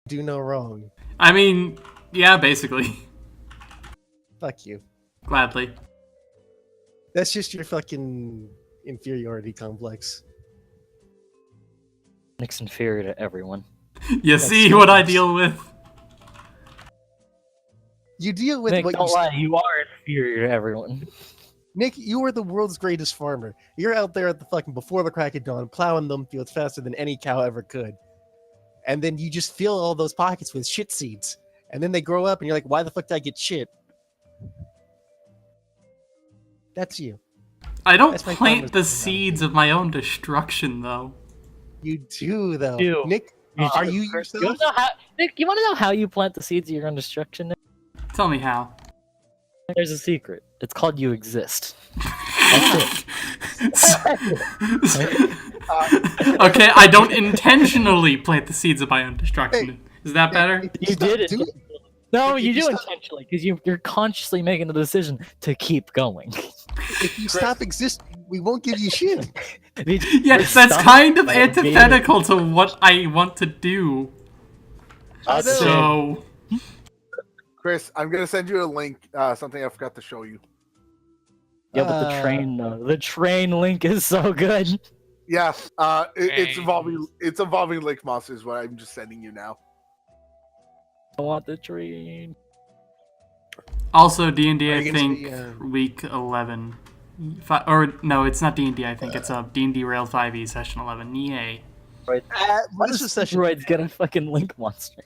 do no wrong. I mean, yeah, basically. Fuck you. Gladly. That's just your fucking inferiority complex. Nick's inferior to everyone. You see what I deal with? You deal with Nick, what don't you... lie. You are inferior to everyone. Nick, you are the world's greatest farmer. You're out there at the fucking before the crack of dawn, plowing them fields faster than any cow ever could. And then you just fill all those pockets with shit seeds. And then they grow up and you're like, why the fuck did I get shit? That's you. I don't That's my plant the farmer's seeds of my own destruction, though. You do, though. You. Nick, are you yourself? You know how, Nick, you want to know how you plant the seeds of your own destruction? Nick? Tell me how. There's a secret. It's called you exist. Okay, I don't intentionally plant the seeds of my own destruction. Is that better? You did it. Do it. No, If you you do stop- intentionally because you're consciously making the decision to keep going. If you stop existing, we won't give you shit. Yes, that's kind of antithetical to what I want to do. So, Chris, I'm gonna send you a link. Something I forgot to show you. Yeah, but the train link is so good. Yeah, it's involving lake monsters. What I'm just sending you now. I want the train. also D&D, Are I you gonna think, say, week 11. Or, no, it's not D&D, I think. It's DnDRailed 5e, session 11. Yay. Right. This is session. Droid's get a fucking link monster.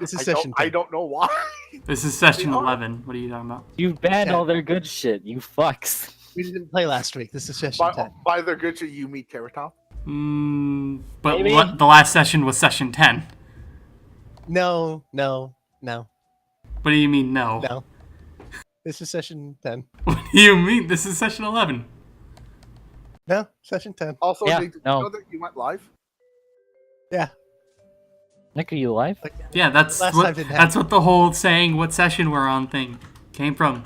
This is I session. don't know why. This is session 11. What are you talking about? You banned Yeah. all their good shit. You fucks. We didn't play last week. This is session 10. By the good shit, you meet Carrot Top. But Maybe. what, the last session was session 10. No. What do you mean, no? No. This is session 10. What do you mean? This is session 11. No, session 10. Also, Yeah, Nick, did no. you know that you went live? Yeah. Nick, are you alive? Yeah, that's Last what time didn't that's what the whole saying what session we're on thing came from.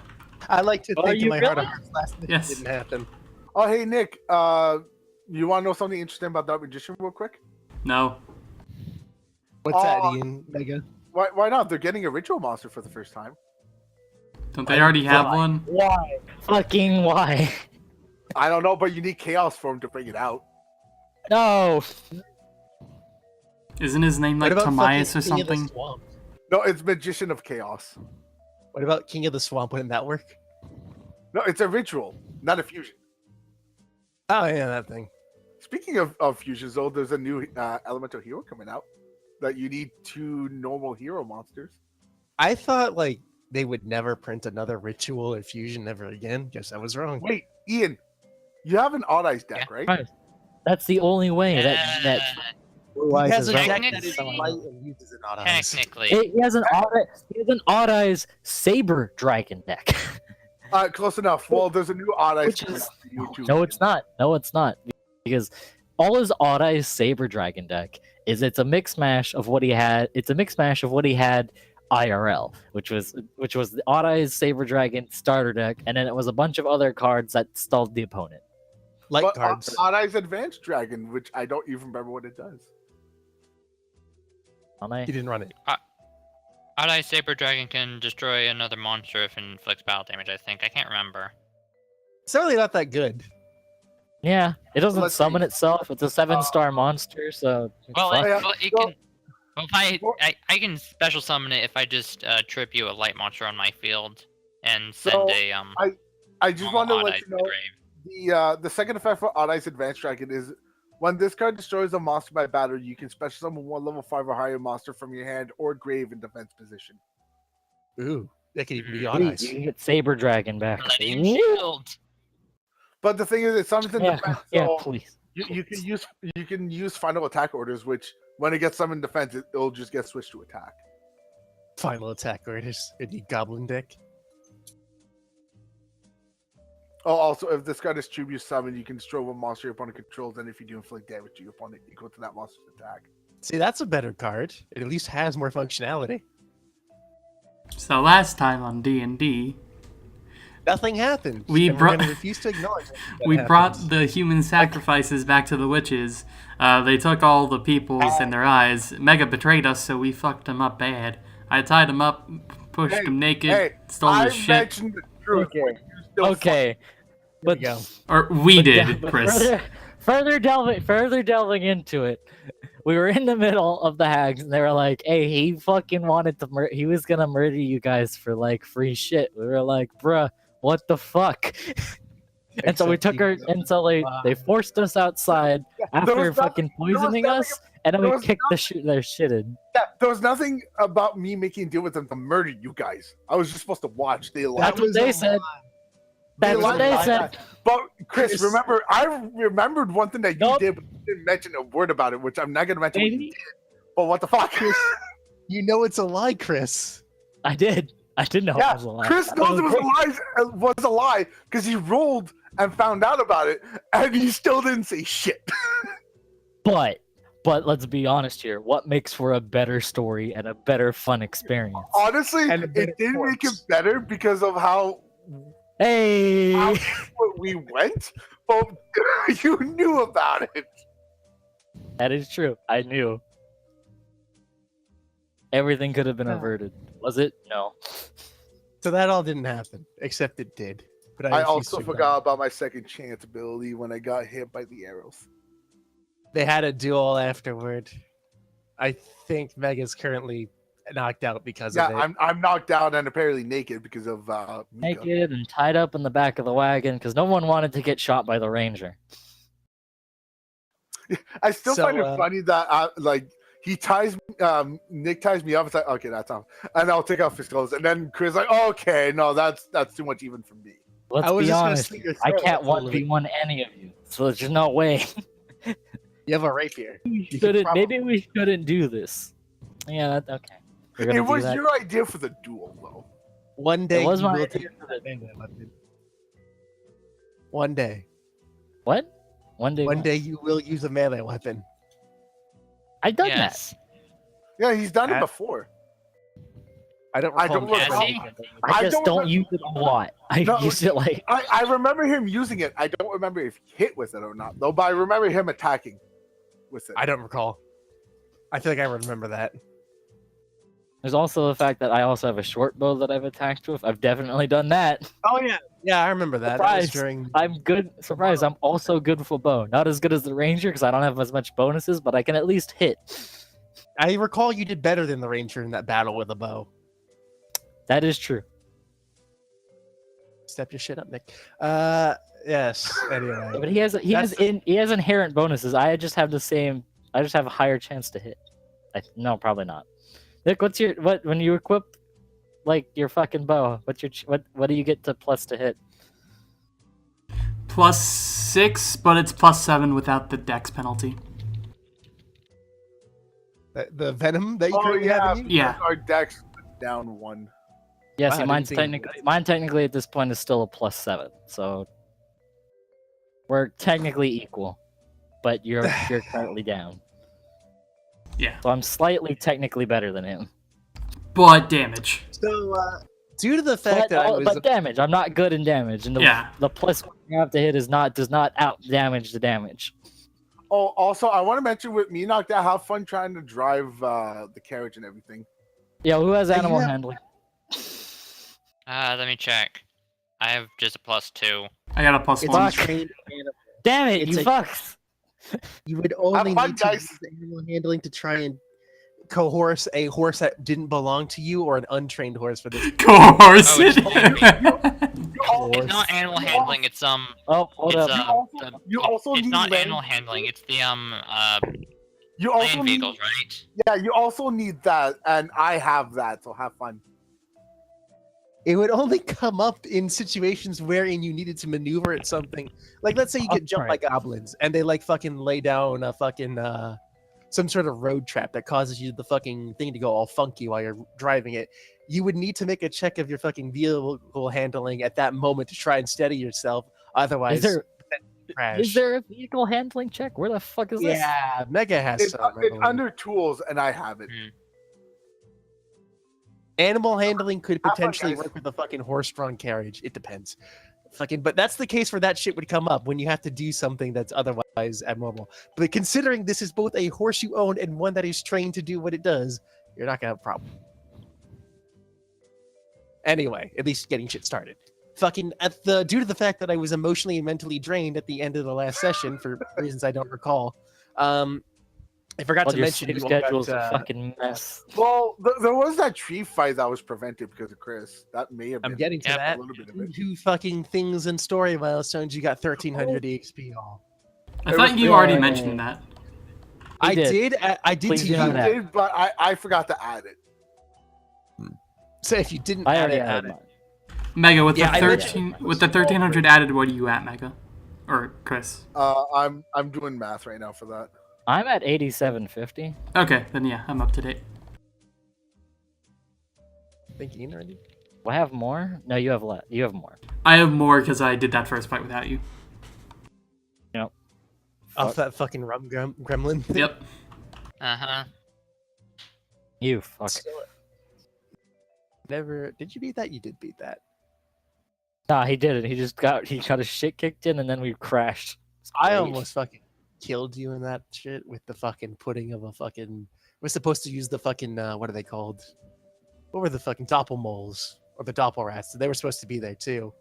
I like to Are think in you my heart of really? hearts last night Yes. didn't happen. Oh, hey Nick. You want to know something interesting about that magician, real quick? No. What's that, Oh. Ian? Mega? Why not? They're getting a ritual monster for the first time. Don't they already have one? Why? Fucking why? I don't know, but you need chaos for him to bring it out. No. Isn't his name like What about Tomias or fucking King of the something? Swamp? No, it's Magician of Chaos. What about King of the Swamp? Wouldn't that work? No, it's a ritual, not a fusion. Oh, yeah, that thing. Speaking of fusions, though, there's a new elemental hero coming out that you need 2 normal hero monsters. I thought, like, they would never print another ritual or fusion ever again. Guess I was wrong. Wait, Ian, you have an Odd Eyes deck, right? Right. That's the only way that Blue He Eyes has is a relevant. deck that is Technically- light and uses an odd eyes. Technically. He has an Odd Eyes Saber Dragon deck. Close enough. Well, there's a new Odd Eyes Which coming is- out for you, too. No, it's not. No, it's not. Because all his Odd Eyes Saber Dragon deck is it's a mix mash of what he had. It's a mix mash of what he had IRL, which was the Odd Eyes Saber Dragon starter deck, and then it was a bunch of other cards that stalled the opponent. Light But cards. Odd Eyes Advanced Dragon, which I don't even remember what it does. Odd He didn't run it. Odd-Eye Saber Dragon can destroy another monster if it inflicts battle damage, I think. I can't remember. It's really not that good. Yeah, it doesn't Let's summon see. itself. It's a 7-star monster, so it's Well, fine. Yeah, it so- can. Well, if I can special summon it if I just trip you a light monster on my field and send So, a I just want to normal let Odd-Eye you to the know grave. the second effect for Odd Eyes Advanced Dragon is when this card destroys a monster by battle, you can special summon 1 level 5 or higher monster from your hand or grave in defense position. Ooh, that could even be Mm. odd Sweet, eyes. you can get Saber Dragon back. Millennium Woo! Shield. But the thing is, it summons in Yeah, defense, yeah, so please. you can use final attack orders, which when it gets summoned in defense, it'll just get switched to attack. Final attack orders. In the goblin deck. Oh, also, if this card is tribute summon, you can destroy 1 monster your opponent controls, and if you do inflict damage to your opponent equal to that monster's attack. See, that's a better card. It at least has more functionality. So last time on D&D, Nothing happened. We and brought- we're going to refuse to acknowledge it. We brought the human sacrifices back to the witches. They took all the peoples in their eyes. Mega betrayed us, so we fucked him up bad. I tied him up, pushed him naked, stole his shit. mentioned the truth. Okay. but you still Okay, but go. Or we did, but Chris. further delving into it, we were in the middle of the hags, and they were like, "Hey, he fucking wanted to he was gonna murder you guys for like free shit." We were like, "Bruh, what the fuck?" And so we Except took her, he- and so they forced us outside after was fucking poisoning nothing- us, and then there we was kicked their shit in. There was nothing about me making a deal with them to murder you guys. I was just supposed to watch. They lied. That's what they said. That's what they said. But Chris, Chris- remember, I remembered one thing that you Nope. did, but you didn't mention a word about it, which I'm not going to mention what you Maybe. did. But what the fuck? You know it's a lie, Chris. I did. I did know Yeah, it was a lie. Chris knows it was a lie because he rolled and found out about it, and he still didn't say shit. But let's be honest here. What makes for a better story and a better fun experience? Honestly, And a better it didn't make it corpse. better because of how Hey, we went, but you knew about it. that is true. I knew. Everything could have been averted. Was it? No. So that all didn't happen, except it did. But I refuse also to forgot about my second chance ability when I got hit by the arrows. They had a duel afterward. I think Mega's currently knocked out because Yeah, of it. I'm knocked out and apparently naked because of Mika. Naked and tied up in the back of the wagon because no one wanted to get shot by the ranger. I still So, find it funny that like he ties Nick ties me up. It's like, okay, that's on, and I'll take off his clothes, and then Chris like, okay, no, that's too much even for me. Let's I was be just gonna honest. slit your I throat, can't absolutely. 1v1 any of you, so there's no way. You have a rapier. You could Shouldn't, probably- maybe we shouldn't do this. Yeah, okay. We're gonna It do was that. your idea for the duel, though. One day was you my will idea take that melee weapon. One day. What? One day. One what? day you will use a melee weapon. I done Yes. Yeah, he's done it Uh, before. I don't I recall. don't him recall- using that. it. I I just don't don't remember- use it a lot. I No, use it like I remember him using it. I don't remember if he hit with it or not, though. But I remember him attacking with it. I don't recall. I feel like I remember that. There's also the fact that I also have a short bow that I've attacked with. I've definitely done that. Oh yeah, yeah, I remember that. That was Surprise. during. I'm good. Surprise! I'm also good with a bow. Not as good as the ranger because I don't have as much bonuses, but I can at least hit. I recall you did better than the ranger in that battle with a bow. That is true. Step your shit up, Nick. Yes. Anyway, But he has inherent bonuses. I just have the same. I just have a higher chance to hit. No, probably not. Nick, what when you equip like your fucking bow? What do you get to plus to hit? +6, but it's +7 without the dex penalty. the venom that you Oh, currently yeah. have in you. Yeah. Our dex down one. Yeah, Wow, I see, didn't mine think- technically at this point is still a +7, so we're technically equal, but you're currently down. Yeah. So I'm slightly technically better than him. But damage. So, due to the fact that I was, But damage, I'm not good in damage, and Yeah. the +1 you have to hit does not out damage the damage. Oh, also, I want to mention with me knocked out, have fun trying to drive the carriage and everything. Yeah, who has Hey, animal yeah. handling? Let me check. I have just a +2. I got a +1. it's Fuck. untrained animal. Damn it, It's you a- fucks! You would only fun, need to guys. use animal handling to try and coerce a horse that didn't belong to you or an untrained horse for this. Coerce Oh, it's- Horse. It's not animal handling. It's Oh, hold It's up. You also it's need not land- animal handling. It's the You also land need, vehicles, right? yeah, you also need that, and I have that, so have fun. It would only come up in situations wherein you needed to maneuver at something. Like, let's say you get jumped by goblins and they like fucking lay down a fucking some sort of road trap that causes you the fucking thing to go all funky while you're driving it. You would need to make a check of your fucking vehicle handling at that moment to try and steady yourself. Otherwise, crash. Is there a vehicle handling check? Where the fuck is this? Yeah, Mega has It's, some. I it's believe. under tools, and I have it. Animal handling could Have fun, potentially guys. work with a fucking horse-drawn carriage. It depends. Fucking, but that's the case where that shit would come up when you have to do something that's otherwise abnormal. But considering this is both a horse you own and one that is trained to do what it does, you're not gonna have a problem. Anyway, at least getting shit started. Fucking due to the fact that I was emotionally and mentally drained at the end of the last session for reasons I don't recall, I forgot Well, to your mention sleep you all got, schedule's a fucking mess. Well, there was that tree fight that was prevented because of Chris. That may have been I'm getting to Yep. that. a little bit of it. Two fucking things and story milestones. You got 1,300 EXP all. I thought you already mentioned that. I did. did. I did Please to do you. not I add. did, but I forgot to add it. So if you didn't I add already it, added add it. mine. Mega, with Yeah, the I mentioned 13, with the 1,300 added, what are you at, Mega? Or Chris? I'm doing math right now for that. I'm at 8750. Okay, then yeah, I'm up to date. Thinking already. Do I have more? No, you have less. You have more. I have more because I did that first fight without you. Yep. Off that fucking rum gremlin thing. Yep. Uh-huh. You fuck. So, never. Did you beat that? You did beat that. Nah, he didn't. He got his shit kicked in, and then we crashed. It's I great. almost fucking killed you in that shit with the fucking pudding of a fucking. We're supposed to use the fucking what are they called? What were the fucking doppelmoles or the doppelrats? They were supposed to be there too.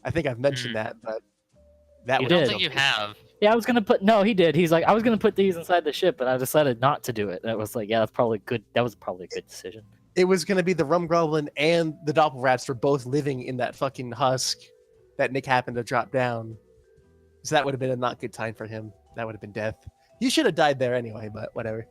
I think I've mentioned that, but that You would I don't did. think you have. Yeah, I was gonna put. No, he did. He's like, I was gonna put these inside the ship, but I decided not to do it. That was like, yeah, that's probably good. That was probably a good decision. It was going to be the rum goblin and the doppelrats were both living in that fucking husk that Nick happened to drop down. So that would have been a not good time for him. That would have been death. You should have died there anyway, but whatever.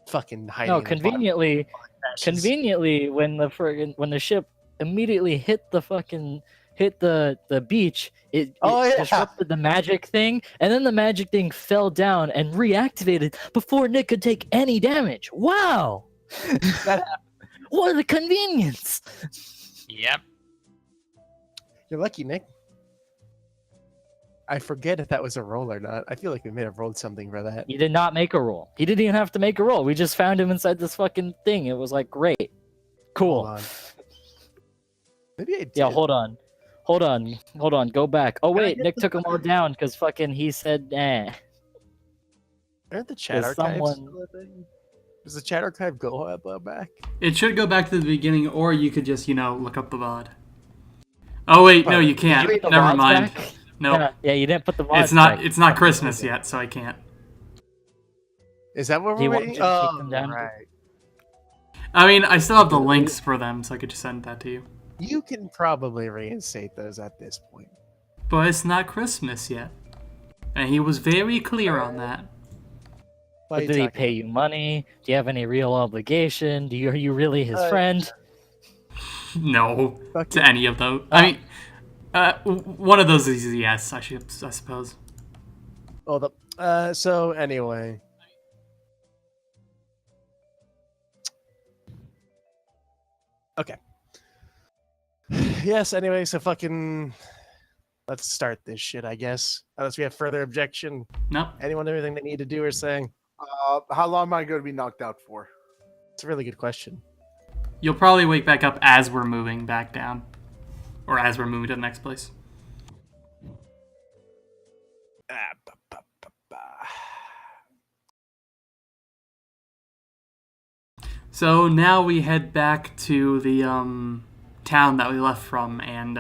Fucking hiding. No, in the bottom conveniently, of ashes. conveniently, when the ship immediately hit the beach, it Oh, yeah. disrupted the magic thing, and then the magic thing fell down and reactivated before Nick could take any damage. Wow! What a convenience! Yep. You're lucky, Nick. I forget if that was a roll or not. I feel like we may have rolled something for that. He did not make a roll. He didn't even have to make a roll. We just found him inside this fucking thing. It was like, great. Cool. Hold on. Maybe I did. Yeah, hold on. Go back. Oh, Can I wait, get Nick the took them all down because fucking he said, eh. Aren't the chat There's archives someone- still a thing? Does the chat archive go back? It should go back to the beginning, or you could just, look up the VOD. Oh wait, no, you can't. Did you put the Never VODs mind. back? Nope. Yeah, you didn't put the VODs It's not. back. It's not Christmas yet, so I can't. Is that what Do you we're want waiting? me to take them down? right. I mean, I still have the links for them, so I could just send that to you. You can probably reinstate those at this point. But it's not Christmas yet, and he was very clear on that. Why But are you did he talking pay you money? Do you have any real obligation? Are you really his friend? No, Fuck to it. any of those. I mean, one of those is a yes. I suppose. Hold up. So anyway. Okay. Yes, anyway, so fucking let's start this shit, I guess. Unless we have further objection. No. Anyone have anything they need to do or say? How long am I going to be knocked out for? It's a really good question. You'll probably wake back up as we're moving back down, or as we're moving to the next place. So now we head back to the town that we left from and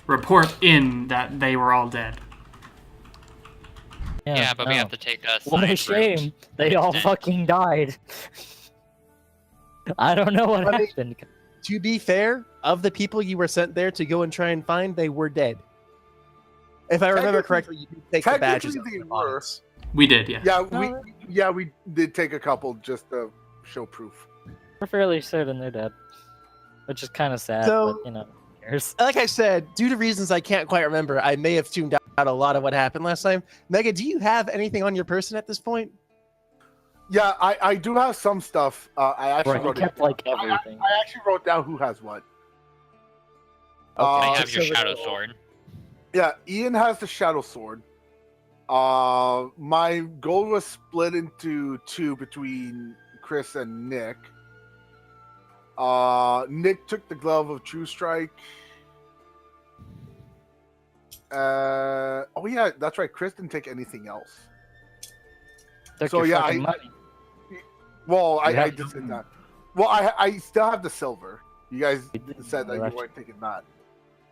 report in that they were all dead. Yeah, but we no. have to take a What a side route. shame. They all fucking died. I don't know what But they- happened. To be fair, of the people you were sent there to go and try and find, they were dead. If I remember correctly, you did take the badges. technically off they their were. bodies. We did, yes. Yeah, we did take a couple just to show proof. We're fairly certain they're dead. Which is kind of sad, So- but, who cares? Like I said, due to reasons I can't quite remember, I may have tuned out a lot of what happened last time. Mega, do you have anything on your person at this point? Yeah, I do have some stuff. I actually Right, he wrote it kept, down. like, everything. I actually wrote down who has what. I Okay, have your so- shadow sword. Yeah, Ian has the shadow sword. My goal was split into two between Chris, and Nick. Nick took the glove of True Strike. Oh yeah, that's right. Chris didn't take anything else. Took So, your yeah, fucking money. Well, I have just said nothing. that. Well, I still have the silver. You guys You didn't said that you rush weren't taking that.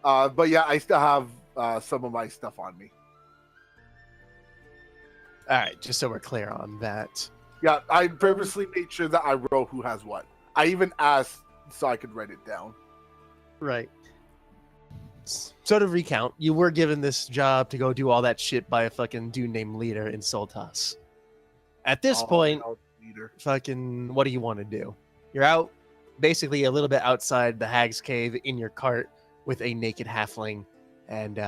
But yeah, I still have some of my stuff on me. All right, just so we're clear on that. Yeah, I purposely made sure that I wrote who has what. I even asked so I could write it down. Right. So to recount, you were given this job to go do all that shit by a fucking dude named Leader in Soltas. At this point, Leader. fucking, what do you want to do? You're out, basically a little bit outside the Hag's Cave in your cart with a naked halfling and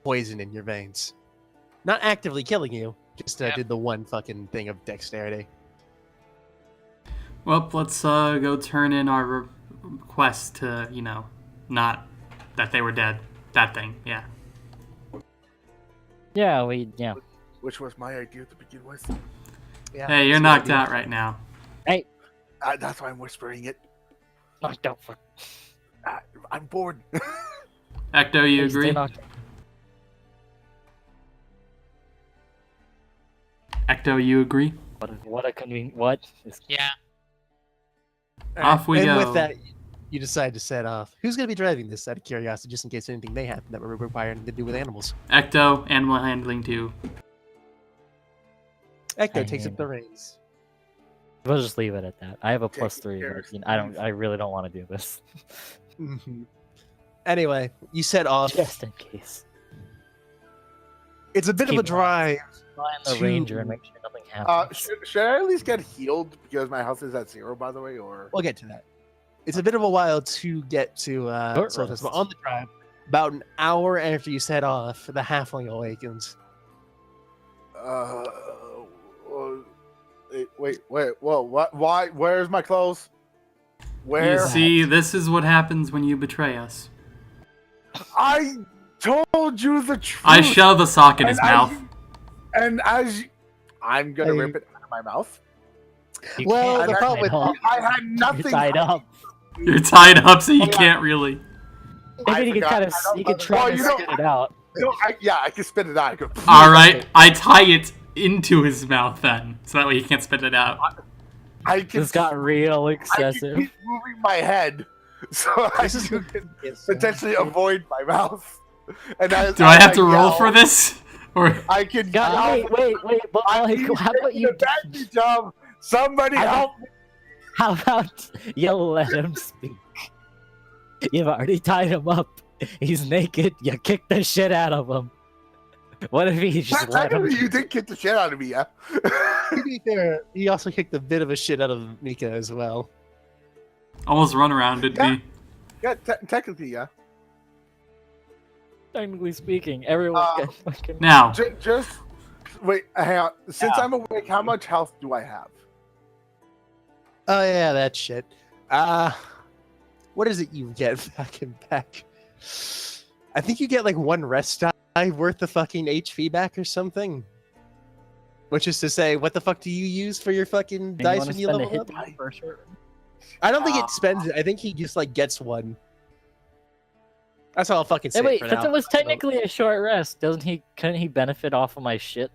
poison in your veins. Not actively killing you, just did the one fucking thing of dexterity. Well, let's go turn in our request to, not that they were dead. That thing, yeah. Yeah, Which was my idea to begin with. Yeah, Hey, you're that's a good knocked idea. out right now. That's why I'm whispering it. knocked out for. I'm bored. Ecto, you Hey, stay agree? knocked out. Ecto, you agree? What a convenient. What? Yeah. Off we and go. with that, you decide to set off. Who's going to be driving this out of curiosity, just in case anything may happen that would require anything to do with animals? Ecto, animal handling too. Ecto takes up the reins. We'll just leave it at that. I have a plus Taking 3, care but of I really don't want to do this. Anyway, you set off. Just in case. It's a bit of a Keep drive. Find the to- ranger and make sure nothing happens. Should I at least get healed because my health is at 0, by the way? Or We'll get to that. It's a bit of a while to get to Short Solstice, rest. but on the drive, about an hour after you set off, the halfling awakens. wait, whoa, what? Why? Where's my clothes? Where? You see, this is what happens when you betray us. I told you the truth. I shove a sock in his And mouth. I'm gonna Hey. rip it out of my mouth. You well, can't the tie problem it with- up. I had You're nothing. tied up. You're tied up, so you Oh, yeah. can't really. Maybe you can forgot. kind of I don't you can know. try Well, to you know- spit it out. No, I can spit it out. I could. All right, I tie it into his mouth then, so that way he can't spit it out. I can. This got real I can excessive. keep moving my head, so I can potentially avoid my mouth. And Do I have to roll for this? Or I can. God, wait, but I like, need how about to you? get back to job. Somebody How help! How about you let him speak? You've already tied him up. He's naked. You kick the shit out of him. What if he just let him? Technically, you did kick the shit out of me, yeah. To be fair, he also kicked a bit of a shit out of Mika as well. almost run around did Yeah. me. Yeah, technically, yeah. Technically speaking, everyone gets fucking. Now, Just wait, hang on. Since I'm awake, how much health do I have? Oh yeah, that shit. What is it you get back and back? I think you get like 1 rest die worth of fucking HP back or something. Which is to say, what the fuck do you use for your fucking dice when you level up? For sure. I don't think it spends it. I think he just like gets 1. That's all I'll fucking say. Hey, wait, for since now. it was technically a short rest, couldn't he benefit off of my shit?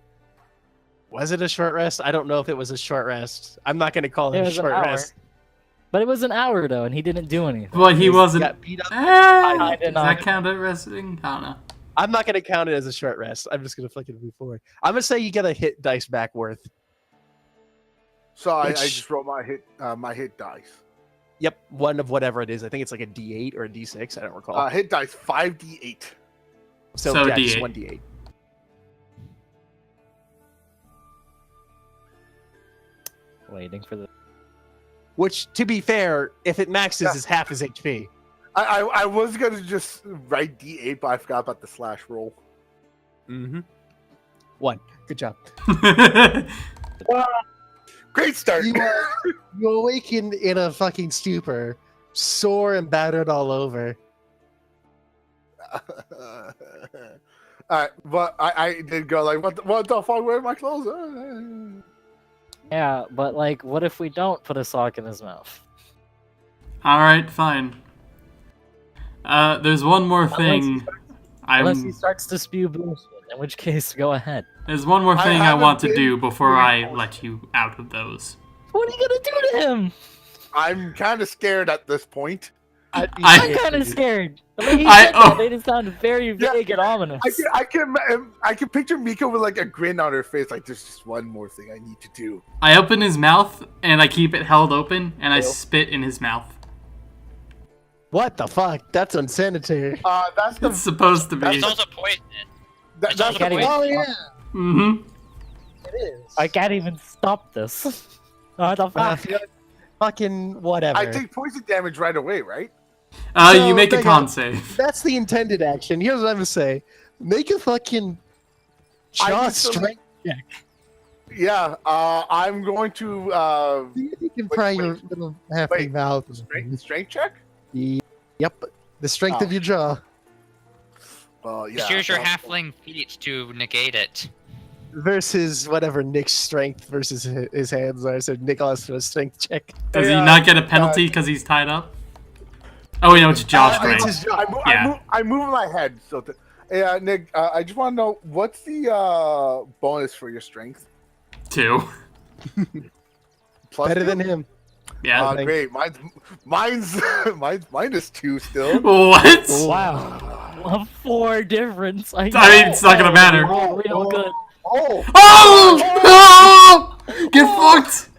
Was it a short rest? I don't know if it was a short rest. I'm not gonna call it It a was an short hour. rest. But it was an hour though, and he didn't do anything. well, he wasn't. Got beat up. Does did that not. count as resting? I don't know. I'm not gonna count it as a short rest. I'm just gonna fucking move forward. I'm gonna say you get a hit dice back worth. So I Which- just roll my hit dice. Yep, 1 of whatever it is. I think it's like a D8 or a D6. I don't recall. Hit dice 5d8. so so yeah, just D8. 1 D8. Waiting for the. Which, to be fair, if it maxes, Yeah. is half his HP. I was gonna just write d8, but I forgot about the slash roll. Mm-hmm. 1. Good job. Great start. You awaken in a fucking stupor, sore and battered all over. Alright, but I did go like, what the fuck? Where are my clothes? Yeah, but like, what if we don't put a sock in his mouth? Alright, fine. There's one more thing. Unless he starts to spew bullshit, in which case, go ahead. There's one more I thing I haven't want to been do before doing I bullshit. let you out of those. What are you gonna do to him? I'm kind of scared at this point. I'm kind of scared. The way he said that made it sound very vague and ominous. I can picture Miko with like a grin on her face, like there's just one more thing I need to do. I open his mouth and I keep it held open and I spit in his mouth. What the fuck? That's unsanitary. That's the It's supposed to It's be. also poisonous. that's also the poison. Oh yeah, Mm-hmm. it is. I can't even stop this. What the fuck? Fucking whatever. I take poison damage right away, right? So, You make a hang con on. save. That's the intended action. Here's what I'm gonna say: make a fucking I jaw can still- strength. Yeah. I'm going to See if you can Wait, pry wait. your little halfling mouth. strength check. Yep, the strength Oh. of your jaw Well, yeah. Just use your well, halfling feet to negate it. versus whatever Nick's strength versus his hands are. So Nick has to do a strength check. Does he Yeah, not get a penalty because he's tied up? Oh, wait, no, it's jaw It's strength. his jaw. Yeah. I move my head. So, yeah, Nick. I just want to know what's the bonus for your strength? 2. Plus Better two? than him. Yeah. Great. Mine's -2 still. What? Wow. A 4 difference. I mean, it's not gonna matter. Real good. Oh, Oh! Oh! Get fucked!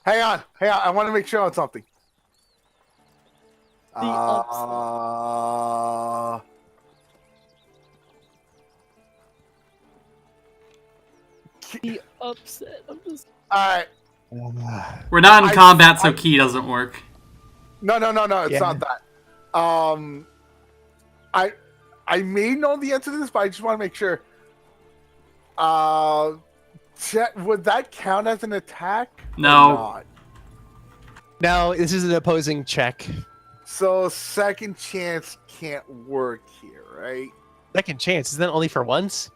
hang on. I want to make sure on something. The The upset. I'm just. all right. We're not in I- combat, so key doesn't work. No. It's Yeah. not that. I may know the answer to this, but I just want to make sure. Would that count as an attack? or No. not? Now this is an opposing check. So second chance can't work here, right? Second chance. Isn't that only for once?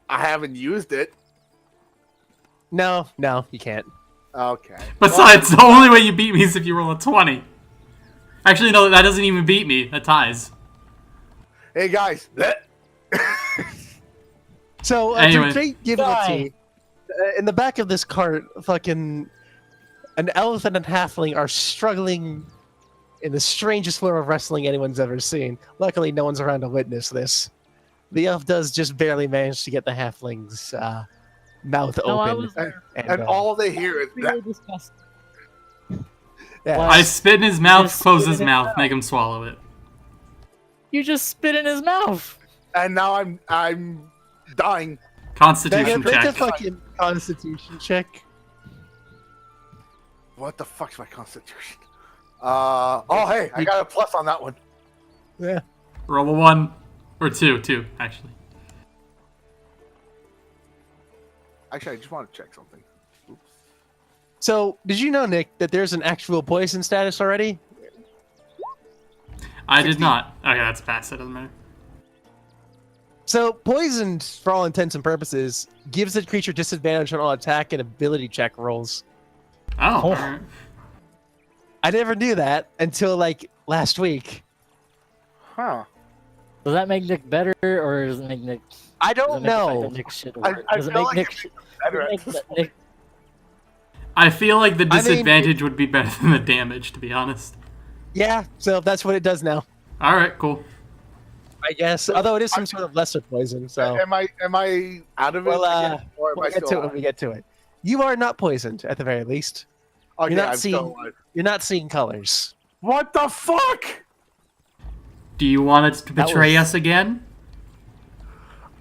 I haven't used it. No, you can't. Okay. Besides, the only way you beat me is if you roll a 20. Actually, no, that doesn't even beat me. That ties. Hey guys. So Anyway. to straight give it to you, in the back of this cart, fucking an elf and a halfling are struggling in the strangest form of wrestling anyone's ever seen. Luckily, no one's around to witness this. The elf does just barely manage to get the halfling's mouth No, I open. was there. And all they hear is that. Really disgusting. Yeah. I spit in his mouth, Just close spit his in his mouth, mouth. make him swallow it. You just spit in his mouth. And now I'm dying. Constitution Make a check. fucking constitution check. What the fuck's my constitution? Hey, I got a plus on that one. Yeah. Roll a 1. Or 2, actually. Actually, I just want to check something. Oops. So, did you know, Nick, that there's an actual poison status already? I did not. Okay, that's passed. That doesn't matter. So, poisoned, for all intents and purposes, gives the creature disadvantage on all attack and ability check rolls. Oh, Oh. alright. I never knew that until, like, last week. Huh. Does that make Nick better, or does it make Nick? I Does it don't make the fact know. that Nick shit I work? Does it feel make like Nick? it Sh- Better does it at make this that point. Nick? I feel like the I mean- disadvantage would be better than the damage, to be honest. Yeah, so that's what it does now, Alright, cool. I guess. Although it is some sort of lesser poison, so... Am I out of it? Well, again, or am We'll I get still to it when alive? we get to it. You are not poisoned, at the very least. Okay, not I'm seeing- still alive. You're not seeing colors. What the fuck? Do you want it to That betray was- us again?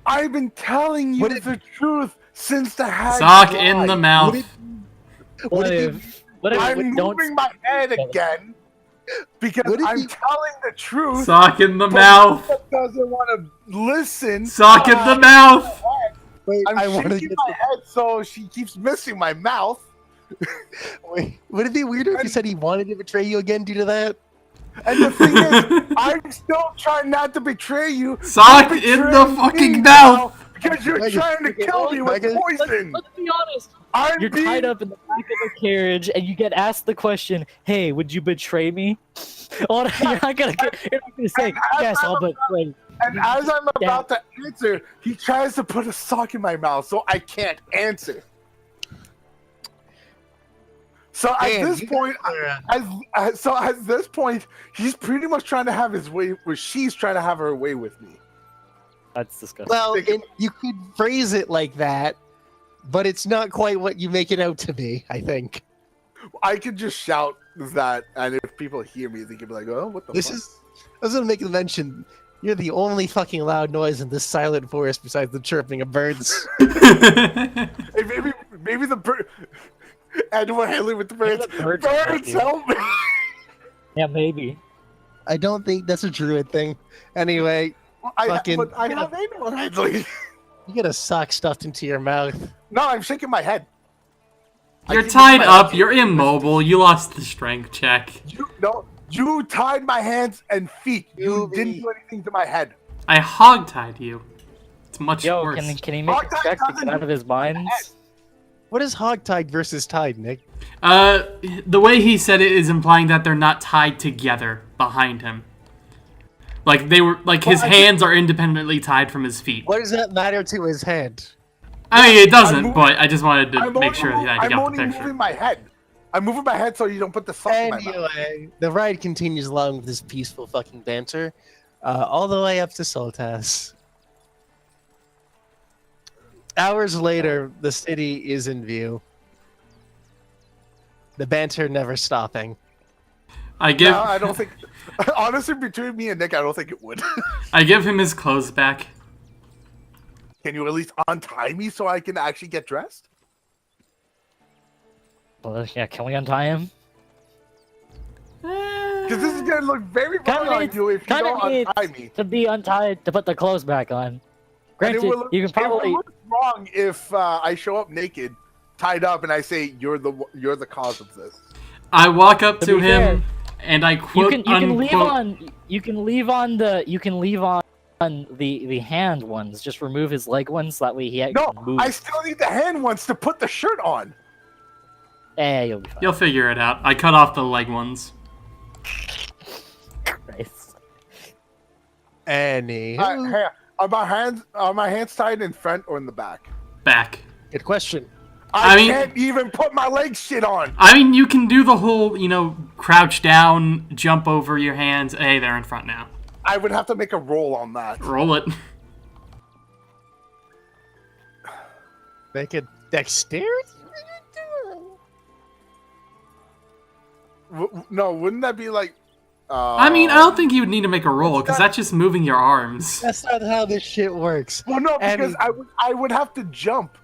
I've been telling you What did- the truth since the hag Sock died. in the mouth. What What if if? What if? I'm Don't. moving my head again because What if I'm you- telling the truth. Sock in the but mouth. Mika doesn't want to listen. Sock in the mouth. Wait, I'm I want to shaking get my head so she keeps missing my mouth. Wait, would it be weirder if you said he wanted to betray you again due to that? And the thing is, I'm still trying not to betray you. Sock You're in the betraying fucking me mouth. now Because you're Mega, trying to kill me with Mega. poison. Let's be honest. I'm You're tied up in the back of a carriage, and you get asked the question, "Hey, would you betray me?" Oh, you're not gonna say, "Yes, I'll betray you." And as I'm about to answer, he tries to put a sock in my mouth, so I can't answer. So at Man, this you point, guys at this point, he's pretty much trying to have his way, or she's trying to have her way with me. That's disgusting. well, you could phrase it like that, but it's not quite what you make it out to be, I think. I could just shout that, and if people hear me, they could be like, "Oh, what the This fuck?" is... I was going to make the mention, you're the only fucking loud noise in this silent forest besides the chirping of birds. Hey, maybe the bird. Animal handling with the birds. the birds Birds, help me! Yeah, maybe. I don't think that's a druid thing. Anyway, I Fucking- have animal handling. you get a sock stuffed into your mouth. No, I'm shaking my head. You're keep tied my up. hands- You're immobile. You lost the strength check. You tied my hands and feet. You You didn't be- do anything to my head. I hog-tied you. It's much Yo, worse. can he make a Hogtie check to doesn't get out of his mind? What is hogtied versus tied, Nick? The way he said it is implying that they're not tied together behind him. Like they were, like his Well, hands are independently tied from his feet. What does that matter to his head? I mean, it doesn't, moving- but I just wanted to I'm make only sure mov- that he I'm got only the moving picture. my head. I'm moving my head so you don't put the sock in my mouth. Anyway, the ride continues along with this peaceful fucking banter, all the way up to Soltas. Hours later, the city is in view. The banter never stopping. I give No, I don't think. Honestly, between me and Nick, I don't think it would. I give him his clothes back. Can you at least untie me so I can actually get dressed? Well, yeah, can we untie him? Because this is gonna look very Kinda wrong on needs- you if you kinda don't needs untie me. to be untied to put the clothes back on. And Granted, it will look, you can it will probably look wrong if I show up naked, tied up, and I say you're the cause of this. I walk up To to be him fair, and I you quote can leave unquote. on the hand ones. Just remove his leg ones so that way he No, can move. I still need the hand ones to put the shirt on. You'll be fine. You'll figure it out. I cut off the leg ones. Christ. Anywho, Hey, are my hands tied in front or in the back? Back. good question. I mean- can't even put my leg shit on. I mean, you can do the whole, crouch down, jump over your hands. Hey, they're in front now. I would have to make a roll on that. Roll it. Make it dexterity? No, wouldn't that be like? I mean, I don't think you would need to make a roll, because that's just moving your arms. That's not how this shit works. Well, no, And- because I would have to jump.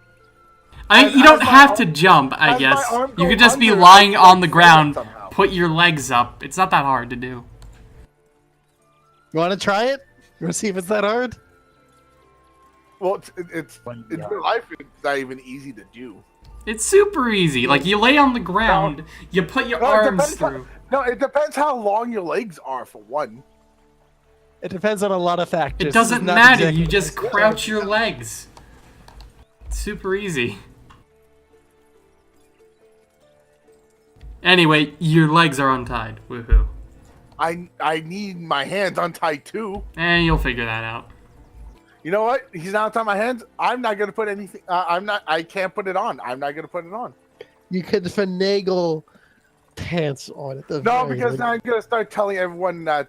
I mean, you as don't my have arm- to jump, I as my guess. arm You go could just be under, lying I can on the stand ground, up somehow. put your legs up. It's not that hard to do. You want to try it? You want to see if it's that hard? Well, it's in real life. It's not even easy to do. It's super easy. Like, you lay on the ground, you put your No, arms through. it depends how long your legs are, for one. It depends on a lot of factors. It This doesn't is not matter, exactly- you just crouch your legs. It's super easy. Anyway, your legs are untied. Woohoo. I need my hands untied too. And you'll figure that out. You know what? He's not untying my hands. I'm not gonna put anything. I can't put it on. I'm not gonna put it on. You could finagle pants on at the No, very because least. now I'm gonna start telling everyone that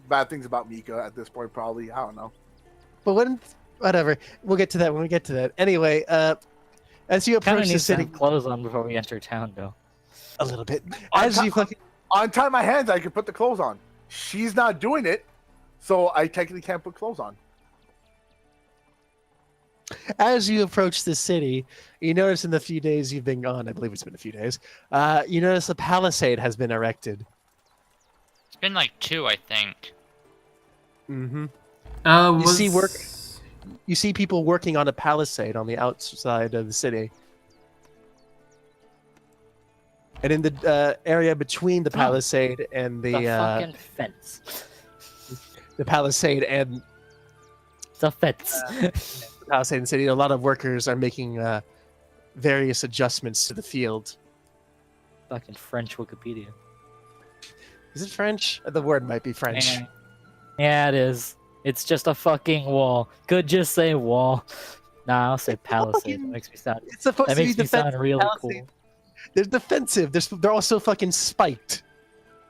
bad things about Mika at this point. Probably. I don't know. But whatever. We'll get to that when we get to that. Anyway, as you Kind approach of the needs to city have clothes on before we enter town, though. a little bit, as you fucking Untie my hands. I can put the clothes on. She's not doing it, so I technically can't put clothes on. as you approach the city, you notice in the few days you've been gone, I believe it's been a few days, you notice a palisade has been erected. It's been like 2, I think. Mm-hmm. You see You see people working on a palisade on the outside of the city. And in the area between the palisade and The fucking fence. the palisade and It's a fence. Palisade City, a lot of workers are making various adjustments to the field. Fucking French Wikipedia. Is it French? The word might be French. Yeah, it is. It's just a fucking wall. Could just say wall. Nah, I'll say palisade. That makes me sound. It's supposed That to be makes me defensive. sound really Palisade. cool. They're defensive. They're also fucking spiked.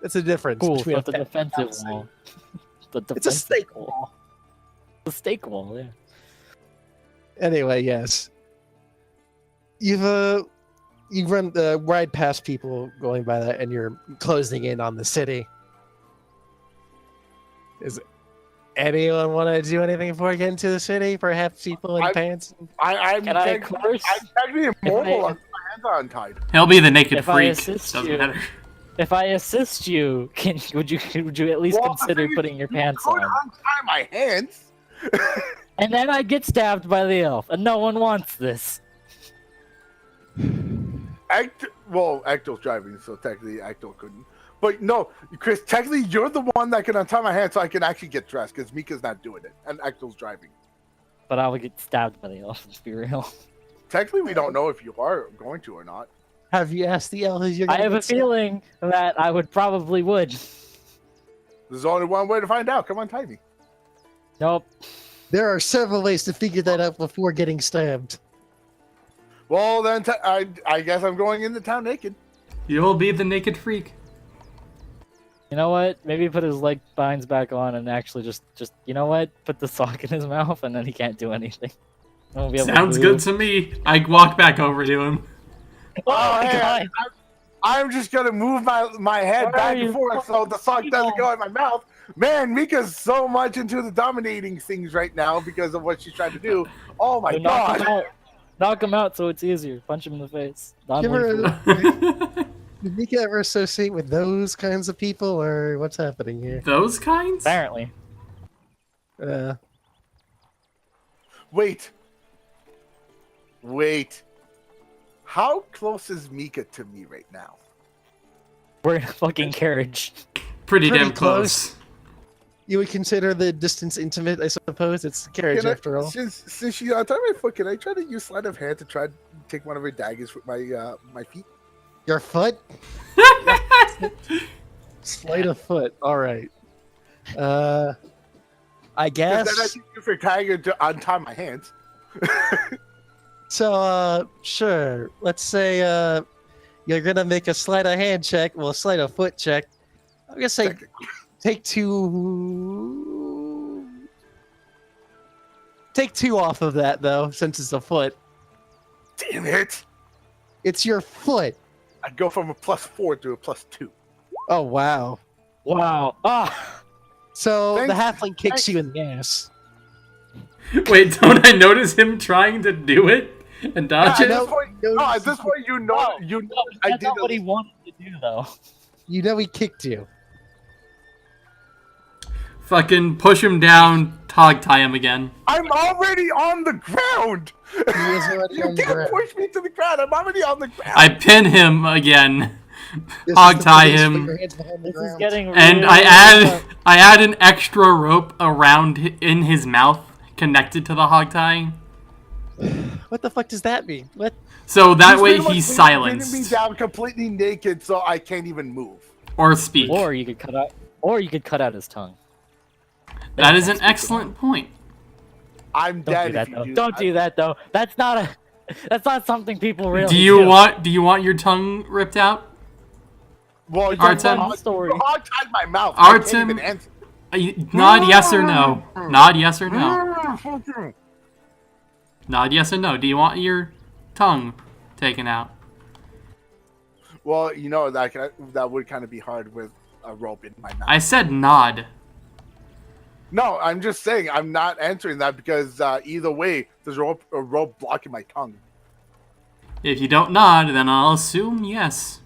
That's the difference. Cool. between So it's a defensive palisade. wall. The It's a defensive stake wall. wall. The stake wall. Yeah. Anyway, yes. You run ride past people going by that, and you're closing in on the city. Is anyone want to do anything before we get into the city? Perhaps people in pants. I'm Can I technically immobile. My hands are untied. He'll be the naked If I freak. assist Doesn't you- matter. If I assist you, would you at least Well, the consider thing is, putting your you pants could on? untie my hands. And then I get stabbed by the elf, and no one wants this. Acto's driving, so technically Acto couldn't. But no, Chris, technically you're the one that can untie my hands so I can actually get dressed because Mika's not doing it and Acto's driving. But I would get stabbed by the elf, let's be real. Technically, we don't know if you are going to or not. Have you asked the elves? You're I gonna have a get stabbed? feeling that I would. There's only one way to find out. Come on, tie me. Nope. There are several ways to figure that out before getting stabbed. Well, then I guess I'm going into town naked. You'll be the naked freak. You know what? Maybe put his leg binds back on and actually just you know what? Put the sock in his mouth and then he can't do anything. He won't be able to Sounds move. good to me. I walk back over to him. Oh my hey, god! I'm just gonna move my head Where back are and you? forth so the sock doesn't go in my mouth. Man, Mika's so much into the dominating things right now because of what she's trying to do. Oh my So knock him god! out. Knock him out so it's easier. Punch him in the face. You ever, did Mika ever associate with those kinds of people, or what's happening here? Those kinds? Apparently. Wait. How close is Mika to me right now? We're in a fucking carriage. Pretty Pretty damn close. You would consider the distance intimate, I suppose. It's a carriage after all. Since she untied my foot, can I try to use sleight of hand to try to take one of her daggers with my feet? Your foot? Sleight of foot. All right. I 'Cause guess. then I can use her dagger to untie my hands. So, sure. Let's say you're gonna make a sleight of hand check. Well, sleight of foot check. I'm gonna say take two. Take two off of that though, since it's a foot. Damn it! It's your foot. I'd go from a +4 to a +2. Oh wow. Wow. Ah! So the Thanks. halfling kicks you in the ass. Wait, don't I notice him trying to do it and dodge At it? this point, at this point, you know I That's did not what it. he wanted to do, though. You know he kicked you. Fucking push him down, hog tie him again. I'm already on the ground. He is already You on the can't ground. push me to the ground. I'm already on the ground. I pin him again, This is hog the tie place, him. put your hands behind the This is ground. getting and really I add an extra rope around in his mouth connected to the hog tying. What the fuck does that mean? What? So that He's way pretty much he's pinning me silenced down completely naked, so I can't even move. or speak. Or you could cut out his tongue. That is an excellent point. I'm Don't dead do that if though. you do. Don't do that though. That's not something people really Do you want your tongue ripped out? Well, Artem? you Story. hog tied my mouth. I can't Artem? even answer. Nod yes or no. Nod yes or no. Nod yes or no. Do you want your tongue taken out? Well, you know that would kind of be hard with a rope in my mouth. I said nod. No, I'm just saying I'm not answering that because either way, there's a rope blocking my tongue. If you don't nod, then I'll assume yes.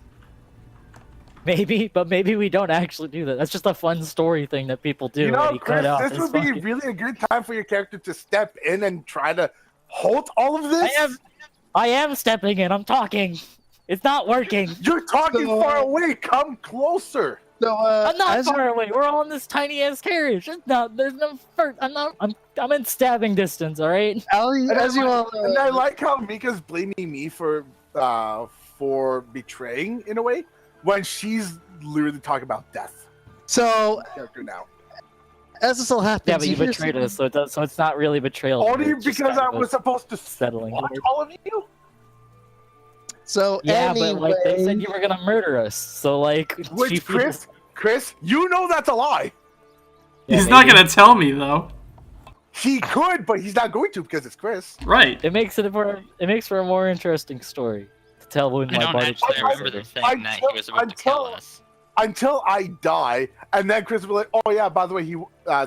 Maybe, but maybe we don't actually do that. That's just a fun story thing that people do. You know, and he Chris, cut off this his would be fucking- really a good time for your character to step in and try to halt all of this. I am stepping in. I'm talking. It's not working. You're talking So- far away. Come closer. So, I'm not as far away. We're all in this tiny ass carriage. It's not. There's no. I'm not. I'm in stabbing distance. All right. as you all, And I like how Mika's blaming me for betraying in a way when she's literally talking about death. so Character now. as this all happens, Yeah, but you hear betrayed some- us, so it's not really betrayal. Only it's just because kind I of a was supposed to settling. watch all of you. So Yeah, anyway, but like they said, you were gonna murder us. So like, she Which feels- Chris, you know that's a lie. Yeah, He's not maybe. gonna tell me though. He could, but he's not going to because it's Chris. Right. It makes for a more interesting story to tell when I my don't body. actually remember them saying that he was about to kill us. Until I die, and then Chris will be like, "Oh yeah, by the way,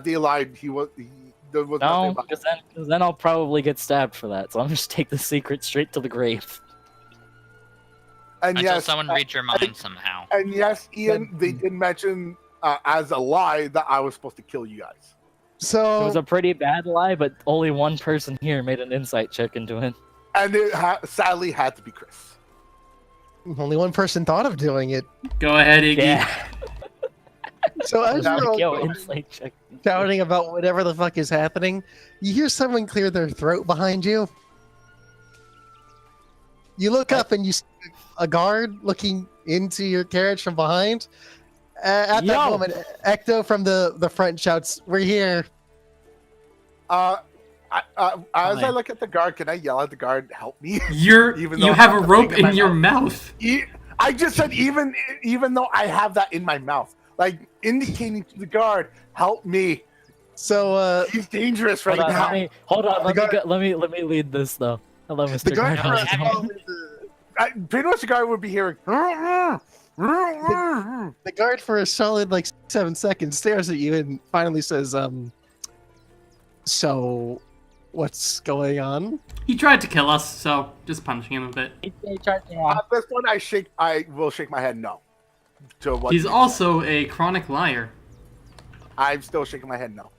they lied. There was nothing No, about because then I'll probably get stabbed for that. So I'm just take the secret straight to the grave. And Until yes, someone reads your mind somehow. and yes, Ian, they did mention as a lie that I was supposed to kill you guys. It was so a pretty bad lie, but only one person here made an insight check into it. And it sadly had to be Chris. only one person thought of doing it. Go ahead, Iggy. Yeah. So as Now, you're all Yo, insight check. shouting about whatever the fuck is happening, you hear someone clear their throat behind you. You look up and you see a guard looking into your carriage from behind. At that Yo! moment, Ecto from the front shouts, "We're here!" As I Fine. look at the guard, can I yell at the guard, "Help me"? Even though You I have a have the rope thing in in my your mouth. I just said even though I have that in my mouth, like indicating to the guard, "Help me." So He's dangerous right Hold on, now. hold on. The guard- Let me lead this though. Hello, Mr. the guard, Guard. Have you- Pretty much the guard would be hearing. the guard for a solid like 7 seconds stares at you and finally says, "So, what's going on?" He tried to kill us, so just punching him a bit. At this point, I will shake my head no. To what He's you also a chronic liar. said. I'm still shaking my head no.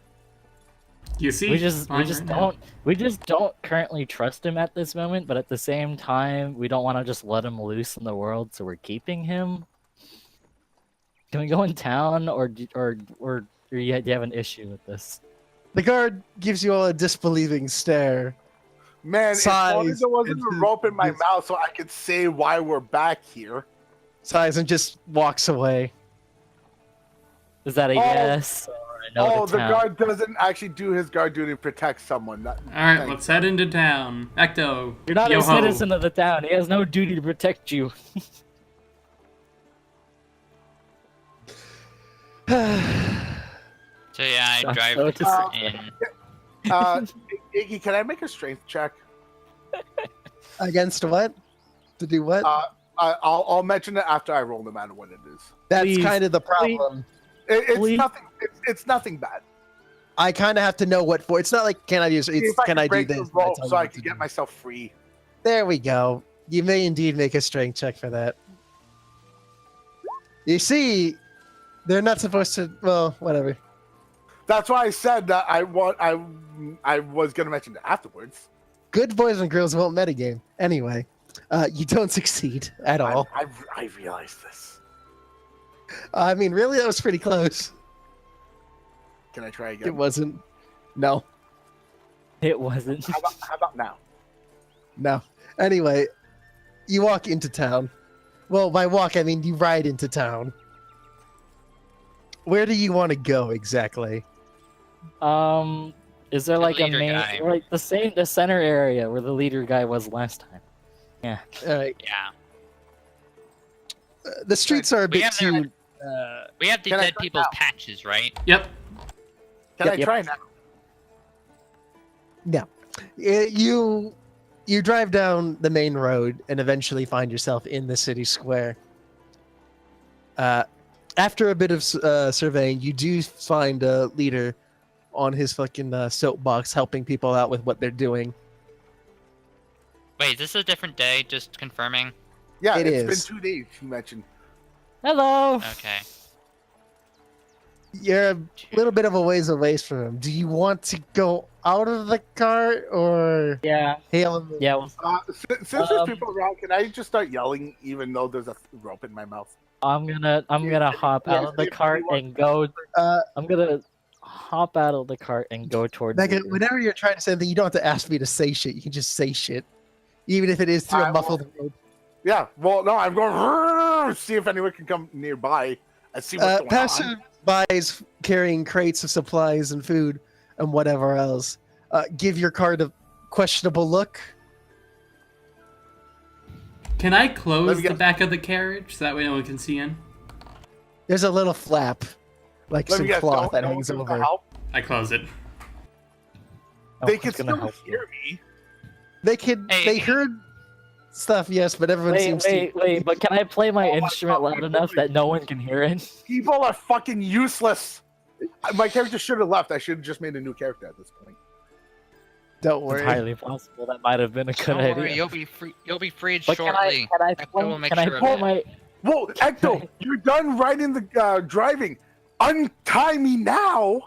You see? We just Fine right now. don't currently trust him at this moment, but at the same time, we don't want to just let him loose in the world, so we're keeping him. Can we go in town, or do you have an issue with this? The guard gives you all a disbelieving stare. Man, if only Sighs there wasn't a into rope in my his- mouth so I could say why we're back here. Sighs and just walks away. Is that a yes? Or a no Oh, to the town? guard doesn't actually do his guard duty to protect someone. All right, Thanks. let's head into town. Ecto, You're not a yo-ho. citizen of the town. He has no duty to protect you. So yeah, I That's drive so dis- in. Iggy, can I make a strength check? Against what? To do what? I'll mention it after I roll, no matter what it is. That's please, kind of the problem. It's Please. nothing. It's nothing bad. I kind of have to know what for. It's not like can I use? It's If I can can I do break this? the and rope tell so you I what can to get do. myself free. There we go. You may indeed make a strength check for that. You see, they're not supposed to. Well, whatever. That's why I said that I was gonna mention it afterwards. Good boys and girls won't metagame. Anyway, you don't succeed at all. I realized this. I mean, really, that was pretty close. Can I try It again? wasn't. No, It wasn't. How about now? no. Anyway, you walk into town. Well, by walk, I mean you ride into town. Where do you want to go exactly? Is there like a leader main, guy. like the center area where the leader guy was last time? Yeah. All right. Yeah, The streets are a We bit have their- too. we have the Can I dead try people's now? patches, right? Yep. Can I Yep. try now? You drive down the main road and eventually find yourself in the city square. After a bit of surveying, you do find a leader on his fucking soapbox helping people out with what they're doing. Wait, is this a different day? Just confirming. Yeah, It it's is. been 2 days. You mentioned. Hello. Okay. You're a little bit of a ways away from him. Do you want to go out of the car or Yeah. hail him? Yeah. Well, Since there's Um, people around, can I just start yelling even though there's a rope in my mouth? I'm gonna hop out of the cart and go. I'm gonna hop out of the cart and go towards. Mega, Leader. whenever you're trying to say something, you don't have to ask me to say shit. You can just say shit, even if it is through a muffled rope. Yeah, well, no, I'm going see if anyone can come nearby and see what's going Passer on. buys carrying crates of supplies and food and whatever else. Give your cart a questionable look. Can I close the back of the carriage so that way no one can see in? There's a little flap, like some cloth that hangs over. I close it. They can still hear me. They could. They heard stuff, yes, but everyone seems to. Wait, but can I play my instrument loud enough that no one can hear it? People are fucking useless. My character should have left. I should have just made a new character at this point. Don't worry. It's highly possible that might have been a good idea. Worry, you'll be free. You'll be freed But shortly. Can I pull my? Whoa, Ecto, you're done riding the driving. Untie me now.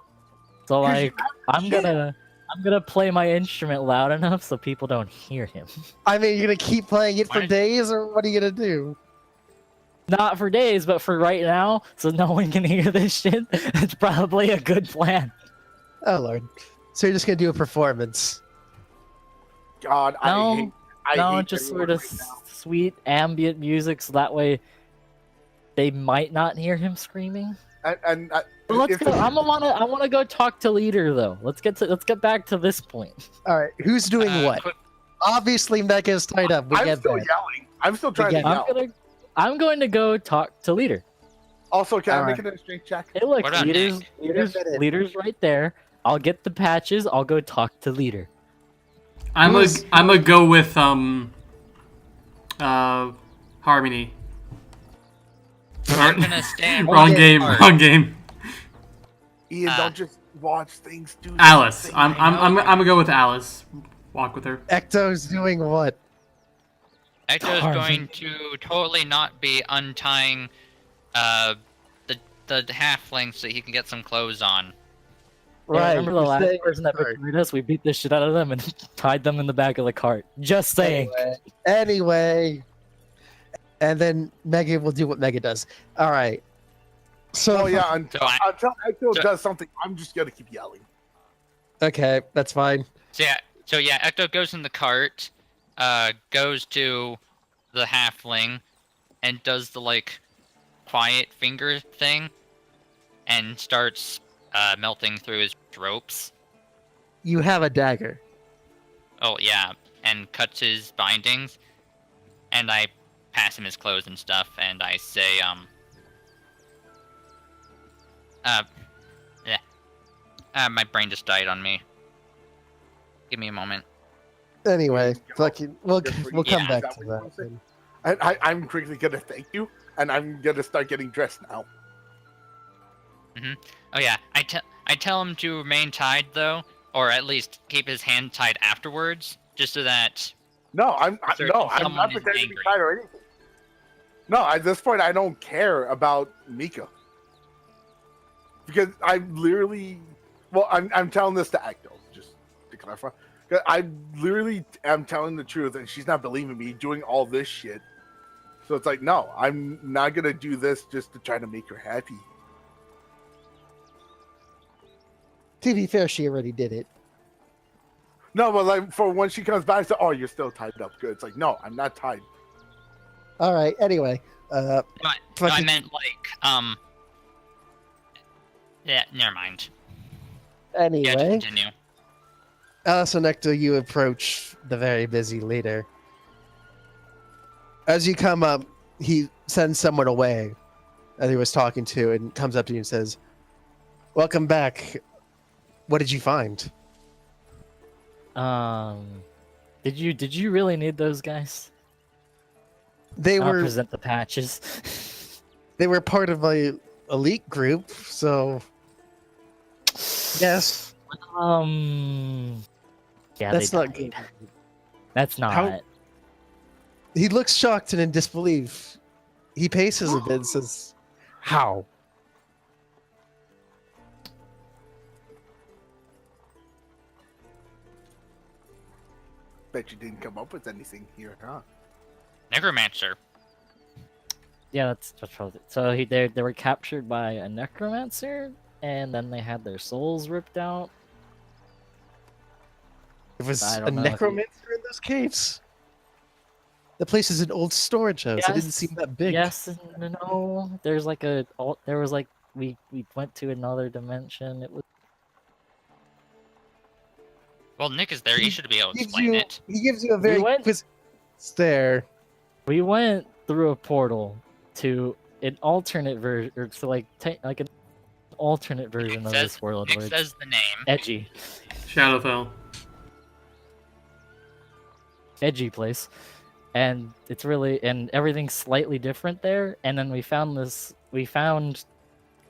So like, I'm gonna play my instrument loud enough so people don't hear him. I mean, you're gonna keep playing it for days, or what are you gonna do? Not for days, but for right now, so no one can hear this shit. It's probably a good plan. Oh lord. So you're just gonna do a performance? God, No, I hate just everyone sort of right now. sweet ambient music, so that way they might not hear him screaming. And But let's go. I wanna go talk to Leader though. Let's get back to this point. All right, who's doing what? Obviously, Mecha's tied up. We I'm get still that. yelling. I'm still trying to yell. I'm going to go talk to Leader. Also, can All I make right. an strength check? Hey, look, What about Leader's right there. I'll get the patches. I'll go talk to Leader. I'm gonna go with Harmony. I'm gonna stand. Wrong game. Wrong game. Ian, don't just watch things. Do Alice. something. I'm gonna go with Alice. Walk with her. Ecto's doing what? Ecto's going to totally not be untying the halfling so he can get some clothes on. Yeah, Right. remember the last person that betrayed us? We beat the shit out of them and tied them in the back of the cart. Just saying. Anyway. And then Mega will do what Mega does. All right. So yeah, until Ecto does something, I'm just gonna keep yelling. Okay, that's fine. So yeah, Ecto goes in the cart, goes to the halfling, and does the like quiet finger thing, and starts melting through his ropes. You have a dagger. Oh yeah, and cuts his bindings, and I pass him his clothes and stuff, and I say, my brain just died on me. Give me a moment. Anyway, fucking, we'll come Yeah. back to that. then. I'm quickly gonna thank you, and I'm gonna start getting dressed now. Oh yeah, I tell him to remain tied though, or at least keep his hand tied afterwards, just so that. No, I'm not someone is pretending to be angry. tired or anything. No, at this point, I don't care about Mika. Because I literally... Well, I'm telling this to Ecto, just to clarify. 'Cause I literally am telling the truth, and she's not believing me doing all this shit. So it's like, no, I'm not going to do this just to try to make her happy. To be fair, she already did it. No, but like for when she comes back, it's like, oh, you're still tied up. Good. It's like, no, I'm not tied. All right. Anyway, No, I fucking- meant like Yeah, never mind. Yeah, anyway, continue. Alice and Ecto, you approach the very busy leader. As you come up, he sends someone away that he was talking to and comes up to you and says, "Welcome back. What did you find?" Did you really need those guys? They I'll were present the patches. they were part of my elite group, so yes. Yeah, That's they not died. good. That's not. How- He looks shocked and in disbelief. He paces a bit and says, "How?" Bet you didn't come up with anything here, huh? Necromancer. Yeah, that's probably so. They were captured by a necromancer, and then they had their souls ripped out. There was I a don't know if you- necromancer in those caves. The place is an old storage house. It didn't seem that big. Yes and no. There's like there was like we went to another dimension. It was Well, Nick is there. He should be able to Gives explain you, it. he gives you a very went- quiz stare. we went through a portal to an alternate version, or to like like an alternate version of this world Nick where it's says the name. edgy, Shadowfell. edgy place, and it's really and everything's slightly different there. And then we found this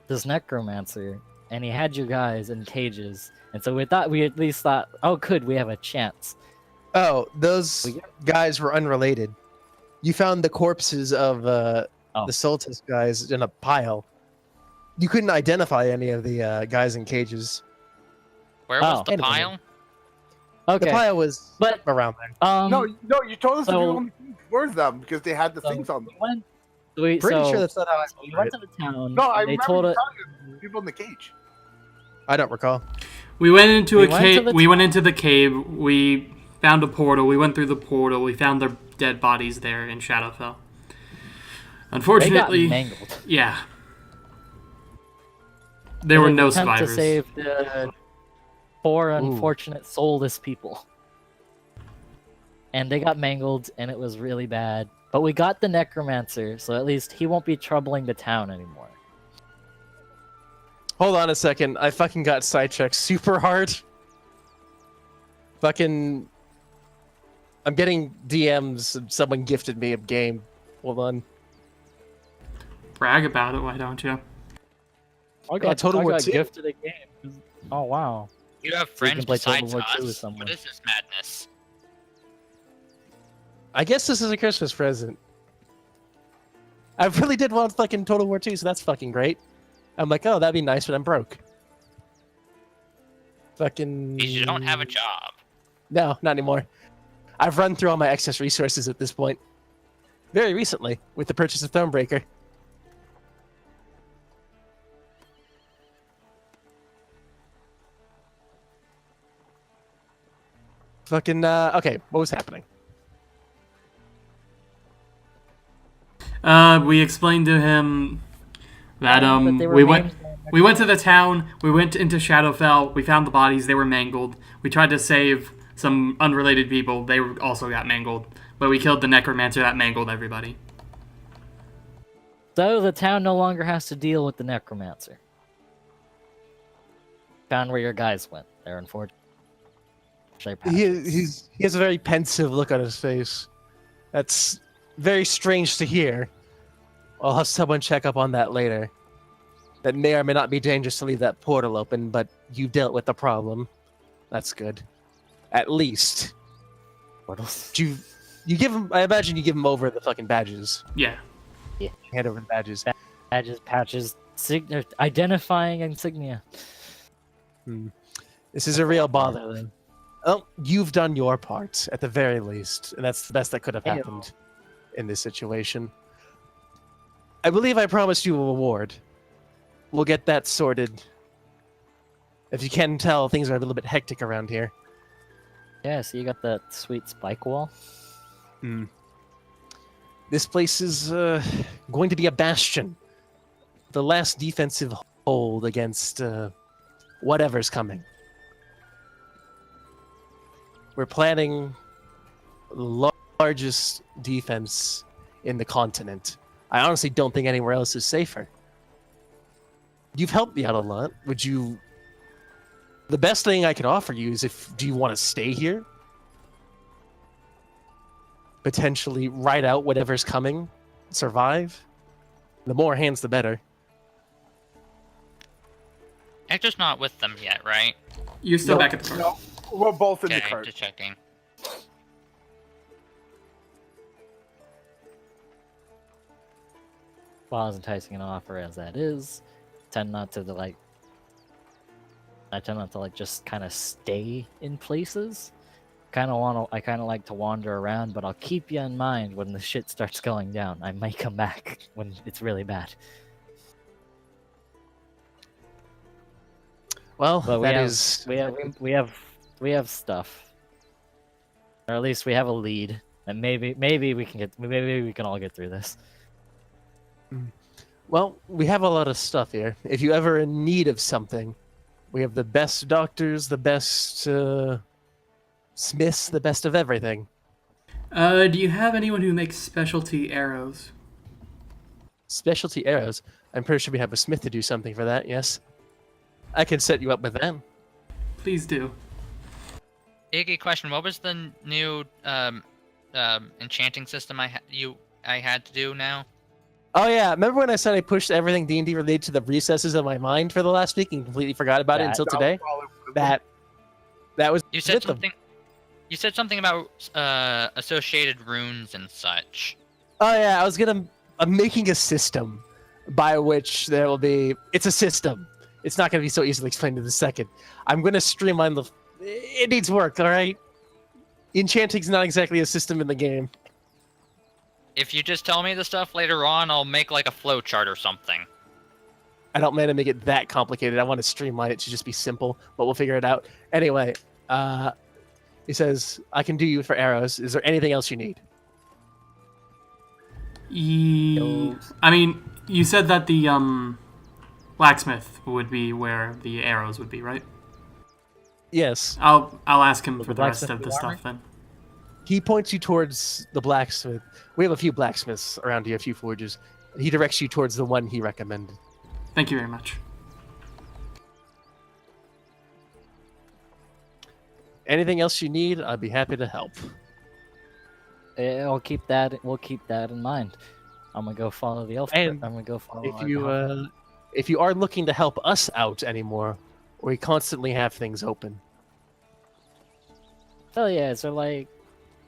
this necromancer, and he had you guys in cages. And so we at least thought, oh, good, we have a chance. Oh, those guys were unrelated. You found the corpses of the Soltis guys in a pile. You couldn't identify any of the guys in cages. Where was the Anyway. pile? Okay, The pile was but around there. No, you told us to so- do on the were them because they had the things on them. Pretty sure that's not how I we remember went it. to the town. No, I and they remember told you us. telling us people in the cage. I don't recall. We went into We a went cave. to the We went into the cave. We found a portal. We went through the portal. We found their dead bodies there in Shadowfell. They Unfortunately, got mangled. yeah, there were In an no attempt survivors. to save the poor, unfortunate, soulless people. And they got mangled, and it was really bad. But we got the necromancer, so at least he won't be troubling the town anymore. Hold on a second. I fucking got sidetracked super hard. Fucking... I'm getting DMs. Someone gifted me a game. Hold on. Brag about it, why don't you? I got Total War 2? gifted a game. Oh wow! You have So you friends can play Total besides War 2 with us? someone. What is this madness? I guess this is a Christmas present. I really did want fucking Total War 2, so that's fucking great. I'm like, oh, that'd be nice, but I'm broke. Fucking... Because you don't have a job. No, not anymore. I've run through all my excess resources at this point. Very recently, with the purchase of Thronebreaker. Fucking, okay, what was happening? We explained to him that But they were we went named- to the town. We went into Shadowfell. We found the bodies. They were mangled. We tried to save some unrelated people. They also got mangled. But we killed the necromancer that mangled everybody. So the town no longer has to deal with the necromancer. Found where your guys went. They're unfortunate. He has a very pensive look on his face. That's very strange to hear. I'll have someone check up on that later. That may or may not be dangerous to leave that portal open, but you dealt with the problem. That's good. At least. Portals. You give him, I imagine you give him over the fucking badges. Yeah. Hand over the badges. Badges, patches, identifying insignia. This is a real bother then. Oh, you've done your part, at the very least. And that's the best that could have happened in this situation. I believe I promised you a reward. We'll get that sorted. If you can tell, things are a little bit hectic around here. Yeah, so you got that sweet spike wall. This place is going to be a bastion. The last defensive hold against whatever's coming. We're planning the largest defense in the continent. I honestly don't think anywhere else is safer. You've helped me out a lot. Would you... The best thing I can offer you is do you want to stay here? Potentially ride out whatever's coming? Survive? The more hands, the better. Hector's not with them yet, right? You're still Nope. back at the car. No, we're both in the Okay, cart. just checking. While as enticing an offer as that is, I tend not to just kind of stay in places. I kind of like to wander around, but I'll keep you in mind when the shit starts going down. I might come back when it's really bad. Well, But that is we have stuff, or at least we have a lead, and maybe we can all get through this. well, we have a lot of stuff here. If you ever in need of something, we have the best doctors, the best smiths, the best of everything. Do you have anyone who makes specialty arrows? Specialty arrows. I'm pretty sure we have a smith to do something for that. Yes, I can set you up with them. Please do. Iggy, question: what was the new enchanting system I had to do now? Oh yeah, remember when I said I pushed everything D&D related to the recesses of my mind for the last week and completely forgot about it until today? That was You said with them. something. You said something about associated runes and such. Oh yeah, I'm making a system by which there will be. It's a system. It's not going to be so easily explained in a second. I'm going to streamline the. It needs work, all right. Enchanting's not exactly a system in the game. If you just tell me the stuff later on, I'll make like a flow chart or something. I don't plan to make it that complicated. I want to streamline it to just be simple, but we'll figure it out. Anyway, he says, I can do you for arrows. Is there anything else you need? I mean, you said that the blacksmith would be where the arrows would be, right? Yes. I'll ask him for the rest blacksmith of the do armor? stuff then. He points you towards the blacksmith. We have a few blacksmiths around here, a few forges. He directs you towards the one he recommended. Thank you very much. Anything else you need, I'd be happy to help. We'll keep that in mind. I'm gonna go follow the elf. And I'm gonna go follow. If you are looking to help us out anymore, we constantly have things open. Oh yeah, so like,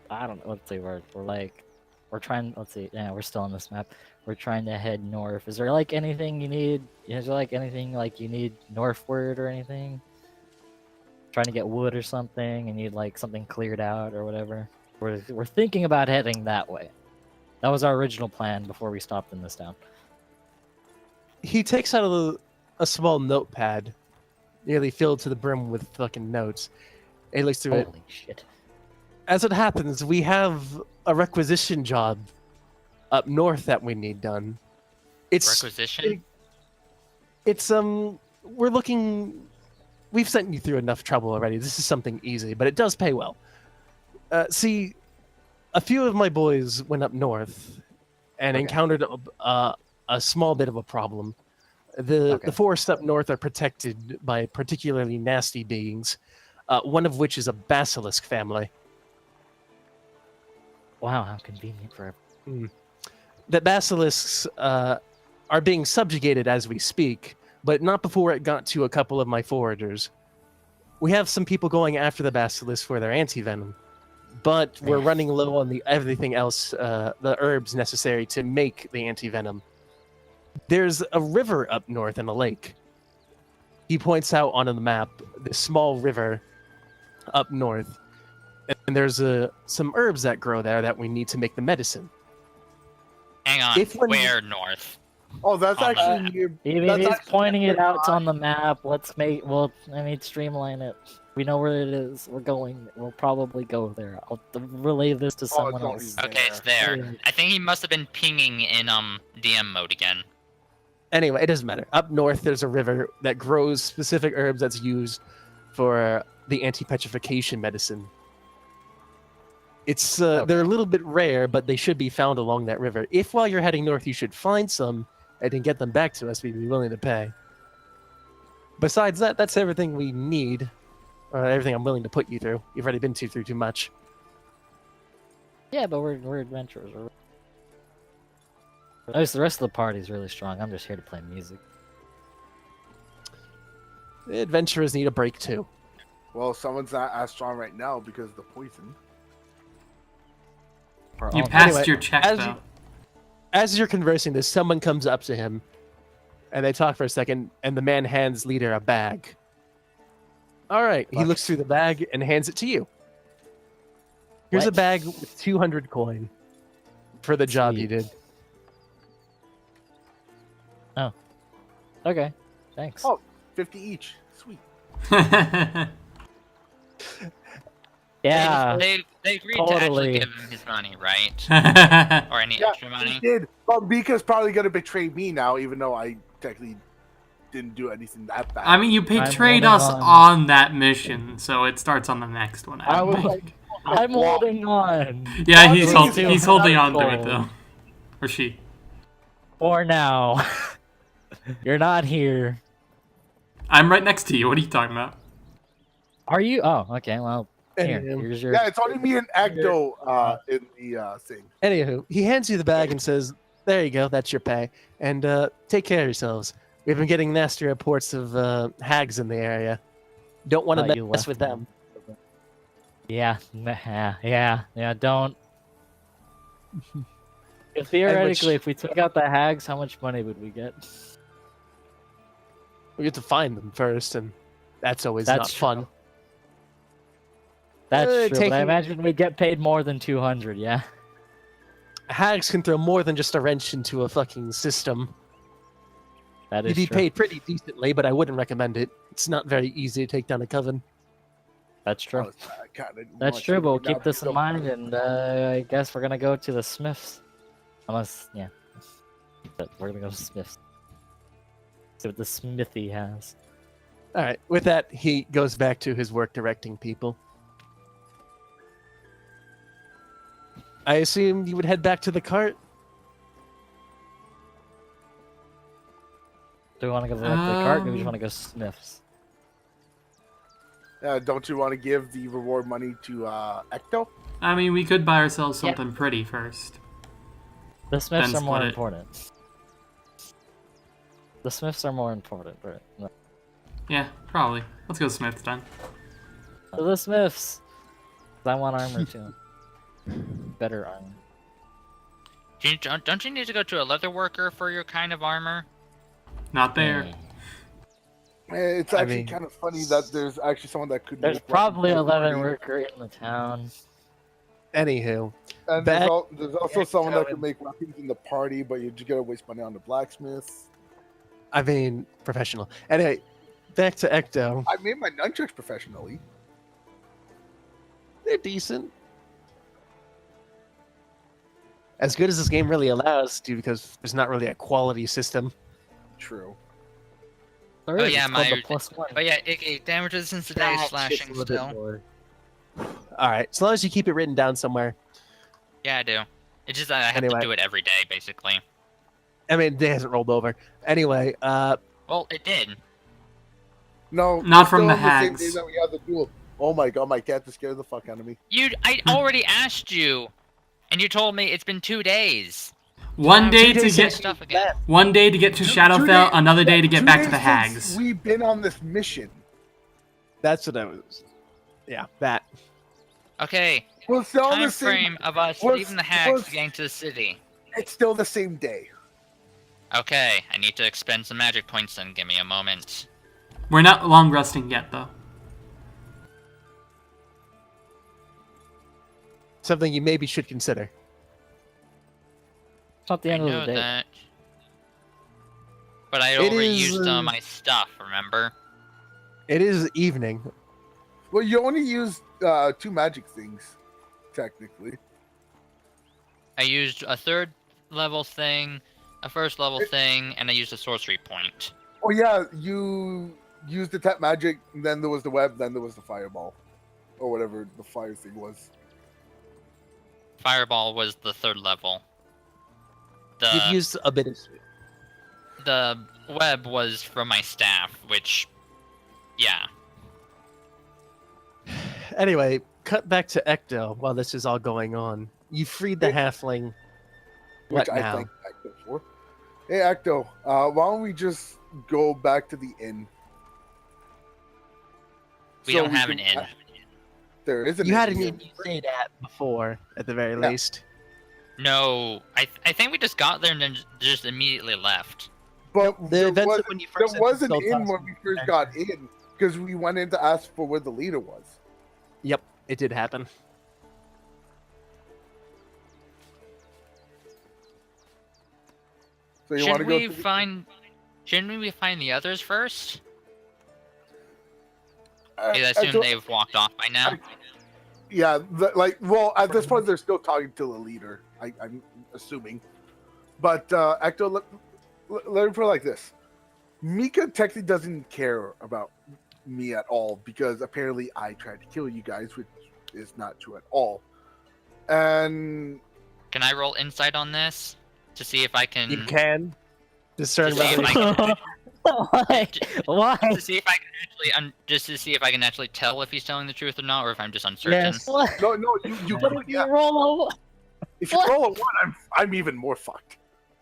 I don't know. Let's see, we're trying. Let's see. Yeah, we're still on this map. We're trying to head north. Is there like anything you need? Is there like anything like you need northward or anything? Trying to get wood or something, and need like something cleared out or whatever. We're thinking about heading that way. That was our original plan before we stopped in this town. He takes out a small notepad, nearly filled to the brim with fucking notes. He looks through it. Holy shit! As it happens, we have a requisition job up north that we need done. It's Requisition? we're looking. We've sent you through enough trouble already. This is something easy, but it does pay well. See, a few of my boys went up north and encountered a small bit of a problem. The forests up north are protected by particularly nasty beings, one of which is a basilisk family. Wow, how convenient for everyone. The basilisks are being subjugated as we speak, but not before it got to a couple of my foragers. We have some people going after the basilisk for their anti-venom, but we're running low on everything else, the herbs necessary to make the anti-venom. There's a river up north and a lake. He points out on the map this small river up north, and there's some herbs that grow there that we need to make the medicine. Hang on, where north? Oh, that's actually near. He's pointing it out on the map. Streamline it. We know where it is. We're going. We'll probably go there. I'll relay this to someone else. Okay, it's there. I think he must have been pinging in DM mode again. Anyway, it doesn't matter. Up north, there's a river that grows specific herbs that's used for the anti-petrification medicine. It's they're a little bit rare, but they should be found along that river. If while you're heading north, you should find some and then get them back to us, we'd be willing to pay. Besides that, that's everything we need. Everything I'm willing to put you through. You've already been through too much. Yeah, but we're adventurers. At least the rest of the party's really strong. I'm just here to play music. The adventurers need a break too. Well, someone's not as strong right now because of the poison. You passed Anyway, your check, though. As you're conversing this, someone comes up to him, and they talk for a second, and the man hands Leader a bag. All right, he looks through the bag and hands it to you. Here's a What? bag with 200 coin for the job you Sweet. did. Okay, thanks. Oh. 50 each. Sweet. Yeah, They agreed to actually totally. give him his money, right? Or any Yeah, extra money. he did. But Mika's probably gonna betray me now, even though I technically didn't do anything that bad. I mean, you betrayed us on that mission, so it starts on the next one. I was think. like, I'm holding on. Yeah, Please he's do. holding on to it Gold. though, or she. For now. You're not here. I'm right next to you. What are you talking about? Are you? Oh, okay. Well, here. Anywho. Here's your. Yeah, it's only me and Ecto in the thing. Anywho, he hands you the bag and says, "There you go. That's your pay. And take care of yourselves. We've been getting nasty reports of hags in the area. Don't want Thought to you mess left with me. them." Yeah. Don't. Theoretically, if we took out the hags, how much money would we get? We get to find them first, and that's always That's not true. fun. That's true, but I taking- imagine we get paid more than 200. Yeah. Hags can throw more than just a wrench into a fucking system. That You'd is be true. paid pretty decently, but I wouldn't recommend it. It's not very easy to take down a coven. That's true. Kinda That's want true, to but we'll now, keep this so- in mind, and I guess we're gonna go to the Smiths. Unless, yeah. But we're gonna go to Smiths. See what the smithy has. All right. With that, he goes back to his work directing people. I assume you would head back to the cart. Do we want to go to the cart, or do we just want to go Smiths? Don't you want to give the reward money to Ecto? I mean, we could buy ourselves Yeah. something pretty first. The Smiths Then are more split it. important. The Smiths are more important, right? No. Yeah, probably. Let's go Smith's then. To the Smiths! 'Cause I want armor too. Better armor. Don't you need to go to a leather worker for your kind of armor? Not there. It's I actually mean- kind of funny that there's actually someone that could. There's make probably a weapons leather for free. worker in the town. Anywho, And Back- there's also someone that could make weapons in the party, but you just gotta waste money on the blacksmiths. I mean, professional. Anyway, back to Ecto. I made my nunchucks professionally. They're decent. As good as this game really allows to, because there's not really a quality system. True. There Oh, is, yeah, it's called the my- +1. But yeah, it damage since today That slashing shit's a little bit still. more. All right, as long as you keep it written down somewhere. Yeah, I do. It's just that I have Anyway. to do it every day, basically. I mean, it hasn't rolled over. Anyway, Well, it did. No, Not we're from still the on same hags. day that we had the duel. Oh my god, my cat just scared the fuck out of me. I already asked you, and you told me it's been 2 days. One day 2 to days get Stuff again. one day to get to 2 Shadowfell, days- another day to get 2 back to days the since hags. We've been on this mission. that's what I was. Yeah, that. Okay, We're still on time the same. frame of us we're- leaving the hags we're- to getting to the city. It's still the same day. Okay, I need to expend some magic points then. Give me a moment. We're not long resting yet, though. Something you maybe should consider. It's not the I end of know the day. that. But I It overused is, some of my stuff, remember? It is evening. Well, you only used 2 magic things, technically. I used a 3rd level thing, a 1st level thing, and I used a sorcery point. Oh yeah, you used the tap magic, and then there was the web, then there was the fireball, or whatever the fire thing was. Fireball was the 3rd level. You've used a bit of. The web was from my staff, which, yeah. Anyway, cut back to Ecto while this is all going on. You freed the halfling. Which What I now? thank Ecto for. Hey Ecto, why don't we just go back to the inn? We So don't have an can- inn. There is an You inn had an here. inn you stayed at before, at the very Yeah. least. No, I think we just got there and then just immediately left. But The there events was, of when you first there was an entered inn Sultan's when we first Mansion. got in, because we went in to ask for where the leader was. Yep, it did happen. So you want to Shouldn't go? we find? Shouldn't we find the others first? I assume they've walked off by now. Yeah, well, at this point, they're still talking to the leader. I'm assuming, but Ecto, let me put it like this: Mika technically doesn't care about me at all because apparently I tried to kill you guys, which is not true at all. And Can I roll insight on this to see if I can? You can discern To see if whether. I Why? Just to see if I can actually, just to see if I can actually tell if he's telling the truth or not, or if I'm just uncertain. Yes. What? no, you What if yeah. you roll If you roll a 1, I'm even more fucked.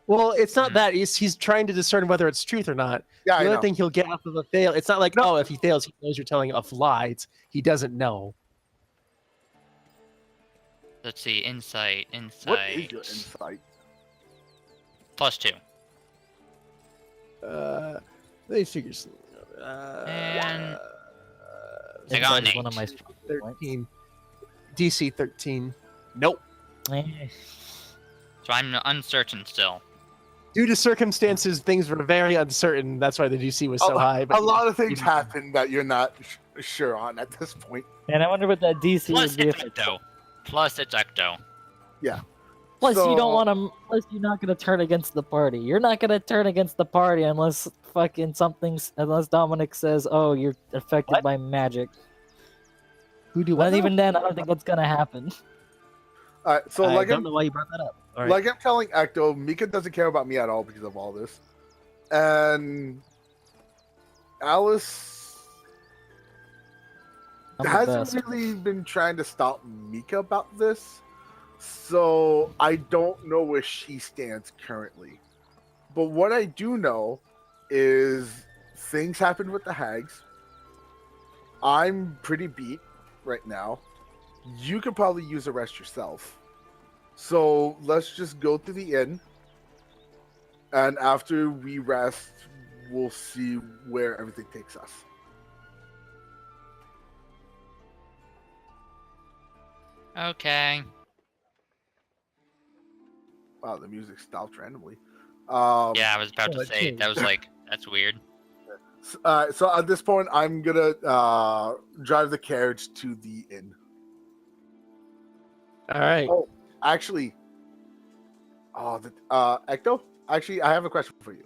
Well, it's not Mhm. that. He's trying to discern whether it's truth or not. Yeah, I The know. only thing he'll get off of a fail, it's not like, No. oh, if he fails, he knows you're telling a lie. It's, he doesn't know. Let's see, insight. What is your insight? +2. Let me figure something out. And I Insight got an is one of 8. my strong points. 13. DC 13. Nope. Eh. So I'm uncertain still. Due to circumstances, things were very uncertain. That's why the DC was so high. A lot of things you- happen that you're not sure on at this point. And I wonder what that DC Plus would be it's if Ecto. Plus it's Ecto. Plus, you So- don't want to. Plus, you're not gonna turn against the party. You're not gonna turn against the party unless unless Dominic says, "Oh, you're affected What? by magic." Who do But what? even then, I don't think that's gonna happen. All right, so I don't know why you brought that up. All right. like I'm telling Ecto, Mika doesn't care about me at all because of all this, and Alice I'm the hasn't best. really been trying to stop Mika about this, so I don't know where she stands currently. But what I do know is things happened with the hags. I'm pretty beat right now. You could probably use a rest yourself. So let's just go to the inn. And after we rest, we'll see where everything takes us. Okay. Wow, the music stopped randomly. Yeah, I was about to it say, that was changed. like, that's weird. So at this point, I'm gonna drive the carriage to the inn. All right. Oh, actually, Ecto. Actually, I have a question for you.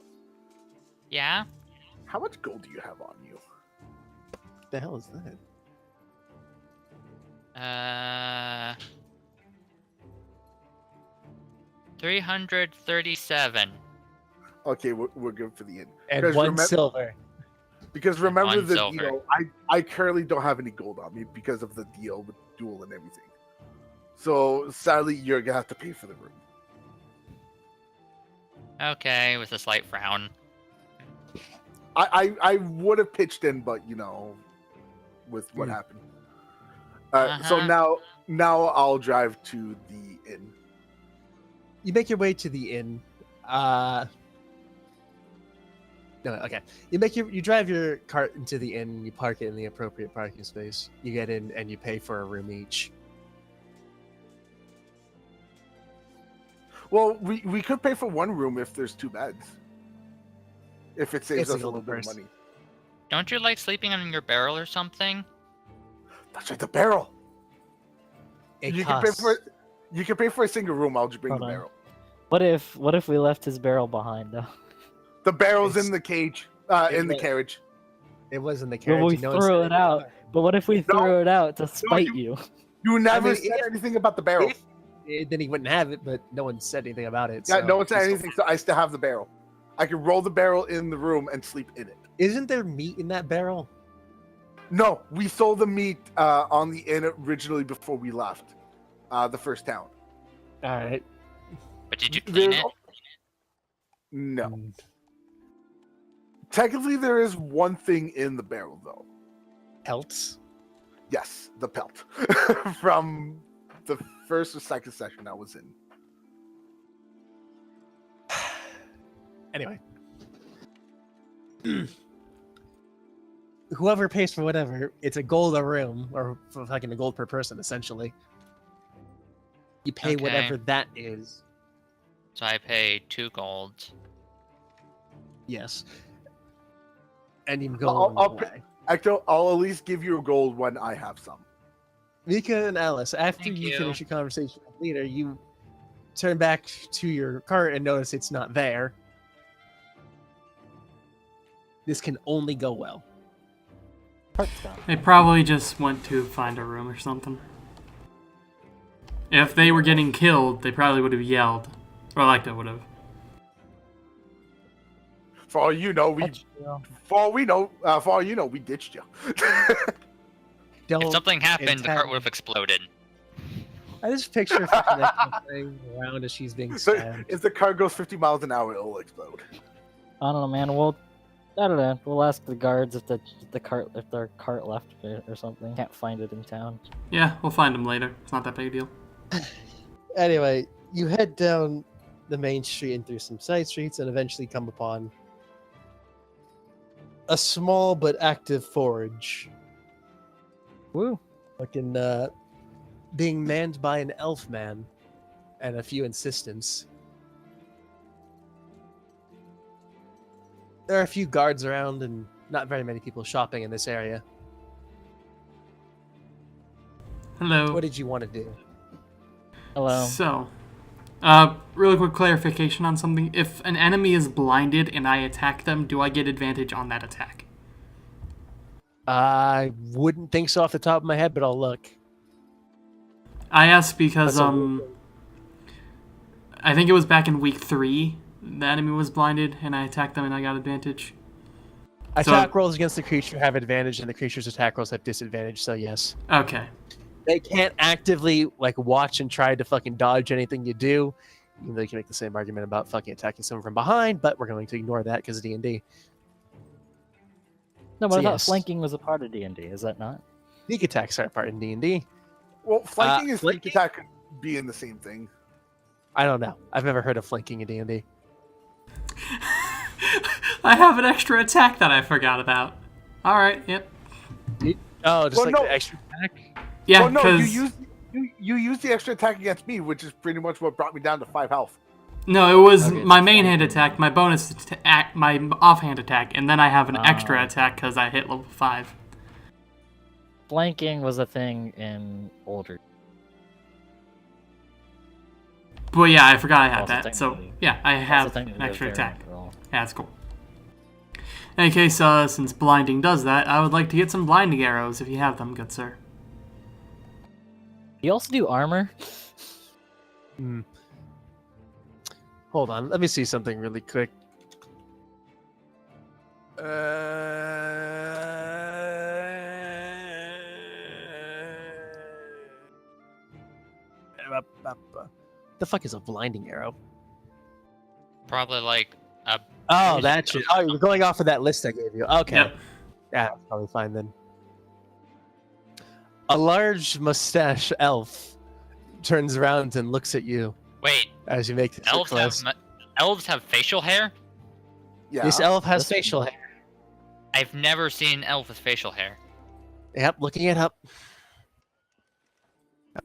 Yeah? How much gold do you have on you? What the hell is that? 337. Okay, we're good for the inn. And Because one silver. Because remember One the silver. deal. I currently don't have any gold on me because of the deal with duel and everything. So sadly, you're gonna have to pay for the room. Okay, with a slight frown. I would have pitched in, but with what happened. So Uh-huh. now I'll drive to the inn. You make your way to the inn. No, okay. You drive your cart into the inn. You park it in the appropriate parking space. You get in and you pay for a room each. Well, we could pay for one room if there's 2 beds. If it saves It's us a a golden little bit of purse. money. Don't you like sleeping on your barrel or something? That's right, the barrel. It You costs. can pay for a single room. I'll just bring Hold the on. barrel. What if we left his barrel behind though? The barrel's It's- in the cage, it in the was- carriage. It was in the But carriage. we no one threw said it out. anything. But what if we No. threw it out to spite you? You never mean, said if- anything about the barrel. Then he wouldn't have it, but no one said anything about it. Yeah, so no one said he's still- anything, so I still have the barrel. I can roll the barrel in the room and sleep in it. Isn't there meat in that barrel? No, we sold the meat on the inn originally before we left the first town. All right. But did you clean There's- it? No. Mm. Technically, there is one thing in the barrel, though. Pelts. Yes, the pelt from the first or second session I was in. Anyway. Whoever pays for whatever, it's a gold a room, or fucking a gold per person, essentially. You pay Okay. whatever that is. So I pay 2 golds. Yes. And you can go I'll- along I'll the way. Ecto, I'll at least give you a gold when I have some. Mika and Alice, after Thank you you. finish your conversation with Leader, you turn back to your cart and notice it's not there. This can only go well. Part's gone. They probably just went to find a room or something. If they were getting killed, they probably would have yelled. Or like that would have. For all you know, we ditched you. Don't. If something happened, the cart attack- would have exploded. I just picture fucking Echo playing around as she's being So stabbed. if the car goes 50 miles an hour, it'll explode. I don't know, man. I don't know. We'll ask the guards if their cart left or something. Can't find it in town. Yeah, we'll find them later. It's not that big a deal. Anyway, you head down the main street and through some side streets and eventually come upon a small but active forge. Woo. Fucking being manned by an elf man and a few assistants. There are a few guards around and not very many people shopping in this area. Hello. What did you want to do? Hello. So, really quick clarification on something. If an enemy is blinded and I attack them, do I get advantage on that attack? I wouldn't think so off the top of my head, but I'll look. I asked because, That's a- I think it was back in week 3, the enemy was blinded and I attacked them and I got advantage. Attack rolls against the creature have advantage, and the creature's attack rolls have disadvantage, so yes. Okay. They can't actively, like, watch and try to fucking dodge anything you do. Even though you can make the same argument about fucking attacking someone from behind, but we're going to ignore that because of D&D. No, but So I thought yes. flanking was a part of D&D. Is that not? Sneak attacks are a part in D&D. Well, flanking and sneak flanking? attack could be in the same thing. I don't know. I've never heard of flanking in D&D. I have an extra attack that I forgot about. Alright, yep. Oh, just Well, like no. the extra attack? Yeah, Well, no, because... you use the extra attack against me, which is pretty much what brought me down to 5 health. No, it was Okay, my so main hand attack, my bonus attack, my offhand attack, and then I have an extra Ah. attack because I hit level 5. Flanking was a thing in older. But yeah, I forgot I had Also that. So technically- yeah, I Also have technically an a extra attack. variant roll. Yeah, that's cool. In any case, since blinding does that, I would like to get some blinding arrows if you have them, good sir. You also do armor? Hmm. Hold on. Let me see something really quick. The fuck is a blinding arrow? Probably like a Oh, that shit. Oh, you're going off of that list I gave you. Okay. Yep. Yeah, that's probably fine then. A large mustache elf turns around and looks at you wait. as you make this Elves request. have facial hair. Yeah. This elf has This- facial hair. I've never seen an elf with facial hair. Yep, looking it up.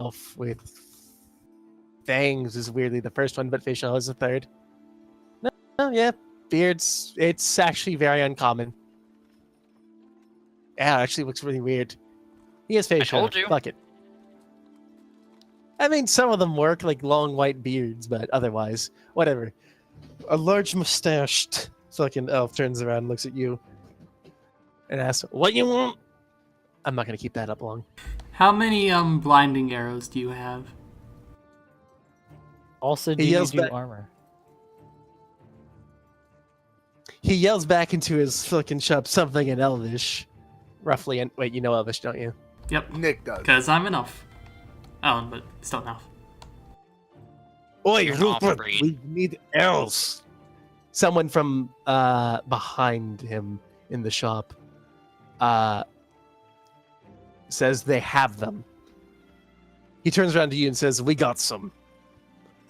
Elf with fangs is weirdly the first one, but facial is the third. No, yeah, beards. It's actually very uncommon. Yeah, it actually looks really weird. He has facial. told you. Fuck it. I mean, some of them work, like long white beards, but otherwise, whatever. A large mustached fucking elf turns around and looks at you and asks, "What you want?" I'm not gonna keep that up long. How many blinding arrows do you have? Also, He do you yells do back- armor? He yells back into his fucking shop something in Elvish, roughly. And wait, you know Elvish, don't you? Yep, Nick does. because I'm an elf. Oh, but still an elf. Oi, You're an Rupert, off-breed. we need elves. Someone from behind him in the shop says they have them. He turns around to you and says, "We got some.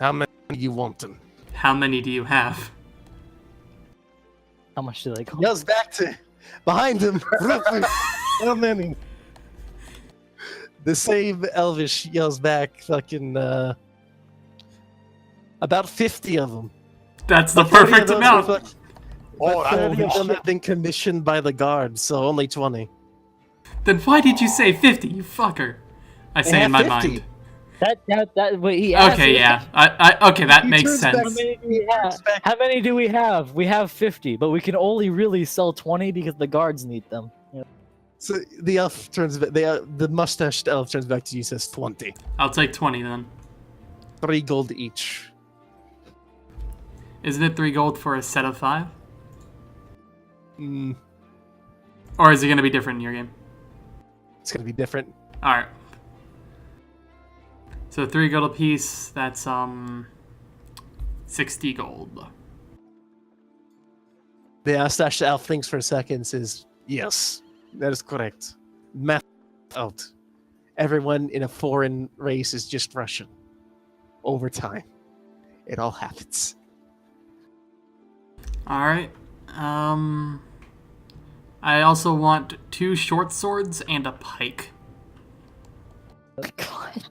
How many you want them?" How many do you have? How much do they cost? Yells back to behind him. "Rupert, how many?" The same Elvish yells back, fucking about 50 of them. That's the But 30 of perfect those amount. were Oh, But 30 of that's them have been commissioned by the guards, so only 20. Then why did you say 50, you fucker? I say in my 50. mind. Wait, he asked Okay, it. yeah. Okay, that He makes turns back- How sense. many do we have? How many do we have? We have 50, but we can only really sell 20 because the guards need them. Yeah. So the elf turns the mustached elf turns back to you, says 20. I'll take 20 then. 3 gold each. Isn't it 3 gold for a set of 5? Mm, Or is it gonna be different in your game? it's gonna be different. Alright. So 3 gold apiece, that's 60 gold. The mustached elf thinks for a second and says, yes, that is correct. Math out. Everyone in a foreign race is just Russian. Over time. It all happens. Alright. I also want 2 short swords and a pike. God,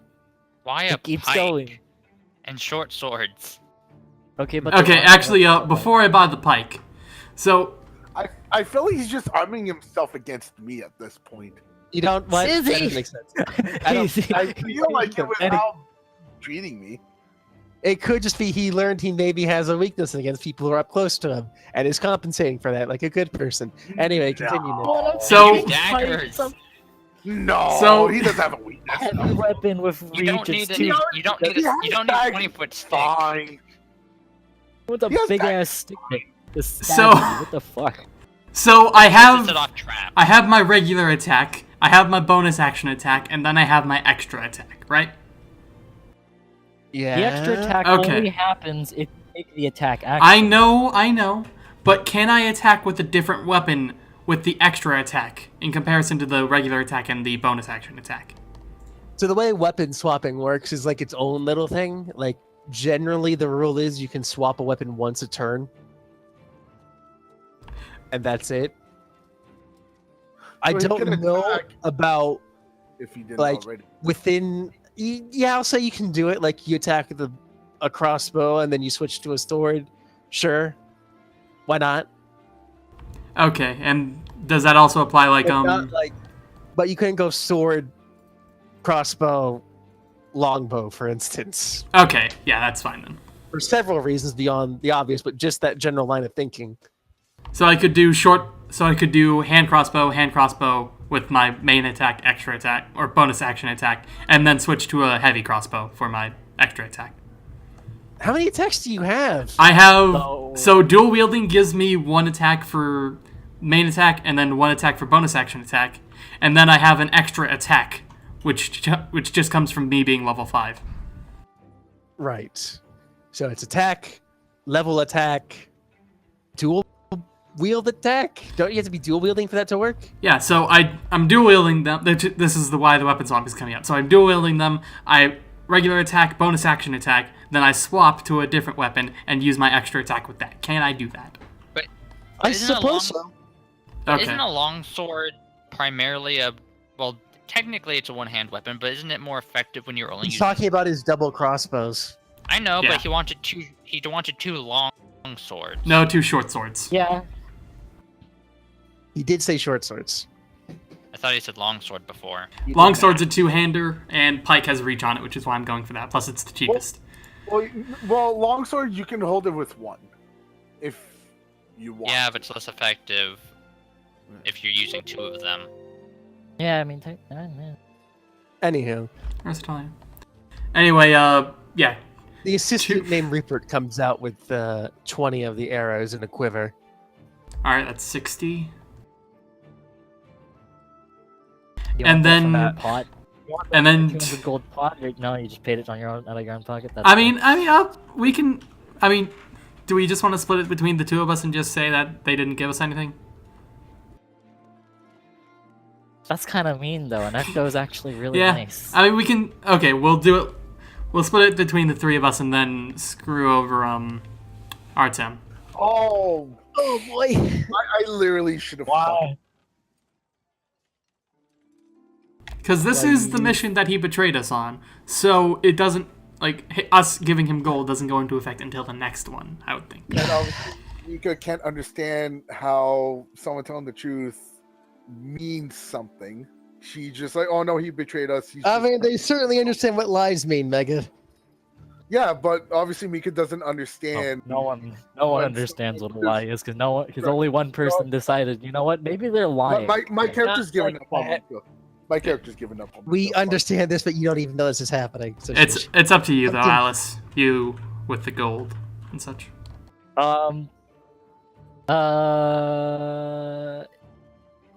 Why a it keeps pike going. and short swords? Okay, but Okay, actually, before I buy the pike. So, I feel like he's just arming himself against me at this point. You don't what? Is That he? doesn't make sense. I don't- I feel like it was Eddie. how treating me. It could just be he learned he maybe has a weakness against people who are up close to him and is compensating for that like a good person. Anyway, continue. Nick. So- Daggers. No, So- he doesn't have a weakness. heavy weapon with You reach. don't need It's a, too, you don't need a, you don't need a 20-foot stick. Fine. with a He has big that- ass stick. To stab So- you. What the fuck? so I Set have off trap. I have my regular attack, I have my bonus action attack, and then I have my extra attack, right? Yeah. The extra attack Okay. only happens if you take the attack action. I know, but can I attack with a different weapon with the extra attack in comparison to the regular attack and the bonus action attack? So the way weapon swapping works is like its own little thing. Like generally the rule is you can swap a weapon once a turn. And that's it. I So he don't can know attack- about If he didn't Like- already. within yeah, I'll say you can do it like you attack with a crossbow and then you switch to a sword. Sure. Why not? Okay, and does that also apply like But not like but you couldn't go sword, crossbow, longbow, for instance. Okay, yeah, that's fine then. For several reasons beyond the obvious, but just that general line of thinking. So I could do hand crossbow with my main attack, extra attack, or bonus action attack, and then switch to a heavy crossbow for my extra attack. How many attacks do you have? I have No. so dual wielding gives me 1 attack for main attack and then 1 attack for bonus action attack, and then I have an extra attack, which just comes from me being level 5. Right. So it's attack, level attack, dual wield attack. Don't you have to be dual wielding for that to work? Yeah, so I'm dual wielding them. This is why the weapon swap is coming up. So I'm dual wielding them. I regular attack, bonus action attack. Then I swap to a different weapon and use my extra attack with that. Can I do that? I Isn't a suppose long- so. Okay. Isn't a longsword primarily a well? Technically, it's a one-hand weapon, but isn't it more effective when you're only He's using? talking about his double crossbows. I know, Yeah. but he wanted two. He wanted 2 long swords. No, 2 short swords. Yeah. He did say short swords. I thought he said longsword before. Longsword's a 2-hander, and pike has reach on it, which is why I'm going for that. Plus, it's the cheapest. Well, longsword you can hold it with 1, if you want. Yeah, but it's less effective if you're using 2 of them. Yeah, I mean, yeah. Anywho, Versatile. Anyway, yeah. the assistant Two- named Rupert comes out with 20 of the arrows in a quiver. All right, that's 60. You And want that from then- that pot. And then 200 gold pot? Or, no, you just paid it on your own out of your own pocket. That's I fine. mean, we can. I mean, do we just want to split it between the 2 of us and just say that they didn't give us anything? That's kind of mean though, and Ecto's actually really Yeah. nice. I mean, we can. Okay, we'll do it. We'll split it between the 3 of us and then screw over Artem. Oh, Oh boy! I literally should have. Because this is the mission that he betrayed us on, so it doesn't us giving him gold doesn't go into effect until the next one. I would think. Mika can't understand how someone telling the truth means something. She just like, oh no, he betrayed us. I mean, they certainly understand what lies mean, Mega. Yeah, but obviously Mika doesn't understand. No one when understands what a someone- lie is because only one person decided. You know what? Maybe they're lying. My character's giving like up on that. Mika. My character's giving up on Mika. We understand this, but you don't even know this is happening. So It's up to you though, Fucking- Alice. You with the gold and such.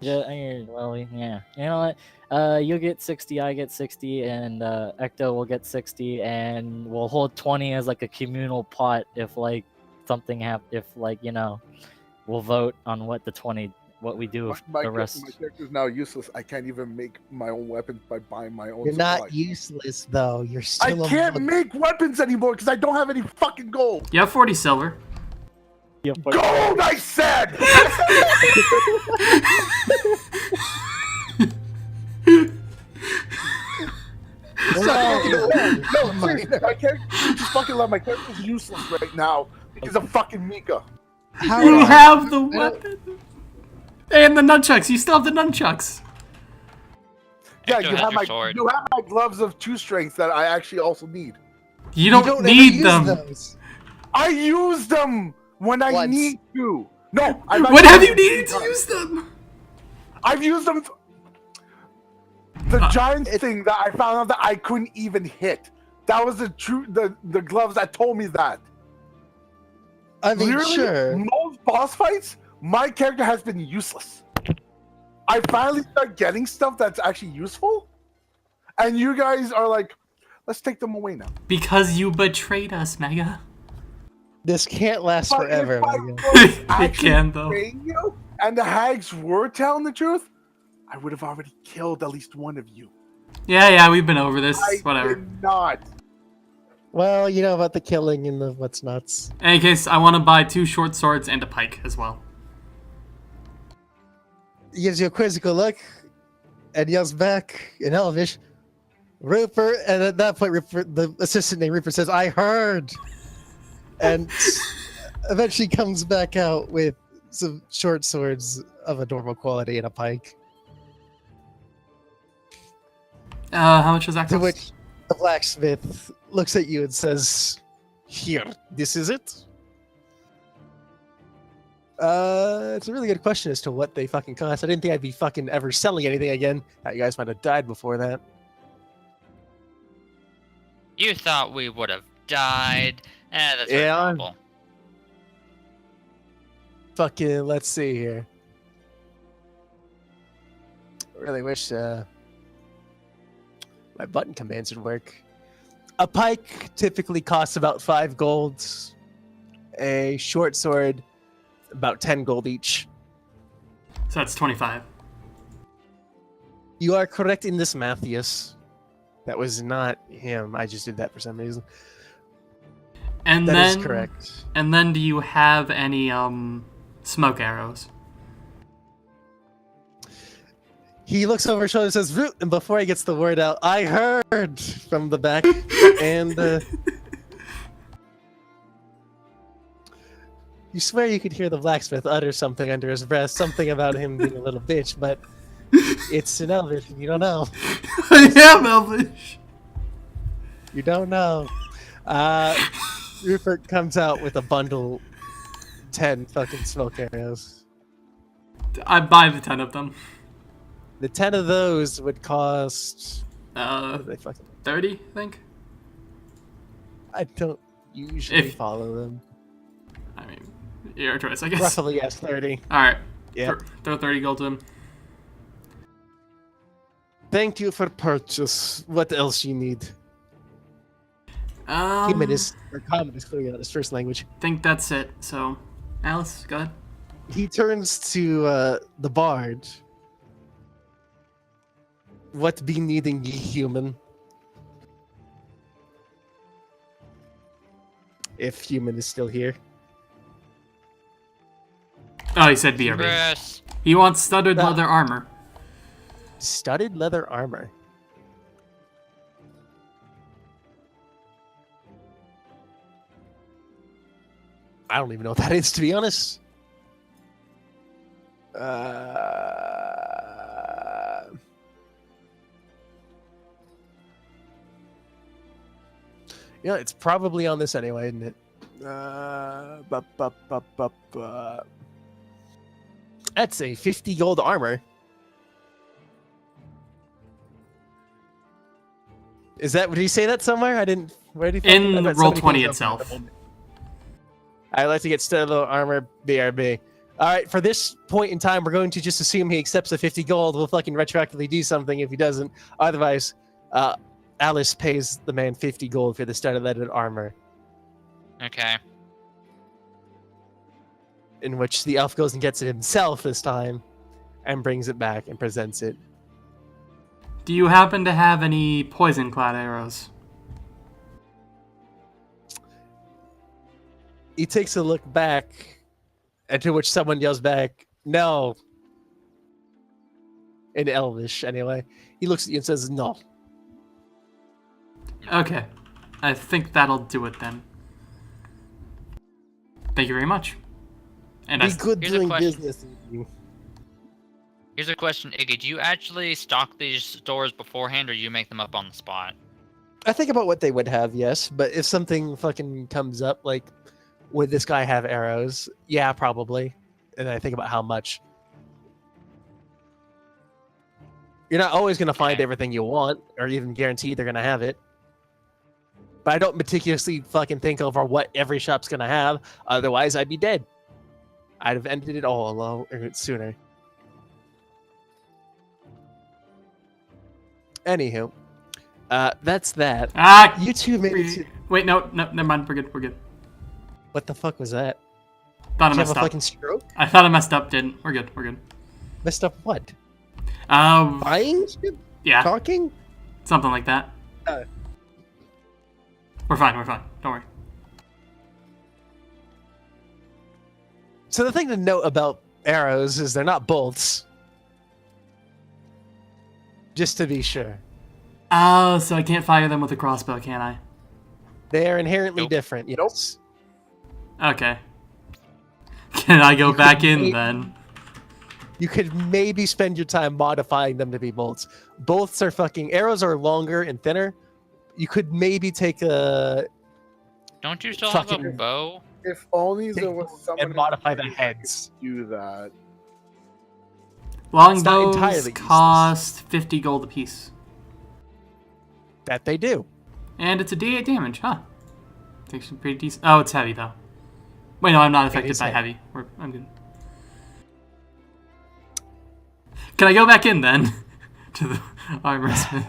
Yeah, well, yeah. You know what? You'll get 60, I get 60, and Ecto will get 60, and we'll hold 20 as like a communal pot if like something if like, you know, we'll vote on what we do with the rest. My character's now useless. I can't even make my own weapons by buying my own You're supplies. not useless, though. You're I still can't a make weapons anymore because I don't have any fucking gold. You have 40 silver. Yeah, but- Gold, I said! No, seriously, my character just fucking love. My character's useless right now because of fucking Mika. How You have the weapon. And the nunchucks. You still have the nunchucks. Yeah, Ecto you has have your my sword. gloves of 2 strengths that I actually also need. You don't, ever need use them. those. I use them when I Once. need to. No, When have you needed to use them? I've used them. The giant thing that I found out that I couldn't even hit. That was the gloves that told me that. I mean, Literally, sure. most boss fights, my character has been useless. I finally start getting stuff that's actually useful, and you guys are like, let's take them away now. Because you betrayed us, Mega. This can't last But forever. if I Mega. was It actually can, though. betraying you, and the hags were telling the truth, I would have already killed at least one of you. Yeah, we've been over this. I Whatever. did not. Well, you know about the killing and the what's nuts. In any case, I want to buy 2 short swords and a pike as well. He gives you a quizzical look and yells back in Elvish, Rupert, and at that point, Rupert, the assistant named Rupert says, I heard! And eventually comes back out with some short swords of a normal quality and a pike. How much does that To cost? which the blacksmith looks at you and says, Here, this is it? It's a really good question as to what they fucking cost. I didn't think I'd be fucking ever selling anything again. You guys might have died before that. You thought we would have died. That's Yeah. horrible. Fucking, let's see here. I really wish my button commands would work. A pike typically costs about 5 gold. A short sword, about 10 gold each. So that's 25. You are correct in this, Matthias. That was not him. I just did that for some reason. And That then, is correct. And then, do you have any smoke arrows? He looks over his shoulder and says, Root, and before he gets the word out, I heard from the back. And you swear you could hear the blacksmith utter something under his breath, something about him being a little bitch, but it's in Elvish, and you don't know. I am Elvish. You don't know. Rupert comes out with a bundle, 10 fucking smoke arrows. I buy the 10 of them. The 10 of those would cost... 30, they fucking... I think. I don't usually follow them. I mean, your choice, I guess. Roughly, yes, 30. All right. Yeah. Throw 30 gold to him. Thank you for purchase. What else you need? Common Human is, or common is clearly not his first language. think that's it. So, Alice, go ahead. He turns to the bard. What be needing ye, human? If human is still here. Oh, he said BRB. Chris. He wants studded leather armor. Studded leather armor. I don't even know what that is, to be honest. Yeah, it's probably on this anyway, isn't it? That's a 50 gold armor. Is that? Did you say that somewhere? I didn't. Where did you? In Roll20 itself. I'd like to get Stellar Armor BRB. All right, for this point in time, we're going to just assume he accepts the 50 gold. We'll fucking retroactively do something if he doesn't. Otherwise, Alice pays the man 50 gold for the Stellar Armor. Okay. In which the elf goes and gets it himself this time, and brings it back and presents it. Do you happen to have any poison cloud arrows? He takes a look back, and to which someone yells back, "No." In Elvish, anyway. He looks at you and says, "No." Okay. I think that'll do it then. Thank you very much. And Be good Here's a doing question. business. Here's a question, Iggy. Do you actually stock these stores beforehand, or do you make them up on the spot? I think about what they would have, yes, but if something fucking comes up, like, would this guy have arrows? Yeah, probably. And I think about how much. You're not always going to find Okay. everything you want, or even guarantee they're going to have it. But I don't meticulously fucking think over what every shop's going to have. Otherwise, I'd be dead. I'd have ended it all alone sooner. Anywho, that's that. Ah! You two made it to... Wait, no, never mind. We're good. We're good. What the fuck was that? Thought I Did you have messed a up. fucking stroke? I thought I messed up. Didn't. We're good. We're good. Messed up what? Yeah, Buying? Talking? something like that. We're fine. We're fine. Don't worry. So the thing to note about arrows is they're not bolts. Just to be sure. Oh, so I can't fire them with a crossbow, can I? They are inherently Nope. different, yes. Okay. Can I go You could back in maybe- then? You could maybe spend your time modifying them to be bolts. Bolts are fucking... Arrows are longer and thinner. You could maybe take a... Don't you still have a Fucking- bow? If only there Take was someone and modify in the that could heads. do that. not Longbows entirely useless. cost 50 gold apiece. That they do. And it's a D8 damage, huh? Takes some pretty decent... Oh, it's heavy, though. Wait, no, I'm not affected is by heavy. heavy. I'm good. Can I go back in, then? To the armor smith?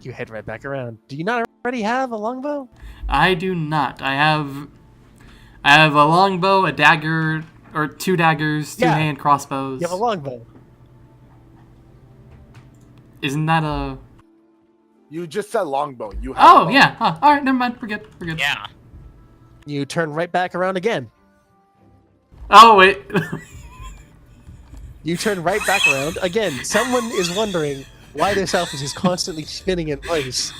You head right back around. Do you not already have a longbow? I do not. I have a longbow, a dagger, or 2 daggers, 2 Yeah. hand crossbows. You have a longbow. Isn't that a... You just said longbow. You have a Oh, bow. yeah. Huh. All right, never mind. We're good. We're good. Yeah. You turn right back around again. Oh, wait. You turn right back around again. Someone is wondering why this elf is just constantly spinning in place.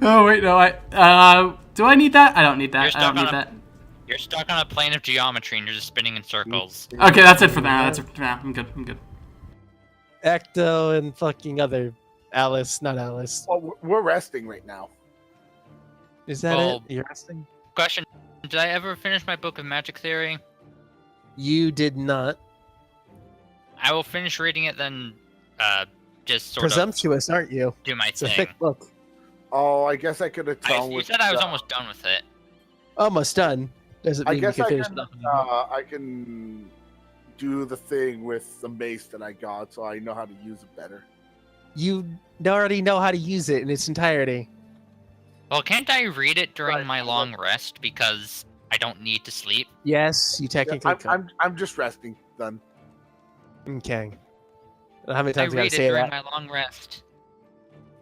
Oh, wait, no. Do I need that? I don't need You're that. I don't stuck need on that. You're stuck on a plane of geometry and you're just spinning in circles. Okay, that's it for now. That's it for now. I'm good. I'm good. Ecto and fucking other Alice, not Alice. Well, we're resting right now. Is that Well- it? You're resting? Question: did I ever finish my book of magic theory? You did not. I will finish reading it, then just sort Presumptuous, aren't you? of do my It's a thing. thick book. Oh, I guess I could have told. You said I was almost done with it. Almost done. Doesn't I mean you guess can I finish can. nothing. I can do the thing with the mace that I got, so I know how to use it better. You already know how to use it in its entirety. Well, can't I read it during Right. my long rest because I don't need to sleep? Yes, you Yeah, technically could. I'm just resting. Then Okay. How many I times I gotta read it say during that? my long rest.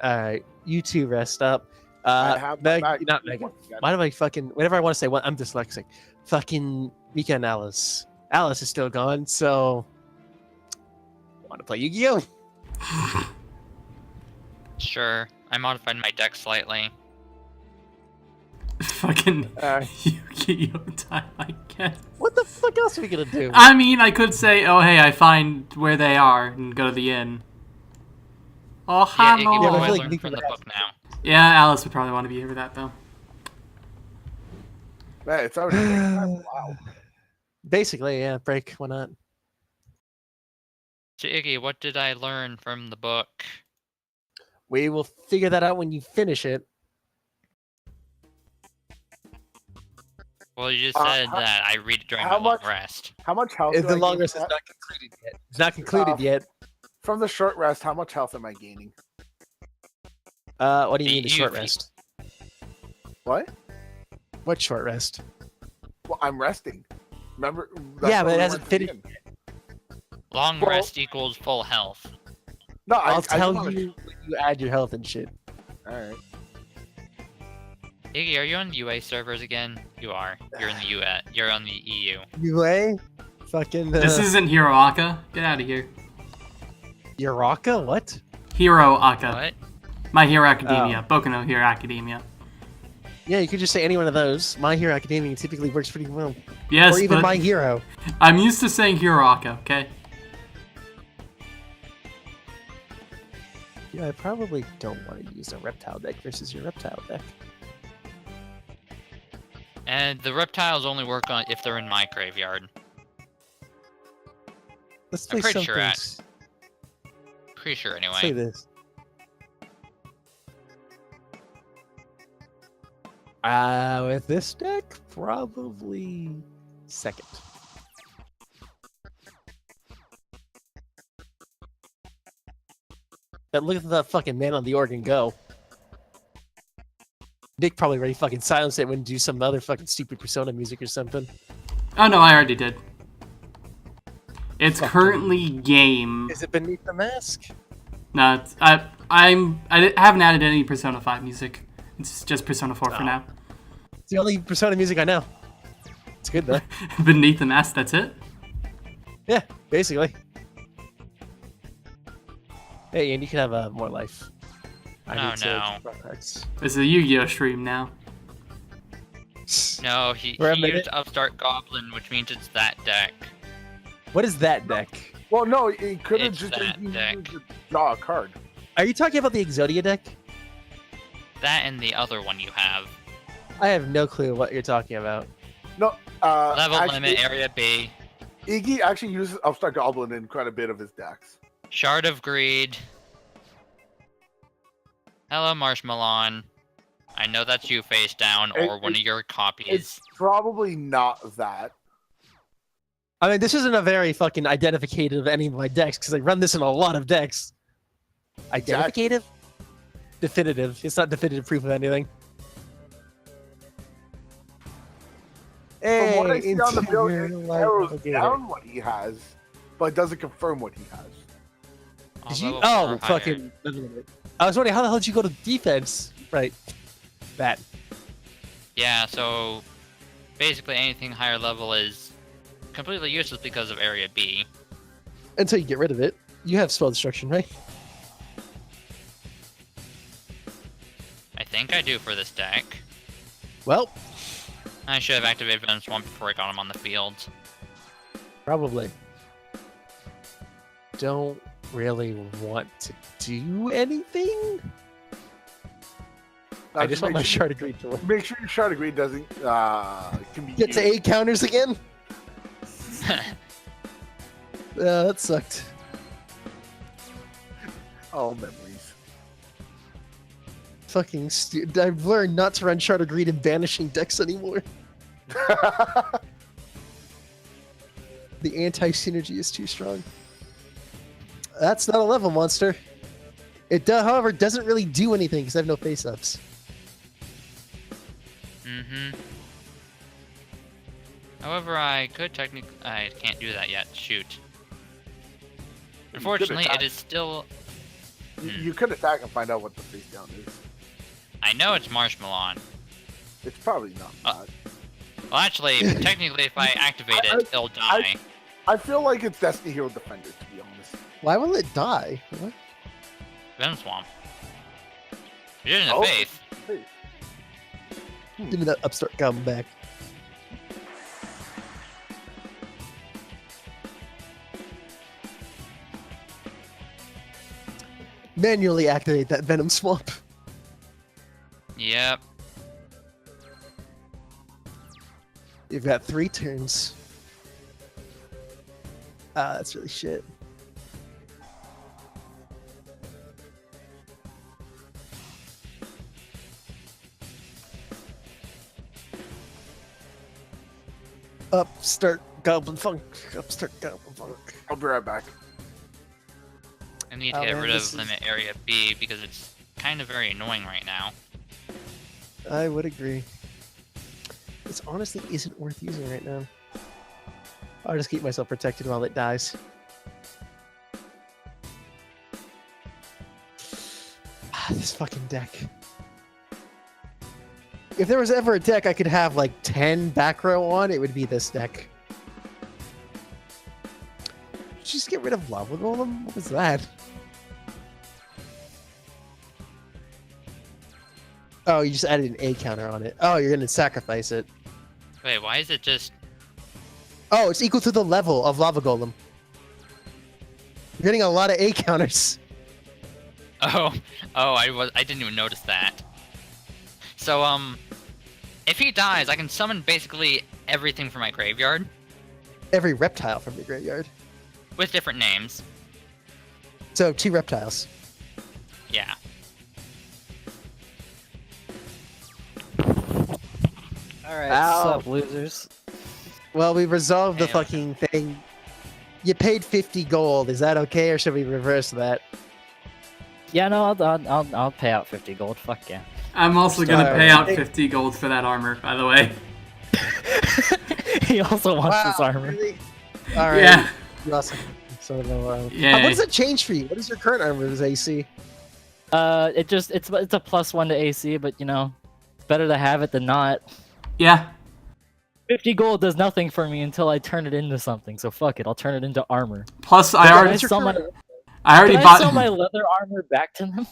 Alright, you two rest up. I have my Meg, back. not Megan. Why do I fucking... Whenever I want to say what, I'm dyslexic. Fucking Mika and Alice. Alice is still gone, so... Want to play Yu-Gi-Oh! Sure, I modified my deck slightly. Fucking Alright. Yu-Gi-Oh time, I guess. What the fuck else are we gonna do? I mean, I could say, oh hey, I find where they are and go to the inn. Oh, Yeah, hi, Iggy, Yeah, what but I do I feel like learn we from could the have- book now? Yeah, Alice would probably want to be here for that though. Man, it's already break time. Wow. Basically, yeah, break. Why not? So Iggy, what did I learn from the book? We will figure that out when you finish it. Well, you just Uh, said how- that I read it during how my long much- rest. How much health? If do the I long gain rest from is that? not concluded yet. It's not concluded yet. From the short rest, how much health am I gaining? What do you mean the You- short you- rest? What? What short rest? Well, I'm resting. Remember? Yeah, what but it we hasn't went to the finished end. Long Well- rest equals full health. No, I'll I tell just wanna- you when you add your health and shit. All right. Iggy, are you on the UA servers again? You are. You're in the UA. You're on the EU. UA? Fucking This isn't Hero Aka. Get out of here. Uraka? What? Hero Aka. What? My Hero Academia. Boku no Hero Academia. Yeah, you could just say any one of those. My Hero Academia typically works pretty well. Yes, or even but My Hero. I'm used to saying Hero Aka, okay? Yeah, I probably don't want to use a reptile deck versus your reptile deck. And the reptiles only work on if they're in my graveyard. Let's I'm play pretty sure something. Pretty sure Let's play anyway. this. With this deck, probably second. But look at the fucking man on the organ go. Nick probably already fucking silenced it when do some other fucking stupid Persona music or something. Oh no, I already did. It's Fucking- currently game. Is it Beneath the Mask? No, it's, I haven't added any Persona 5 music. It's just Persona 4 for Oh. now. It's the only Persona music I know. It's good though. Beneath the Mask, that's it? Yeah, basically. Hey, and you can have more life. I Oh, need to no. keep our cards. This is a Yu-Gi-Oh stream now. No, he For a used minute. Upstart Goblin, which means it's that deck. What is that deck? Well, no, it could have It's just that been deck. used to draw a card. Are you talking about the Exodia deck? That and the other one you have. I have no clue what you're talking about. No, Level actually, limit, area B. Iggy actually uses Upstart Goblin in quite a bit of his decks. Shard of Greed. Hello, Marshmallow. I know that's you face down or one of your copies. It's probably not that. I mean, this isn't a very fucking identificative of any of my decks, because I run this in a lot of decks. Identificative? Definitive. It's not definitive proof of anything. From what I Hey, see on the bill, it interior light narrows navigator. down what he has, but it doesn't confirm what he has. Did you? Level Oh, 4 higher. fucking. I was wondering how the hell did you go to defense? Right. That. Yeah, so basically anything higher level is completely useless because of area B. Until you get rid of it. You have spell destruction, right? I think I do for this deck. Well, I should have activated Venom Swamp before I got him on the field. probably. Don't really want to do anything. I just want my shard of greed to work. Make sure your shard of greed doesn't can be Get to used. 8 counters again? That sucked. Oh, memories. Fucking I've learned not to run Shard of Greed in banishing decks anymore. The anti-synergy is too strong. That's not a level monster. It, however, doesn't really do anything because I have no face-ups. Mm-hmm. However, I could technically... I can't do that yet. Shoot. Unfortunately, attack. it is still... You could attack and find out what the face down is. I know it's Marshmallow. It's probably not that. Well, actually, technically, if I activate it, it'll die. I feel like it's Destiny Hero Defender, to be honest. Why will it die? What? Venom Swamp. You did in the Oh. faith. Hey, Give me that upstart goblin back. Manually activate that venom swamp. Yep. You've got 3 turns. Ah, that's really shit. Upstart goblin funk. Upstart goblin funk. I'll be right back. I need to Oh, get man, rid of this is- limit area B because it's kind of very annoying right now. I would agree. This honestly isn't worth using right now. I'll just keep myself protected while it dies. This fucking deck. If there was ever a deck I could have like 10 back row on, it would be this deck. Just get rid of Lava Golem? What was that? Oh, you just added an A counter on it. Oh, you're gonna sacrifice it. Wait, why is it just... Oh, it's equal to the level of Lava Golem. You're getting a lot of A counters. Oh, I didn't even notice that. So, if he dies, I can summon basically everything from my graveyard Every reptile from your graveyard. with different names. So 2 reptiles. Yeah. Alright, Ow. what's up, losers? Well, we resolved the Damn. fucking thing. You paid 50 gold. Is that okay, or should we reverse that? Yeah, no, I'll pay out 50 gold. Fuck yeah. I'm also gonna Sorry. pay out 50 gold for that armor, by the way. He also wants this Wow, armor. really? All right. Yeah. You also sort of know, Yeah. what does it change for you? What is your current armor's AC? It's a +1 to AC, but you know, better to have it than not. Yeah. 50 gold does nothing for me until I turn it into something. So fuck it, I'll turn it into armor. Plus, I Yeah, already, what's your sell my- current- I already Can I bought. sell my leather armor back to them?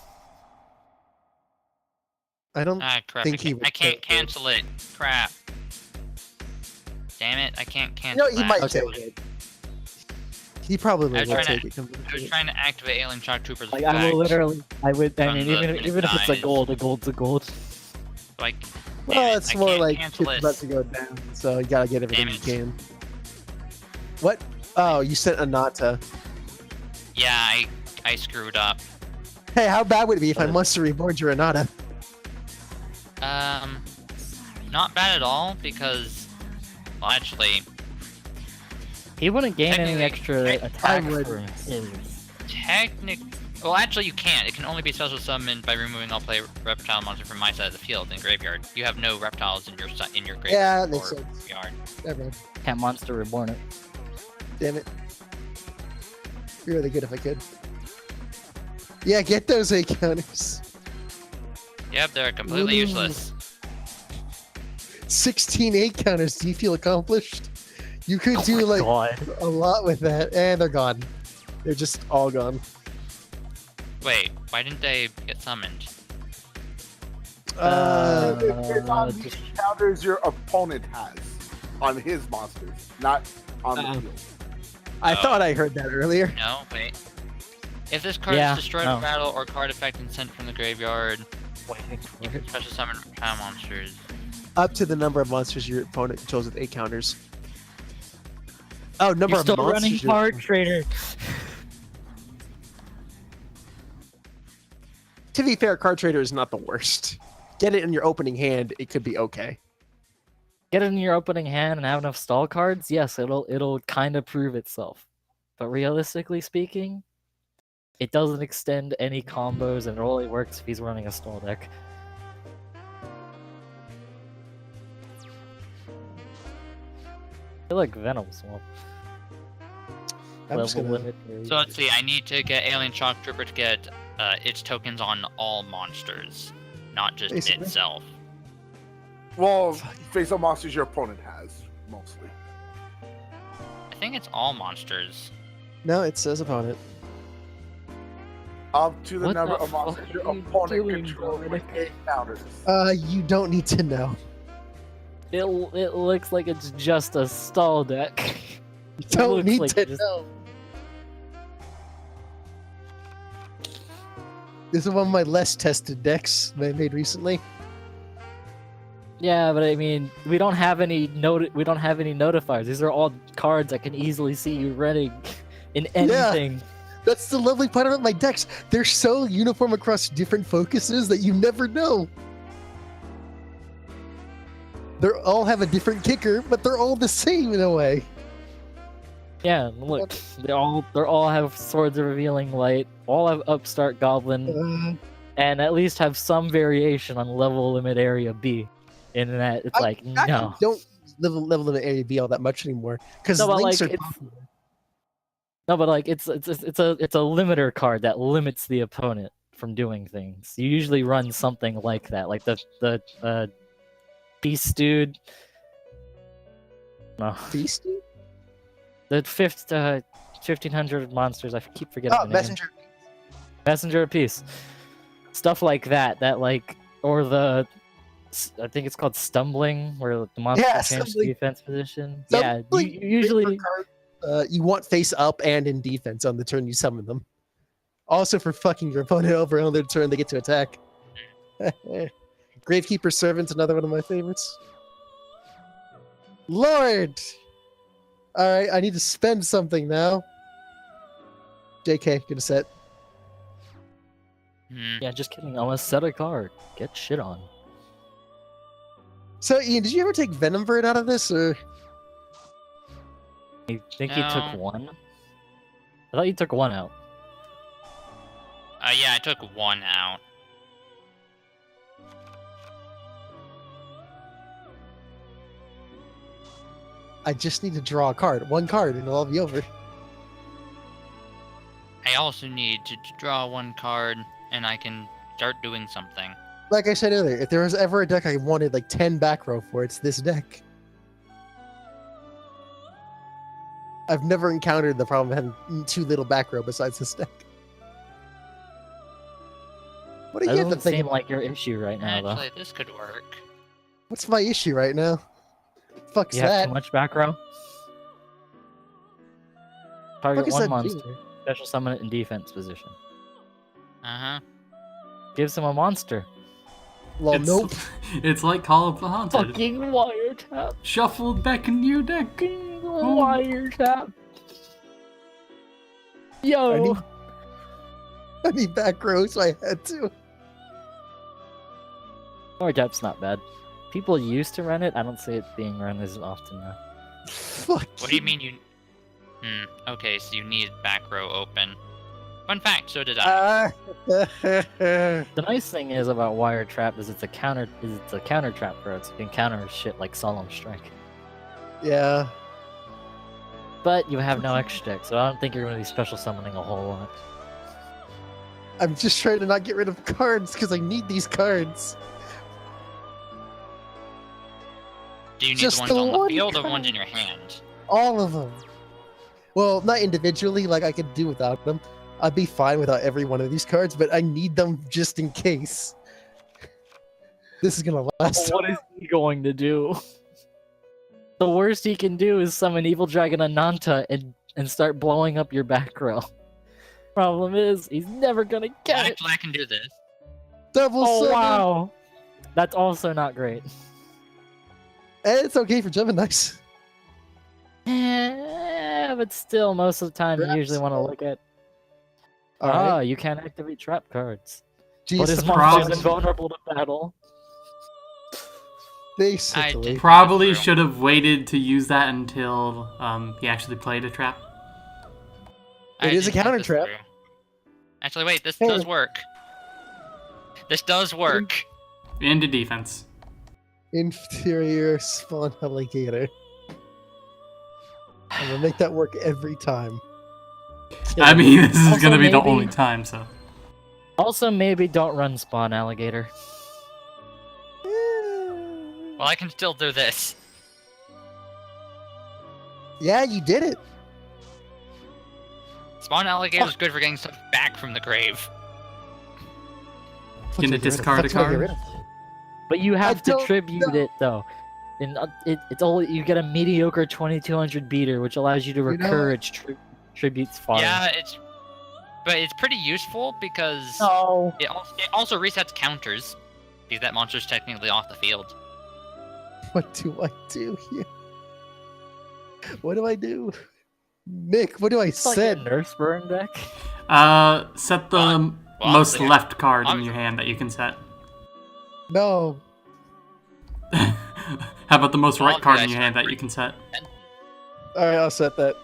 I don't. Ah, crap. Think he would I can't take cancel it. Crap. Damn it, I can't You cancel know, he that. might Okay. take it. He probably I was will trying take it. I was trying to activate Alien Shock Troopers. Like I will literally, I would. I From mean, the even minute if it's dies. a gold's a gold. Like, Well, it's I more can't like cancel it's about this. to go down, so you gotta get everything Damn you it. can. What? Oh, you sent Anata. Yeah, I screwed up. Hey, how bad would it be if I Monster Reborn your Anata? Not bad at all because, well, actually, He wouldn't gain any Technically, extra I attack would. for his. well, actually, you can't. It can only be special summoned by removing all play reptile monster from my side of the field in graveyard. You have no reptiles in your graveyard. Yeah, that makes or sense. yard. Never mind. Can't monster reborn it. Damn it. Be really good if I could. Yeah, get those A counters. Yep, they're completely Ooh. useless. 16 8 counters. Do you feel accomplished? You could Oh do my like God. a lot with that, and they're gone. They're just all gone. Wait, why didn't they get summoned? It's on the Just- counters your opponent has on his monsters, not on the field. I Oh. thought I heard that earlier. No, wait. If this card Yeah, is destroyed no. in battle or card effect and sent from the graveyard, waiting for you it. can special summon reptile monsters. Up to the number of monsters your opponent controls with 8 counters. Oh, number You're of still monsters. running your- Card Trader. To be fair, Card Trader is not the worst. Get it in your opening hand, it could be okay. Get it in your opening hand and have enough stall cards. Yes, it'll kind of prove itself. But realistically speaking, it doesn't extend any combos, and it only works if he's running a stall deck. I feel like Venom Swamp. I'm just Level gonna- limit. So let's see, I need to get Alien Shock Trooper to get its tokens on all monsters, not just Basically. itself. Well, face-up monsters your opponent has, mostly. I think it's all monsters. No, it says opponent. Up to the What number the of monsters fuck your are you opponent doing, controls with Dominic? 8 counters. You don't need to know. It looks like it's just a stall deck. You don't looks need like to just- know. This is one of my less tested decks that I made recently. Yeah, but I mean, we don't have any notifiers. These are all cards I can easily see you running in anything. That's the lovely part about my decks. They're so uniform across different focuses that you never know. They all have a different kicker, but they're all the same in a way. Yeah, look, they all have Swords of Revealing Light, all have Upstart Goblin, and at least have some variation on level limit area B. In that, it's like I no. don't level limit area B all that much anymore because No, but links like are it's popular. no, but like it's a limiter card that limits the opponent from doing things. You usually run something like that, like the Beast Dude. No, Beast? the 1500 monsters. I keep forgetting. Oh, the name. Messenger. Messenger of Peace. Stuff like that. That like, or the. I think it's called Stumbling, where the monster changes Stumbling. defense position. Stumbling. Yeah, you usually. You want face up and in defense on the turn you summon them. Also for fucking your opponent over on their turn they get to attack. Gravekeeper Servant's another one of my favorites. Lord! Alright, I need to spend something now. JK, get a set. Yeah, just kidding. I almost set a card. Get shit on. So, Ian, did you ever take Venom Bird out of this, or...? You think you took No. one? I thought you took one out. Yeah, I took one out. I just need to draw a card. One card, and it'll all be over. I also need to draw one card, and I can start doing something. Like I said earlier, if there was ever a deck I wanted like 10 back row for, it's this deck. I've never encountered the problem of having too little back row besides this deck. What do That you have to doesn't think seem about? like your issue right now, though. Actually, this could work. What's my issue right now? Fuck's You have that? too much back row. Target Fuck is one that monster. do? Special summon it in defense position. Uh-huh. Gives him a monster. Well, It's- nope. It's like Call of the Haunted. Fucking wiretap. Shuffled back into your deck. Fucking wiretap. Yo. I need back row, so I had to. Wiretap's not bad. People used to run it. I don't see it being run as often now. Fuck. What do you mean you... okay, so you need back row open. Fun fact, so did I. The nice thing is about wiretrap is it's a counter trap card, so you can counter shit like Solemn Strike. Yeah. But you have no extra deck, so I don't think you're going to be special summoning a whole lot. I'm just trying to not get rid of cards because I need these cards. Do you need just the ones the on the one field or card. ones in your hand? All of them. Well, not individually, like I could do without them. I'd be fine without every one of these cards, but I need them just in case. This is gonna last. What is he going to do? The worst he can do is summon Evil Dragon Ananta and start blowing up your back row. Problem is, he's never gonna get it. Actually, I can do this. Double Oh summon. wow, that's also not great. And it's okay for Gemini's. But still, most of the time you usually want to look at. Alright. You can't activate trap cards. Jeez, But his the monster's problem- invulnerable to battle. basically. did- Probably That's true. should have waited to use that until he actually played a trap. It is a didn't think counter this trap. through. Actually, wait, this Hey. does work. This does work. Into defense. Inferior spawn alligator. I'm gonna make that work every time. I mean, this is Also, gonna be the maybe- only time, so. Also, maybe don't run Spawn Alligator. Well, I can still do this. Yeah, you did it. Spawn alligator is good for getting stuff back from the grave. Gonna discard a card? But you have to don't tribute know. it, though. And it's all you get a mediocre 2200 beater, which allows you to You know recur what? its tributes fodder. Yeah, but it's pretty useful because No. it also resets counters because that monster's technically off the field. What do I do here? What do I do? Nick, what do I It's like set? a nurse burn deck. Set the Well, most obviously- left card in obviously- your hand that you can set. No. How about the most right Obviously, card I in your should hand that agree. you can set? Alright, I'll set that.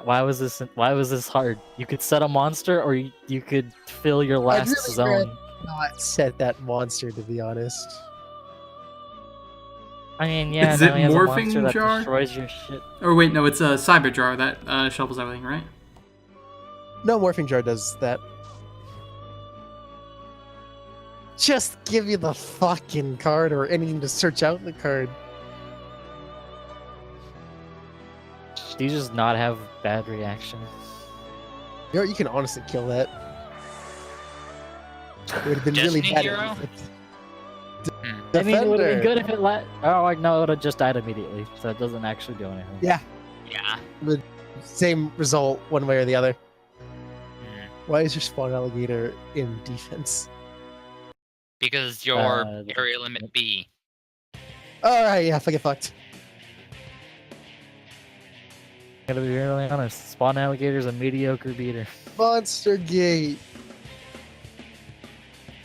Why was this hard? You could set a monster, or you could fill your last really zone. Not set that monster, to be honest. I mean, yeah, Is now it he has a Morphing monster that Jar? destroys your shit. Or wait, no, it's a Cyber Jar that shovels everything, right? No, Morphing Jar does that. Just give you the fucking card or anything to search out the card. Do you just not have bad reaction? You know, you can honestly kill that. It would have been really Destiny bad. Hero? I mean, it would have been Defender. good if it oh, no, it would have just died immediately, so it doesn't actually do anything. Yeah. Yeah. Same result, one way or the other. Hmm. Why is your spawn alligator in defense? Because your Uh, area limit B. Alright, yeah, get fucked. Gotta be really honest. Spawn alligator's a mediocre beater. Monster Gate.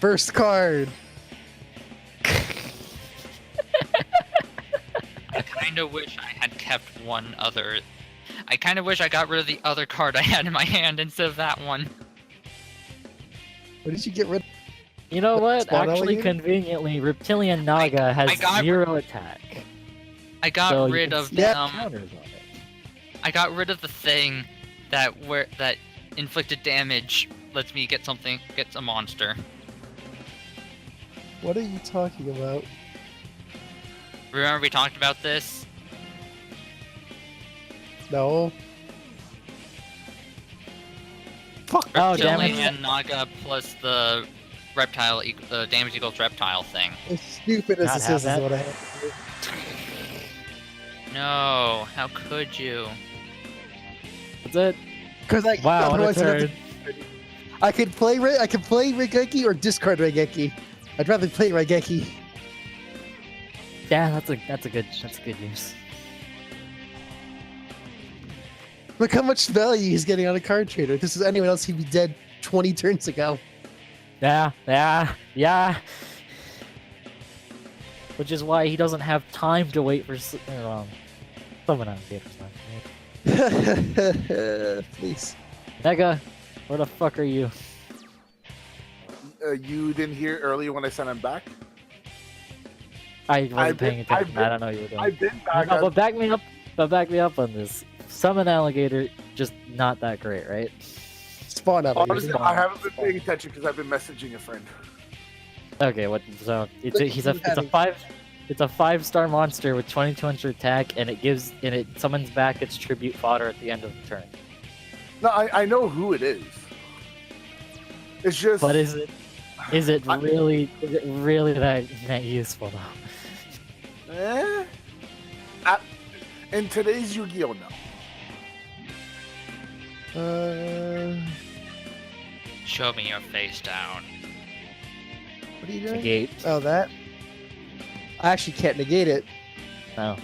First card. I kind of wish I had kept one other. I kind of wish I got rid of the other card I had in my hand instead of that one. What did you get rid of? You know what? Spawn Actually, alligator? conveniently, Reptilian Naga has I got 0 attack. I got so you rid can of stack Yeah. counters on it. I got rid of the thing that inflicted damage lets me get a monster. What are you talking about? Remember we talked about this? No. Fuck. Oh, damn it. Reptilian Naga plus the reptile, the damage equals reptile thing. As stupid as Not this have is that. what I have to do. No, how could you? That's it. Because I Wow, what a otherwise I'd have turn. to- I could play Regeki or discard Regeki. I'd rather play Regeki. Yeah, that's a good use. Look how much value he's getting on a card trader. If this is anyone else, he'd be dead 20 turns ago. Yeah. Which is why he doesn't have time to wait for someone on the other side. Please. Nega, where the fuck are you? You didn't hear earlier when I sent him back? I wasn't I've been- paying attention. I've been- I don't know what you were doing. I've been back. No, but back me up. But back me up on this. Summon alligator, just not that great, right? Spawn out. Honestly, I haven't been paying attention because I've been messaging a friend. Okay, what? So Look at you having- it's a 5-star monster with 2200 attack, and it summons back its tribute fodder at the end of the turn. No, I know who it is. It's just. But is it really that useful though? In today's Yu-Gi-Oh, no. Show me your face down. What are you doing? Negate. Oh, that? I actually can't negate it. No.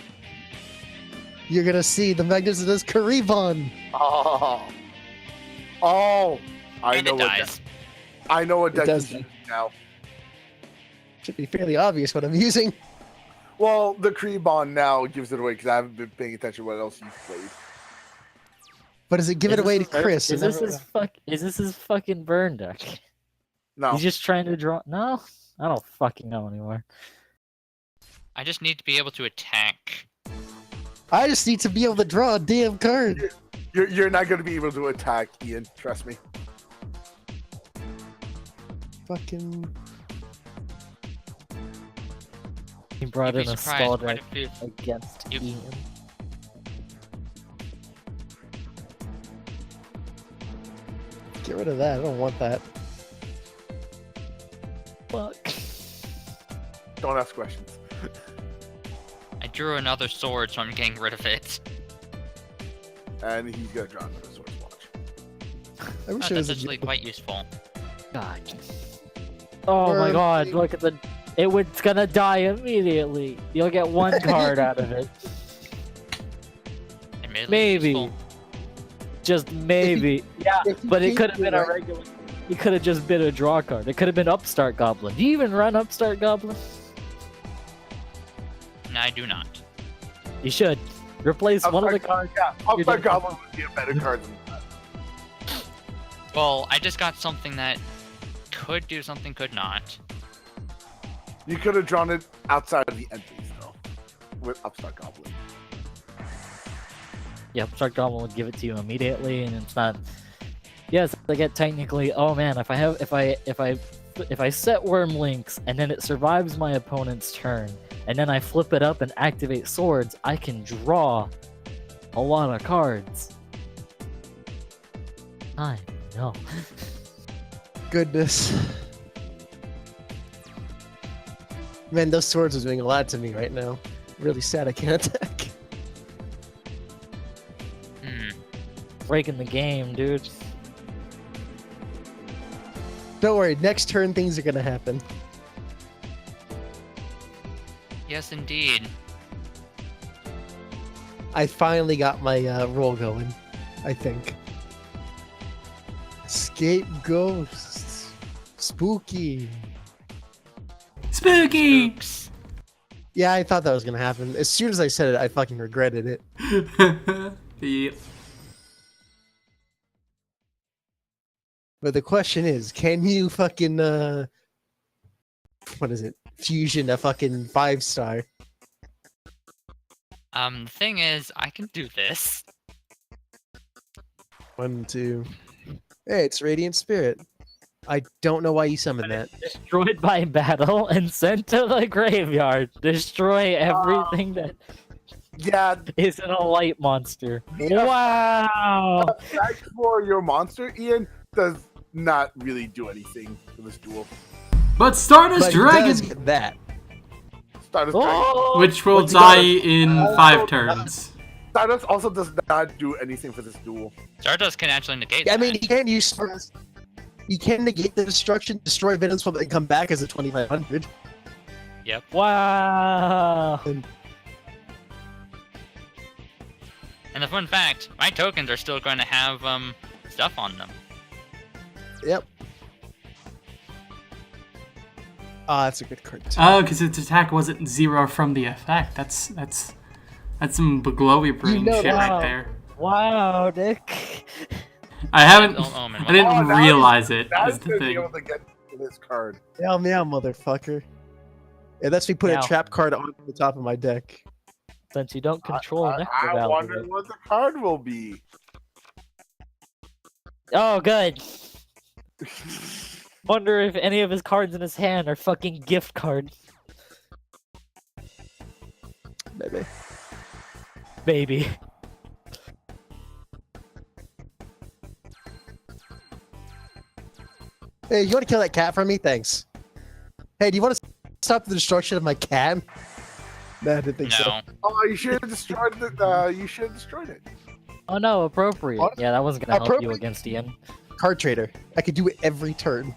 You're gonna see the Magnificent Karibon. Oh, I And know it what. dies. I know what It deck does he's using now. Should be fairly obvious what I'm using. Well, the Kreebon now gives it away because I haven't been paying attention to what else he's played. But does it give it away to Chris? Is this his fucking burn deck? No, He's just trying to draw. No, I don't fucking know anymore. I just need to be able to attack. I just need to be able to draw a damn card. you're not going to be able to attack Ian. Trust me. Fucking. He brought You'd in be a surprised stall quite deck a few. against You- Ian. Get rid of that. I don't want that. Fuck. Don't ask questions. I drew another sword, so I'm getting rid of it. And he's gonna draw another sword watch. I wish Oh, it was that's a actually quite useful. God. Oh my God! Look at the. It's gonna die immediately. You'll get one card out of it. Admittedly Maybe. useful. Just maybe. Yeah, if you but it keep could have been a it- regular. It could have just been a draw card. It could have been Upstart Goblin. Do you even run Upstart Goblin? No, I do not. You should. Replace one of the cards. Yeah, You're Upside done. Goblin would be a better card than that. Well, I just got something that could do something, could not. You could have drawn it outside of the entries, though, with Upstart Goblin. Yeah, Upstart Goblin would give it to you immediately, and it's not. Yes, I get technically. Oh man, if I set Worm Links and then it survives my opponent's turn, and then I flip it up and activate swords, I can draw a lot of cards. I know. Goodness. Man, those swords are doing a lot to me right now. Really sad I can't attack. Hmm. Breaking the game, dude. Don't worry, next turn things are gonna happen. Yes, indeed. I finally got my roll going, I think. Escape ghosts. Spooky. Spooky! Yeah, I thought that was gonna happen. As soon as I said it, I fucking regretted it. Yep. But the question is, can you fucking what is it? Fusion a fucking 5-star? The thing is, I can do this. 1, 2. Hey, it's Radiant Spirit. I don't know why you summoned that. Destroyed by battle and sent to the graveyard. Destroy everything that Yeah, isn't a light monster. Yeah. Wow! that for your monster, Ian, does not really do anything for this duel. But Stardust But he Dragon, does get that. Stardust, Oh! which will What's he die got? in 5 turns. Stardust also does not do anything for this duel. Stardust can actually negate I that. mean, he can use Stardust. You can negate the destruction, destroy Venom's Pump, and come back as a 2500. Wow! And the fun fact, my tokens are still going to have stuff on them. Yep. Ah, that's a good card too. Oh, because its attack wasn't 0 from the effect. That's some glowy brain know shit that. right there. Wow, Nick. I haven't. Don't omen. I didn't Oh, now realize it. Now Is he's the gonna be thing. able to get to this card. Meow meow, motherfucker. Yeah, that's me put Meow. a trap card on the top of my deck. Since you don't control I Necro wonder Valve. what the card will be. Oh, good. Wonder if any of his cards in his hand are fucking gift cards. Maybe. Maybe. Hey, you want to kill that cat for me? Thanks. Hey, do you want to stop the destruction of my cat? Nah, I didn't think so. No. Oh, you should have destroyed the. You should have destroyed it. Oh no, appropriate. What? Yeah, that wasn't gonna help you Appropriate? against Ian. Card trader. I could do it every turn.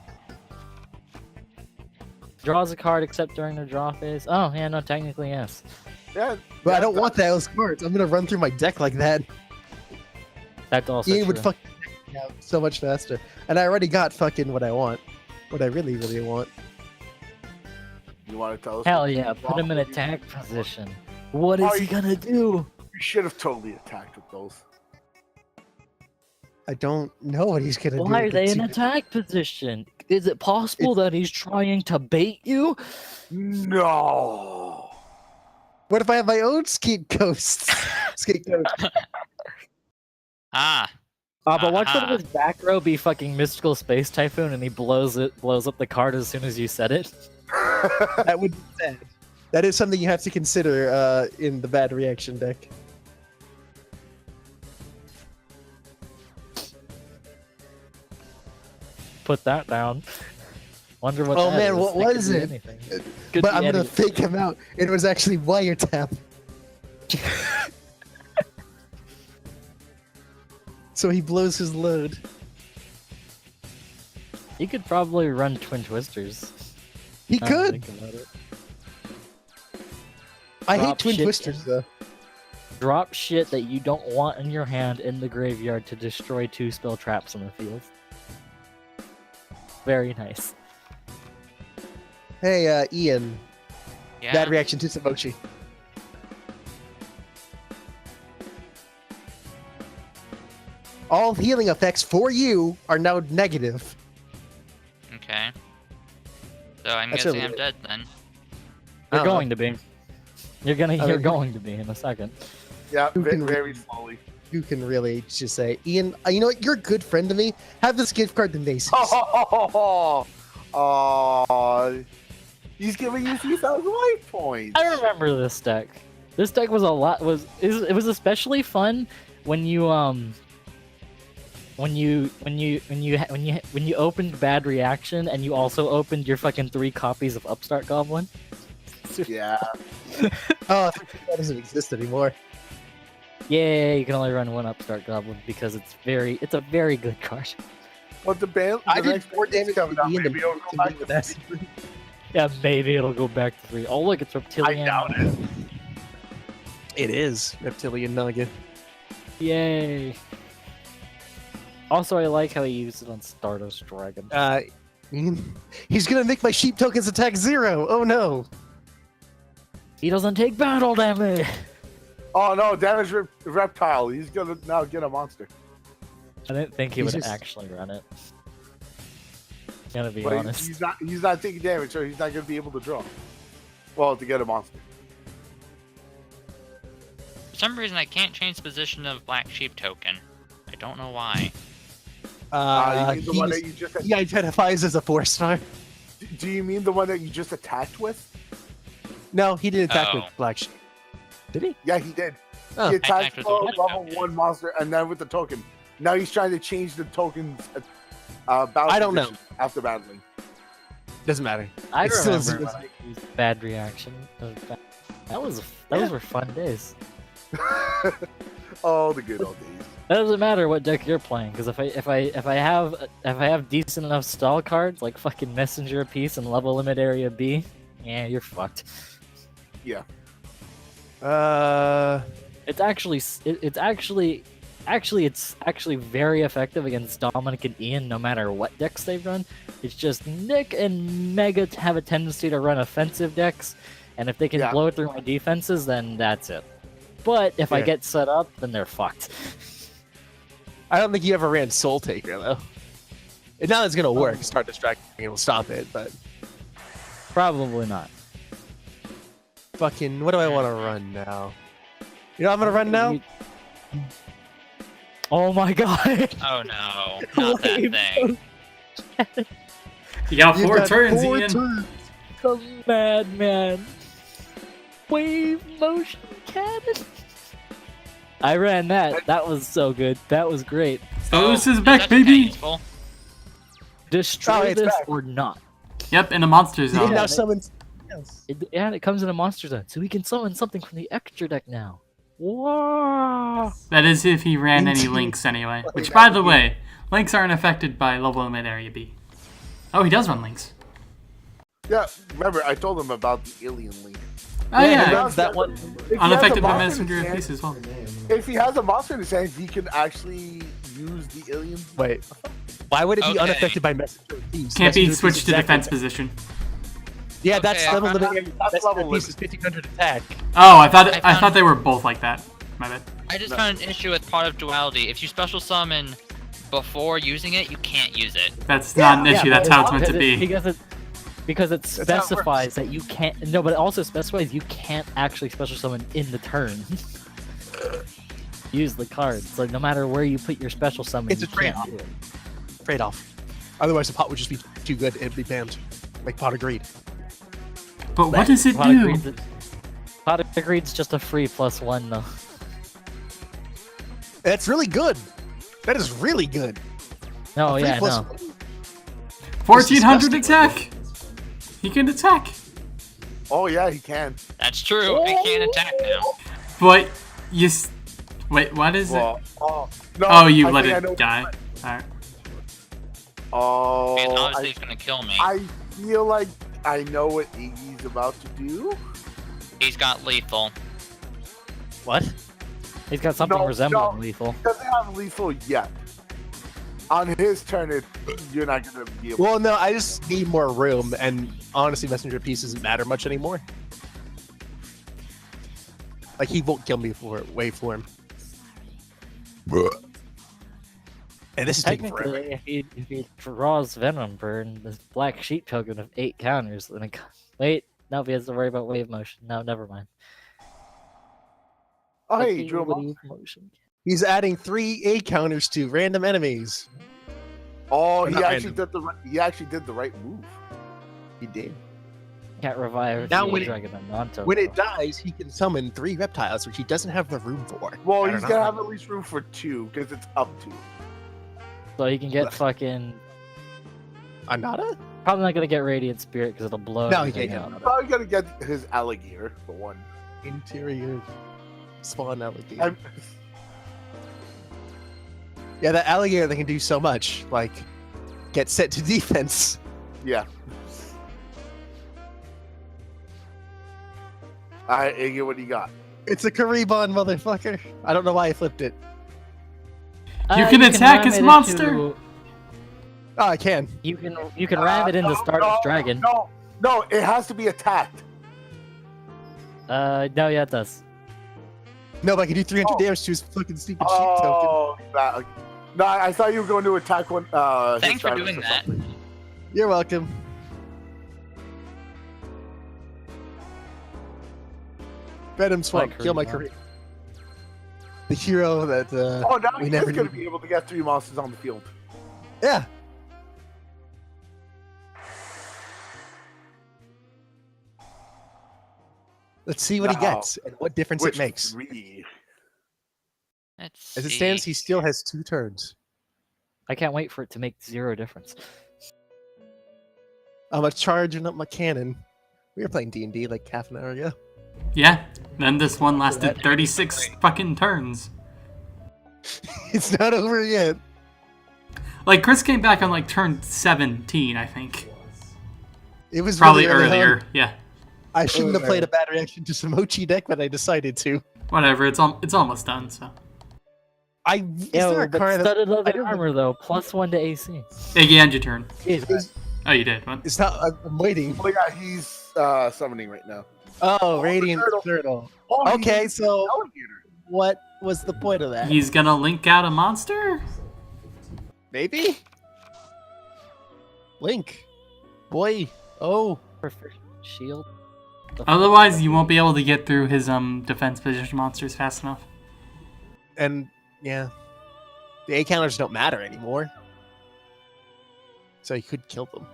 Draws a card except during the draw phase. Oh, yeah, no, technically yes. Yeah, But yeah, I don't want those cards. I'm gonna run through my deck like that. That's also Ian true. would fucking take me out so much faster. And I already got fucking what I want. What I really, really want. You want to tell us? Hell what yeah, you put him in want? attack position. What is Oh, he you- gonna do? You should have totally attacked with those. I don't know what he's gonna do. Why are with they the in two- attack position? Is it possible that he's trying to bait you? No. What if I have my own scapegoats? Scapegoat. Ah. But watch one Uh-huh. of his back row be fucking Mystical Space Typhoon and he blows up the card as soon as you said it. That would be sad. That is something you have to consider in the bad reaction deck. Put that down. Wonder what Oh, that man, is. what That could was be it? anything. But Could I'm be gonna anything. fake him out. It was actually wiretap. So he blows his load. You could probably run Twin Twisters. He now that I could. think about it. I hate Drop Twin shit. Twisters though. Drop shit that you don't want in your hand in the graveyard to destroy 2 spell traps on the field. Very nice. Hey, Ian. Yeah. Bad reaction to Samochi. All healing effects for you are now negative. Okay. So I'm That's guessing really I'm dead then. You're I don't going to be. You're mean, going to be in a second. Yeah, Who can- very slowly. You can really just say, Ian, you know what? You're a good friend to me. Have this gift card to Macy's. Oh, he's giving you 3,000 life points. I remember this deck. This deck was it was especially fun when you when you opened Bad Reaction and you also opened your fucking 3 copies of Upstart Goblin. Yeah. Oh, that doesn't exist anymore. Yeah, you can only run 1 Upstart Goblin because it's a very good card. But the band. I the did next 4 band damage coming to out, Ian maybe it'll go to back me with to that. 3. Yeah, maybe it'll go back to 3. Oh look, it's I Reptilian. doubt it. It is Reptilian Nugget. Yay. Also, I like how he used it on Stardust Dragon. Ian, he's gonna make my sheep tokens attack 0. Oh no. He doesn't take battle damage. Oh no, damage reptile. He's gonna now get a monster. I didn't think he He's would just- actually run it. Gotta be But honest. he's not taking damage, so he's not gonna be able to draw. Well, to get a monster. For some reason, I can't change the position of Black Sheep token. I don't know why. You mean the one that you just he identifies as a 4-star. do you mean the one that you just attacked with? No, he didn't attack Oh. with Black Sheep. Did he? Yeah, he did. Oh. He attacked attacked with a the level one. 1 monster and then with the token. Now he's trying to change the tokens battle I don't know. position after battling. Doesn't matter. I It's still remember when I used Bad Reaction. Those were fun days. Oh, the good old days. It doesn't matter what deck you're playing, because if I have decent enough stall cards like fucking Messenger of Peace and Level Limit Area B, yeah, you're fucked. Yeah. It's actually very effective against Dominic and Ian, no matter what decks they run. It's just Nick and Mega have a tendency to run offensive decks, and if they can Yeah. blow through my defenses, then that's it. But if I Yeah. get set up, then they're fucked. I don't think you ever ran Soul Taker though. And now it's gonna work. Start distracting and it'll stop it, but Probably not. fucking what do I want to run now? You know what I'm gonna run now? Oh my god! Oh no, not that Wave thing. You got You've 4 got turns, 4 Ian. turns. The madman. Wave motion cannon. I ran that. That was so good. That was great. Those is dude, back, that's kinda baby. useful. Destroy it's this back. or not. Yep, in the monster You can zone. now summon. Yes. It comes in a monster zone, so we can summon something from the extra deck now. Whoa! That is if he ran any Indeed. links anyway. Which, by the way, links aren't affected by level limit area B. Oh, he does run links. Yeah, remember, I told him about the alien link. Oh Yeah, yeah, he runs that one. If he has a unaffected by monster in messenger his of hand- peace as well. If he has a monster in his hand, he can actually use the alien. Wait. Why would it be Okay. unaffected by Messenger of Thieves? Can't be Messenger of switched Thieves to exactly- defense position. Yeah, Okay, that's I level found limit. That's Messenger level of Thieves is limit. 1500 attack. Oh, I I thought found- they were both like that. My bad. I just found an issue with Pot of Duality. If you special summon before using it, you can't use it. That's not an Yeah, issue. yeah, That's how it's meant to Because be. because it That's how it specifies that you can't. No, but it also specifies you can't actually special summon in the turn. Use the card. So no matter where you put your special summon, It's you a trade-off. can't do it. Trade-off. Otherwise, the pot would just be too good. It'd be banned. Like Pot agreed. But what does it Pot do? Agreed's Pot Agreed's just a free +1 though. That's really good. That is really good. No, A free yeah, plus no. one. 1400 disgusting. attack. He can attack. Oh yeah, he can. That's true. I can't attack now. But you. Wait, what is Well, it? no, Oh, you I let think I it know- die. Alright. Oh, Because obviously he's gonna kill me. I feel like I know what Iggy's about to do. He's got lethal. What? He's got something No, resembling no. lethal. He doesn't have lethal yet. On his turn, you're not gonna be able. Well, no, I just need more room, and honestly, messenger piece doesn't matter much anymore. Like, he won't kill me for it. Wait for him. And this is taking forever. Technically, if he draws Venom Burn, this Black Sheep token of 8 counters, then wait, no, he has to worry about wave motion. No, never mind. Oh, hey, Lucky you drew him up. wave motion. He's adding 3 A counters to random enemies. Oh, Not he actually did the right move. He did. Can't revive Now the when Dragon and non-token. When it dies, he can summon 3 reptiles, which he doesn't have the room for. Well, I he's don't gonna know. have at least room for 2 because it's up to. So he can get fucking... Anada? Probably not gonna get Radiant Spirit because it'll blow No, he everything can't up. get Probably gonna get his alligator for 1. Interior spawn alligator. I'm- Yeah, that alligator that can do so much. Like, get set to defense. Yeah. Alright, Iggy, what do you got? It's a Karibon, motherfucker. I don't know why I flipped it. You can attack ram his it monster! into- Oh, I can. You can ram it into Stardust Dragon. No, it has to be attacked. No, yeah, it does. No, but I can do 300 Oh. damage to his fucking stupid sheep token. Oh, no, I thought you were going to attack one. his Thanks for drivers doing or that. something. You're welcome. Venom Swamp, My kill my Karibon. career. The hero that, Oh, now we he's never going to knew. be able to get 3 monsters on the field. Yeah. Let's see what he Now, gets and what difference Which it makes. 3? Let's As it see. stands, he still has 2 turns. I can't wait for it to make 0 difference. I'm charging up my cannon. We were playing D&D like half an hour ago. Yeah, then this one lasted 36 fucking turns. It's not over yet. Like, Chris came back on, like, turn 17, I think. It was Probably really early earlier, on. yeah. I shouldn't have played a bad reaction to some Mochi deck, but I decided to. Whatever, it's almost done, so. Is there a but card that... studded I leather don't- armor though, +1 to AC. Iggy, end your turn. Is- Oh, you did. What? It's not... I'm waiting. Oh, yeah, he's summoning right now. Oh, the Radiant turtle. Turtle. Oh, Okay, he's so alligator. what was the point of that? He's gonna link out a monster? Maybe? Link. Boy. Oh. Perfect shield. Otherwise, you won't be able to get through his defense position monsters fast enough. And, yeah. The A counters don't matter anymore. So you could kill them.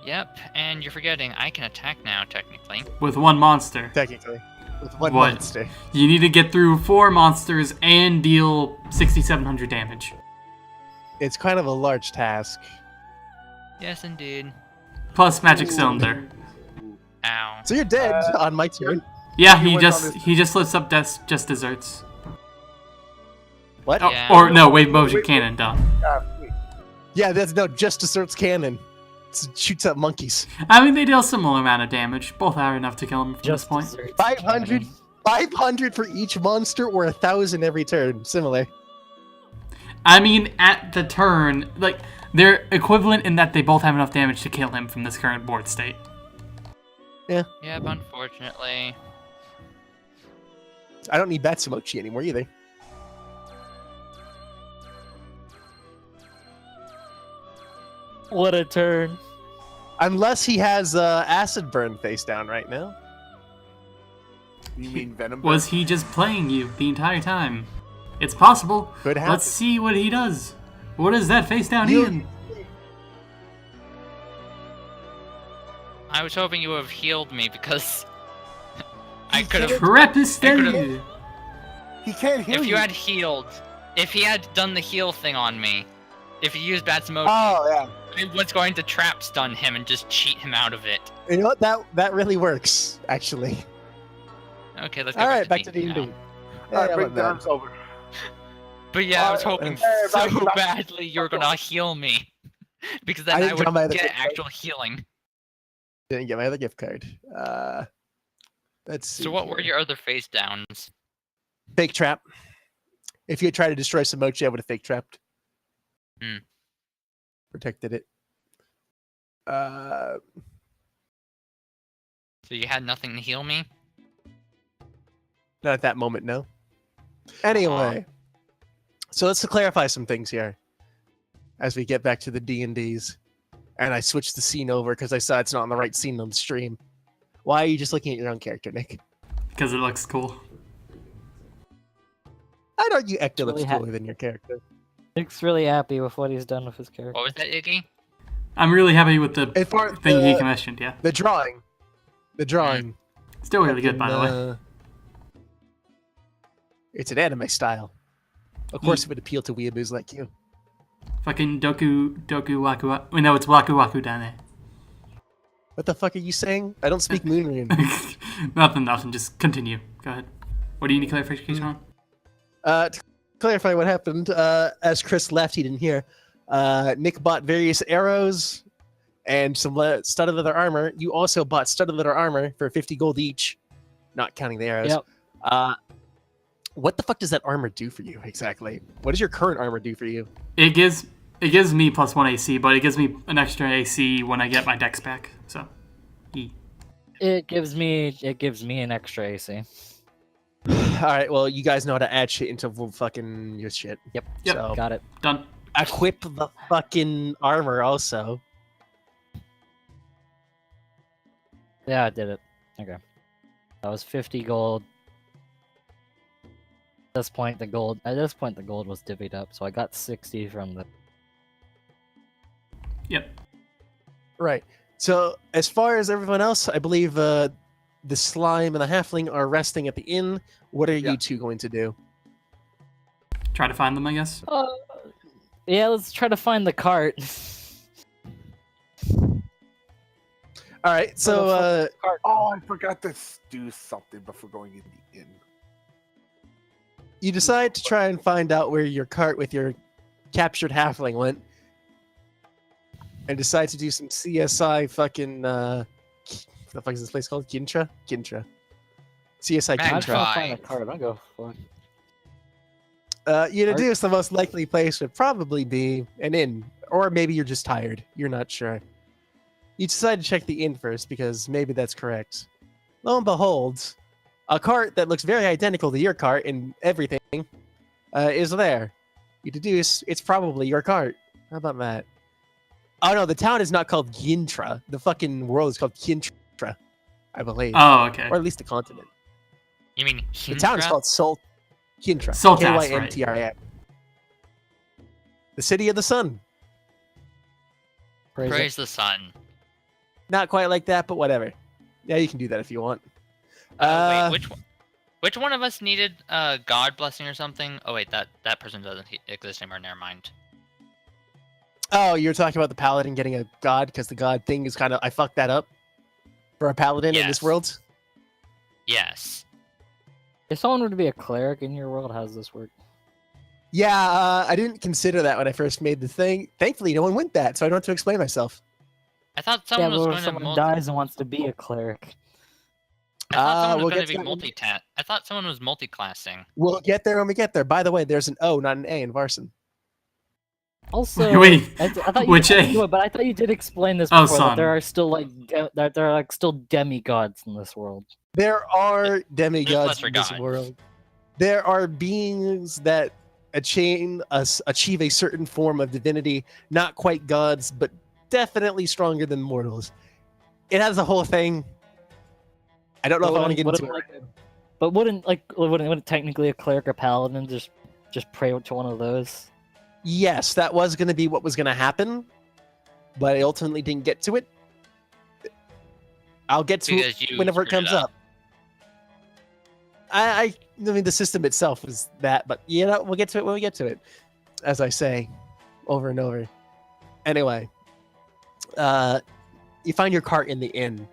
Yep, and you're forgetting I can attack now, technically. With one monster. Technically. With one What? monster. You need to get through 4 monsters and deal 6,700 damage. It's kind of a large task. Yes, indeed. Plus Magic Cylinder. Ow. So you're dead on my turn. Yeah, He he went on just his- he just lifts up just desserts. What? Oh, Yeah. or no, wave motion cannon, duh. Wait. Yeah, that's no, just asserts cannon. It shoots up monkeys. I mean, they deal a similar amount of damage. Both are enough to kill him from this point. desserts 500, cannon. 500 for each monster or 1,000 every turn. Similar. I mean, at the turn, like, they're equivalent in that they both have enough damage to kill him from this current board state. Yep, unfortunately. I don't need Batsumochi anymore either. What a turn. Unless he has Acid Burn face down right now. You mean Venom? Was he just playing you the entire time? It's possible. Could happen. Let's see what he does. What is that face down You- Ian? I was hoping you would have healed me because I could have. Crepisteria. He can't hear If you had healed, if he had done the heal thing on me, if he used Batsumochi, Oh, yeah. I was going to trap stun him and just cheat him out of it. You know what? That really works, actually. Okay, let's go All right, back to D&D D&D. now. Yeah, All right, how bring about that? Darms over. But yeah, I was hoping back so to back. badly you were gonna heal me. Because then I I, didn't draw my would other get gift card. actual healing. Didn't get my other gift card. Let's see. So what were here. your other face downs? Fake trap? If you had tried to destroy some mochi, I would have fake trapped. Hmm. Protected it. So you had nothing to heal me? Not at that moment, no. Anyway, so let's clarify some things here as we get back to the D&Ds. And I switched the scene over because I saw it's not on the right scene on the stream. Why are you just looking at your own character, Nick? Because it looks cool. I'd argue Ecto really looks cooler than your character. Nick's really happy with what he's done with his character. What was that, Iggy? I'm really happy with the As far as thing he the- commissioned, yeah. The drawing. Still really good, by the way. way. It's an anime style. Of course, it would appeal to weeaboos like you. Fucking Doku Waku Waku. Wait, no, it's Waku Waku Dane. What the fuck are you saying? I don't speak Moonrune. nothing. Just continue. Go ahead. What do you need clarification on? To clarify what happened, as Chris left, he didn't hear. Nick bought various arrows and some studded leather armor. You also bought studded leather armor for 50 gold each, not counting the arrows. Yep. What the fuck does that armor do for you exactly? What does your current armor do for you? It gives me +1 AC, but it gives me an extra AC when I get my dex back. So, It gives me an extra AC. All right, well, you guys know how to add shit into fucking your shit. Yep. So Got it. done. equip the fucking armor also. Yeah, I did it. Okay. That was 50 gold. At this point, the gold was divvied up, so I got 60 from the. Yep. Right. So as far as everyone else, I believe the slime and the halfling are resting at the inn. What are you two going to do? Try to find them, I guess. Yeah, let's try to find the cart. All right. So Oh, I forgot to do something before going in the inn. you decide to try and find out where your cart with your captured halfling went, and decide to do some CSI fucking what the fuck is this place called? Gintra? CSI Magpie. I'm Gintra. trying to find the cart. I'll go for it. You deduce the most likely place would probably be an inn, or maybe you're just tired. You're not sure. You decide to check the inn first because maybe that's correct. Lo and behold, a cart that looks very identical to your cart in everything is there. You deduce it's probably your cart. How about that? Oh no, the town is not called Gintra. The fucking world is called Kintra, I believe. Oh, okay. Or at least the continent. You mean The town is Kintra? called Kintra. Soltas, Kyntra. The city of the sun. Praise it. Praise the sun. Not quite like that, but whatever. Yeah, you can do that if you want. Wait, which one of us needed God blessing or something? Oh wait, that person doesn't exist anymore. Never mind. Oh, you're talking about the paladin getting a god because the god thing is kind of I fucked that up for a paladin in this Yes. world. Yes. If someone were to be a cleric in your world, how does this work? Yeah, I didn't consider that when I first made the thing. Thankfully, no one went that, so I don't have to explain myself. I thought someone yeah, was but going if to someone dies and wants to be a cleric. I thought someone we'll was going get to be to that I thought someone was multi-classing. We'll get there when we get there. By the way, there's an O, not an A in Varson. Also, Wait, I thought which you, A? anyway, but I thought you did explain this Oh, before. son. That there are still that there are like still demigods in this world. There are demigods lesser in this gods. world. There are beings that achieve a certain form of divinity, not quite gods, but definitely stronger than mortals. It has a whole thing. I don't know if I want to get into it. But wouldn't technically a cleric or paladin just pray to one of those? Yes, that was going to be what was going to happen, but I ultimately didn't get to it. I'll get to Because it you whenever it screwed comes up. up. I mean, the system itself is that, but you know, we'll get to it when we get to it, as I say over and over. Anyway, you find your cart in the inn.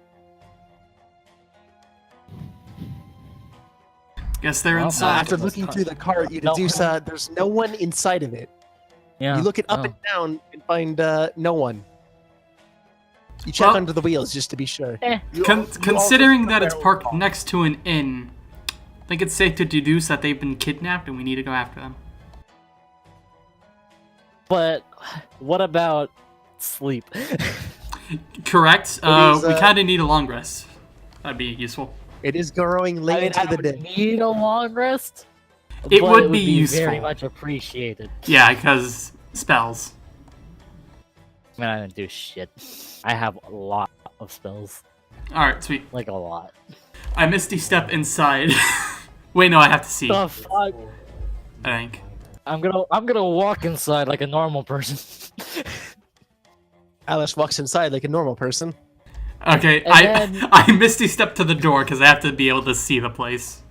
Guess they're Well, inside. After Let's looking cart. through the cart, you No. deduce there's no one inside of it. Yeah. You look it up Oh. and down and find no one. You check Well- under the wheels just to be sure. Considering that it's parked next to an inn, I think it's safe to deduce that they've been kidnapped and we need to go after them. But what about sleep? Correct. is, We kind of need a long rest. That'd be useful. It is growing late I mean, into I the don't day. need a long rest. It but would be useful. very much appreciated. Yeah, because spells. I mean, I didn't do shit. I have a lot of spells, Alright, sweet. like a lot. I misty step inside. Wait, no, I have to see. The fuck? I think. I'm gonna walk inside like a normal person. Alice walks inside like a normal person. Okay, And then- I misty step to the door because I have to be able to see the place.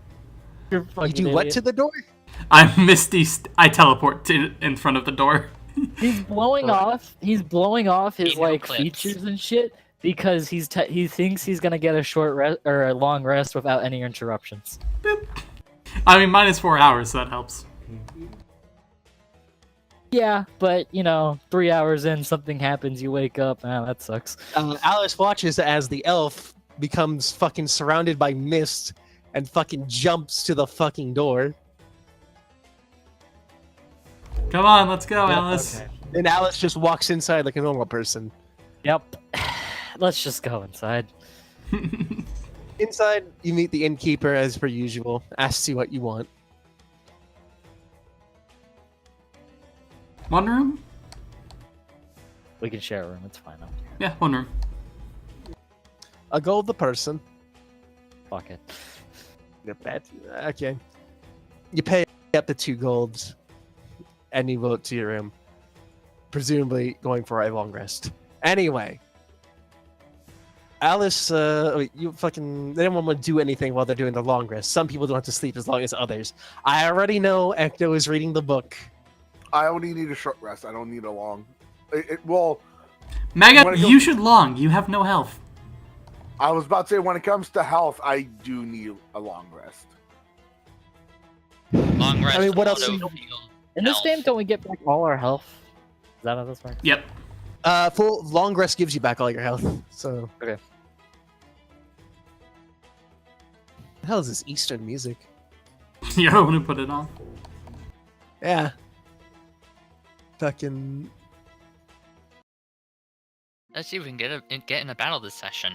You're You fucking do what idiot. to the door? I teleport to in front of the door. He's blowing off. He's blowing off his Video like clips. features and shit because he thinks he's gonna get a short rest or a long rest without any interruptions. Boop. I mean, -4 hours, so that helps. Yeah, but you know, 3 hours in, something happens. You wake up. Ah, that sucks. Alice watches as the elf becomes fucking surrounded by mist and fucking jumps to the fucking door. Come on, let's go, Alice. Okay. And Alice just walks inside like a normal person. Yep. Let's just go inside. Inside, you meet the innkeeper as per usual, asks you what you want. One room? We can share a room. It's fine. Yeah, one room. A gold a person. Fuck it. Okay. You pay up to 2 golds, and you vote to your room. Presumably going for a long rest. Anyway. Alice, you fucking... They don't want to do anything while they're doing the long rest. Some people don't have to sleep as long as others. I already know Ecto is reading the book. I only need a short rest. I don't need a long. Well, Mega, Wanna go- you should long. You have no health. I was about to say when it comes to health, I do need a long rest. Long rest. I mean, what else auto do you- heal In this health. game, don't we get back all our health? Is that how this works? Yep. Full long rest gives you back all your health, so... Okay. The hell is this Eastern music? You're the one who put it on. Yeah. Fucking... Let's see if we can get in a battle this session.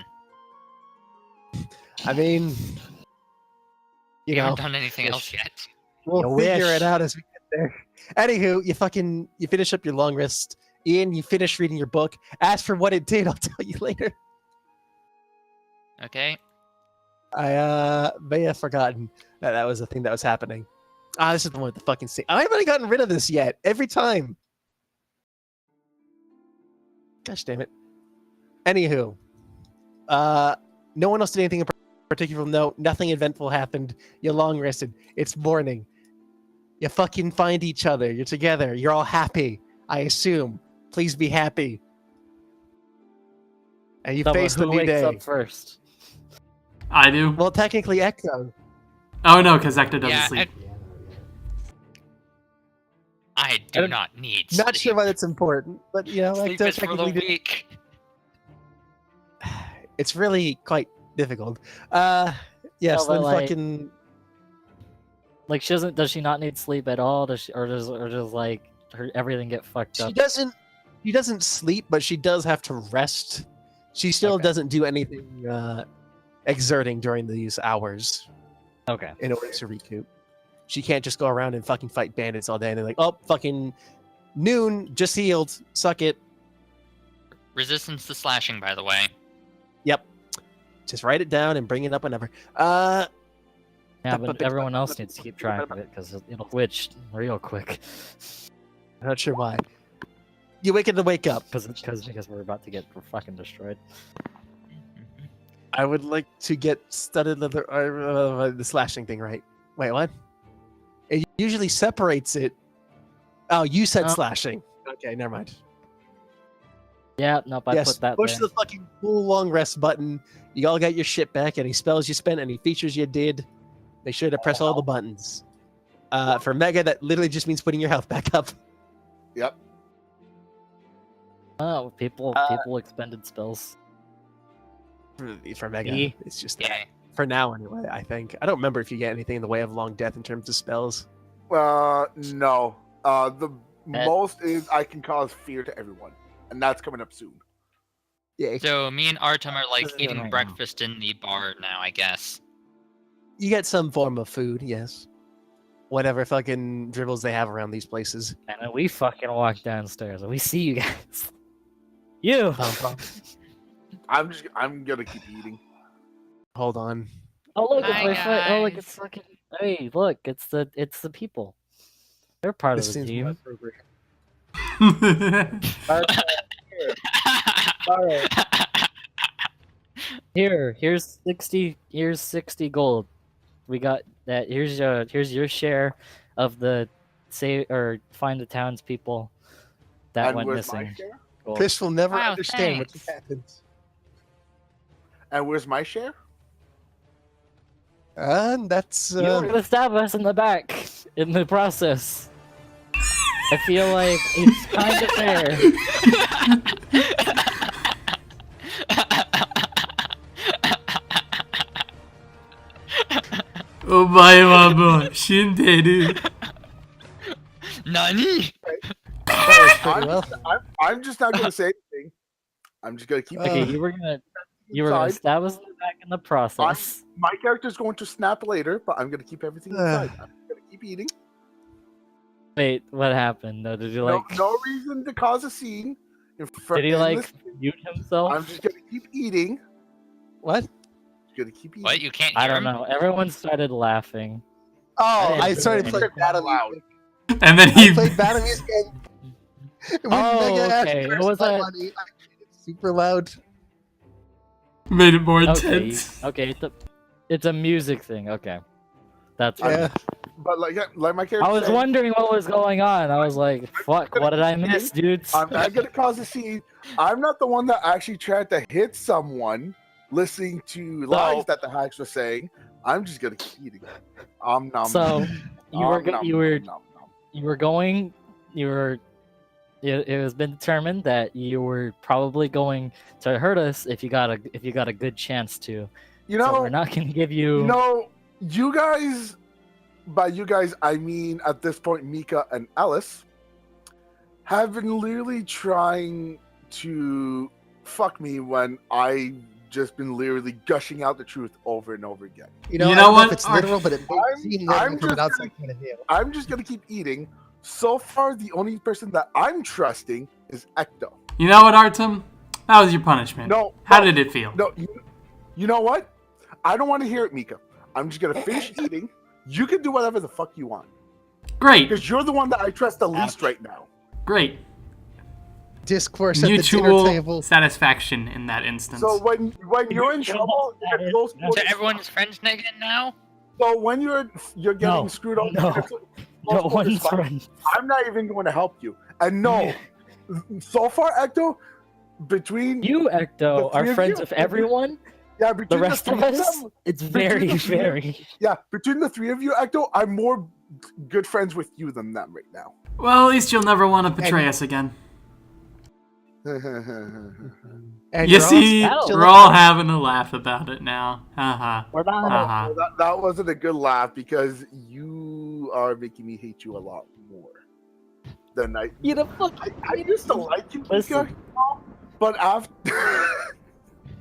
I mean... You We know, haven't done anything wish. else yet. we'll You figure wish. it out as we get there. Anywho, you finish up your long rest. Ian, you finish reading your book. As for what it did, I'll tell you later. Okay. I may have forgotten that was a thing that was happening. Ah, this is the one with the fucking save. I haven't gotten rid of this yet. Every time. Gosh damn it. Anywho, no one else did anything in particular note. Nothing eventful happened. You long rested. It's morning. You fucking find each other. You're together. You're all happy. I assume. Please be happy. And you face the Who new wakes day. up first? I do. Well, technically, Echo. Oh no, because Ecto doesn't Yeah, sleep. I do not need Not sleep. sure why that's important, but you know, Sleep Ecto is for the technically did- weak. it's really quite difficult. Yes, No, but, then like, fucking Like, she doesn't. Does she not need sleep at all? Does she, or does like her everything get fucked she up? doesn't sleep, but she does have to rest. She still Okay. doesn't do anything exerting during these hours Okay. in order to recoup. She can't just go around and fucking fight bandits all day and they're like, oh, fucking noon, just healed, suck it. Resistance to slashing, by the way. Yep. Just write it down and bring it up whenever. Yeah, but everyone else needs to keep track of it because it'll switch real quick. I'm not sure why. You wake up. Because we're about to get fucking destroyed. I would like to get studded leather, the slashing thing, right? Wait, what? It usually separates it. Oh, you said Oh. slashing. Okay, never mind. Yeah, nope, I Yes, put that push there. the fucking cool long rest button. You all got your shit back. Any spells you spent, any features you did. Make sure to press all the buttons. For Mega, that literally just means putting your health back up. Yep. Oh, people expended spells. For Mega, Me? it's just Yeah. that. For now, anyway, I think. I don't remember if you get anything in the way of long death in terms of spells. No. The That- most is I can cause fear to everyone, and that's coming up soon. Yeah, So me and Artem are like This is eating right now. breakfast in the bar now, I guess. you get some form of food, yes. Whatever fucking dribbles they have around these places. And then we fucking walk downstairs and we see you guys. You! I'm gonna keep eating. Hold on. Oh look, it's Hi, my foot. Oh look, guys. it's fucking. Hey, look, it's the people. They're part This of the seems team. more appropriate. Alright. Here's 60 gold. We got that. Here's your share of the find the townspeople that And went where's my missing. share? Gold. Chris will never Wow, understand what just thanks. happened. And where's my share? That's You were gonna stab us in the back in the process. I feel like it's kind of fair. Omae wa mo shinderu. Nani? that was pretty well. I'm just not gonna say anything. I'm just gonna keep. Okay, you were gonna inside. stab us in the back in the process. My character's going to snap later, but I'm gonna keep everything inside. I'm gonna keep eating. Wait, what happened? No, did you No, like? no reason to cause a scene. Did he in like this- mute himself? I'm just gonna keep eating. What? Just gonna keep eating. What? You can't I hear don't him? know. Everyone started laughing. Oh, I I didn't started do playing anything. battle Loud. music. And then I he played battle music and when Oh, Mega asked okay. for Was my that- money, I made it super loud. made it more Okay, intense. okay, it's a music thing. Okay, that's fine. Yeah. But like my character I was said, wondering what was going on. I was like, "Fuck, what did I miss, dudes?" I'm not gonna cause a scene. I'm not the one that actually tried to hit someone listening to lies that the hacks were saying. I'm just gonna keep eating. Nom. So you were nom, you were nom, nom. you were going. You were. It has been determined that you were probably going to hurt us if you got a good chance to. You So know, we're not going to give you. you guys. By you guys, I mean at this point, Mika and Alice have been literally trying to fuck me when I just been literally gushing out the truth over and over again. You know, You I know don't know what? if it's literal, but it I'm- seems I'm literal from an just outside point of view. I'm just gonna keep eating. So far, the only person that I'm trusting is Ecto. You know what, Artem? That was your punishment. No, How no, did it feel? No, you know what? I don't want to hear it, Mika. I'm just gonna finish eating. You can do whatever the fuck you want Great, because you're the one that I trust the least right now. great. Discourse at the dinner Mutual table. satisfaction in that instance. So when you're in trouble, That you're is- close that's- So quarters. everyone's friends again now? So when you're getting No, screwed up, no. you're close No quarters one's fight, friend. I'm not even going to help you. And no, so far, Ecto, between You, Ecto, The three are of friends you. with everyone. yeah, The between rest three of us, them, it's between very, the three- very. yeah, between the three of you, Ecto, I'm more good friends with you than them right now. Well, at least you'll never want to betray us again. And You you're all see, still we're all having a laugh about it now. Haha. We're not. Haha. Well, that wasn't a good laugh because you are making me hate you a lot more than I. You the fuck. I used to like you, Mika, Listen. but after.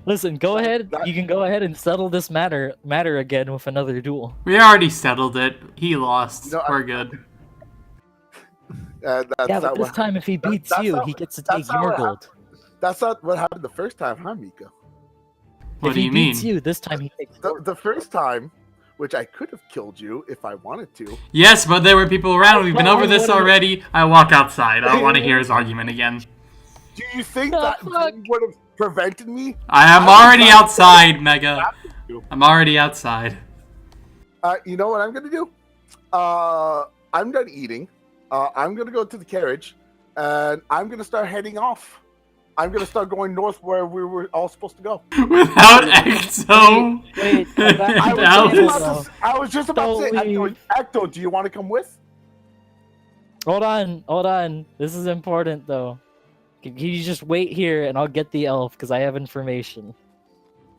Listen, go ahead. That- You can go ahead and settle this matter again with another duel. We already settled it. He lost. No, We're good. That's Yeah, but not this what, time if he beats that's you, not- he gets to that's take not your what gold. that's not what happened the first time, huh, Mika? What If do he you mean? beats you, this time he takes your The first time, which I could have killed you if I wanted to. Yes, but there were people around. We've been Well, over this what- already. I walk outside. I don't want to hear his argument again. Do you think The that fuck? would have prevented me? I am I already was outside, Mega. you. I'm already outside. You know what I'm gonna do? I'm done eating. I'm gonna go to the carriage, and I'm gonna start heading off. I'm gonna start going north where we were all supposed to go. Without Exo. Wait, I was just about to say, Don't Ecto, do you want to come with? hold on. This is important though. Can you just wait here and I'll get the elf because I have information.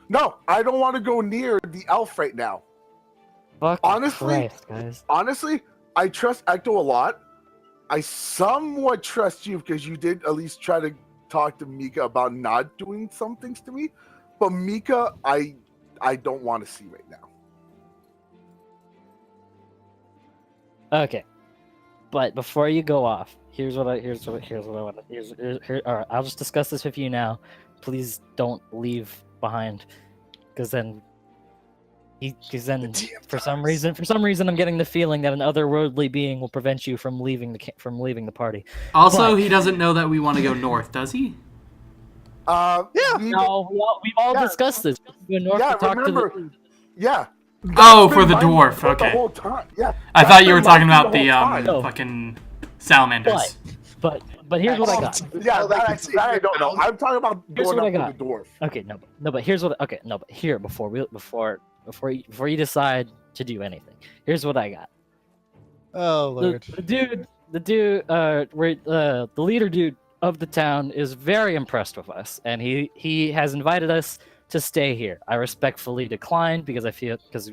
No, I don't want to go near the elf right now. Fuck Honestly, Christ, guys. Honestly, I trust Ecto a lot. I somewhat trust you because you did at least try to talk to Mika about not doing some things to me. But Mika, I don't want to see right now. Okay, but before you go off, here's what I want. Here, all right, I'll just discuss this with you now. Please don't leave behind, because then for some reason I'm getting the feeling that an otherworldly being will prevent you from leaving the party. Also, But- he doesn't know that we want to go north, does he? Yeah. No, we've all discussed this. We go north to talk remember, to the... Yeah. Oh, That's for the been my dwarf. mindset the Okay. whole time. Yeah. I That's thought you were been talking my about the whole time. No. fucking salamanders. But here's what I got. Yeah, that I don't know. I'm talking about Here's going what I up with the dwarf. Okay, no, but here's what. Okay, no, but here before you decide to do anything, here's what I got. Oh lord. The leader dude of the town is very impressed with us, and he has invited us to stay here. I respectfully declined because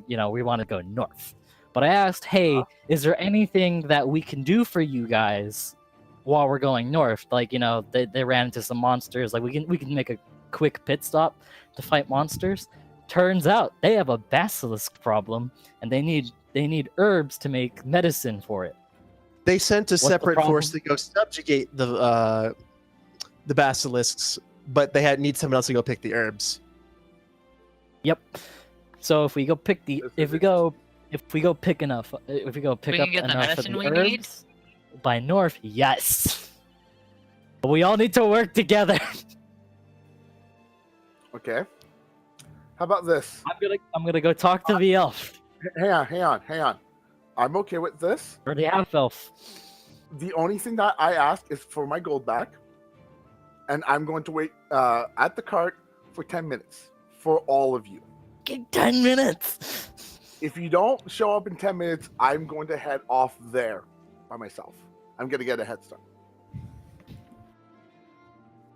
we want to go north. But I asked, hey, is there anything that we can do for you guys while we're going north? Like, they ran into some monsters. Like, we can make a quick pit stop to fight monsters. Turns out they have a basilisk problem, and they need herbs to make medicine for it. They sent a the separate force to problem? go subjugate the basilisks, but they need someone else to go pick the herbs. Yep. So if we go pick enough We can get the enough of medicine the we need? herbs by north, yes. But we all need to work together. Okay. How about this? I'm gonna go talk to the elf Hang on. I'm okay with this. or the half elf. The only thing that I ask is for my gold back, and I'm going to wait at the cart for 10 minutes for all of you. 10 minutes. If you don't show up in 10 minutes, I'm going to head off there by myself. I'm going to get a head start.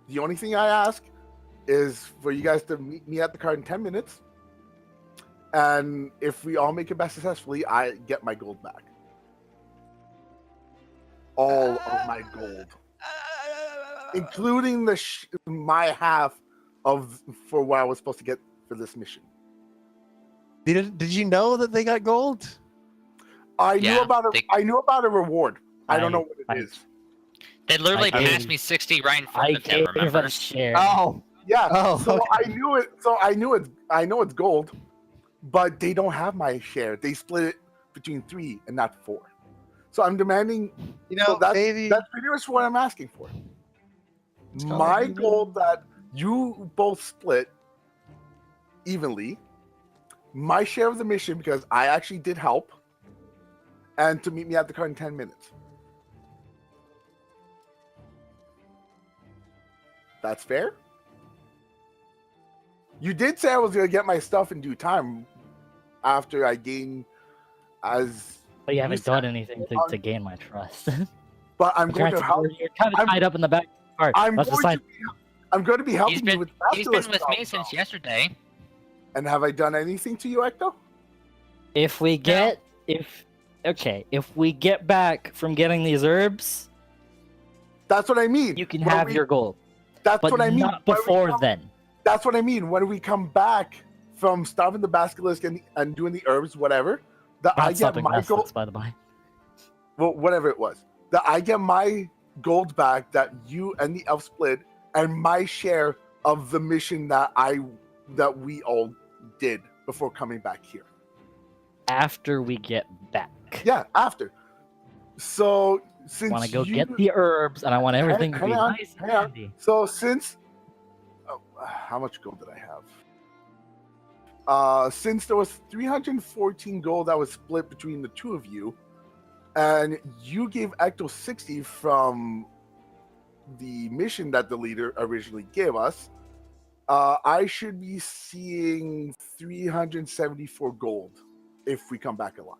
The only thing I ask is for you guys to meet me at the cart in 10 minutes. And if we all make it back successfully, I get my gold back. All of my gold. Including my half for what I was supposed to get for this mission. Did you know that they got gold? I Yeah, knew about a reward. I don't know what it is. They literally I passed gave- me 60 right in I front of them, gave remember? a share. Oh, Yeah. Oh, so okay. I know it's gold, but they don't have my share. They split it between 3 and not 4. So I'm demanding. maybe That's pretty much what I'm asking for. called My even. gold that you both split evenly. My share of the mission because I actually did help, and to meet me at the car in 10 minutes. That's fair. You did say I was going to get my stuff in due time after I gain as. But you haven't said- done anything to gain my trust. But I'm going to help. You're kind of I'm- tied up in the back part. I'm That's the going sign. to be, I'm going to be helping He's you with been with stuff, me though. since yesterday. And have I done anything to you, Ecto? If we get back from getting these herbs, That's what I mean. you can When have we- your gold. That's But what I mean. not When we before come- then. That's what I mean. When we come back from stopping the basilisk and doing the herbs, whatever, that Not I get stopping my basilics, gold. by the by. Well, whatever it was, that I get my gold back that you and the elf split, and my share of the mission that we all did before coming back here. After we get back. Yeah, after. So since I want to go you, get the herbs, and I want everything to be hang on, nice and hang on. handy. So since how much gold did I have? Since there was 314 gold that was split between the two of you, and you gave Ecto 60 from the mission that the leader originally gave us, I should be seeing 374 gold if we come back alive.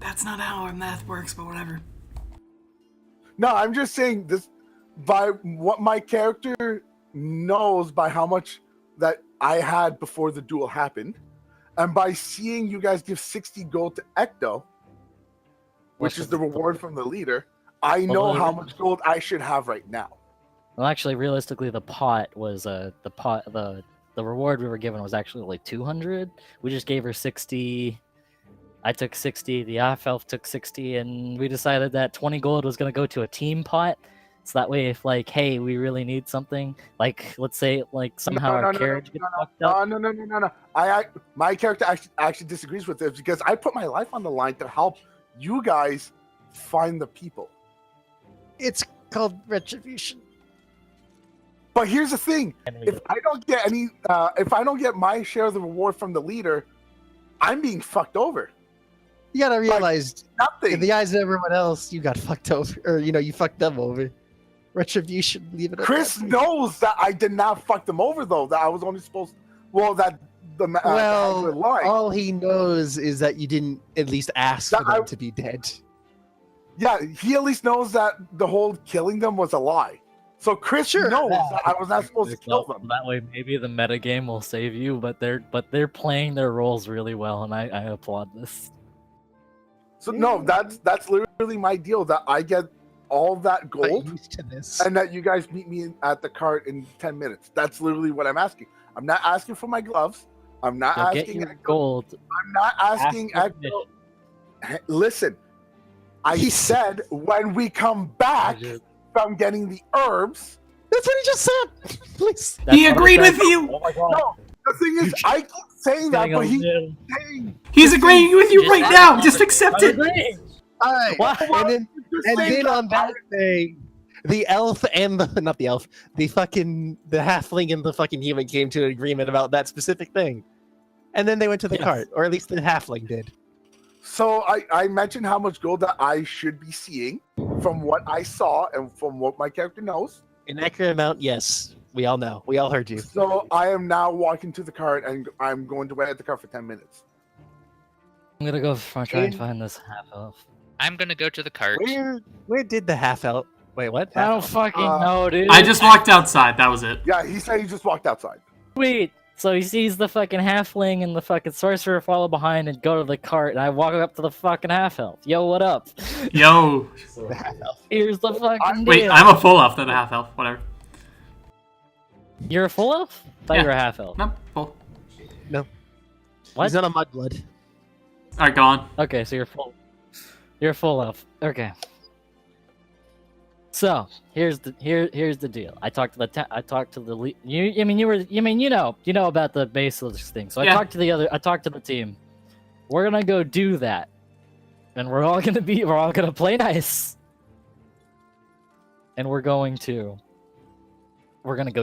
That's not how our math works, but whatever. No, I'm just saying this by what my character knows, by how much that I had before the duel happened, and by seeing you guys give 60 gold to Ecto, which is the reward from the leader, I know how much gold I should have right now. Well, actually, realistically, the reward we were given was actually like 200. We just gave her 60. I took 60. The half elf took 60, and we decided that 20 gold was gonna go to a team pot. So that way, if like, hey, we really need something, like let's say like somehow our carriage gets fucked up. No. My character actually disagrees with this because I put my life on the line to help you guys find the people. It's called retribution. But here's the thing: if I don't get my share of the reward from the leader, I'm being fucked over. You gotta realize, Nothing. in the eyes of everyone else, you got fucked over, or you fucked them over. Retribution, leave it. Chris knows that I did not fuck them over, though. That I was only supposed. Well, that the all he knows is that you didn't at least ask for them to be dead. Yeah, he at least knows that the whole killing them was a lie. So Chris knows that I was not supposed to kill them. That way, maybe the metagame will save you, but they're playing their roles really well, and I applaud this. So no, that's literally my deal. That I get all that gold, used to this. and that you guys meet me at the cart in 10 minutes. That's literally what I'm asking. I'm not asking for my gloves. I'm not asking get your gold. I'm not asking. Listen, I said when we come back from getting the herbs. That's what he just said. Please. He agreed with you. Oh my god. No, the thing is, I keep saying that, but He's agreeing with you right now. Just accept it. All right. And then on that day, the elf and the halfling and the fucking human came to an agreement about that specific thing. And then they went to the cart, or at least the halfling did. So I mentioned how much gold that I should be seeing from what I saw and from what my character knows. An accurate amount, yes. We all know. We all heard you. So I am now walking to the cart, and I'm going to wait at the cart for 10 minutes. I'm gonna go try and find this half elf. I'm gonna go to the cart. Where did the half elf? Wait, what? I don't fucking know, dude. I just walked outside. That was it. Yeah, he said he just walked outside. Wait, so he sees the fucking halfling and the fucking sorcerer follow behind and go to the cart, and I walk up to the fucking half elf. Yo, what up? Yo. Here's the fucking Wait, deal. I'm a full elf, not a half elf. Whatever. You're a full elf? I thought you were a half elf. No, full. No. What? He's not a mudblood. All right, go on. Okay, so you're full. You're a full elf. Okay. So here's the deal. I talked to the you know about the basilisk thing. So I talked to the team. We're gonna go do that, and we're all gonna play nice, and we're gonna go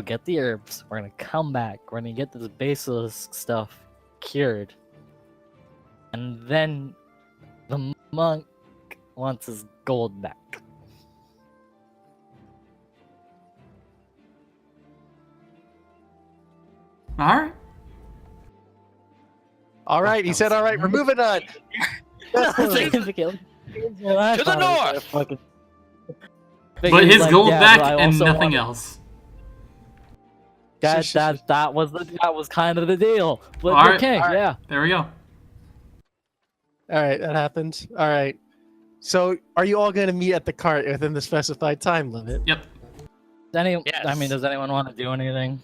get the herbs. We're gonna come back. We're gonna get this basilisk stuff cured, and then the monk wants his gold back. All right, he said, all right, we're moving on. To the north! But his gold back and nothing else. That was kind of the deal. But All right, okay, yeah. There we go. All right, that happened. All right. So, are you all going to meet at the cart within the specified time limit? Yep. I mean, Yes. does anyone want to do anything?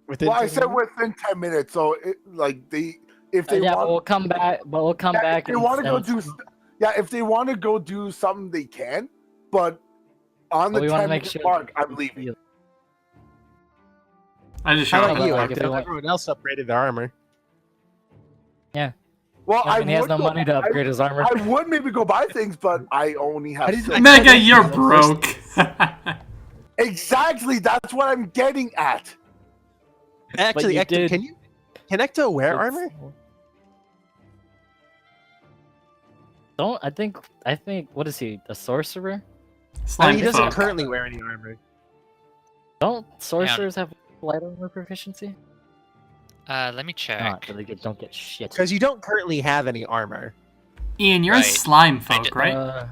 Within Well, I 10 said minutes? within 10 minutes. So, if they Yeah, want, we'll come back. But we'll come back. If they want to go do, if they want to go do something, they can. But on the we wanna 10-minute make sure mark, I'm leaving. I just How showed about up. you, like, if Active? you want- Everyone else upgraded their armor. Well, I mean, he has no money to upgrade his armor. I would maybe go buy things, but I only have. did 6. Mega, you're broke. Exactly, that's what I'm getting at. Actually, you Ecto, did- can Ecto wear armor? I think what is he? A sorcerer? Oh, Slime he doesn't folk. currently wear any armor. Don't sorcerers have light armor proficiency? Let me check. Not, so they don't get shit. Because you don't currently have any armor. Ian, you're a Right. slime I folk, did- right?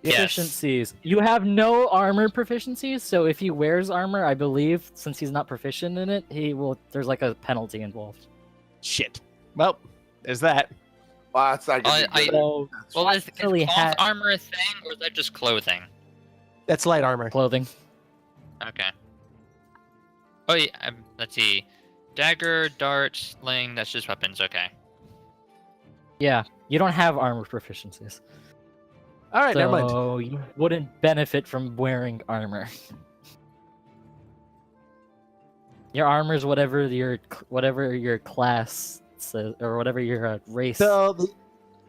Proficiencies. You have no armor proficiencies, so if he wears armor, I believe, since he's not proficient in it, he will. There's like a penalty involved. Shit. Well, there's that. Well, that's not gonna be good. So Well, is actually cloth ha- armor a thing, or is that just clothing? That's light armor. clothing. Okay. Oh yeah, let's see. Dagger, dart, sling, that's just weapons, okay. Yeah, you don't have armor proficiencies, All right, never mind. so you wouldn't benefit from wearing armor. Your armor is whatever your class says, or whatever your race. So,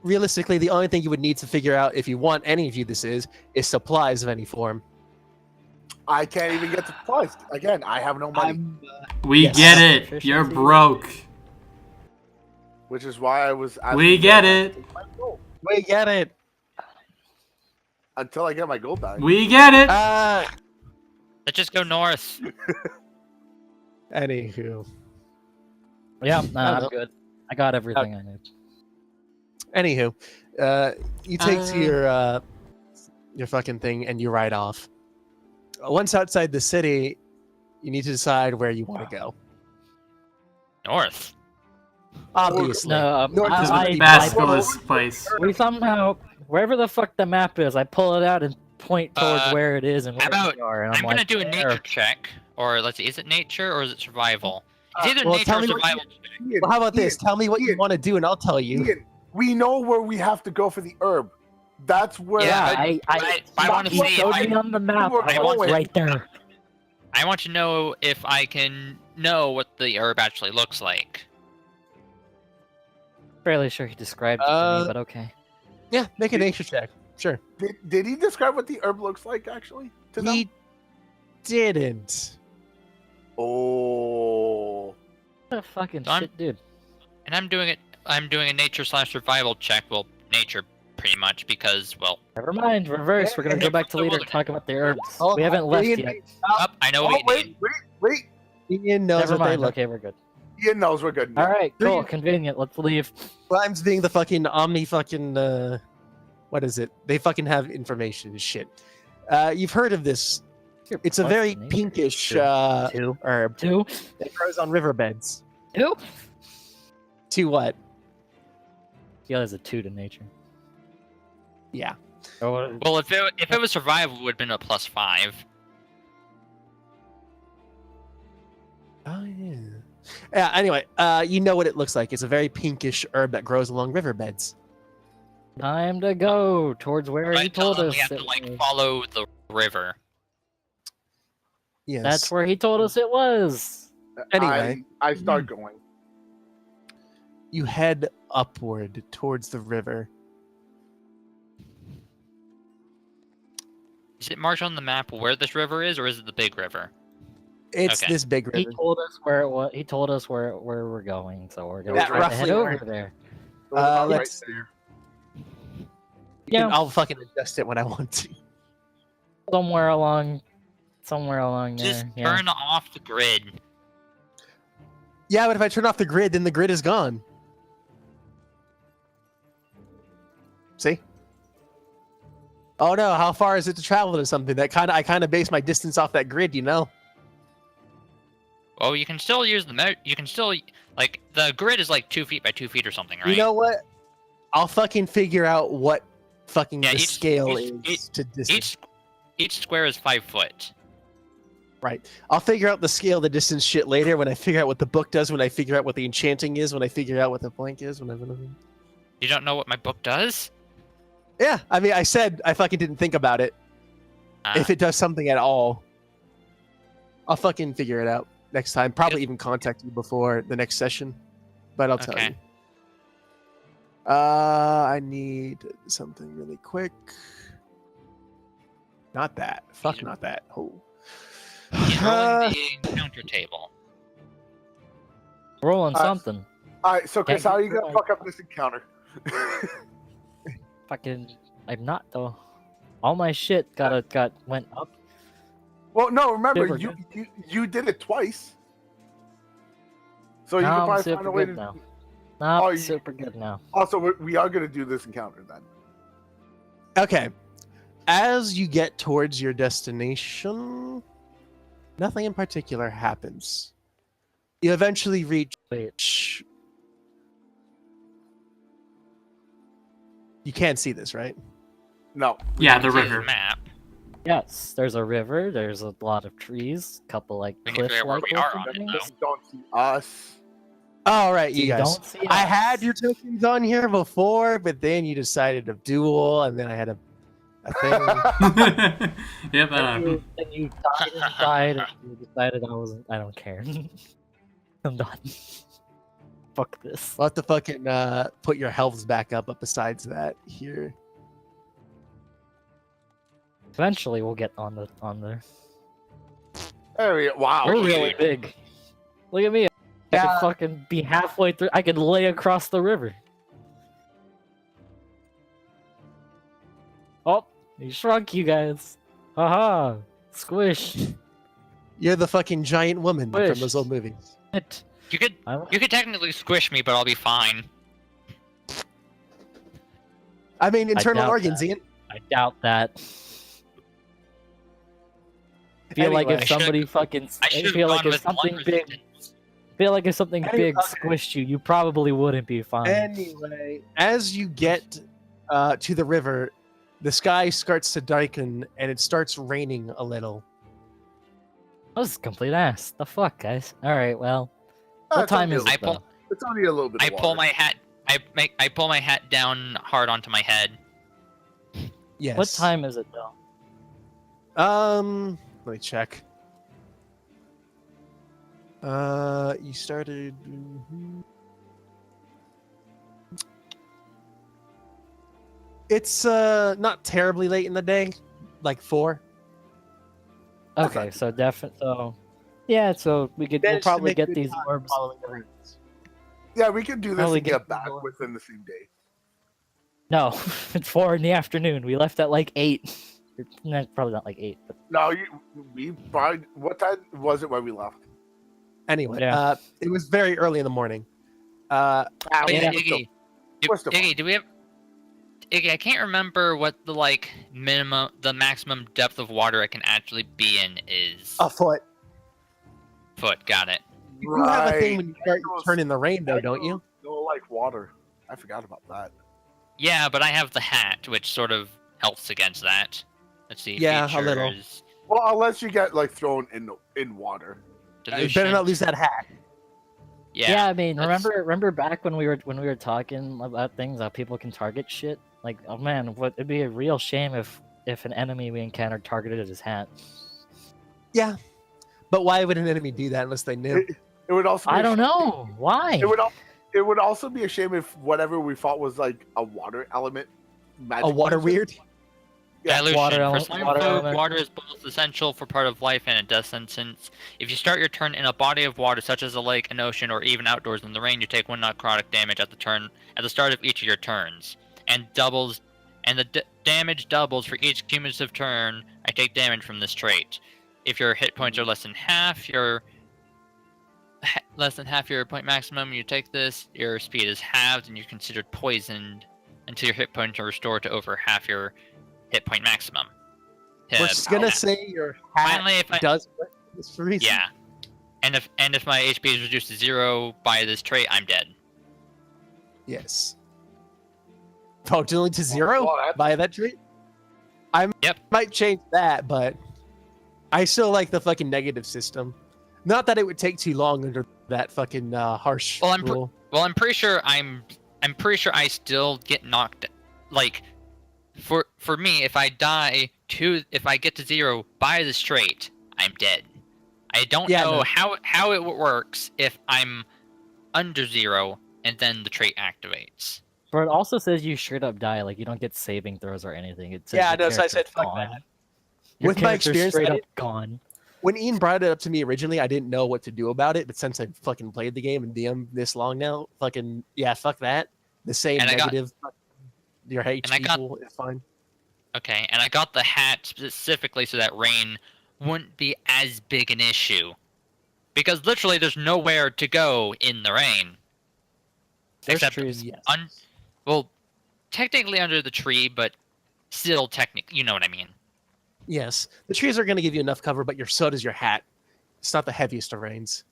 realistically, the only thing you would need to figure out if you want any of you this is supplies of any form. I can't even get the supplies. Again, I have no money, We Yes. get it. You're Proficiency. broke. which is why I was. We get it. We get it. Until I get my gold back. We get it. Let's just go north. Anywho. Yeah, I don't I'm know. good. I got everything I need. Anywho, you take to your fucking thing and you ride off. Once outside the city, you need to decide where you want to go. North. Obviously. No, North is I- the Basilisk place. We somehow, wherever the fuck the map is, I pull it out and point towards where it is and where how about- we are, and I'm I'm gonna like, do a there. nature check, or let's see, is it nature or is it survival? It's either well, nature tell or me what survival. Ian, Well, how about this? Ian, Tell me what you Ian, want to do and I'll tell you. Ian, we know where we have to go for the herb. That's where. Yeah, I want to he see showed if me on the map. were I was going. right there. I want to know if I can know what the herb actually looks like. Fairly sure he described it to me, but okay. Yeah, make a nature check. Sure. Did he describe what the herb looks like actually? To them? He didn't. Oh. What a fucking So I'm- shit, dude. And I'm doing a nature/survival check. Well, nature pretty much because, well, Never mind, reverse. We're gonna go back to later and talk about the herbs. Hold We haven't on, left Ian, yet. I know Oh, what you need. wait. Ian knows Never what they mind. look. Okay, we're good. Ian knows we're good. All right, cool, convenient. Let's leave. Slime's being the fucking omni fucking what is it? They fucking have information and shit. You've heard of this. It's a What's very the name? pinkish Two. herb Two. that grows on riverbeds. Two. To what? Yeah, there's a 2 to nature. Yeah. Oh, Well, if it was survival, it would have been a +5. Oh yeah. Yeah, anyway, you know what it looks like. It's a very pinkish herb that grows along riverbeds. time to go towards where he Right, told us. we have to it like was. follow the river. Yes. That's where he told us it was. Anyway. I start going. You head upward towards the river. Is it marked on the map where this river is, or is it the big river? It's Okay. this big He river. told us where it was. He told us where we're going, so we're going Yeah, to head roughly over where- there. Let's. there. Yeah, I'll fucking adjust it when I want to. somewhere along there. Just yeah. turn off the grid. Yeah, but if I turn off the grid, then the grid is gone. See? Oh no, how far is it to travel to something? That I kind of base my distance off that grid, you know? Well, you can still use you can still like the grid is like 2 feet by 2 feet or something, right? You know what? I'll fucking figure out what fucking Yeah, the each- scale each- is to distance. each square is 5 foot. Right. I'll figure out the scale, the distance shit later when I figure out what the book does, when I figure out what the enchanting is, when I figure out what the blank is, whenever. You don't know what my book does? Yeah, I mean, I said I fucking didn't think about it. Ah, If it does something at all, I'll fucking figure it out next time. Probably even contact you before the next session, but I'll tell Okay. you. I need something really quick. Not that. Fuck, not that. Oh. rolling the encounter table. Rolling Uh, something. All right, so Chris, Can't how are get you gonna right. fuck up this encounter? Fucking, I'm not though. All my shit went up. Well, no, remember Super you did it twice, so you Now can I'm probably super find a way good to. now. Not Oh, you- super good now. Also, we are going to do this encounter then. Okay. As you get towards your destination, nothing in particular happens. You eventually reach. Wait. You can't see this, right? No. Yeah, the See his river. map. Yes, there's a river. There's a lot of trees. Couple like We need to figure out where cliff-like we are looking on it things. now. Don't see us. All right, So you guys. don't see I us. had your tokens on here before, but then you decided to duel, and then I had a thing. Yep, that happened. Then you died inside, and you decided I don't care. I'm done. Fuck this. I'll have to fucking put your healths back up. But besides that, here. Eventually, we'll get on there. There we go. Wow. We're really big. Look at me. I Yeah. can fucking be halfway through. I can lay across the river. Oh, he shrunk you guys. Haha. Squish. You're the fucking giant woman from Squish. those old movies. It. You could technically squish me, but I'll be fine. I mean, internal doubt organs, Ian. I doubt that. Feel like Anyway. if somebody fucking. I I should have feel like gone if with something one big. resistance. Feel like if something Anyway, big squished you, you probably wouldn't be fine. Anyway, as you get to the river, the sky starts to darken and it starts raining a little. That was complete ass. The fuck, guys. All right, well, Oh, what it's time only is a- it though? It's only a little bit. I Of pull water. my hat. I pull my hat down hard onto my head. Yes. What time is it though? Let me check. You started. It's not terribly late in the day, like 4. Okay, so definitely. So, yeah. So we'll Managed to probably make get good these time orbs. following the runes. Yeah, we can do this Probably and get get back people- within the same day. No, it's 4 in the afternoon. We left at like 8. No, probably not like 8, but No, we probably. What time was it when we left? Anyway, Yeah. it was very early in the morning. Wait, yeah. Iggy, First of all- Iggy, do we have? Iggy, I can't remember what the maximum depth of water I can actually be in is. A foot. Foot, got it. You have a thing when you start turning the rain, though, don't you? No, like water. I forgot about that. Yeah, but I have the hat, which sort of helps against that. Let's see. Yeah, a little. features, Well, unless you get like thrown in water. You better not dilution. lose that hat. yeah. I mean, that's- remember back when we were talking about things how people can target shit. Like, oh man, it'd be a real shame if an enemy we encountered targeted his hat. Yeah, but why would an enemy do that unless they knew? It would also. Be I a don't shame- know why. It would also be a shame if whatever we fought was like a water element. A water weird? Yeah, Dilution. water For element- slime water food, element. water is both essential for part of life and a death sentence. If you start your turn in a body of water, such as a lake, an ocean, or even outdoors in the rain, you take 1 necrotic damage at the start of each of your turns, and the damage doubles for each cumulative turn. I take damage from this trait. If your hit points are less than half your point maximum, you take this. Your speed is halved, and you're considered poisoned until your hit points are restored to over half your hit point maximum. We're just gonna say your hat Finally, if I- does work for this reason. Yeah. And if my HP is reduced to 0 by this trait, I'm dead. Yes. Only to 0 Well, that's- by that trait? I Yep. might change that, but I still like the fucking negative system. Not that it would take too long under that fucking harsh Well, rule. I'm pretty sure I still get knocked. Like, for me, if I get to 0 by this trait, I'm dead. I don't Yeah, know no. how it works if I'm under 0 and then the trait activates. But it also says you straight up die. Like you don't get saving throws or anything. It says Yeah, your no, so I said character's fuck gone. that. Your With my character's experience, straight I up gone. When Ian brought it up to me originally, I didn't know what to do about it, but since I've fucking played the game and DM this long now, fucking, yeah, fuck that. The same And I got- negative Your And I HP got- pool is fine. Okay, and I got the hat specifically so that rain wouldn't be as big an issue. Because literally there's nowhere to go in the rain. There's Except trees. Yes. Well, technically under the tree, but still you know what I mean. Yes. The trees are going to give you enough cover, but so does your hat. It's not the heaviest of rains,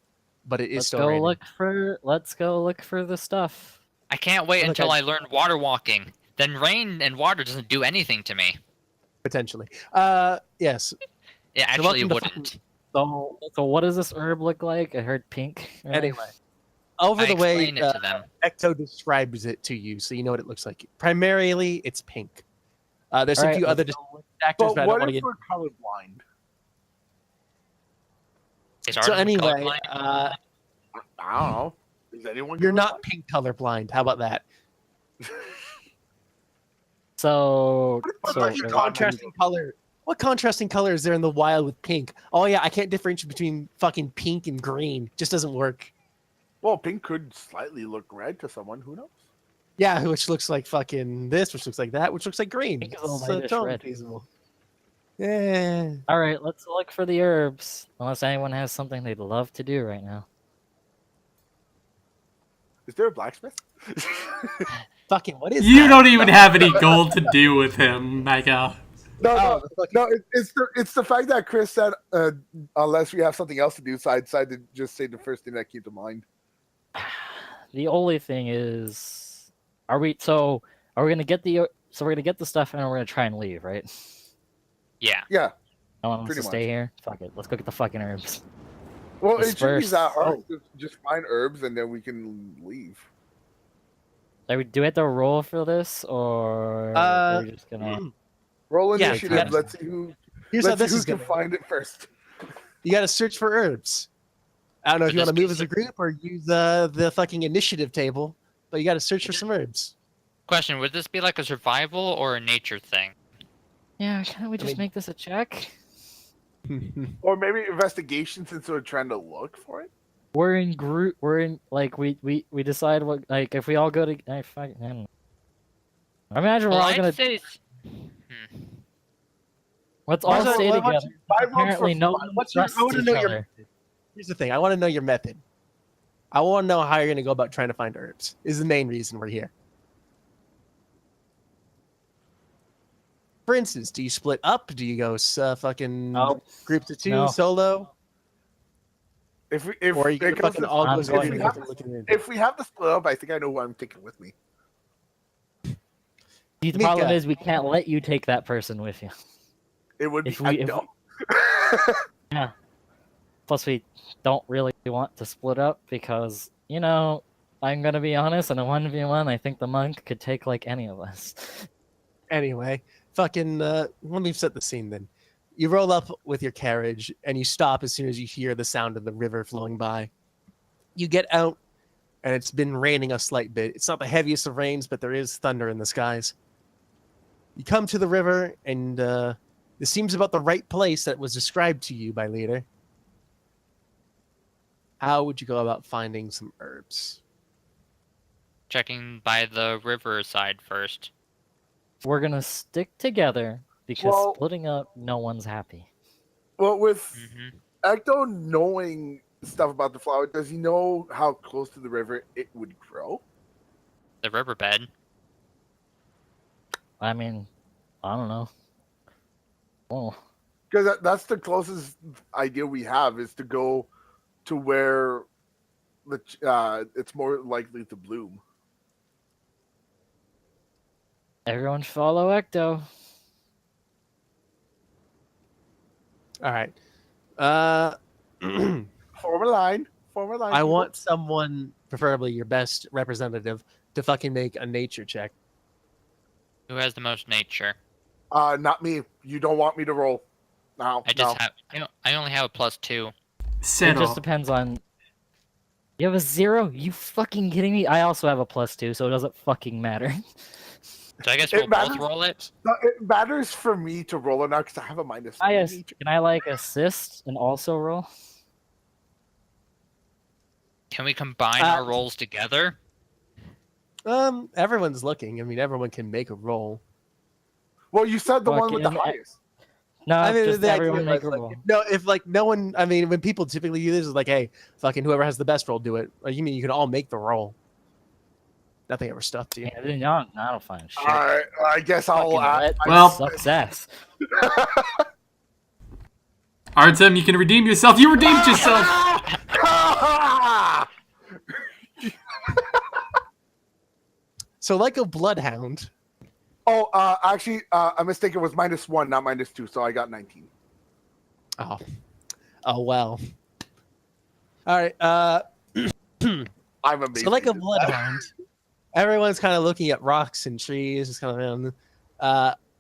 but it is Let's still go raining. Let's go look for the stuff. I can't wait Look, until I learn water walking. Then rain and water doesn't do anything to me. Potentially. Yes. It actually welcome to wouldn't. So what does this herb look like? I heard pink. right? Anyway. Over I the way, explained it to them. Ecto describes it to you, so you know what it looks like. Primarily, it's pink. There's a Alright, few let's other factors, But but I don't what want to if get... we're colorblind? Is So Arden anyway, colorblind? I don't know. Is anyone? you're not pink colorblind. How about that? So, What so fucking contrasting color? What contrasting color is there in the wild with pink? Oh yeah, I can't differentiate between fucking pink and green. Just doesn't work. Well, pink could slightly look red to someone. Who knows? Yeah, which looks like fucking this, which looks like that, which looks like green. Pink is a It's, lightish totally red. feasible. Yeah. all right, let's look for the herbs. Unless anyone has something they'd love to do right now. Is there a blacksmith? Fucking what is You that? don't even have any gold to do with him, Mega. No, the fucking- no. It's the fact that Chris said unless we have something else to do, so I decided to just say the first thing that came to mind. The only thing is, are we gonna get the stuff and we're gonna try and leave, right? Yeah. Yeah. No one wants Pretty to stay here. Fuck it, let's go get the fucking herbs. Well, it shouldn't be Disperse. that hard. Just find herbs and then we can leave. Do we have to roll for this, or we're just gonna? Roll Yeah, initiative. yeah. Let's see who. Here's how Let's see this who is can gonna. find it first. You got to search for herbs. I don't know if For you want to this move as a group or use the fucking initiative table, but you got to search for some herbs. Question: would this be like a survival or a nature thing? Yeah, can't we just mean- make this a check? Or maybe investigation since we're trying to look for it. We're in group. We're in like we decide what like if we all go to. I don't know. I imagine we're Well, all I'd gonna. say Let's all Why don't- stay why don't together. I vote for Apparently, no five. one What's your- I trusts wanna each know your- other. Here's the thing. I want to know your method. I want to know how you're going to go about trying to find herbs. Is the main reason we're here. For instance, do you split up? Do you go fucking No. groups of two, No. solo? If Or you it can comes fucking to- all I'm go going together with- and looking in. if we have to split up, I think I know who I'm taking with me. See, the problem Mika. is we can't let you take that person with you. It would be If we- if- Ecto. Yeah. Plus, we don't really want to split up because, you know, I'm gonna be honest, in a 1v1, I think the monk could take like any of us. Anyway, fucking, let me set the scene then. You roll up with your carriage and you stop as soon as you hear the sound of the river flowing by. You get out and it's been raining a slight bit. It's not the heaviest of rains, but there is thunder in the skies. You come to the river and this seems about the right place that was described to you by Leader. How would you go about finding some herbs? checking by the river side first. We're gonna stick together because Well- splitting up, no one's happy. Well, with hmm Ecto knowing stuff about the flower, does he know how close to the river it would grow? The riverbed. I mean, I don't know. Oh, Because that's the closest idea we have is to go to where it's more likely to bloom. everyone follow Ecto. All right. Form a line. I want someone, preferably your best representative, to fucking make a nature check. Who has the most nature? Not me. You don't want me to roll. No, I just have. I only have a +2. It Settle. just depends on. You have a 0? You fucking kidding me? I also have a +2, so it doesn't fucking matter. So I guess It we'll both matters. roll it. no. It matters for me to roll or not because I have a -1 in nature. Can I like assist and also roll? Can we combine Uh, our rolls together? Everyone's looking. I mean, everyone can make a roll. Well, you said the one with the Fucking- highest. No, I mean, just the everyone idea make a was, like, roll. no, if like no one, I mean, when people typically do this, is like, hey, fucking whoever has the best roll, do it. Or you mean you can all make the roll? Nothing ever stopped you. Yeah, then I don't find shit. All right, I guess I'll. Fucking let Well- sucks ass. Artem, you can redeem yourself. You redeemed yourself. So, like a bloodhound, Oh, actually, a mistake. It was -1, not -2, so I got 19. oh well. All right. I'm amazing. So, like a bloodhound, everyone's kind of looking at rocks and trees, just kind of.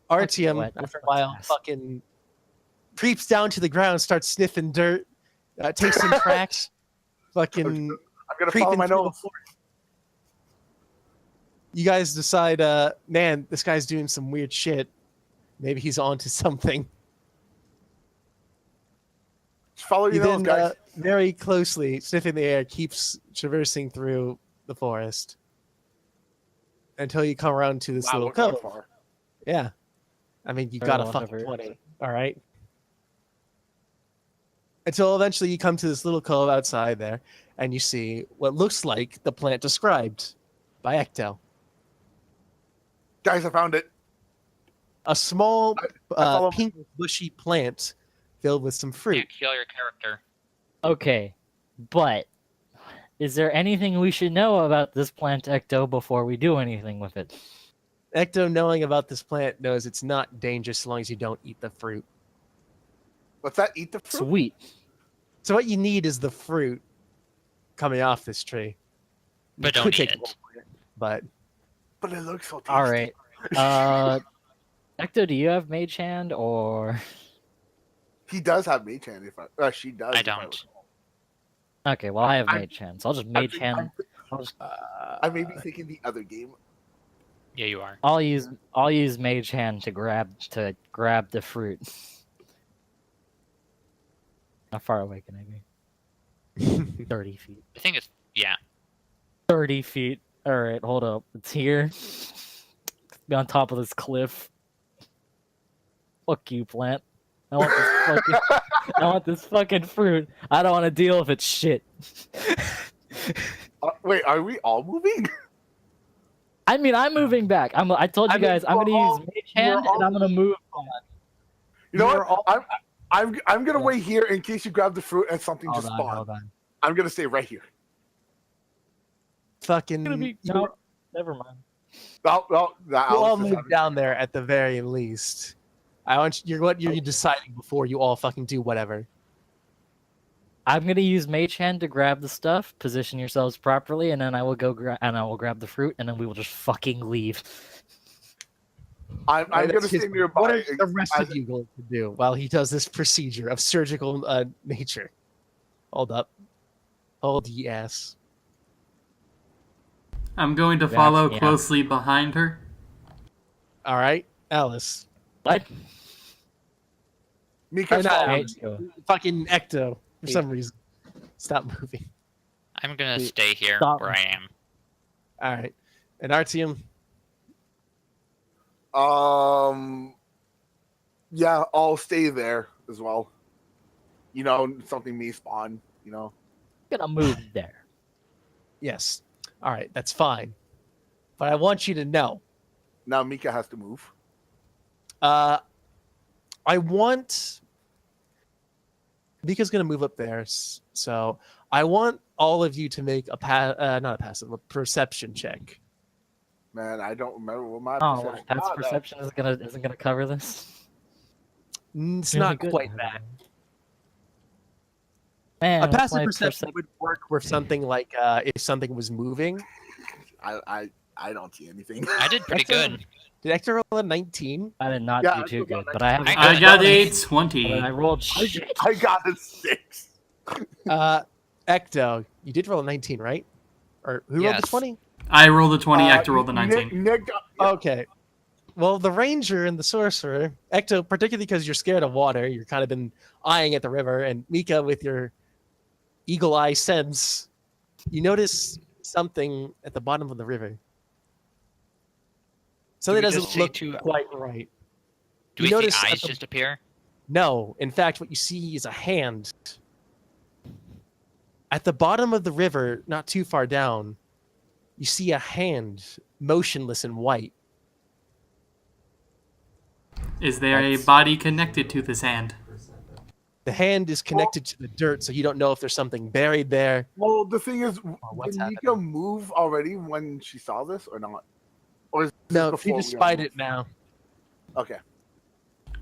Artyom, What? after a while, Ass. fucking creeps down to the ground, starts sniffing dirt, tasting tracks, fucking. I'm gonna creeping follow my through the nose. forest. You guys decide, man, this guy's doing some weird shit. Maybe he's onto something. Just follow He your nose, then, guys. very closely, sniffing the air, keeps traversing through the forest until you come around to this Wow, little we're going cove. far. Yeah. I mean, you Very got a well, fucking Trevor. 20. All right. Until eventually you come to this little cove outside there, and you see what looks like the plant described by Ecto. Guys, I found it. A small, I follow- pink, bushy plant filled with some fruit. Can't kill your character. Okay, but is there anything we should know about this plant Ecto before we do anything with it? Ecto, knowing about this plant, knows it's not dangerous as long as you don't eat the fruit. What's that? Eat the fruit. Sweet. So what you need is the fruit coming off this tree. You But could don't eat take it. one plant, but But it looks so tasty. All right. Ecto, do you have Mage Hand or? He does have mage hand. She does. I if don't. recall. Okay, well I have I'm- Mage Hand, so I'll just I Mage think- Hand. I'll just I may be thinking the other game. Yeah, you are. I'll use Mage Hand to grab the fruit. How far away can I be? 30 feet. I think it's yeah. 30 feet. All right, hold up. It's here. Be on top of this cliff. Fuck you, plant. I want this fucking. I want this fucking fruit. I don't want to deal with its shit. Wait, are we all moving? I mean, I'm moving back. I told you I mean, guys I'm we're gonna all- use Mage we're Hand all and I'm gonna move. You know You're what? all- I'm gonna wait here in case you grab the fruit and something Hold just on, spawn. hold on. I'm gonna stay right here. fucking. It's gonna be you no. Never mind. Well, all move down there at the very least. I want what you're deciding before you all fucking do whatever. I'm gonna use Mage Hand to grab the stuff. Position yourselves properly, and then I will go and I will grab the fruit, and then we will just fucking leave. I'm Right, gonna that's his- stay nearby. What are the rest as- of you going to do while he does this procedure of surgical nature? Hold up. Hold the ass. I'm going to Yeah, follow yeah. closely behind her. All right, Alice. What? Mika's not following. Alice. Fucking Ecto, for some reason. Stop moving. I'm gonna Wait, stay here stop. where I am. All right. And Artyom, Yeah, I'll stay there as well. You know, something may spawn. You know. I'm gonna move there. yes. All right, that's fine. But I want you to know, Now Mika has to move. I want... Mika's going to move up there, so I want all of you to make a not a passive, a perception check. Man, I don't remember what my Oh, perception Pat's was. perception isn't gonna cover this. It's Really not good. quite that. Man, A what's passive my perception would work with something like if something was moving. I don't see anything. I did pretty That's good. Did Hector roll a 19? I did not Yeah, do I too got good, but I have. I I got a a But 20. I rolled shit. I got a 6. Ecto, you did roll a 19, right? Or who rolled the Yes. 20? I rolled a 20, Ecto rolled a 19. Nick got, Okay. Well, the ranger and the sorcerer, Ecto, particularly because you're scared of water, you're kind of been eyeing at the river, and Mika, with your eagle eye sense, you notice something at the bottom of the river. So Do that we doesn't just see look two- quite right. Do You we see notice at eyes the- just appear? No, in fact, what you see is a hand. At the bottom of the river, not too far down, you see a hand, motionless and white. Is there a That's- body connected to this hand? The hand is connected to the dirt, so you don't know if there's something buried there. Well, the thing is, what's did Mika move already when she saw this or not? Or is this No, before you just we all spied moved? it now. Okay.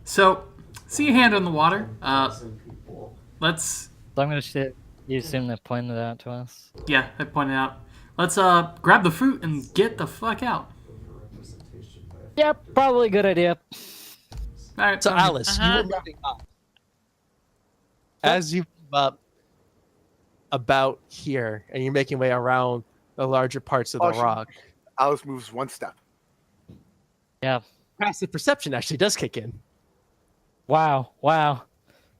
So, see a hand on the water. Let's. So I'm gonna say you assume they pointed it out to us. Yeah, I pointed out. Let's grab the fruit and get the fuck out. Yep, probably a good idea. All right. So, sounds good. Alice, you were moving up. As you move up about here, and you're making way around the larger parts of the rock, Alice moves one step. Yeah. passive perception actually does kick in. Wow.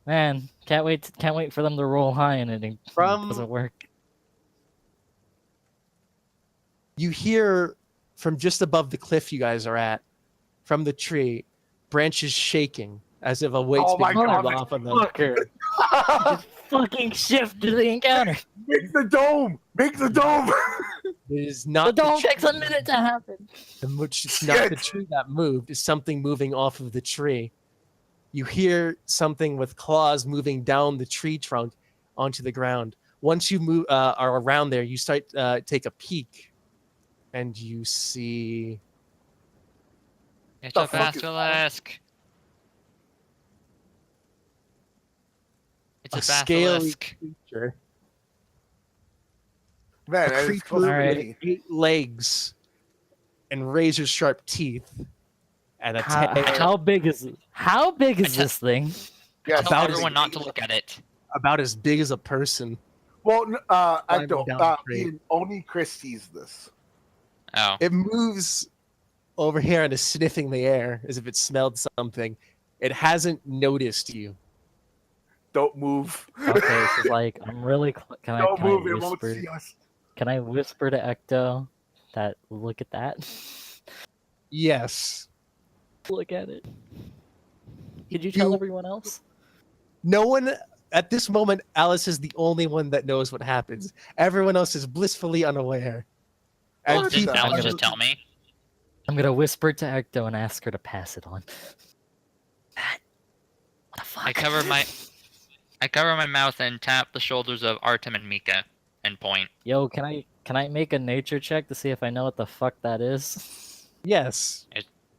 Man, can't wait for them to roll high and it doesn't work. You hear from just above the cliff you guys are at, from the tree, branches shaking as if a weight's Oh being my pulled God, off of them. Fucker. Just fucking shift to the encounter. Make the dome! Make the dome! It is The not dome tree, takes a minute to happen. which is not the Shit. tree that moved. It's something moving off of the tree. You hear something with claws moving down the tree trunk onto the ground. Once you move are around there, you start take a peek, and you see It's The a fuck is that? basilisk. It's a a scaly basilisk. creature. Man, A that is creature close to Alright. me. with 8 legs and razor sharp teeth and a tail How big is this thing? Yeah, Tell about everyone as- not to look at it. about as big as a person. Well, Climbing Ecto, down the tree. only Chris sees this. Oh. It moves over here and is sniffing the air as if it smelled something. It hasn't noticed you. Don't move. Okay, so like I'm really can I Don't can I move. It won't whisper? see us. Can I whisper to Ecto that look at that? Yes. Look at it. Could you tell You- everyone else? No one at this moment, Alice is the only one that knows what happens. Everyone else is blissfully unaware. Well, And didn't people Alice are- just tell me? I'm gonna whisper to Ecto and ask her to pass it on. What the fuck? I cover my mouth and tap the shoulders of Artem and Mika and point. Yo, can I make a nature check to see if I know what the fuck that is? Yes.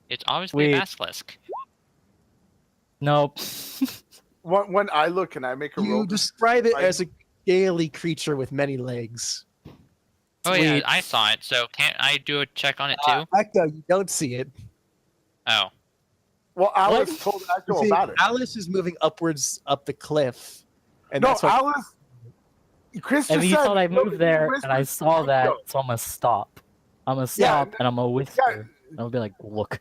It's obviously Wait. a basilisk. Nope. When I look, can I make a You roll? describe it I- as a scaly creature with many legs. Oh yeah, Sweet. I saw it. So can't I do a check on it too? Ecto, you don't see it. Oh. Well, Alice told You Ecto see, about it. Alice is moving upwards up the cliff. And No, that's what Alice. Chris I just mean, you said, thought I "Look, moved there whisper and I to saw that, Ecto." so I'm gonna stop. I'm gonna Yeah, stop and I'm gonna whisper. And I'll be like, look.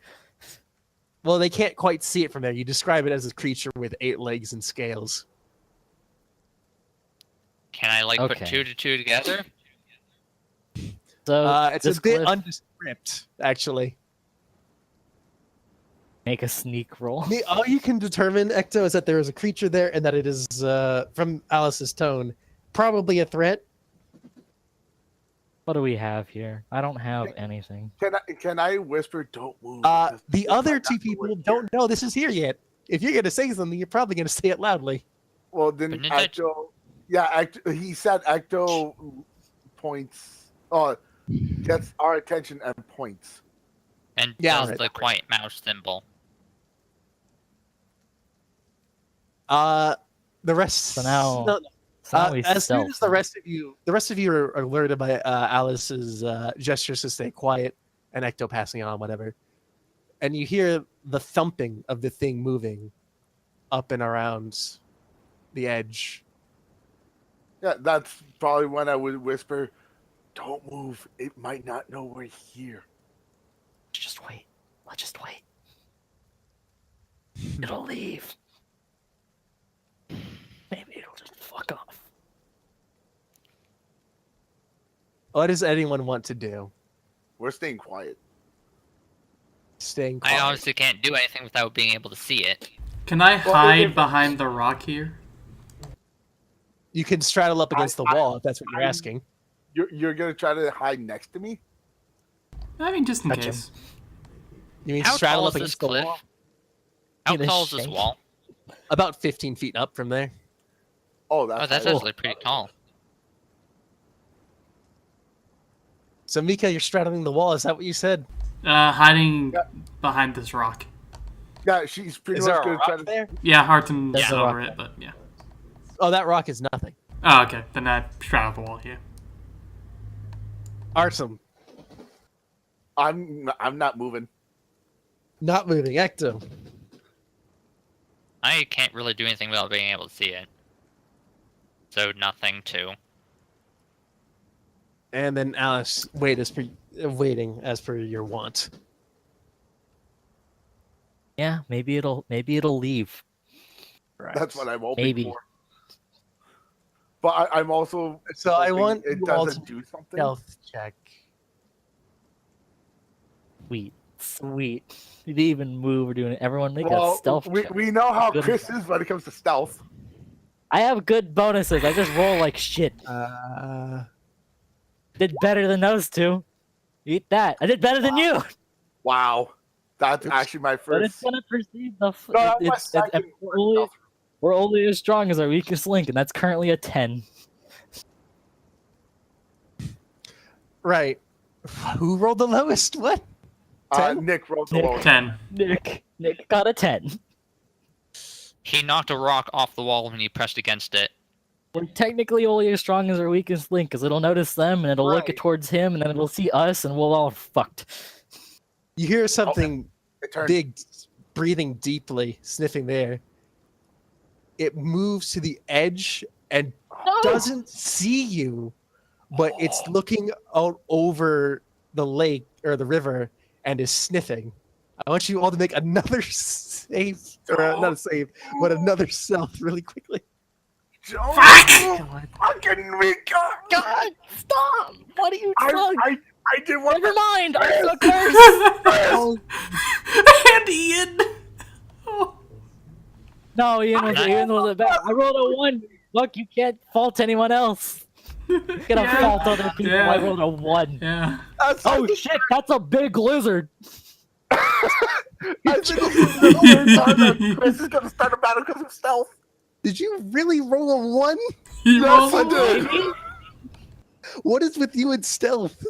Well, they can't quite see it from there. You describe it as a creature with 8 legs and scales. Can I like put Okay. 2 to 2 together? So It's this a bit cliff, undescript, actually. make a sneak roll. All you can determine, Ecto, is that there is a creature there and that it is, from Alice's tone, probably a threat. What do we have here? I don't have anything. Can I whisper? Don't move. The This other might not 2 know people we're don't know this is here yet. If you're going to say something, you're probably going to say it loudly. Well, then But Ninja- Ecto. Yeah, he said Ecto points. Gets our attention and points. And Yeah, does right. the quiet mouse symbol. The rest. So now- no, So now we as soon as stealth. the rest of you are alerted by Alice's gestures to stay quiet and Ecto passing on whatever, and you hear the thumping of the thing moving up and around the edge. Yeah, that's probably when I would whisper, "Don't move. It might not know we're here." Let's just wait. Let's just wait. It'll leave. Maybe it'll just fuck off. What does anyone want to do? We're staying quiet. Staying I quiet. honestly can't do anything without being able to see it. Can I Well, hide if- behind the rock here? You can straddle up against the wall if that's what you're I'm- asking. You're gonna try to hide next to me? I mean, just in Gotcha. case. You mean How straddle tall up is this against the cliff? wall? How Get a tall is this shank. wall? About 15 feet up from there. Oh, Oh, that's high. actually pretty tall. So Mika, you're straddling the wall. Is that what you said? Hiding Yeah. behind this rock. Yeah, she's pretty Is much there a gonna try rock to. there? Yeah, Harton There's a over rock it, but yeah. Oh, that rock is nothing. Oh, okay. Then I straddle the wall here. Artem, I'm not moving. not moving. Ecto. I can't really do anything without being able to see it. So nothing too. And then Alice, waiting as per your want. Yeah, maybe it'll leave. Right. That's what I'm hoping Maybe. for. But I'm also. So I hoping want it you all doesn't to do something. Stealth check. Sweet. You didn't even move or doing it. Everyone make a Well, stealth we, check. we know how Good. Chris is when it comes to stealth. I have good bonuses. I just roll like shit. Did better than those two. Eat that. I did better than you. Wow, that's Oops. actually my But it's first. gonna perceive the. No, that's my it's, second we're only as strong as our weakest link, and that's currently a 10. Right. Who rolled the lowest? What? 10? Nick rolled the Nick. lowest. 10. Nick got a 10. He knocked a rock off the wall when he pressed against it. We're technically only as strong as our weakest link, because it'll notice them and it'll look Right. towards him, and then it'll see us, and we'll all fucked. You hear something It turned. big, breathing deeply, sniffing there. It moves to the edge and doesn't see you, but it's looking out over the lake or the river and is sniffing. I want you all to make another save, or not a save, but another stealth really quickly. Don't God. fucking me, God, stop! What are you doing? I did one. Never mind! I'm so cursed! And Ian! Oh. No, Ian was a bad. I rolled a 1. Look, you can't fault anyone else. You cannot Yeah. fault other people. Yeah. I rolled a 1. Yeah. Oh shit, that's a big lizard. I think this is the only time that Chris is gonna start a battle because of stealth. Did you really roll a 1? He Yes, rolled I a did. one. What is with you and stealth?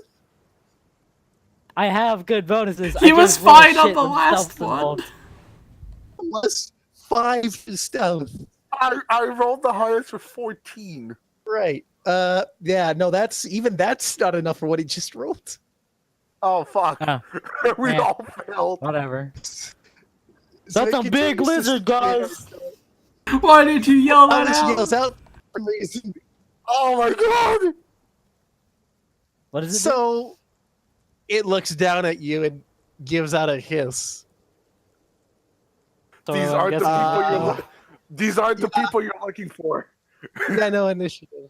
I have good bonuses. He I was just roll fine on shit the when last stealth's one. involved. Plus 5 to stealth. I rolled the highest for 14. Right. Yeah, no, that's not enough for what he just rolled. Oh fuck. Ah, We man. all failed. Whatever. So That's it a big continues to lizard, stay guys. Why did you yell that Alice out? yells out for some reason. Oh my god. What is it? So it looks down at you and gives out a hiss. So These I'm aren't the guessing- people these aren't the people you're looking for. Yeah, no initiative.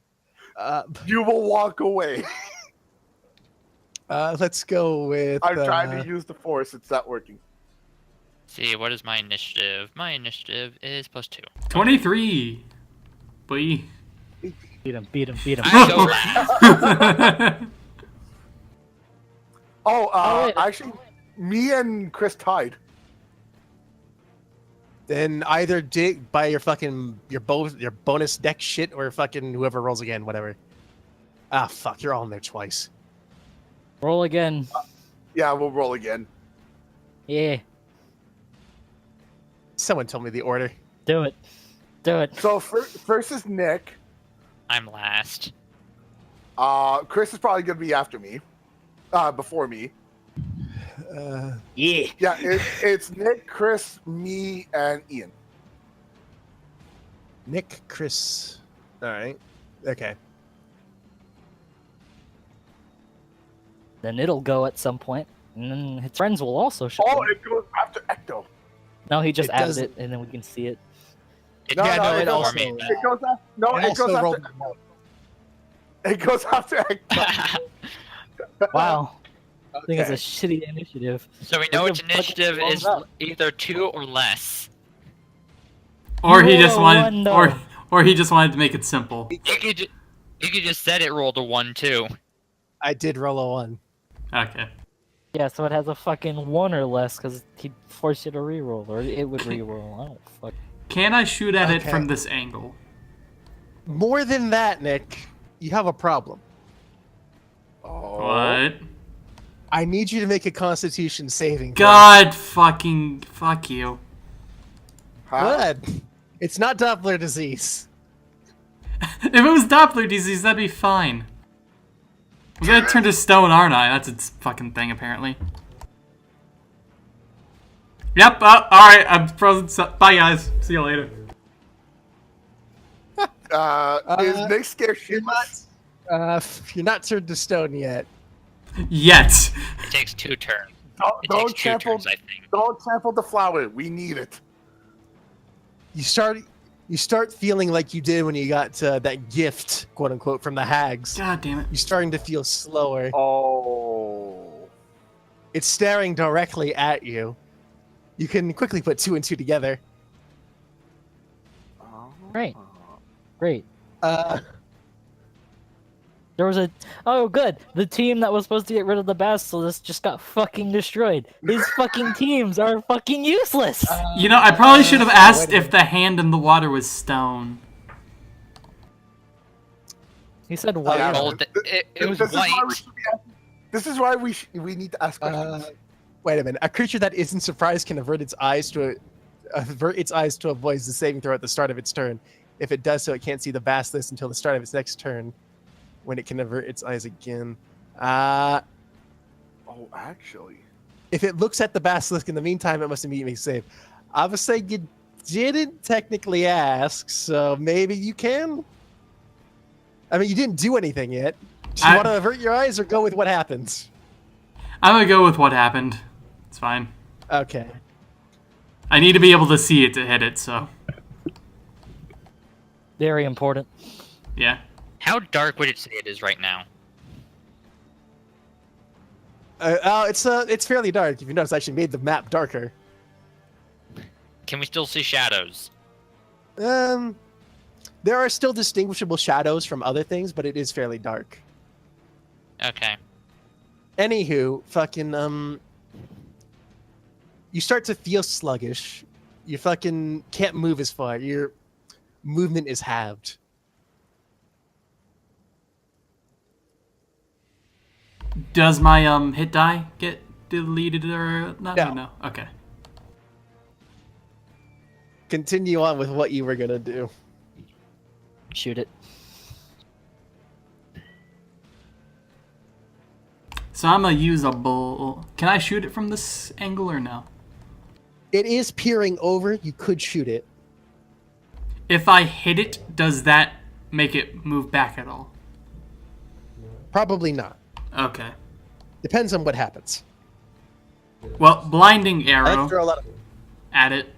You will walk away. Let's go with. I'm trying to use the force. It's not working. See, what is my initiative? My initiative is +2. 23. Boy. Beat him. I go last. Oh, wait. actually, me and Chris tied. Then either dig by your bonus deck shit or fucking whoever rolls again, whatever. Ah, fuck! You're all in there twice. Roll again. Yeah, we'll roll again. Yeah, Someone told me the order. do it. So first is Nick. I'm last. Chris is probably gonna be after me. Before me. Yeah. Yeah, it's Nick, Chris, me, and Ian. Nick, Chris. All right. Okay. Then it'll go at some point, and then his friends will also show Oh, up. it goes after Ecto. No, he just it adds doesn't- it, and then we can see it. It No, did no, go it before also- me. It goes after. No, It it goes also after. rolled. It goes after Ecto. Wow. I think it's a Okay. shitty initiative. So we know Look its at fucking initiative is rolls up. either 2 or less. Or You he roll just a wanted, one, though. or he just wanted to make it simple. You could just said it rolled a 1 too. I did roll a 1. Okay. Yeah, so it has a fucking 1 or less because he'd force you to reroll, or it would reroll. I don't fuck. Can I shoot at it Okay. from this angle? More than that, Nick, you have a problem. Oh. What? I need you to make a Constitution saving throw. God fucking fuck you. Huh? Good. It's not Doppler disease. If it was Doppler disease, that'd be fine. I'm gonna turn to stone, aren't I? That's its fucking thing, apparently. Yep, alright, I'm frozen. Bye, guys. See you later. Is Nick scared You're shitless? you're not turned to stone yet. Yet. It takes 2 turns. It Don't takes 2 trample. turns, I think. Don't trample the flower. We need it. You start feeling like you did when you got that gift, quote unquote, from the hags. God damn it. You're starting to feel slower. Oh. It's staring directly at you. You can quickly put 2 and 2 together. Great. Great. Uh, There was a... Oh, good. The team that was supposed to get rid of the basilisk just got fucking destroyed. These fucking teams are fucking useless! You know, I probably should have asked wait a if the hand in the water was stone. He said white. Yeah, Well, it was This is why we white. should be asking- This is why we need to ask questions. wait a minute. A creature that isn't surprised can avert its eyes to avoid the saving throw at the start of its turn. If it does so, it can't see the basilisk until the start of its next turn, when it can avert its eyes again. Oh, actually. If it looks at the basilisk in the meantime, it must immediately save. I would say you didn't technically ask, so maybe you can. I mean, you didn't do anything yet. Do you want to avert your eyes or go with what happens? I'm gonna go with what happened. It's fine. Okay. I need to be able to see it to hit it, so Very important. yeah. How dark would it say it is right now? It's fairly dark. If you notice, I actually made the map darker. Can we still see shadows? There are still distinguishable shadows from other things, but it is fairly dark. Okay. Anywho, fucking you start to feel sluggish. You fucking can't move as far. Your movement is halved. Does my hit die get deleted or not? No. No. Okay. Continue on with what you were gonna do. Shoot it. So I'm a usable. Can I shoot it from this angle or no? It is peering over. You could shoot it. If I hit it, does that make it move back at all? Probably not. Okay. Depends on what happens. Well, blinding I arrow throw a lot of. at it.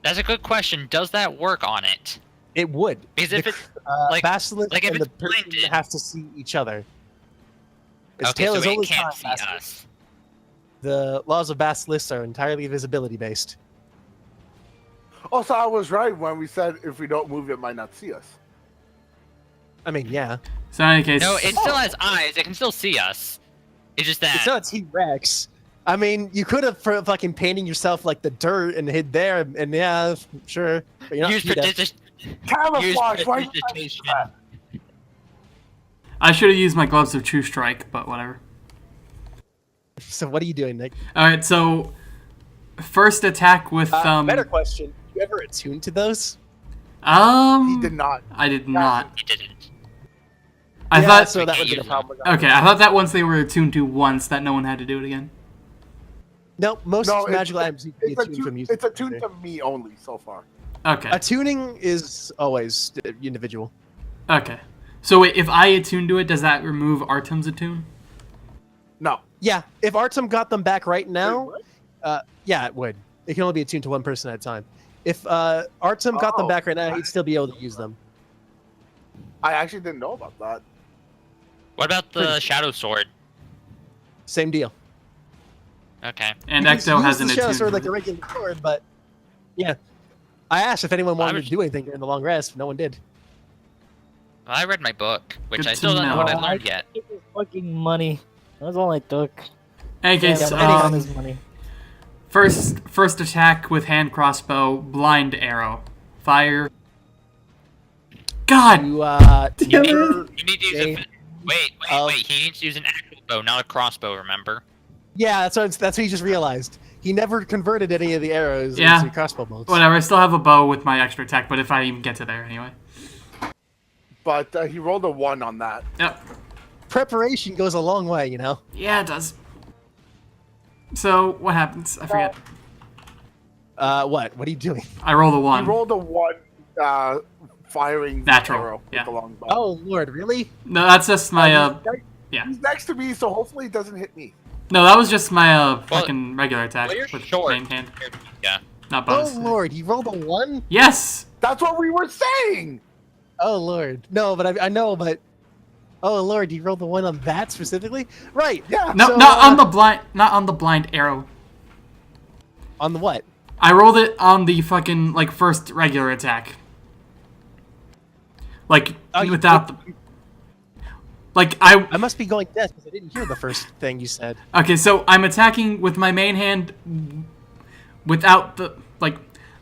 That's a good question. Does that work on it? It would. Because if The- it like- basilisk like if and the it's person blinded- have to see each other. Its okay, tail so is it always can't on see basilisk. us. The laws of basilisks are entirely visibility based. Also, I was right when we said if we don't move, it might not see us. I mean, yeah. So in any case, No, it still has eyes. It can still see us. It's just that. It's not a T-Rex. I mean, you could have fucking painting yourself like the dirt and hid there, and yeah, sure. But you're not Use PETA. Camouflage. Why? prestidigitation. I should have used my gloves of true strike, but whatever. So what are you doing, Nick? All right, so first attack with Better question. Did you ever attune to those? He did not. I did not. He didn't. I Yeah, thought. so that would be the problem. with that. Okay, I thought that once they were attuned to once, that no one had to do it again. No, most No, magical items you can be It's attuned from using. it's attuned to me only so far. Okay. Attuning is always individual. Okay. So wait, if I attune to it, does that remove Artem's attune? No. Yeah, if Artem got them back right now, Wait, what? yeah, it would. It can only be attuned to one person at a time. If Artem got them Oh. back right now, he'd still be able to use them. I actually didn't know about that. What about the Pretty- shadow sword? Same deal. Okay. And You can Ecto use has the an shadow attuned. sword like a regular sword, but yeah. I asked if anyone wanted to do anything during the long rest, but no one did. Well, I read my book, which Good I to still don't know what I know. learned yet. It was fucking money. That's all I took. Any Yeah, case, got his money. first attack with hand crossbow, blind arrow, fire. God. You You need to use a. Jade Wait. He needs to use an actual bow, not a crossbow. Remember? Yeah, that's what he just realized. He never converted any of the arrows Yeah. into crossbow bolts. Whatever. I still have a bow with my extra attack, but if I even get to there anyway. But he rolled a 1 on that. Yep. Preparation goes a long way, you know. Yeah, it does. So what happens? I forget. What? What are you doing? I roll the He one. rolled a 1 firing Natural, arrow yeah. with the longbow. Oh Lord, really? No, that's just my yeah. He's next to me, so hopefully it doesn't hit me. No, that was just my fucking regular attack Well, you're with short. main hand, Yeah. not Oh bonus. Lord, he rolled a 1. Yes. That's what we were saying. Oh Lord, no, but I know, but oh Lord, he rolled the 1 on that specifically, right? Yeah. No, So, not on the blind arrow. On the what? I rolled it on the fucking like first regular attack. Like without the. Like I must be going deaf because I didn't hear the first thing you said. Okay, so I'm attacking with my main hand without the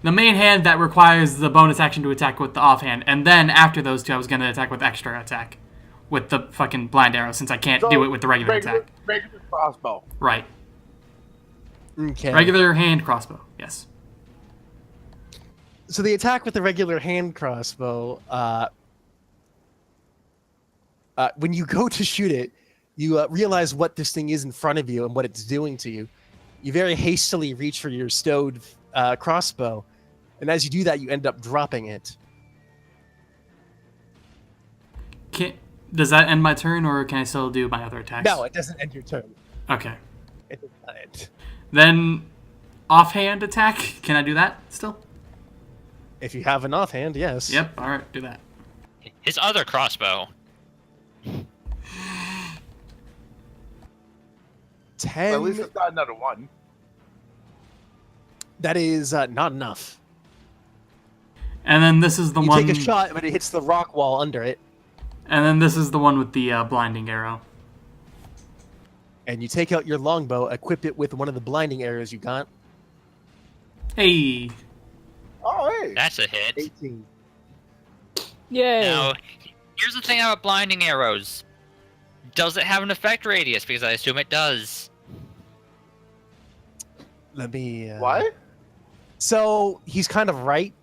main hand that requires the bonus action to attack with the offhand, and then after those two I was gonna attack with extra attack with the fucking blind arrow since I can't do it with the regular attack. Regular crossbow. Right. Okay. Regular hand crossbow, yes. So the attack with the regular hand crossbow, when you go to shoot it, you realize what this thing is in front of you and what it's doing to you. You very hastily reach for your stowed crossbow, and as you do that, you end up dropping it. Does that end my turn, or can I still do my other attacks? No, it doesn't end your turn. Okay. It does not end. Then, offhand attack. Can I do that still? If you have an offhand, yes. Yep. All right. Do that. His other crossbow. 10. At least it's not another 1. That is not enough. And then this is the You one. take a shot, but it hits the rock wall under it. And then this is the one with the blinding arrow. And you take out your longbow, equip it with one of the blinding arrows you got. Hey. Oh, hey. That's a hit. 18. Yay! Now, here's the thing about blinding arrows. Does it have an effect radius? Because I assume it does. Let me... What? So, he's kind of right,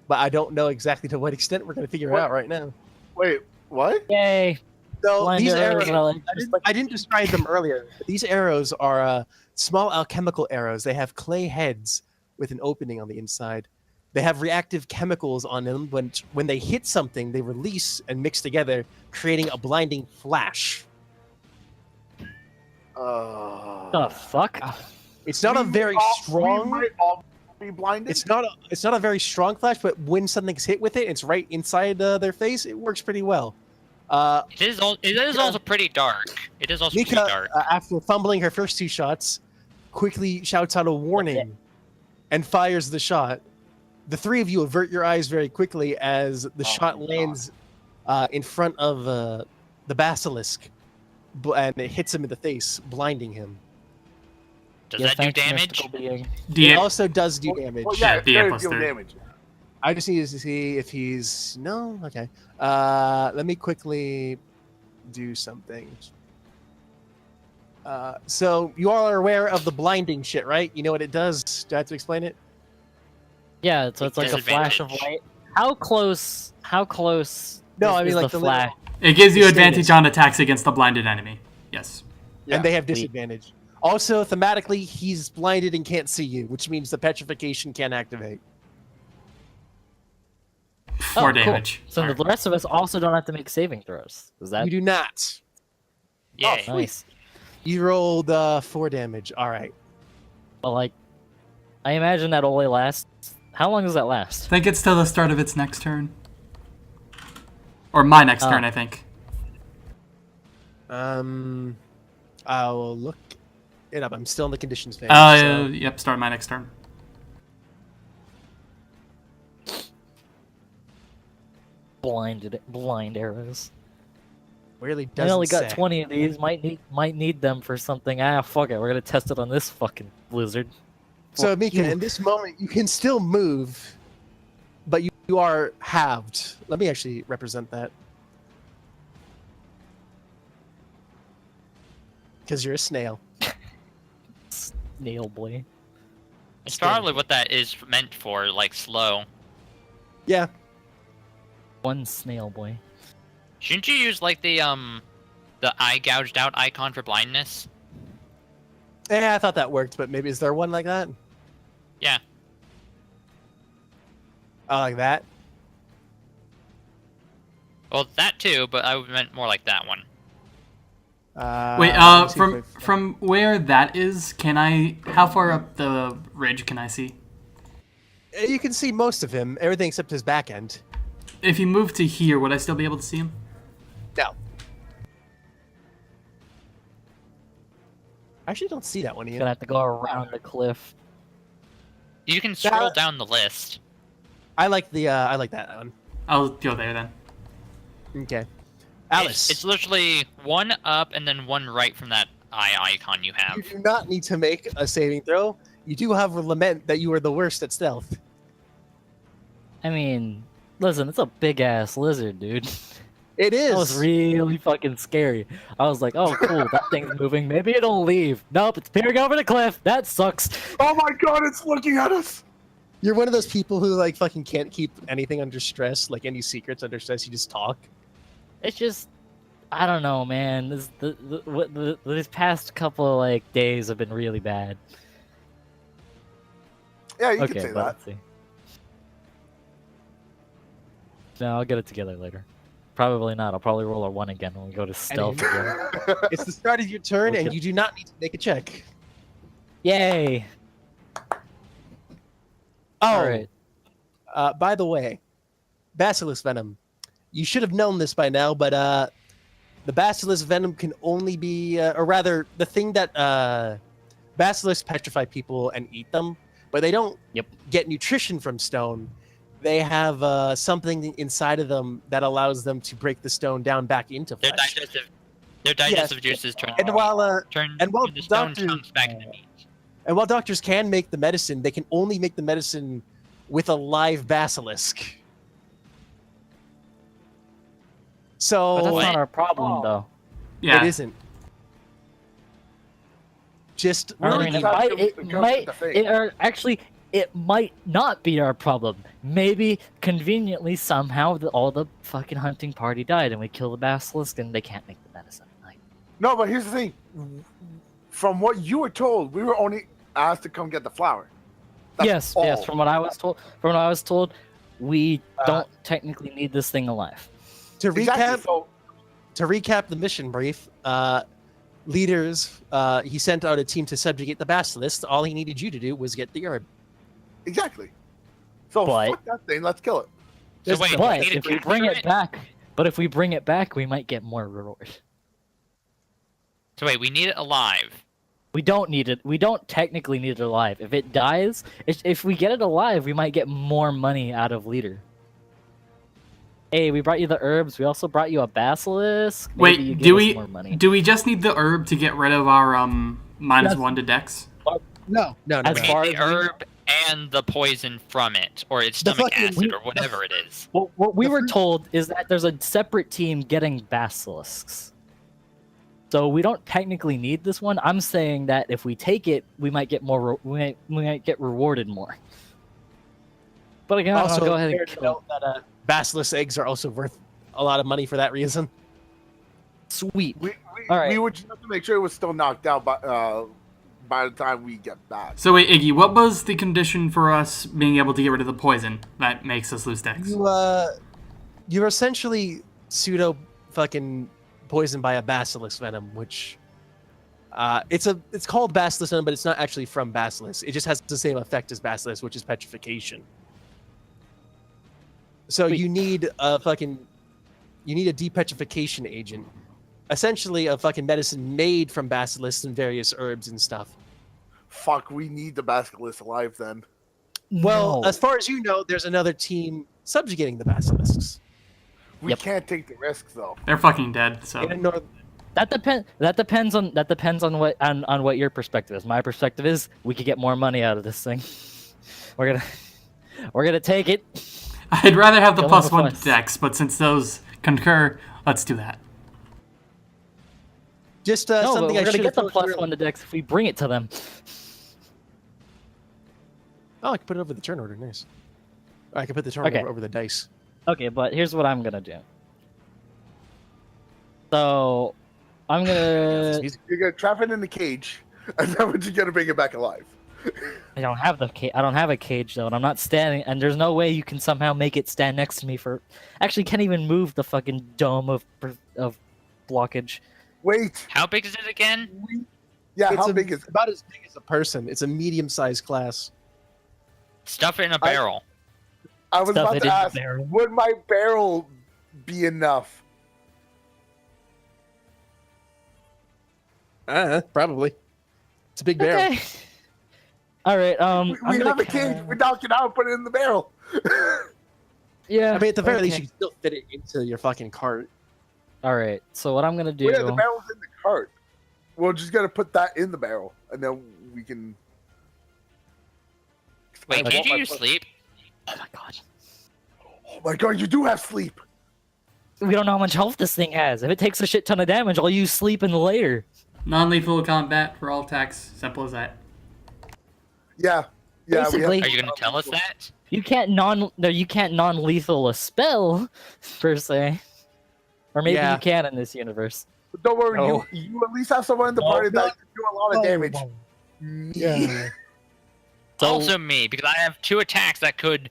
but I don't know exactly to what extent. We're going to figure it out right now. Wait, what? Yay! So, Blind these arrows arrows... are I didn't describe them earlier. But these arrows are small alchemical arrows. They have clay heads with an opening on the inside. They have reactive chemicals on them. When they hit something, they release and mix together, creating a blinding flash. The fuck? It's not a very We strong... might all be blinded. It's not a very strong flash, but when something's hit with it, it's right inside their face. It works pretty well. It is also pretty dark. It is also Mika, pretty dark. after fumbling her first 2 shots, quickly shouts out a warning and fires the shot. The 3 of you avert your eyes very quickly as the shot lands in front of the basilisk, and it hits him in the face, blinding him. Does that do damage? It also does do damage. Well, yeah, Yeah, it's DM very plus deal 3. damage. I just need to see if he's... No? Okay. Let me quickly do something. So, you all are aware of the blinding shit, right? You know what it does? Do I have to explain it? Yeah, so it's like a flash of light. How close? No, is, I mean is like the the flash. It gives you The advantage status. on attacks against the blinded enemy. Yes. Yeah. And they have disadvantage. Also, thematically, he's blinded and can't see you, which means the petrification can't activate. 4 damage. So Alright. the rest of us also don't have to make saving throws. Is that You do not. Yay. nice? You rolled 4 damage. All right. But like, I imagine that only lasts. How long does that last? I think it's till the start of its next turn. Or my next turn, I think. I'll look it up. I'm still in the conditions phase. So Yep, start my next turn. Blind arrows. really I doesn't only got say. 20 of these. Might need them for something. Fuck it. We're gonna test it on this fucking blizzard. So, Fuck Mika, you. in this moment, you can still move, but you are halved. Let me actually represent that. Because you're a snail. Snail boy. It's Stand. probably what that is meant for, like slow. Yeah. One snail boy. Shouldn't you use like the eye gouged out icon for blindness? Yeah, I thought that worked, but maybe is there one like that? Yeah. Oh, like that? Well, that too, but I meant more like that one. Wait, let me see if from where that is, how far up the ridge can I see? you can see most of him, everything except his back end. If you move to here, would I still be able to see him? No. I actually don't see that one, Ian. Gonna have to go around the cliff. You can scroll That- down the list. I like that one. I'll go there then. Okay. Alice, It's literally one up and then one right from that eye icon you have. you do not need to make a saving throw. You do have a lament that you are the worst at stealth. I mean, listen, it's a big ass lizard, dude. It is. That was really fucking scary. I was like, oh, cool, that thing's moving. Maybe it'll leave. Nope, it's peering over the cliff. That sucks. Oh my god, it's looking at us! You're one of those people who like fucking can't keep anything under stress, like any secrets under stress. You just talk. It's just, I don't know, man. This past couple of like days have been really bad. Yeah, you Okay, can say but that. let's see. No, I'll get it together later. Probably not. I'll probably roll a 1 again when we go to stealth again. It's the start of your turn, and Okay. you do not need to make a check. Yay! Oh, Alright. By the way, Basilisk Venom. You should have known this by now, but the Basilisk Venom can only be, or rather, the thing that Basilisks petrify people and eat them, but they don't Yep. get nutrition from stone. They have something inside of them that allows them to break the stone down back into Their flesh. digestive juices turn And while turn and while the stone doctor- comes back into meat. and while doctors can make the medicine, they can only make the medicine with a live basilisk. So But that's What? not our problem, though. Yeah. it isn't. Just We I were mean, just it trying might, to it come to might, the thing. it, or actually, it might not be our problem. Maybe conveniently somehow all the fucking hunting party died, and we kill the basilisk, and they can't make the medicine. Like, No, but here's the thing. From what you were told, we were only asked to come get the flower. That's yes, all. yes. From what I was told, we don't technically need this thing alive. to Exactly. recap, So, to recap the mission brief, leaders, he sent out a team to subjugate the basilisk. All he needed you to do was get the herb. exactly. So But- fuck that thing. Let's kill it. So wait, But we need if to we bring capture it back, we might get more reward. So wait, we need it alive. We don't need it. We don't technically need it alive. If it dies, if we get it alive, we might get more money out of leader. Hey, we brought you the herbs. We also brought you a basilisk. Maybe you Wait, give us more money. do we just need the herb to get rid of our Yes. -1 to dex? No. As We far need as the we- herb and the poison from it, or its The stomach fucking- acid, or whatever it is. What we the were fruit- told is that there's a separate team getting basilisks. So we don't technically need this one. I'm saying that if we take it, we might get more. We might get rewarded more. But again, Also, I'll go ahead fair and to kill. note that basilisk eggs are also worth a lot of money for that reason. Sweet. We All right. we would just have to make sure it was still knocked out by the time we get back. So wait, Iggy, what was the condition for us being able to get rid of the poison that makes us lose dex? You're essentially pseudo fucking poisoned by a basilisk venom, which it's called basilisk venom, but it's not actually from basilisk. It just has the same effect as basilisk, which is petrification. So Wait. you need a depetrification agent. essentially a fucking medicine made from basilisks and various herbs and stuff. Fuck, we need the basilisk alive then. Well, No. as far as you know, there's another team subjugating the basilisks. We Yep. can't take the risk though. They're fucking dead. So In North, That depends on what your perspective is. My perspective is we could get more money out of this thing. We're gonna take it. I'd rather have the Kill them +1 with to Dex, but since those concur, let's do that. just No, but something we're I gonna should get have the +1 to Dex if we bring it to them. Oh, I can put it over the turn order. Nice. Oh, I can put the turn Okay. order over the dice. Okay, but here's what I'm gonna do. So, I'm gonna. You're gonna trap it in the cage, and then we're just gonna bring it back alive. I don't have I don't have a cage though, and I'm not standing. And there's no way you can somehow make it stand next to me for. Actually, can't even move the fucking dome of blockage. Wait. How big is it again? Yeah, It's how big is it? about as big as a person. It's a medium-sized class. Stuff it in a barrel. I was Stuff about it to in the ask, barrel. would my barrel be enough? Probably. It's a big barrel. Okay. All right. We have a cage. We knock it out, put it in the barrel. Yeah. I mean, at the very least, okay. you can still fit it into your fucking cart. All right. So what I'm gonna do? Well, yeah, the barrel's in the cart. We're just gonna put that in the barrel, and then we can. Wait, I can't want you my- sleep? Oh my god. Oh my god, you do have sleep. We don't know how much health this thing has. If it takes a shit ton of damage, I'll use sleep in the later. Non-lethal combat for all attacks. Simple as that. Yeah. Yeah. Basically- Are you gonna tell us that? You can't non-lethal a spell per se, or maybe Yeah. you can in this universe. But don't worry, No. you at least have someone in the No, party no. that can do a lot of damage. Yeah. So- Also me, because I have 2 attacks that could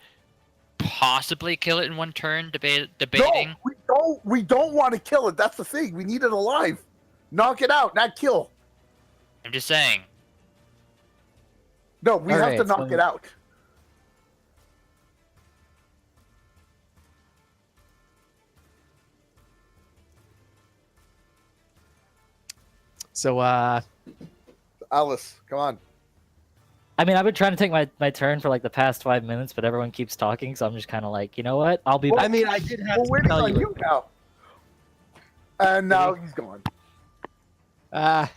possibly kill it in one turn. Debating. No, we don't want to kill it. That's the thing. We need it alive. Knock it out, not kill. I'm just saying. No, we All have right, to knock so- it out. So, Alice, come on. I mean, I've been trying to take my turn for like the past 5 minutes, but everyone keeps talking, so I'm just kind of like, you know what? I'll be Well, back. I mean, I did have We're to waiting tell on you. you now. And now he's gone. Well,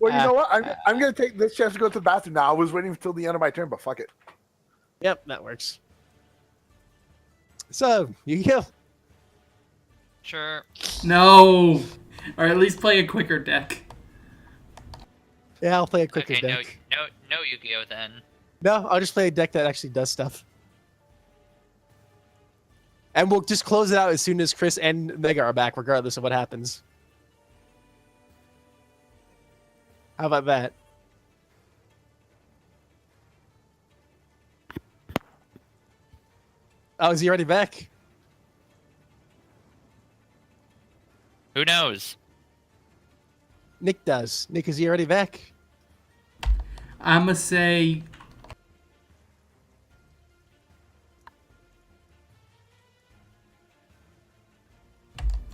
you know what? I'm gonna take this chance to go to the bathroom now. I was waiting until the end of my turn, but fuck it. Yep, that works. So, you go. Sure. No, or at least play a quicker deck. Yeah, I'll play a quicker Okay, deck. no Yu-Gi-Oh then. No, I'll just play a deck that actually does stuff. And we'll just close it out as soon as Chris and Mega are back, regardless of what happens. How about that? Oh, is he already back? Who knows? Nick does. Nick, is he already back? I'ma say.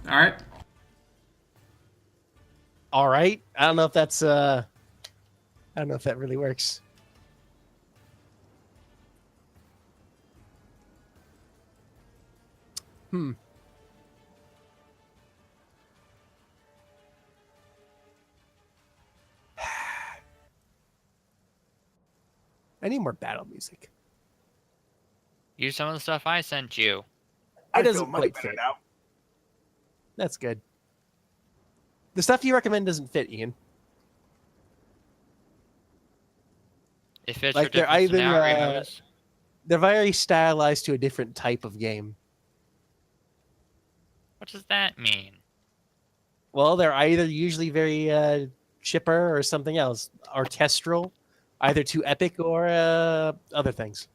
All right. All right. I don't know if that's I don't know if that really works. Hmm. I need more battle music. Use some of the stuff I sent you. I doesn't feel much quite better fit. now. That's good. The stuff you recommend doesn't fit, Ian. It fits Like, for they're different either, scenarios. They're very stylized to a different type of game. What does that mean? Well, they're either usually very chipper or something else, orchestral, either too epic or other things.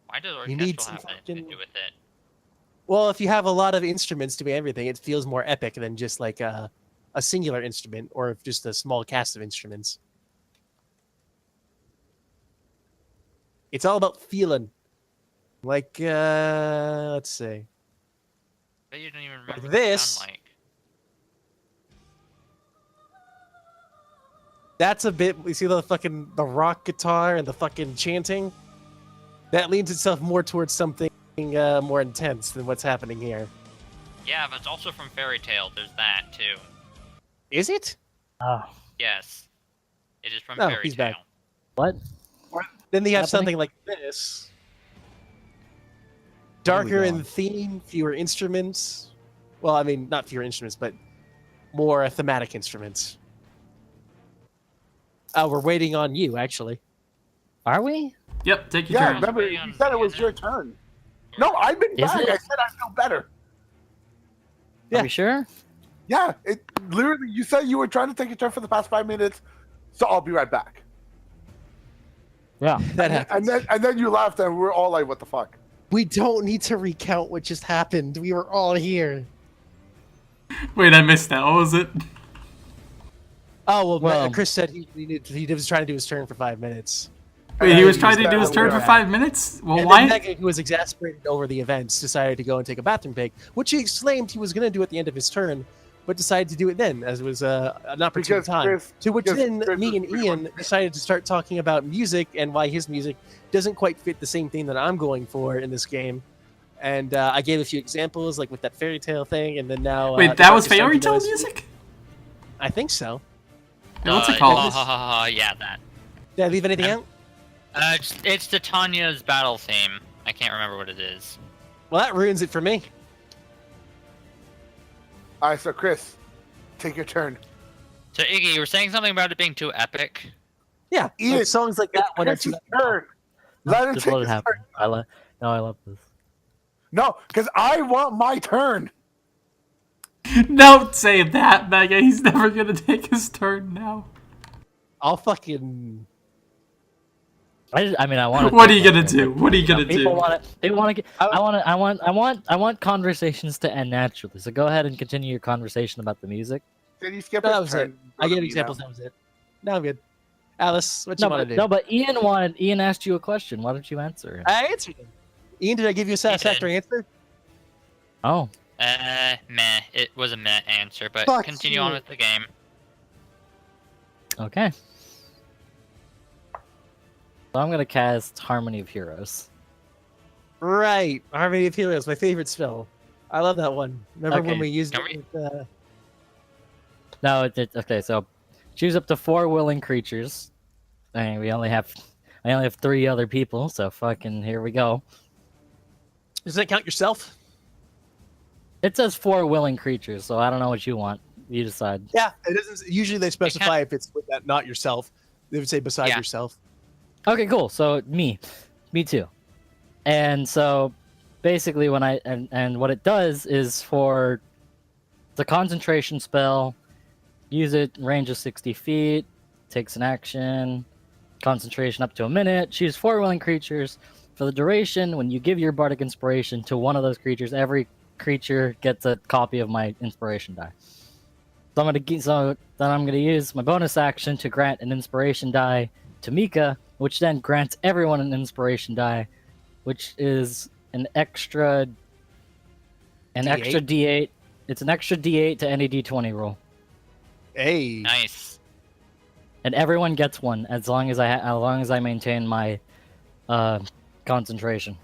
Why does You need orchestral some have anything to fucking- do with it? Well, if you have a lot of instruments doing everything, it feels more epic than just like a singular instrument or just a small cast of instruments. It's all about feeling. Like, let's see. But you don't even remember this- what they sound like. That's a bit. You see the rock guitar and the fucking chanting. That leans itself more towards something more intense than what's happening here. Yeah, but it's also from Fairy Tale. There's that too. Is it? Oh, Yes, it is from Oh, Fairy he's Tale. back. what? Then they have Happening? something like this. Darker in going? theme, fewer instruments. Well, I mean, not fewer instruments, but more thematic instruments. Oh, we're waiting on you, actually. Are we? Yep, take your Yeah, turn. remember, you said it was your turn. No, I've been Is back. it? I said I feel better. Yeah. Are we sure? Yeah, it literally. You said you were trying to take a turn for the past 5 minutes, so I'll be right back. Yeah. That happens. And then you left, and we're all like, "What the fuck?" We don't need to recount what just happened. We were all here. Wait, I missed that. What was it? Oh, Well, Chris said he was trying to do his turn for 5 minutes. Wait, he was you trying to said do his that turn we're for at. 5 minutes? Well, And why? then Mega, who was exasperated over the events, decided to go and take a bathroom break, which he exclaimed he was going to do at the end of his turn, but decided to do it then, as it was an opportune Because time. Chris- to which because then Chris me was and pretty Ian much- decided to start talking about music and why his music doesn't quite fit the same thing that I'm going for in this game. And I gave a few examples, like with that fairy tale thing, and then now... Wait, the that was Darkest fairy Dungeon tale was- music? I think so. Wait, what's it called? Yeah, that. Did I leave anything out? It's Titania's battle theme. I can't remember what it is. Well, that ruins it for me. All right, so Chris, take your turn. So Iggy, you were saying something about it being too epic. Yeah, Ian, like songs like that one are Chris's too... turn. Let him Just take let it his happen. turn. I love this. No, because I want my turn. Don't say that, Mega. He's never gonna take his turn now. I'll fucking... I mean, I want. What are you gonna do? What are you gonna People do? want it. They want to. I want conversations to end naturally. So go ahead and continue your conversation about the music. Did you skip No, his that was turn? it. I gave examples, that was it. No, I'm good. Alice, what you No, want but, to do? no, but Ian asked you a question. Why don't you answer it? I answered him. Ian, did I give you a satisfactory answer? Oh, Meh. It was a meh answer, but Fuck continue you. on with the game. okay. So I'm gonna cast Harmony of Heroes. Right. Harmony of Heroes, my favorite spell. I love that one. Remember when Okay. we used Can it with... No, okay. So choose up to 4 willing creatures. And I only have 3 other people. So fucking here we go. Does that count yourself? It says 4 willing creatures, so I don't know what you want. You decide. Yeah, it doesn't. Usually they specify if it's with that, not yourself. They would say beside Yeah. yourself. Okay, cool. So me too. And so basically when and what it does is for the concentration spell, use it range of 60 feet, takes an action, concentration up to a minute, choose 4 willing creatures. For the duration, when you give your bardic inspiration to one of those creatures, every creature gets a copy of my inspiration die. So I'm gonna use my bonus action to grant an inspiration die to Mika, which then grants everyone an inspiration die, which is an extra D8. It's an extra D8 to any D20 roll, Hey. Nice. and everyone gets one as long as I maintain my concentration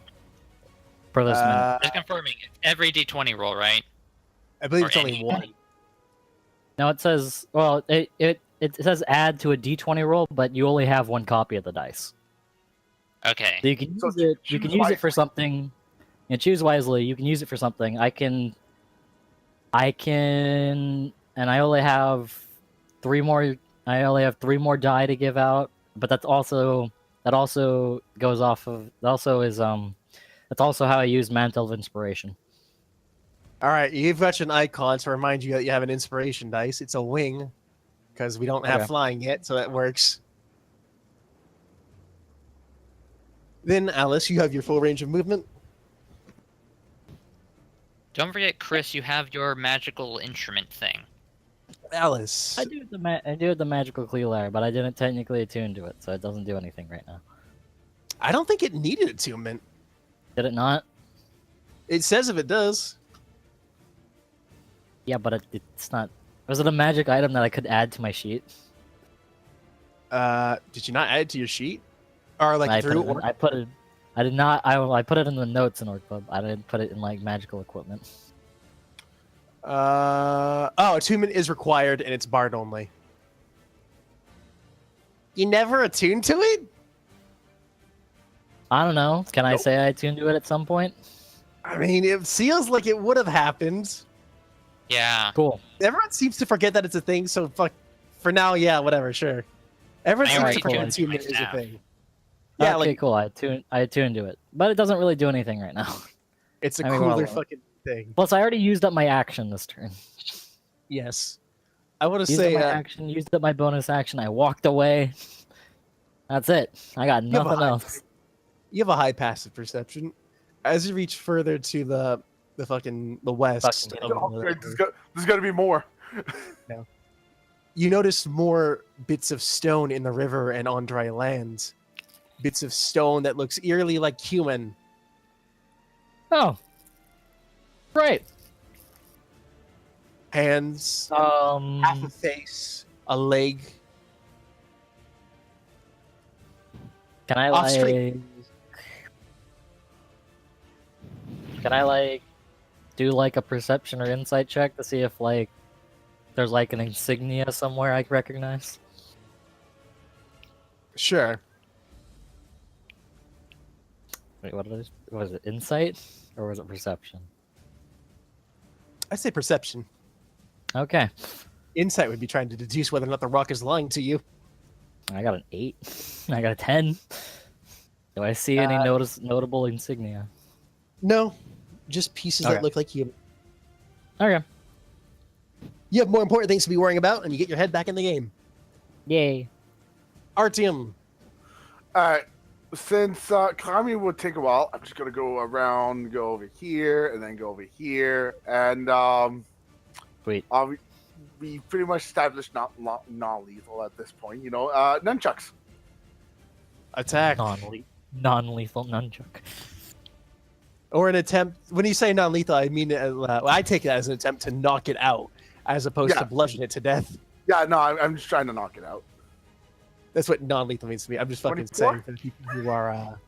for this minute. Just confirming, it's every D20 roll, right? I believe or it's only any- one. Now it says, well, it says add to a D20 roll, but you only have 1 copy of the dice. Okay. So you can use So it. You choose can use it for wisely. something. And choose wisely. You can use it for something. I can, and I only have 3 more. I only have 3 more die to give out. But that also goes off of. That also is That's also how I use Mantle of Inspiration. All right, you've got an icon to remind you that you have an inspiration dice. It's a wing, because we don't have Okay. flying yet, so that works. Then, Alice, you have your full range of movement. Don't forget, Chris, you have your magical instrument thing. Alice. I do the magical Clear, but I didn't technically attune to it, so it doesn't do anything right now. I don't think it needed attunement. Did it not? It says if it does. Yeah, but it's not. Was it a magic item that I could add to my sheet? Did you not add it to your sheet? Or like I through? put it in, I put it. I did not. I put it in the notes in Orc Club. I didn't put it in like magical equipment. Attunement is required and it's bard only. You never attuned to it? I don't know. Can I Nope. say I tuned to it at some point? I mean, it feels like it would have happened. Yeah. Cool. Everyone seems to forget that it's a thing, so fuck. For now, yeah, whatever, sure. Everyone I seems already to forget tuned to attunement my is a staff. thing. Yeah, Okay, like cool. I tuned to it, but it doesn't really do anything right now. it's a I mean, cooler well, fucking thing. Plus, I already used up my action this turn. Yes. I want to Used say up my action. Used up my bonus action. I walked away. That's it. I got You have a nothing high- else. you have a high passive perception. As you reach further to the west, Fucking of Oh, the- there's got to be more. you notice more bits of stone in the river and on dry land. Bits of stone that looks eerily like human. Oh, great. Hands, half a Um, face, a leg. can I off like? street. Can I like do like a perception or insight check to see if like there's like an insignia somewhere I recognize? Sure. Wait, was it insight or was it perception? I say perception. Okay, Insight would be trying to deduce whether or not the rock is lying to you. I got an 8. I got a 10. Do I see any notable insignia? No, just pieces Okay. that look like human. Okay. You have more important things to be worrying about, and you get your head back in the game. Yay. Artyom, Since climbing would take a while, I'm just gonna go around, go over here, and then go over here, and Sweet. we pretty much established non-lethal at this point. You know, nunchucks. attack. Non-lethal nunchuck. Or an attempt. When you say non-lethal, I mean, I take it as an attempt to knock it out, as opposed to Yeah. bludgeon it to death. Yeah, no, I'm just trying to knock it out. That's what non-lethal means to me. I'm just fucking 24? saying for the people who are.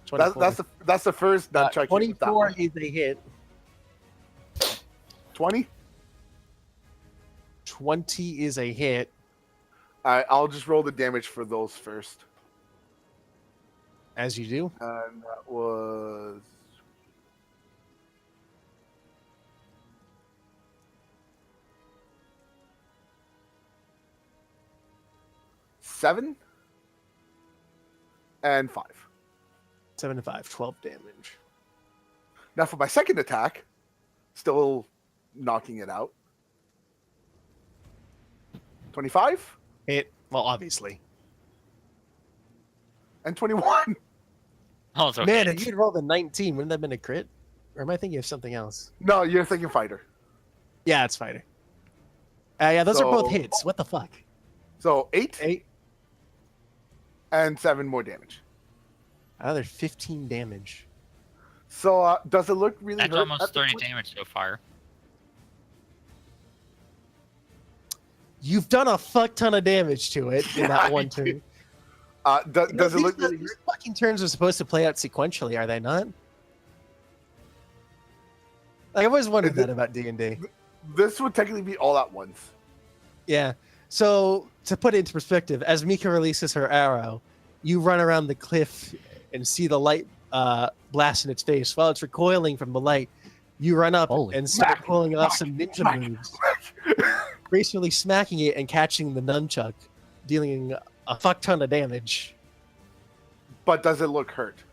24. That's the first nunchuck. hit with that 24 one. is a hit. 20. 20 is a hit. I'll just roll the damage for those first, As you do. and that was 7 and 5. 7 and 5, 12 damage. Now for my second attack, still knocking it out. 25 Hit. Well, obviously. and 21. Oh, it's okay. Man, if you had rolled a 19, wouldn't that have been a crit? Or am I thinking of something else? No, you're thinking fighter. Yeah, it's fighter. Yeah, those are both So- hits. What the fuck? So 8 8. and 7 more damage. Another 15 damage. So does it look really That's hurt almost at this 30 point? damage so far. You've done a fuck ton of damage to it in Yeah, that I one did. turn. Does it look really these hurt? fucking turns are supposed to play out sequentially, are they not? Like, I've always wondered Is it- that about D&D. This would technically be all at once. Yeah. So, to put it into perspective, as Mika releases her arrow, you run around the cliff and see the light blast in its face. While it's recoiling from the light, you run up Holy and start smack, pulling off smack, some ninja smack. moves, gracefully smacking it and catching the nunchuck, dealing a fuck ton of damage. But does it look hurt?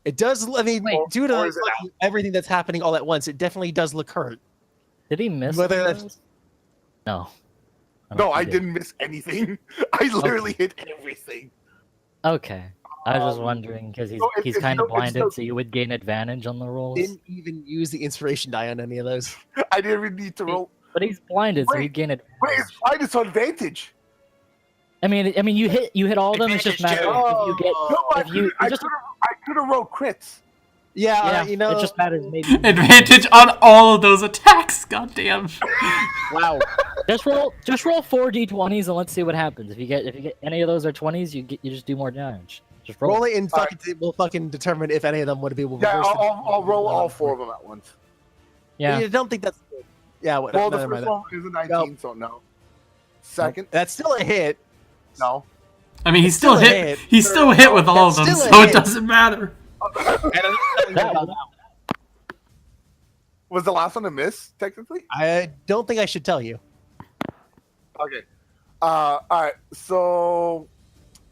It does. I mean, Wait, due to or is it fucking everything that's happening all at once, it definitely does look hurt. Did he miss Whether any of that's- those? No. don't No, think I he did. didn't miss anything. I literally hit everything. Okay. I was just Um, wondering because he's so if- he's if kind you of don't- if blinded, so- so you would gain advantage on the rolls. Didn't even use the inspiration die on any of those. I didn't even need to roll. But he's blinded, so Wait, he'd gain advantage. Wait, it's fine. It's on advantage. I mean, you hit all of them. It's just a Advantage, matter of if you get. No, I If you- could just- have rolled crits. Yeah, Yeah, you know. it just matters maybe. Advantage on all of those attacks. Goddamn. Wow. Just roll 4d20s and let's see what happens. If you get any of those are 20s, you just do more damage. Just roll. Roll it and fucking we'll fucking determine if any of them would be able to Yeah, reverse the- I'll roll all 4 of them at once. Yeah. I don't think that's good. Yeah, Well, the never mind first that. one is a 19, so no. Second, That's still a hit. no. I mean, he's still still a hit. hit. He's still hit with all of them, That's still a so it hit. doesn't matter. Was the last one a miss, technically? I don't think I should tell you. Okay. All right. So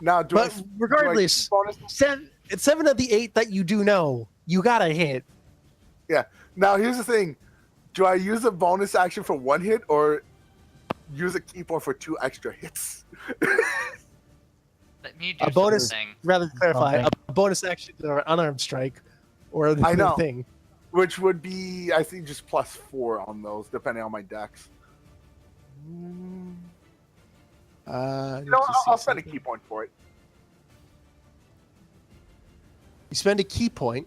now, But regardless, bonus? 7 of the 8 that you do know, you got a hit. Yeah. Now here's the thing: do I use a bonus action for 1 hit, or use a key point for 2 extra hits? Let me do A bonus, something. rather than clarify, Okay. a bonus action or an unarmed strike, or the I know. thing. Which would be, I think, just +4 on those, depending on my dex. You know, I'll spend a key point for it. You spend a key point.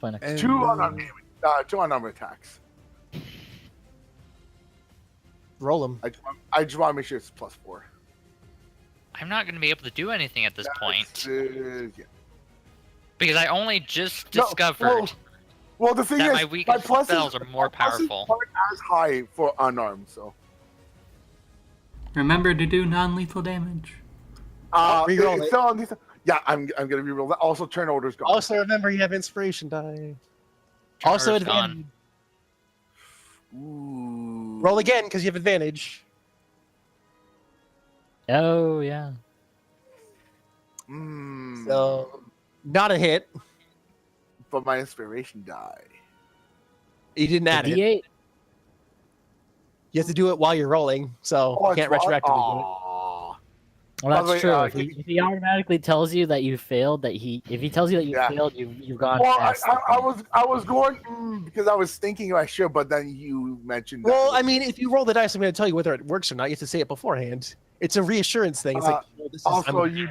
Fine. And, 2 unarmed damage. 2 unarmed attacks. roll them. I just want to make sure it's +4. I'm not going to be able to do anything at this point Yeah. because I only just No, discovered Well, the thing that is, my weakest pluses- spells are more my pluses powerful. aren't as high for unarmed, so. Remember to do non-lethal damage. Reroll it's it. still on these. Yeah, I'm gonna reroll that. Also, turn order's gone. Also, remember you have inspiration die. Turn Also, order's gone. advantage. Ooh. Roll again because you have advantage. Oh yeah. So, not a hit. But my inspiration die. You didn't add it. D8. You have to do it while you're rolling, so you can't retroactively do it. Aw. Well, By the that's way, true. If he automatically tells you that you failed, if he tells you that you Yeah. failed, you've gone Well, past. I was going because I was thinking I should, but then you mentioned. Well, I mean, if you roll the dice, I'm going to tell you whether it works or not. You have to say it beforehand. It's a reassurance thing. It's like, well, this is, also you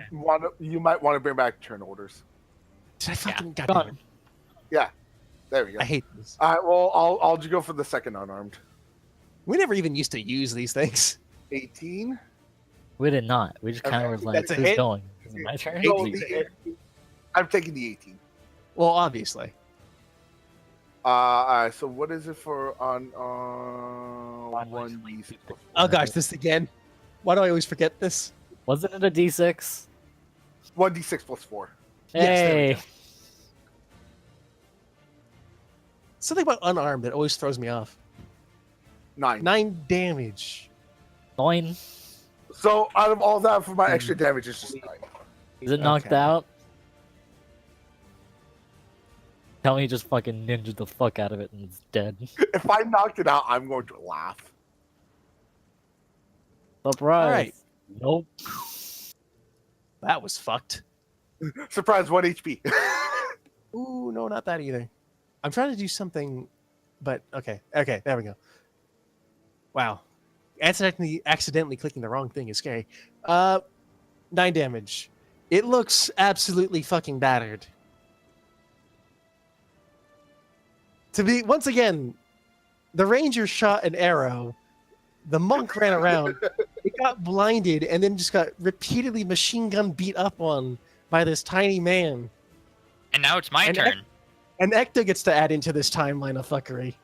might want to bring back turn orders. Did I fucking Yeah. goddamn it. There we go. I hate this. All right. Well, I'll just go for the second unarmed. We never even used to use these things. 18. We did not. We just kind of Okay, were like, that's a who's hit. going? Is it my turn? So Please. I'm taking the 18. Well, obviously. All right. So what is it for on 1d6? Oh gosh, this again. Why do I always forget this? Wasn't it a D6? 1d6 plus 4. Yes, there we Hey. go. Something about unarmed that always throws me off. 9. 9 damage. 9. So out of all that, for my extra damage, it's just 9. Is it knocked Okay. out? Tell me you just fucking ninja the fuck out of it and it's dead. If I knocked it out, I'm going to laugh. Surprise. Alright. Nope. That was fucked. Surprise, 1 HP. Ooh, no, not that either. I'm trying to do something, but okay. Okay, there we go. Wow. Accidentally clicking the wrong thing is scary. 9 damage. It looks absolutely fucking battered. To be, once again, the ranger shot an arrow. The monk ran around. It got blinded and then just got repeatedly machine gun beat up on by this tiny man. And now it's my And turn. And Ecto gets to add into this timeline of fuckery.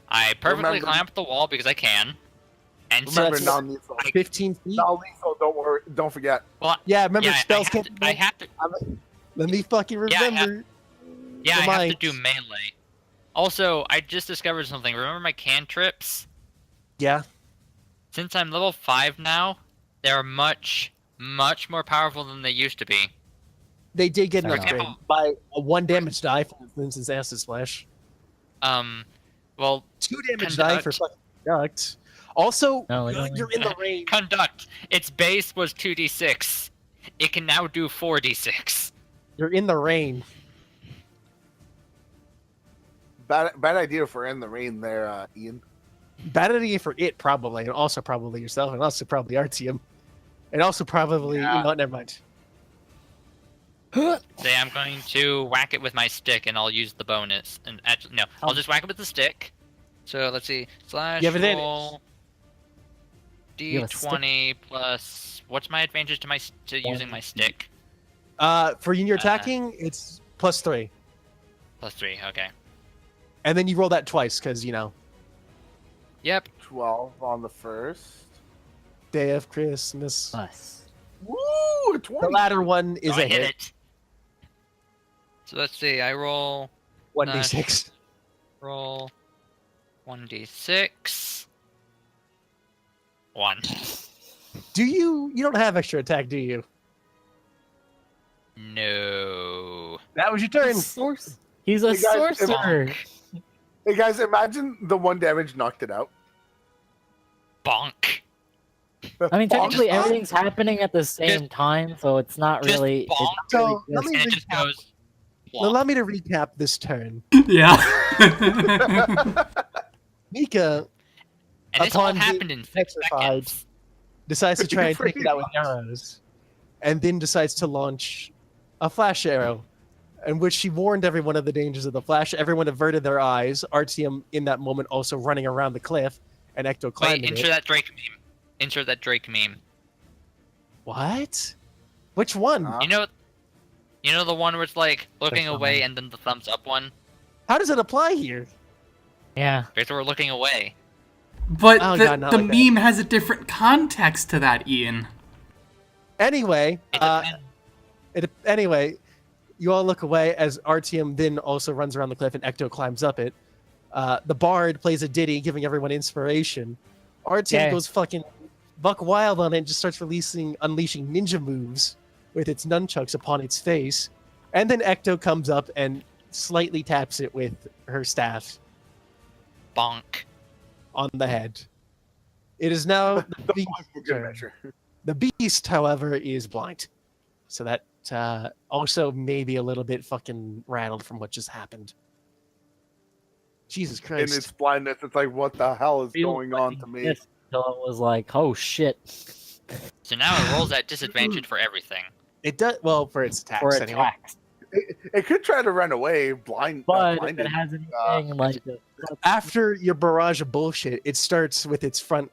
I perfectly Remember- climb up the wall because I can. And Remember, since non-lethal. 15 feet? Non-lethal, don't worry. Don't forget. Yeah, remember yeah, spells can't be I done? have to. Let me fucking Yeah, I remember. Yeah, I have to Remind. do melee. Also, I just discovered something. Remember my cantrips? Yeah. Since I'm level 5 now, they're much more powerful than they used to be. They did get an For upgrade example- by a 1 damage die for instance acid splash. Well, 2 damage die for Conduct. fucking conduct. Also, No, they don't you're in the range. conduct. Its base was 2d6. It can now do 4d6. You're in the rain. Bad idea for in the rain there, Ian. Bad idea for it, probably, and also probably yourself, and also probably Artium. And also probably, Yeah. you know, never mind. Say I'm going to whack it with my stick, and I'll use the bonus. And actually, no, I'll just whack it with the stick. So let's see. Slash You have advantage. roll. You have a stick? D20 plus. What's my advantage to using my stick? For when you're attacking, it's +3. +3. Okay. And then you roll that twice, because, Yep. 12 on the first. day of Christmas. Nice. Woo! A 20. The latter one is I a hit hit. it. So let's see. I roll 1d6. roll 1d6. 1. Do you? You don't have extra attack, do you? No. That was your turn. He's a Hey, guys, sorcerer. Hey guys, imagine the 1 damage knocked it out. Bonk. I mean, technically Bonk. everything's happening at the same time, so it's not Just really. bonk. It's not really So, let just- me And it just recap. goes. Allow me to recap this turn. Yeah. Mika And this all upon being happened in 6 petrified, seconds. decides to try and take it Pretty out with arrows, and then decides to launch a flash arrow, in which she warned everyone of the dangers of the flash. Everyone averted their eyes. Artyom, in that moment, also running around the cliff, and Ecto Wait, climbing insert it. that Drake meme. Insert that Drake meme. What? Which one? Huh? You know the one where it's like looking Which away one? and then the thumbs up one? How does it apply here? Yeah. Basically, we're looking away. But Oh, the, God, not the like that. meme has a different context to that, Ian. Anyway, It depends. anyway, you all look away as Artyom then also runs around the cliff and Ecto climbs up it. The bard plays a ditty, giving everyone inspiration. Artyom Yeah. goes fucking buck wild on it and just starts unleashing ninja moves with its nunchucks upon its face. And then Ecto comes up and slightly taps it with her staff Bonk. on the head. It is now the The beast's bonk for good turn. measure. The beast, however, is blind. So that also may be a little bit fucking rattled from what just happened. Jesus In Christ. its blindness, it's like, what the hell is Feels going like on he to me? missed Until it was like, oh shit. So now it rolls at disadvantage for everything. It does, well, for its attacks For anyway. attacks. It could try to run away, blind. But if blinded. it has anything like the After your barrage of bullshit, it starts with its front,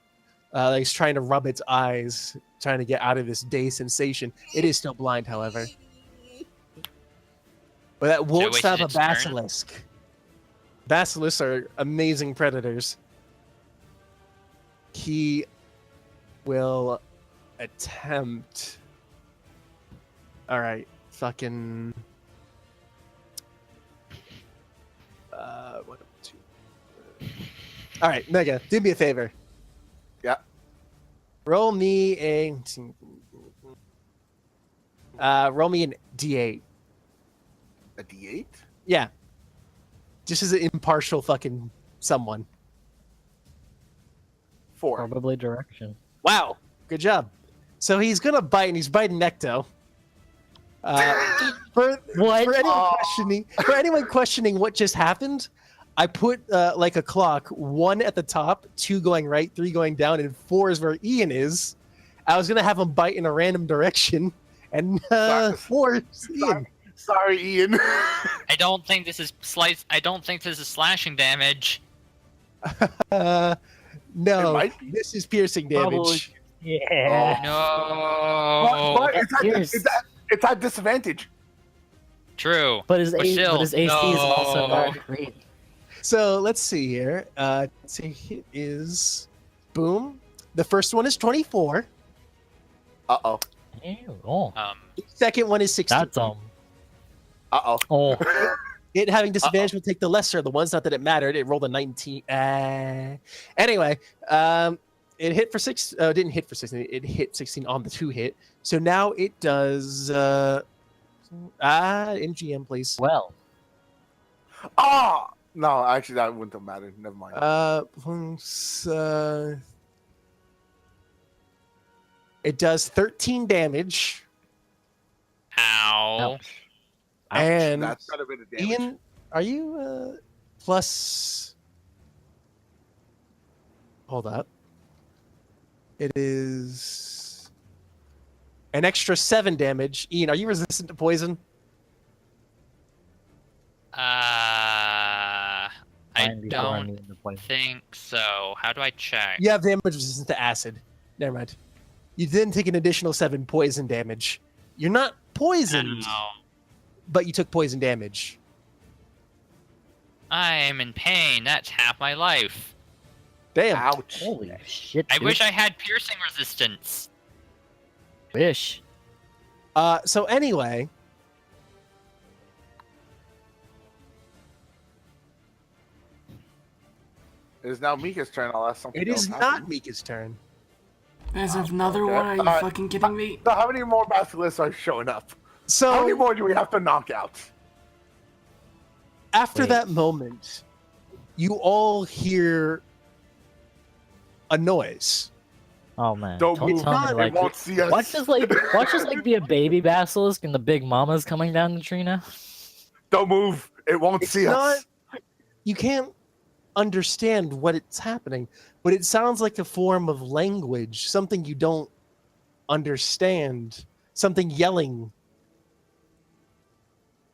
like it's trying to rub its eyes, trying to get out of this day sensation. It is still blind, however. But that won't wasted stop a its turn? basilisk. Basilisks are amazing predators. He will attempt. All right, fucking. 1, 2. All right, Mega, do me a favor. Yeah. Roll me a. Roll me an D8. A D8? Yeah. Just as an impartial fucking someone. 4. probably direction. Wow, good job. So he's gonna bite, and he's biting Necto. For anyone questioning what just happened, I put like a clock, 1 at the top, 2 going right, 3 going down, and 4 is where Ian is. I was gonna have him bite in a random direction, and 4 is Ian. Sorry, Ian. I don't think this is slashing damage. No, It might be. this is piercing damage. Probably. Yeah. No. But Here's- it's at disadvantage. True. But his, But still, but his AC is also no. not great. So let's see here. Say hit is boom. The first one is 24. Uh-oh. Ew, oh, The second one is 16. that's Uh-oh. oh. It having disadvantage will take the lesser of the ones. Not that it mattered. It rolled a 19. Anyway, it hit for 6. Didn't hit for 16. It hit 16 on the 2 hit. So now it does. MGM, please. Well, Ah! No, actually, that wouldn't have mattered. Never mind. It does 13 damage. Ow. ouch. And That's gotta be the damage. Ian, are you plus? Hold up. It is an extra 7 damage. Ian, are you resistant to poison? I Fine, before I don't need the point. think so. How do I check? You have damage resistant to acid. Never mind. You then take an additional 7 poison damage. You're not poisoned, Ow. but you took poison damage. I am in pain. That's half my life. Damn. Ouch. Holy shit! I dude. wish I had piercing resistance. Wish. So anyway, It is now Mika's turn. I'll ask something it else is happen. not Mika's turn. There's another okay. one. Are you Alright. fucking kidding me? So how many more basilisks are showing up? So How many more do we have to knock out? after Wait. that moment, you all hear a noise. Oh man! Don't move. tell me, It like, won't see us. watch this like be a baby basilisk and the big mama's coming down the tree now. Don't move. It won't It's see not. us. You can't understand what it's happening, but it sounds like a form of language, something you don't understand, something yelling.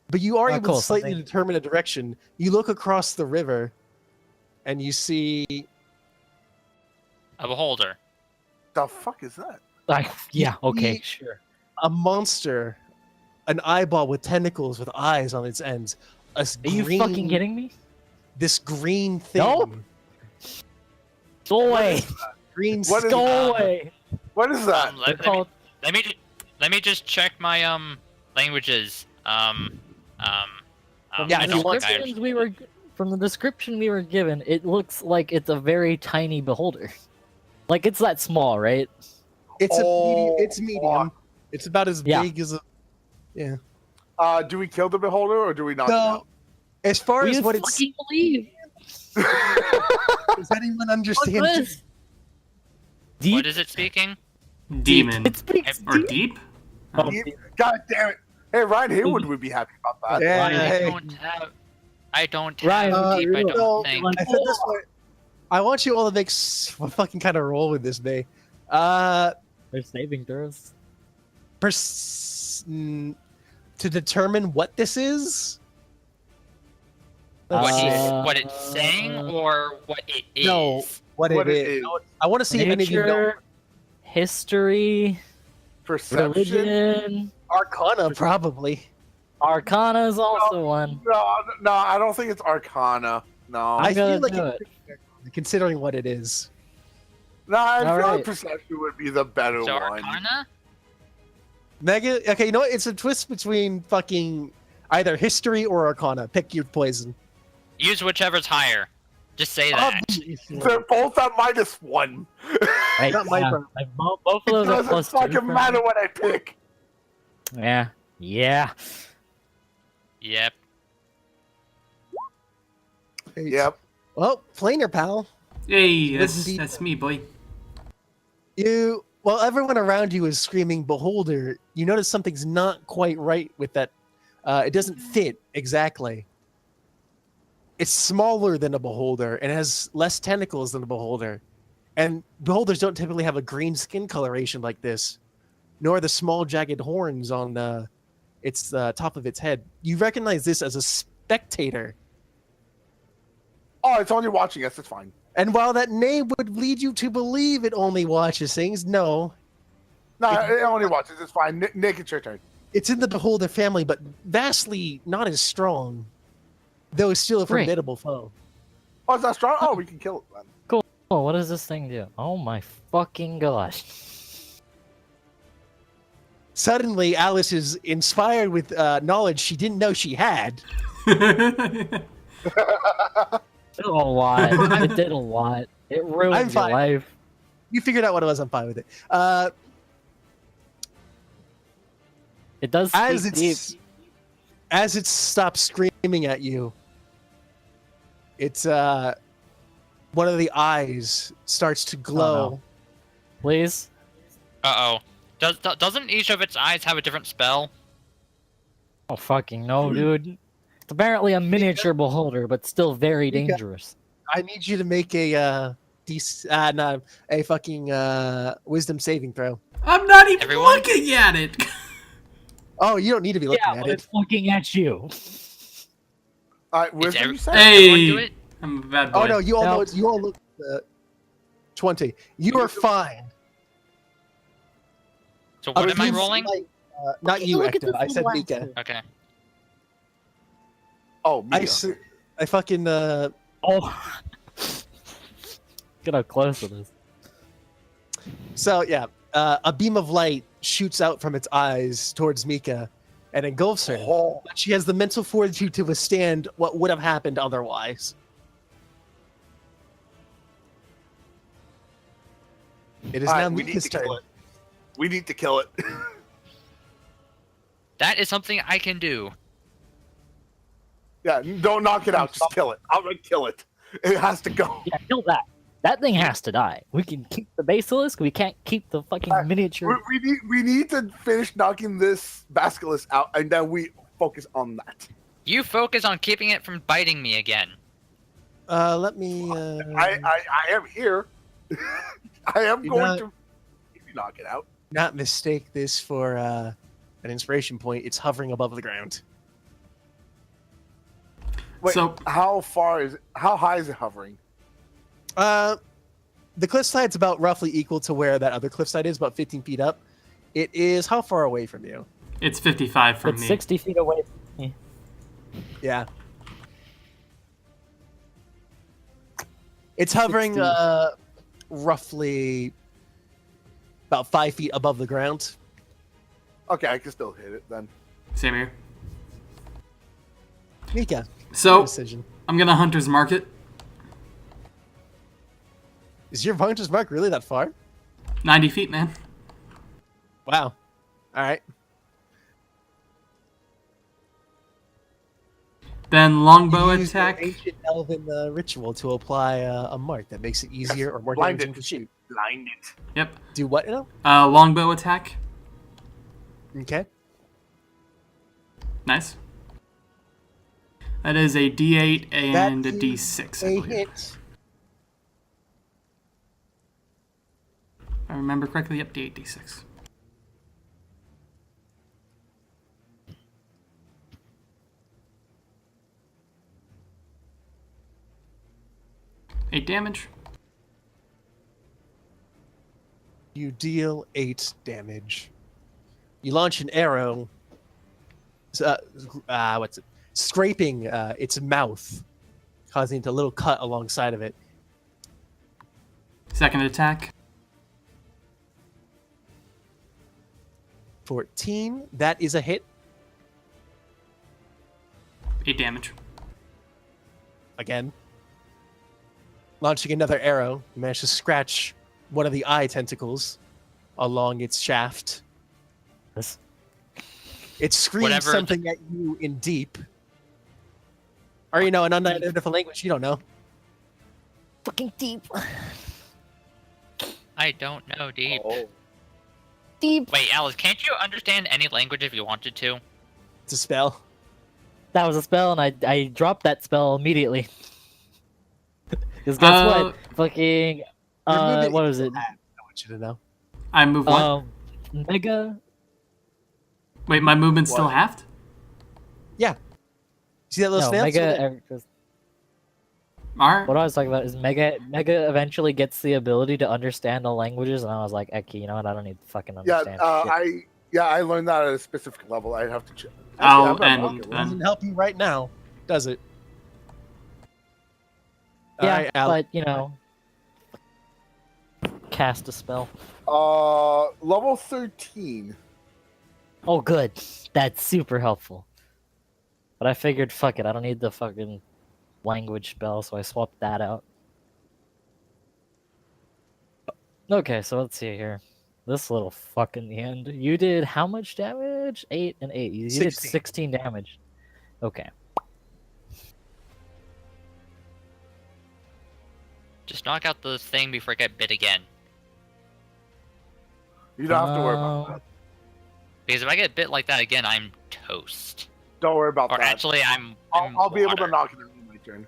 But you are Oh, able cool, to slightly something- determine a direction. You look across the river, and you see A beholder. The fuck is that? Like, yeah. Okay. see- Sure. a monster, an eyeball with tentacles with eyes on its ends. Are you fucking kidding me? This green thing. No. Go away. Green What is- Go away. What is that? Um, They're let, let, me, called. let me just check my languages. Yeah, I if you don't want think I- Descriptions from the description we were given, it looks like it's a very tiny beholder. Like it's that small, right? It's Oh, it's medium. It's about as Yeah. big as a. Yeah. Do we kill the beholder or do we knock No. As far We as just what it's, fucking believe. it out? does anyone What's understand? this? Deep. What is it speaking? Demon. It speaks Or deep. deep? Oh, God damn it! Hey, Ryan Haywood would be happy about that. Yeah, Ryan, I don't Ryan, have deep. I no, don't think. like- I said this way. I want you all to make a fucking kind of roll with this, May. They're saving throws. To determine what this is. What Let's see. what it's saying or what it is? No, what What it it is. is. I want to see if any of you know. Nature, history, Perception. religion, Arcana, probably. Arcana is also one. No, I don't think it's Arcana. No, I gonna feel like do it's considering what it is. no, I feel Alright. like Perception would be the better So one. Arcana? Mega. Okay, you know what? It's a twist between fucking either history or Arcana. Pick your poison. Use whichever's higher. Just say that. They're both at -1. Right, Not my problem. like, both of It those are doesn't plus two fucking for me. matter what I pick. Yeah. Yeah. Yep. Yep. Well, planer pal. Hey, Listen deep. that's me, boy. While everyone around you is screaming "Beholder," you notice something's not quite right with that. It doesn't fit exactly. It's smaller than a beholder and has less tentacles than a beholder. And beholders don't typically have a green skin coloration like this, nor the small jagged horns on its top of its head. You recognize this as a spectator. Oh, it's only watching us. It's fine. And while that name would lead you to believe it only watches things, no. No, it only watches. It's fine. Nick, it's your turn. It's in the beholder family, but vastly not as strong, though it's still a Great. formidable foe. Oh, it's not strong? Oh, we can kill it then. Oh, what does this thing do? Oh my fucking gosh. Suddenly, Alice is inspired with knowledge she didn't know she had. It did a lot. It did a lot. It ruined I'm your fine. life. You figured out what it was. I'm fine with it. It does As speak deep. it stops screaming at you, it's one of the eyes starts to glow. no. Please? Uh-oh. Doesn't each of its eyes have a different spell? Oh fucking no, dude. It's apparently a miniature beholder, but still very Mika. dangerous. I need you to make a fucking wisdom saving throw. I'm not even Everyone? looking at it. Oh, you don't need to be looking Yeah, at but it. it's looking at you. Wisdom, you said? Everyone do Hey, it? I'm a bad boy. Oh no, you all No. know it's you all look 20. You are fine. So what am I Beam of rolling? Light, not you, Look at Ecto. this I said little Mika. asshole. Okay. Oh, Mika. I fucking Oh. Get how close it is. So yeah, a beam of light shoots out from its eyes towards Mika and engulfs her. Oh, But she has the mental fortitude to withstand what would have happened otherwise. It is all now right, we need Mika's to turn. kill it. We need to kill it. That is something I can do. Yeah, don't knock it out. Just kill it. Outright kill it. It has to go. Yeah, kill that. That thing has to die. We can keep the basilisk. We can't keep the fucking miniature. We need to finish knocking this basilisk out, and then we focus on that. You focus on keeping it from biting me again. Let me. I am here. I am You're going not- to knock it out. not mistake this for an inspiration point. It's hovering above the ground. Wait, So- how high is it hovering? The cliffside's about roughly equal to where that other cliffside is, about 15 feet up. It is how far away from you? It's 55 from It's me. 60 feet away. Yeah. It's hovering 60. Roughly about 5 feet above the ground. Okay, I can still hit it then. Same here. Mika, So decision. I'm gonna Hunter's Mark it. Is your Hunter's Mark really that far? 90 feet, man. Wow. All right. Then longbow You use the attack. ancient elven ritual to apply a mark that makes it easier or more Blind damaging it. to shoot. Blind it. Yep. Do what now? Longbow attack. Okay. Nice. That is a D8 and That a is D6, I A believe. hit. If I remember correctly, yep, D8, D6. Eight damage. You deal 8 damage. You launch an arrow. What's it? Scraping its mouth, causing it a little cut alongside of it. Second attack. 14. That is a hit. 8 damage. Again. Launching another arrow, you manage to scratch one of the eye tentacles along its shaft. This. It screams Whatever- something at you in deep. Or, you know, an unidentified language you don't know. Fucking deep. I don't know, deep. Oh. Deep. Wait, Alice, can't you understand any language if you wanted to? It's a spell. That was a spell, and I dropped that spell immediately. Because guess what? Fucking. Your movement What was it? I want you to know. I move what? Mega. Wait, my movement's still What? halved? See that little No, snail? Mega. Alright. What I was talking about is Mega eventually gets the ability to understand all languages, and I was like, Eki, you know what? I don't need to fucking Yeah, understand. shit. I learned that at a specific level. I'd have to check. I'll I'm not end wrong. It then. doesn't help you right now, does it? Yeah, Alright, Al. but you know, cast a spell. Level 13. Oh, good. That's super helpful. But I figured, fuck it, I don't need the fucking language spell, so I swapped that out. Okay, so let's see here. This little fuck in the end. You did how much damage? 8 and 8. You did 16. 16 damage. Okay. Just knock out the thing before I get bit again. You don't have to worry about that. Because if I get bit like that again, I'm toast. Don't worry about Or that. actually, I'm I'll be able to water. knock it out on my turn.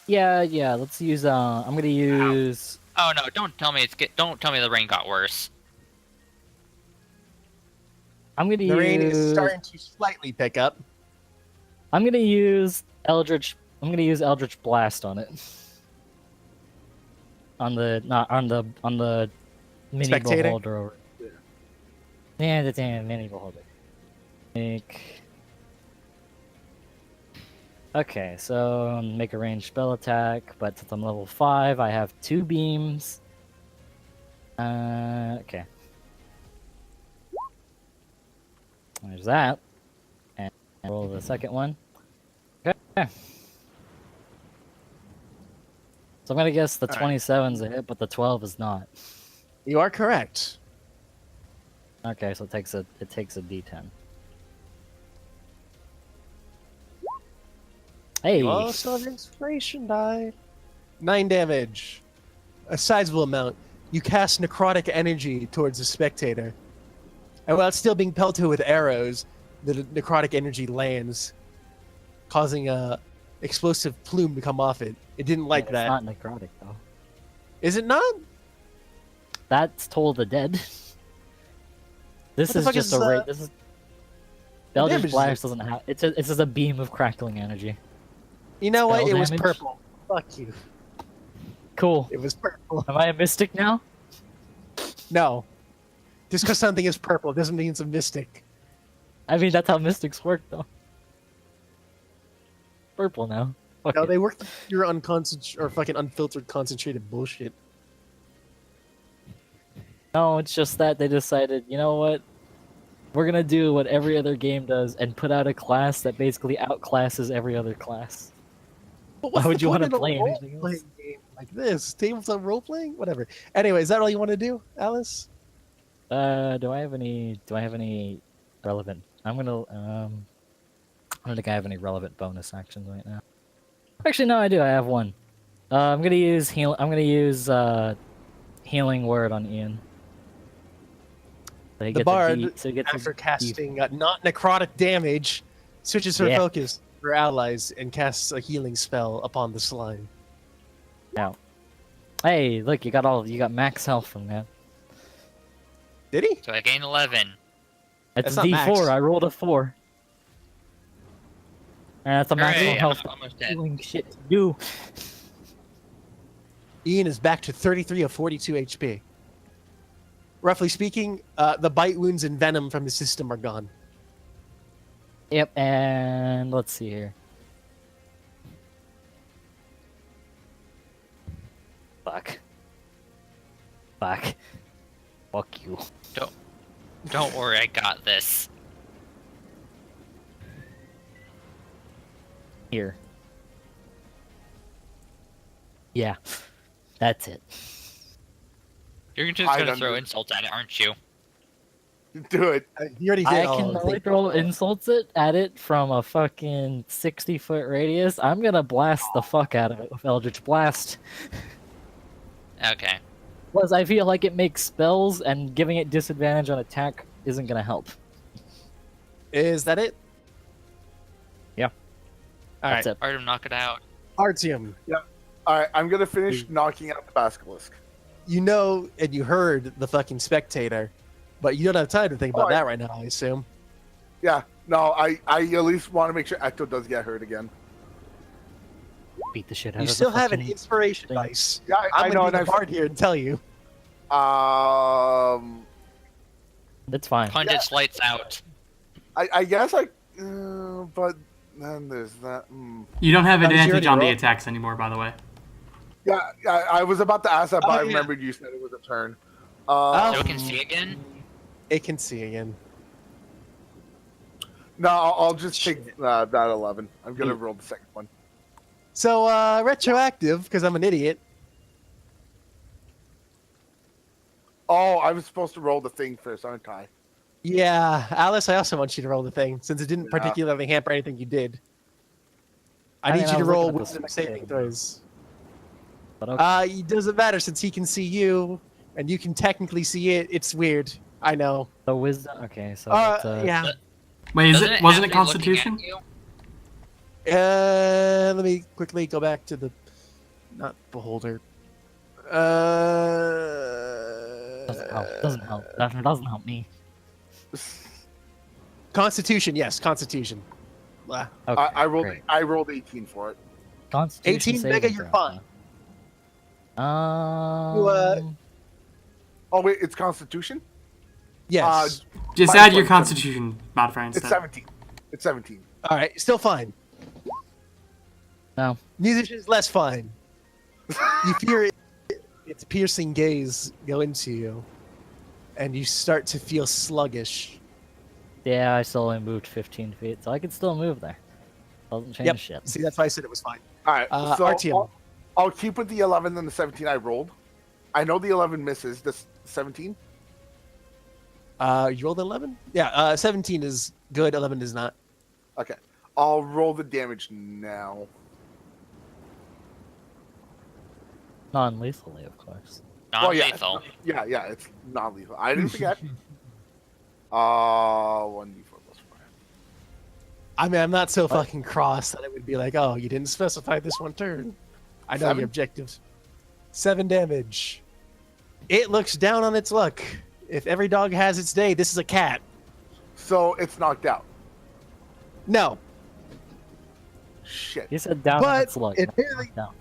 Yeah, let's use, I'm gonna use... Oh no! Don't tell me Don't tell me the rain got worse. I'm gonna The rain is use... starting to slightly pick up. I'm gonna use Eldritch Blast on it. On the mini Spectator? beholder over. Yeah, that's a mini beholder. Okay, so make a ranged spell attack, but since I'm level 5, I have 2 beams. Okay. There's that. And roll the second one. Okay. So I'm gonna guess the 27's a hit, but the 12 is not. You are correct. Okay, so it takes a D10. Hey, You also have inspiration die. 9 damage. A sizable amount. You cast necrotic energy towards the spectator. And while it's still being pelted with arrows, the necrotic energy lands, causing a explosive plume to come off it. It didn't like it's that. not necrotic though. Is it not? That's Toll the Dead. This What the is fuck just is, this is damage Eldritch is Blast it? doesn't have it's just a beam of crackling energy. You know what? Spell It was damage? purple. Fuck you. Cool. It was purple. Am I a mystic now? No. Just because something is purple doesn't mean it's a mystic. I mean that's how mystics work though. Purple now. Fuck No, it. they work your or fucking unfiltered concentrated bullshit. No, it's just that they decided, you know what? We're gonna do what every other game does and put out a class that basically outclasses every other class. But Why what's would the you point wanna in a play anything else? role-playing game like this? Tabletop role-playing? Whatever. Anyway, is that all you want to do, Alice? Do I have any relevant? I don't think I have any relevant bonus actions right now. Actually, no, I do. I have one. I'm gonna use healing word on Ian. So he The gets a bard, D- so he gets a after D- casting not necrotic damage, switches her Yeah. focus for allies and casts a healing spell upon the slime. Now, hey, look, you got max health from that. Did he? So I gain 11. That's That's a not D4. max. I rolled a 4. And that's a maximum Hooray, I'm health almost dead. healing shit to do. Ian is back to 33 of 42 HP. Roughly speaking, the bite wounds and venom from the system are gone. Yep, and let's see here. Fuck. Fuck. Fuck you. Don't worry, I got this. Here. Yeah. That's it. You're just I gonna don't throw know. insults at it, aren't you? Do it. You already did I all can of only it. throw insults at it from a fucking 60-foot radius. I'm gonna blast the fuck out of it with Eldritch Blast. Okay. Plus, I feel like it makes spells, and giving it disadvantage on attack isn't gonna help. Is that it? Yeah. All That's right. it. Artem, knock it out. Artyom, All right, I'm gonna finish knocking out the basilisk. you know and you heard the fucking spectator, but you don't have time to think about Oh, that right now, I assume. Yeah, no, I at least want to make sure Ecto does get hurt again. Beat the shit out You of the still have an fucking inspiration thing. dice. Yeah, I I'm know, going to and be the bard here and tell you. It's fine. Punch its lights out. I guess but then there's that. You don't have How did you advantage already on the roll? attacks anymore, by the way. Yeah, I was about to ask that, but Oh, I yeah. remembered you said it was a turn. Oh. So it can see again? It can see again. No, I'll just take that 11. I'm gonna roll the second one. So, retroactive, because I'm an idiot. Oh, I was supposed to roll the thing first, aren't I? Yeah, Alice, I also want you to roll the thing, since it didn't Yeah. particularly hamper anything you did. I I need mean, you I to was roll looking at the wisdom spectator. saving throws. But okay. It doesn't matter, since he can see you, and you can technically see it. It's weird. I know. So wisdom. Okay, so it's, Yeah. Wait, Doesn't it wasn't have it to be looking at Constitution? you? Let me quickly go back to the... Not Beholder. doesn't help. Doesn't help. That doesn't help me. Constitution, yes, Constitution. Ah, Okay, I rolled great. I rolled 18 for it. Constitution 18 mega, saving you're throw. fine. Um, You, Oh wait, it's Constitution. Yes. Just Minus add your 27. Constitution modifier It's instead. 17. It's 17. All right, still fine. No. Musician's less fine. You fear its piercing gaze go into you, and you start to feel sluggish. Yeah, I still only moved 15 feet, so I can still move there. Doesn't change Yep. shit. See, that's why I said it was fine. All right. So RTM. I'll keep with the 11 and the 17 I rolled. I know the 11 misses. The 17. You rolled 11? Yeah, 17 is good, 11 is not. Okay. I'll roll the damage now. Non-lethally, of course. Non-lethal. Yeah, it's non-lethal. I didn't forget. 1d4 plus 4. I mean, I'm not so fucking cross that it would be like, oh, you didn't specify this one turn. I know 7? your objectives. 7 damage. It looks down on its luck. If every dog has its day, this is a cat. So it's knocked out. No, Shit. You said down But on its luck. it not barely- down.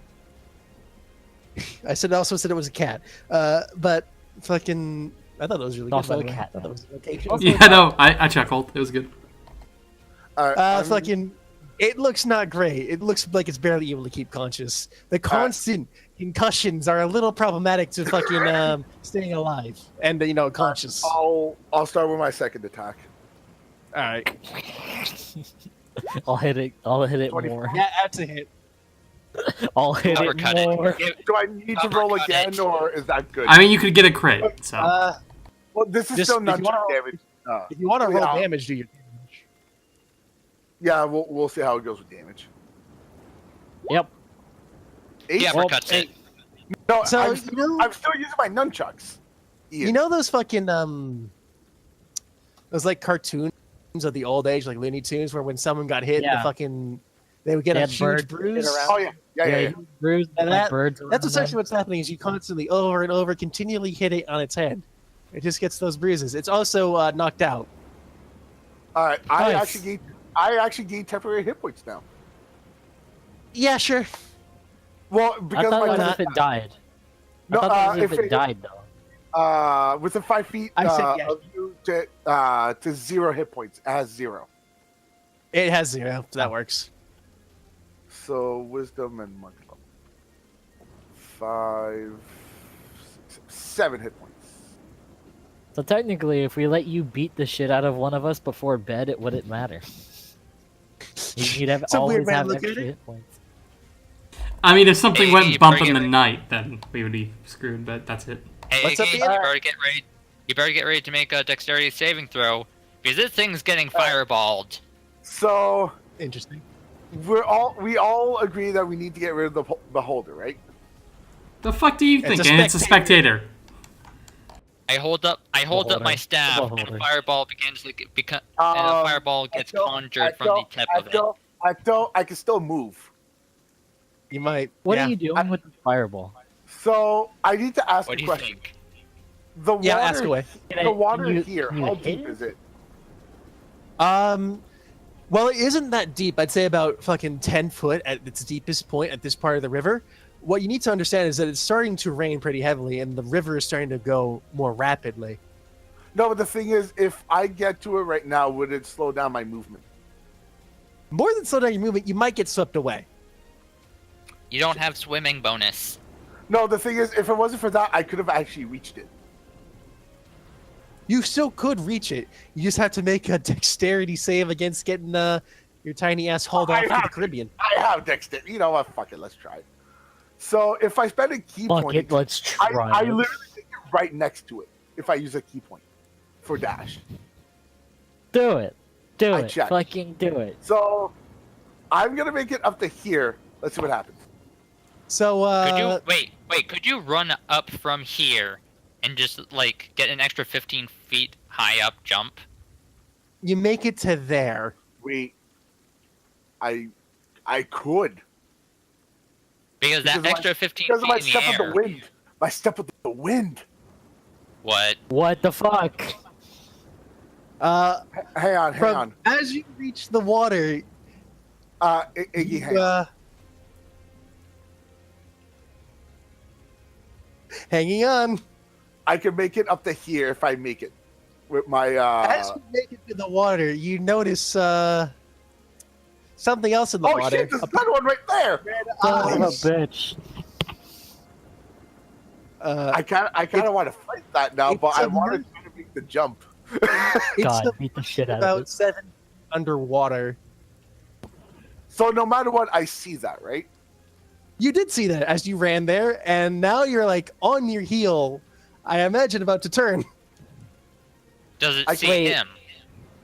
I also said it was a cat. But fucking, I thought it was really good. Also by a the way. cat, I thought it was though. location. Also- Yeah, no, I chuckled. It was good. All right, Fucking, it looks not great. It looks like it's barely able to keep conscious. The constant concussions are a little problematic to fucking staying alive and conscious. I'll start with my second attack. All right. I'll hit it. I'll hit it 24. more. Yeah, that's a hit. I'll hit Uppercut it it. more. Do I need to roll Uppercut again, it. or is that good? I mean, you could get a crit, so. Well, this is Just- still if not you wanna roll- damage. If you want to roll yeah. damage, do your damage. Yeah, we'll see how it goes with damage. Yep. 8? He uppercuts it. No, So, I'm, you know- I'm still using my nunchucks. Ian. You know those fucking those like cartoons of the old age, like Looney Tunes, where when someone got hit, Yeah. the fucking they would get They a had huge birds bruise. hit around. Oh yeah. Bruised And like that- birds That's around essentially them. what's happening. Is you constantly over and over continually hit it on its head. It just gets those bruises. It's also knocked out. All right, I Nice. actually gained temporary hit points now. Yeah, sure. Well, I because thought my it was if it died. No, I thought that was if if it died though. within 5 feet I said yes. of you to 0 hit points, it has 0. It has 0. So that works. So wisdom and monk level. 5, 6, 7 hit points. So technically, if we let you beat the shit out of one of us before bed, it wouldn't matter. You'd have It's a weird always way to have look at extra it. hit points. I mean, if something Hey, went you bump bring in the it- night, then we would be screwed, but that's it. Hey, What's up, Iggy, Ian? you better get ready. You better get ready to make a dexterity saving throw because this thing's getting fireballed. So Interesting. we all agree that we need to get rid of the beholder, right? The fuck do you It's think? a And it's a spectator. I hold up my Beholder. staff, and Beholder. a fireball begins to become, and a fireball gets conjured from the tip of it. I can still move. You might. What yeah. are you doing with the fireball? So I need to ask What a do you question. think? The water, Yeah, ask away. the water Can you- here, can you how hit deep it? is it? Well, it isn't that deep. I'd say about fucking 10 foot at its deepest point at this part of the river. What you need to understand is that it's starting to rain pretty heavily, and the river is starting to go more rapidly. No, but the thing is, if I get to it right now, would it slow down my movement? More than slow down your movement, you might get swept away. You don't have swimming bonus. No, the thing is, if it wasn't for that, I could have actually reached it. You still could reach it. You just have to make a dexterity save against getting your tiny ass hauled off to the Caribbean. I have dexterity. You know what? Fuck it. Let's try it. So if I spend a key Fuck point, it, let's I try. literally take it right next to it if I use a key point for dash. Do it. Do I it. checked. Fucking do it. So I'm gonna make it up to here. Let's see what happens. So, Could you wait? Could you run up from here and just like get an extra 15 feet high up jump? you make it to there. Wait, I could Because that Because of my- extra 15 because of my feet in the step air. with the wind. My step with the wind. What? What the fuck? Hang on, hang on. As you reach the water, Iggy, hang on. hanging on. I can make it up to here if I make it with my. As you make it to the water, you notice something else in the Oh water. shit! There's another one right there. Son of a Eyes. bitch. I kind of want to fight that now, but I want to try to make the jump. It's God, beat the shit out of about it. 7 underwater. So no matter what, I see that, right? You did see that as you ran there, and now you're like on your heel. I imagine about to turn. Does it I- see wait. him?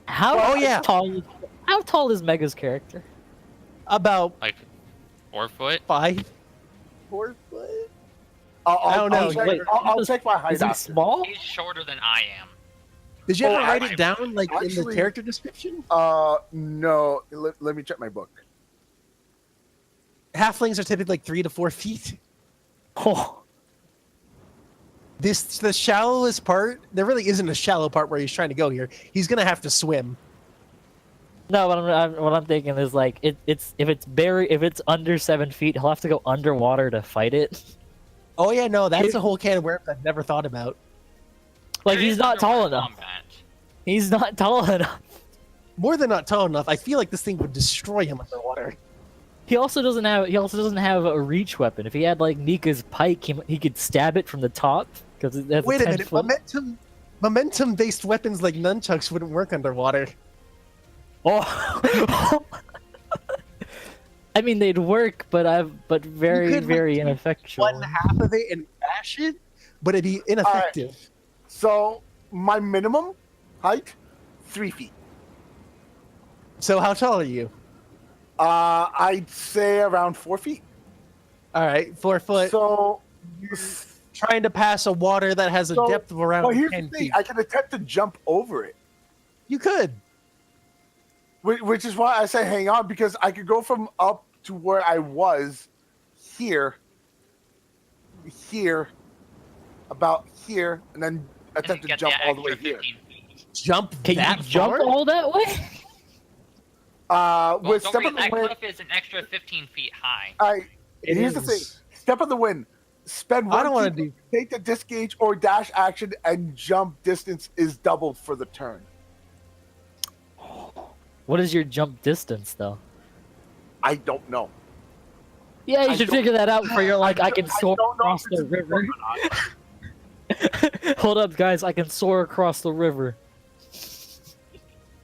How yeah. How tall is Mega's character? About Like 4 foot? 5, 4 foot. I don't know. Check, Wait, I'll check my height Is he after. small? He's shorter than I am. Did you ever write actually- it down like in the actually- character description? No. Let me check my book. Halflings are typically like 3 to 4 feet. Oh, The shallowest part. There really isn't a shallow part where he's trying to go here. He's gonna have to swim. no, what I'm thinking is like if it's under 7 feet, he'll have to go underwater to fight it. Oh yeah, no, that's a whole can of worms I've never thought about. Like There he's is not tall underwater enough. combat. He's not tall enough. More than not tall enough. I feel like this thing would destroy him underwater. He also doesn't have a reach weapon. If he had like Nika's pike, he could stab it from the top because that's Wait a 10 minute, foot. momentum-based weapons like nunchucks wouldn't work underwater. Oh. I mean, they'd work, but very, could, like, very take ineffectual. One half of it and bash it, but it'd be ineffective. So my minimum height, 3 feet. So how tall are you? I'd say around 4 feet. All right, 4 foot. So, Trying to pass a water that has a So- depth of around well, here's 10 the thing: feet. I can attempt to jump over it, You could. which is why I say hang on, because I could go from up to where I was, here, about here, and then attempt to Get jump the all the way extra here. 15 feet. Jump Can that you jump far? all that way? Well, With don't step forget, of the that wind, cliff is an extra 15 feet high. It here's the thing: is. step of the wind. Spend I one don't want key, to do. take the disengage or dash action, and jump distance is doubled for the turn. What is your jump distance, though? I don't know. Yeah, you I should don't- figure that out for your like. I can I soar don't know across if the it's a book river. or not. Hold up, guys! I can soar across the river.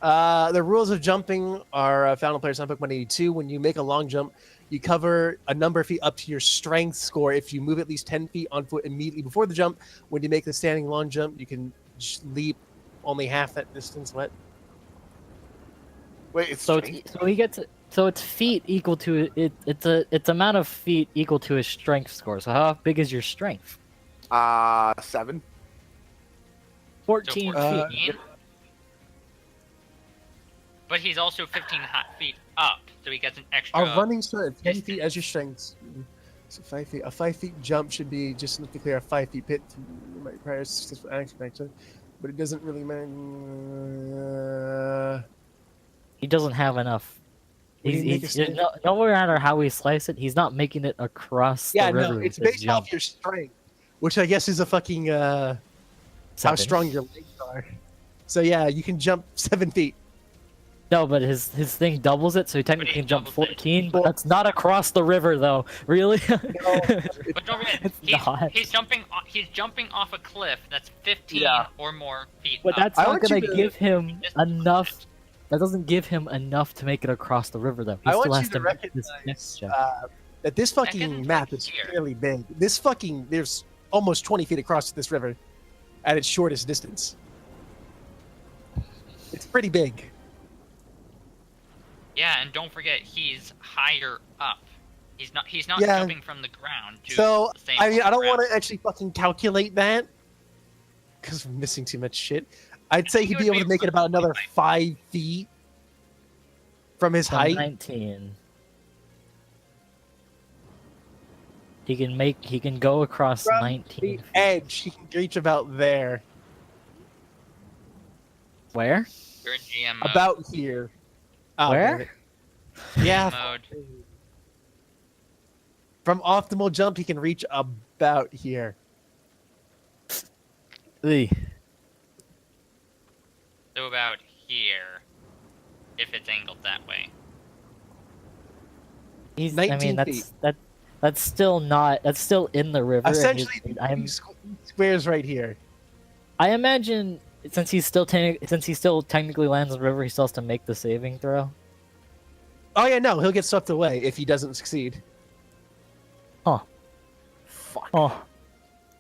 The rules of jumping are found in Player's Handbook 182. When you make a long jump, you cover a number of feet up to your strength score. If you move at least 10 feet on foot immediately before the jump, when you make the standing long jump, you can leap only half that distance. What? Wait, it's So strength? he gets it. So it's feet equal to it. It's amount of feet equal to his strength score. So how big is your strength? 7. 14 Uh, feet. But he's also 15 feet up, so he gets an extra. Our running start at 10 feet distance. as your strength. So 5 feet. A 5 feet jump should be just to clear a 5 feet pit. Might require successful action, but it doesn't really matter. He doesn't have enough. When you make a He's stand- no matter how we slice it, he's not making it across Yeah, the river. no, it's with his based jump. off your strength, which I guess is a fucking how 7. strong your legs are. So yeah, you can jump 7 feet. No, but his thing doubles it, so he technically he can jump doubles it. 14. But that's not across the river, though. Really? But don't forget, It's not. he's jumping off a cliff that's 15 Yeah. or more feet But up. that's I not want gonna you to- give him enough. That doesn't give him enough to make it across the river, though. He I still want has you to make this recognize next check. that this fucking Second, map like, is here. fairly big. There's almost 20 feet across this river at its shortest distance. It's pretty big. Yeah, and don't forget he's higher up. He's not Yeah. jumping from the ground to So, the same I mean, I don't ground. want to actually fucking calculate that because we're missing too much shit. I'd say think he'd it be would able be to make it about another 5 feet from his So height. 19. He can go across From 19 The feet. edge, he can reach about there. Where? You're in GM mode. About here. Oh, Where? damn it. Yeah, mode. from optimal jump, he can reach about here. The So about here, if it's angled that way. he's. 19 That's still not. That's still in the river. and Essentially, I'm. squares right here. I imagine since he's still technically lands in the river, he still has to make the saving throw. Oh yeah, no, he'll get swept away if he doesn't succeed. Fuck. Oh.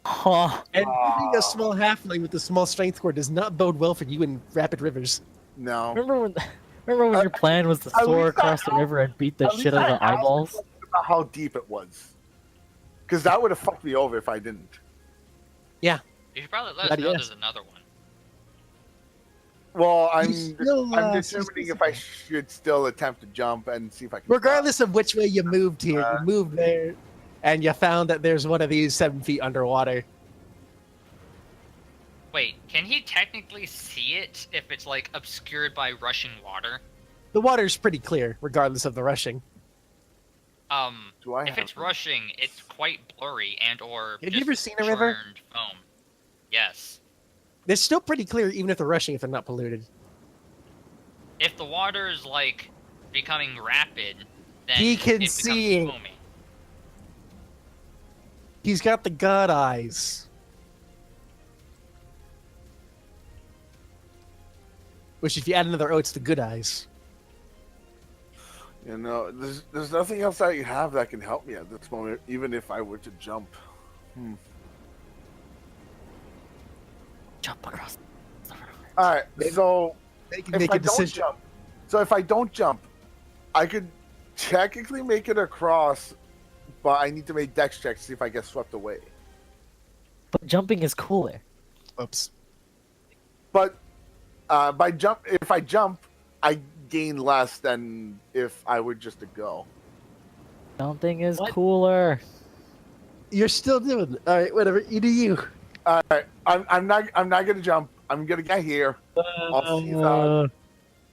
Oh. And being a small halfling with a small strength core does not bode well for you in rapid rivers. No. Remember when your plan was to at soar least I across the have- river and beat the At least shit out of the I asked eyeballs? about how deep it was. Because that would have fucked me over if I didn't. You should probably let us Glad know you there's another one. Well, I'm still, I'm uh, determining if I should still attempt to jump and see if I can. Regardless of which way you moved here, you moved there, and you found that there's one of these 7 feet underwater. Wait, can he technically see it if it's like obscured by rushing water? The water's pretty clear, regardless of the rushing. Do I If have it's them? rushing, it's quite blurry and or Have you just ever seen a river? churned foam. Yes. They're still pretty clear, even if they're rushing, if they're not polluted. If the water is like becoming rapid, then He it can becomes see. foamy. He's got the god eyes. Which, if you add another O, it's the good eyes. You know, there's nothing else that you have that can help me at this moment, even if I were to jump. Jump across the river. All right, so They can if make I a don't decision. jump, if I don't jump, I could technically make it across, but I need to make dex checks to see if I get swept away. But jumping is cooler. Oops. But if I jump, I gain less than if I were just to go. Jumping is What? cooler. You're still doing it. All right, whatever. You do you. All right, I'm not gonna jump. I'm gonna get here. I'll see that.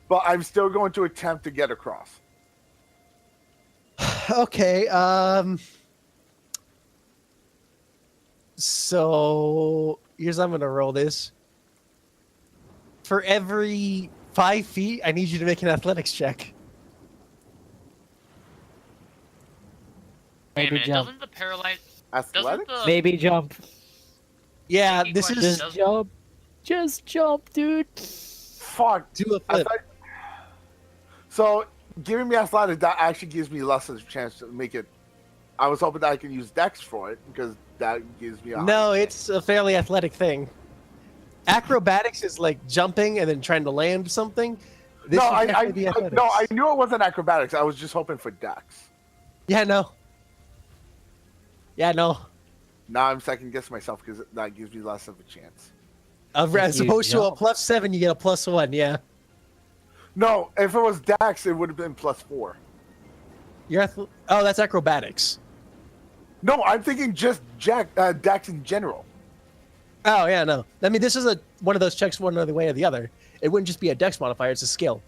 But I'm still going to attempt to get across. Okay. So here's how I'm gonna roll this. For every 5 feet, I need you to make an athletics check. Wait a Maybe minute, jump. doesn't the paralyzed Athletics? Maybe Maybe jump. Yeah, Tricky this question. is Just jump. Just jump, dude. Fuck. do a flip. So giving me athletics, that actually gives me less of a chance to make it. I was hoping that I could use dex for it because that gives me a No, it's a fairly athletic thing. Acrobatics is like jumping and then trying to land something. This No, would definitely be no, athletics. I knew it wasn't acrobatics. I was just hoping for dex. Yeah, no. Yeah, no. Now I'm second guessing myself because that gives me less of a chance. As you opposed to a jump. +7, you get a +1. Yeah. No, if it was dex, it would have been +4. Oh, that's acrobatics. No, I'm thinking just dex in general. Oh yeah, no. I mean, this is one of those checks one other way or the other. It wouldn't just be a dex modifier; it's a skill.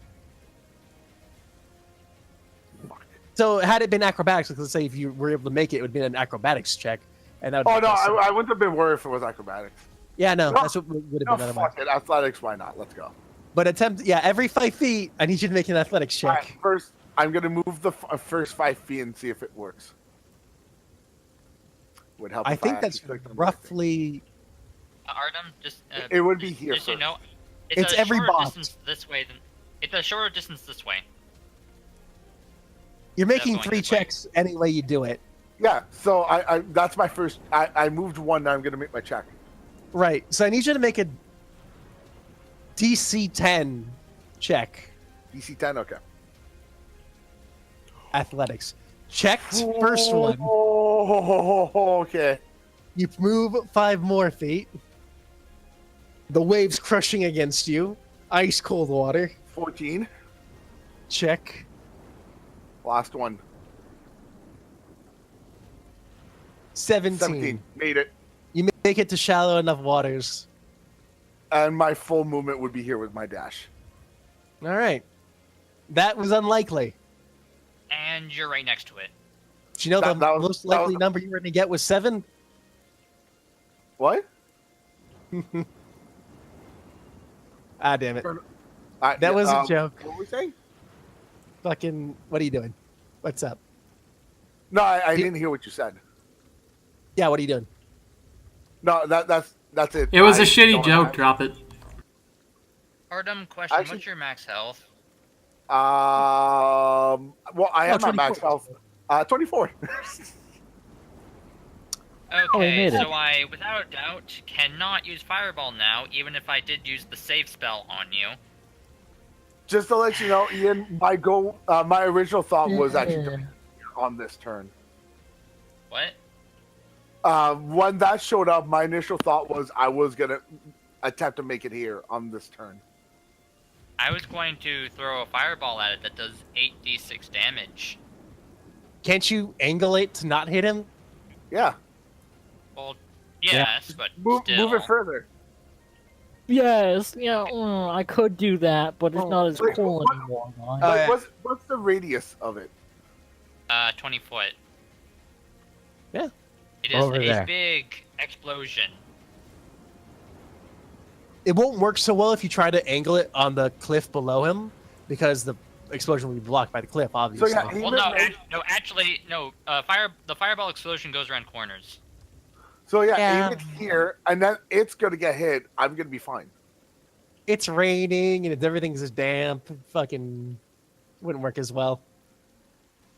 Fuck. So had it been acrobatics, like, let's say if you were able to make it, it would be an acrobatics check, and that would. Oh be no, +7. I wouldn't have been worried if it was acrobatics. Yeah, no, No. that's what would No, have been. Otherwise. fuck it. Athletics, why not? Let's go. But attempt, yeah, every 5 feet, I need you to make an athletics check. All right, first, I'm gonna move the first 5 feet and see if it works. Would help. I if think actually that's clicked on the roughly. Artem, just It would be here just so you first. know, It's a every shorter box. distance this way than it's a shorter distance this way. You're making going 3 this way. checks any way you do it. Yeah, so I that's my first. I moved one. Now I'm gonna make my check. Right. So I need you to make a DC 10 check. DC 10. Okay. Athletics. Checked. First one. Oh, okay. You move 5 more feet. The waves crushing against you. Ice cold water. 14. Check. Last one. 17. 17. Made it. You make it to shallow enough waters. And my full movement would be here with my dash. All right. That was unlikely. And you're right next to it. Do you know That the was- most that likely was- number you were going to get was 7? What? Ah, damn it. That That was a joke. What were we saying? Fucking, what are you doing? What's up? No, I didn't hear what you said. Yeah, what are you doing? No, that's it. It was a I shitty don't joke. have- Drop it. Artem, question: Actually- what's your max health? Well, I am at 24. max health. 24. Okay, made it. so I, without a doubt, cannot use Fireball now, even if I did use the save spell on you. Just to let you know, Ian, my original thought was actually to on this turn. What? When that showed up, my initial thought was I was gonna attempt to make it here on this turn. I was going to throw a Fireball at it that does 8d6 damage. Can't you angle it to not hit him? Yeah, Well, yes, but move still. it further. Yes, yeah, I could do that, but it's not as Wait, cool what- anymore. Oh, Like, yeah. what's the radius of it? 20 foot. Yeah. It is Over a there. big explosion. It won't work so well if you try to angle it on the cliff below him, because the explosion will be blocked by the cliff, obviously. yeah, he- Well, no, Even- actually, no. The fireball explosion goes around corners. So Yeah. aim it here, and then it's gonna get hit. I'm gonna be fine. It's raining and everything's damp. Fucking wouldn't work as well.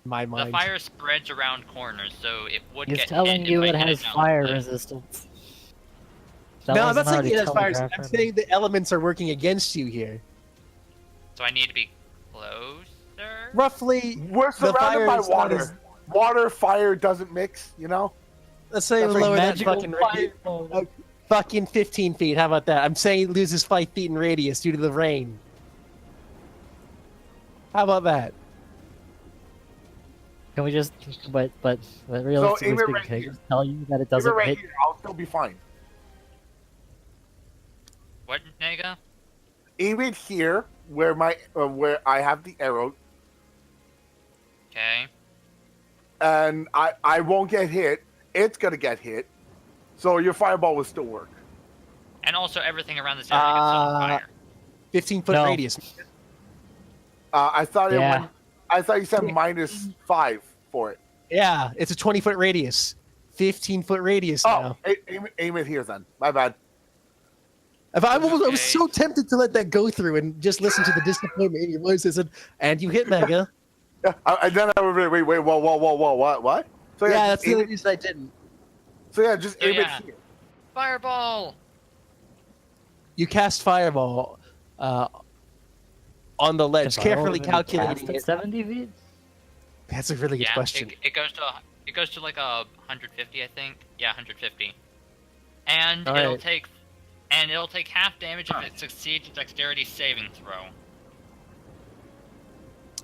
In my The mind. fire spreads around corners, so it would He's get telling hit you if it I hit has down fire the- resistance. That No, I'm not wasn't saying already it has fires. I'm telegraphed? saying the elements are working against you here. So I need to be closer? Roughly, We're the surrounded fire by is not water. as- Water, fire doesn't mix. You know. let's say That's like lower that magical fucking fire. radius. Fucking 15 feet. How about that? I'm saying it loses 5 feet in radius due to the rain. How about that? Can we just, but realistically aim it speaking, right can I here. just tell you that it Leave it doesn't right hit? here. I'll still be fine. What, Nega? Aim it here, where where I have the arrow, Okay. and I won't get hit. It's gonna get hit, so your fireball will still work. And also everything around this area gets on fire. 15-foot No. radius. I thought Yeah. I thought you said -5 for it. Yeah, it's a 20-foot radius. 15-foot radius now. Oh, aim it here then. My bad. If I was Okay. so tempted to let that go through and just listen to the disappointment in your voice and said, and you hit Mega. Yeah, and then I would be, wait, whoa, what? So Yeah, just that's the aim only it, reason I didn't. just Yeah, aim yeah. it here. Fireball! You cast Fireball on the ledge, carefully calculating at it. 70 feet? That's a really good Yeah, question. it goes to like 150, I think. Yeah, 150. And All it'll right. take half damage if it succeeds a dexterity saving throw.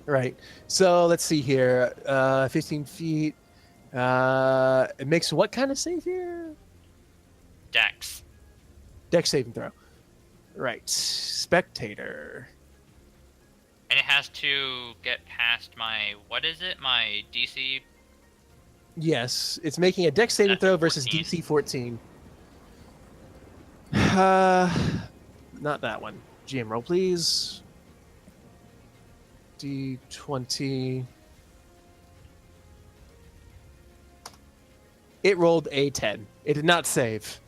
Right. So let's see here. 15 feet. It makes what kind of save here? Dex. Dex saving throw. Right. Spectator. And it has to get past my, what is it? My DC? Yes, it's making a Dex saving That's throw versus 14. DC 14. Not that one. GM roll, please. D20. It rolled a 10. It did not save.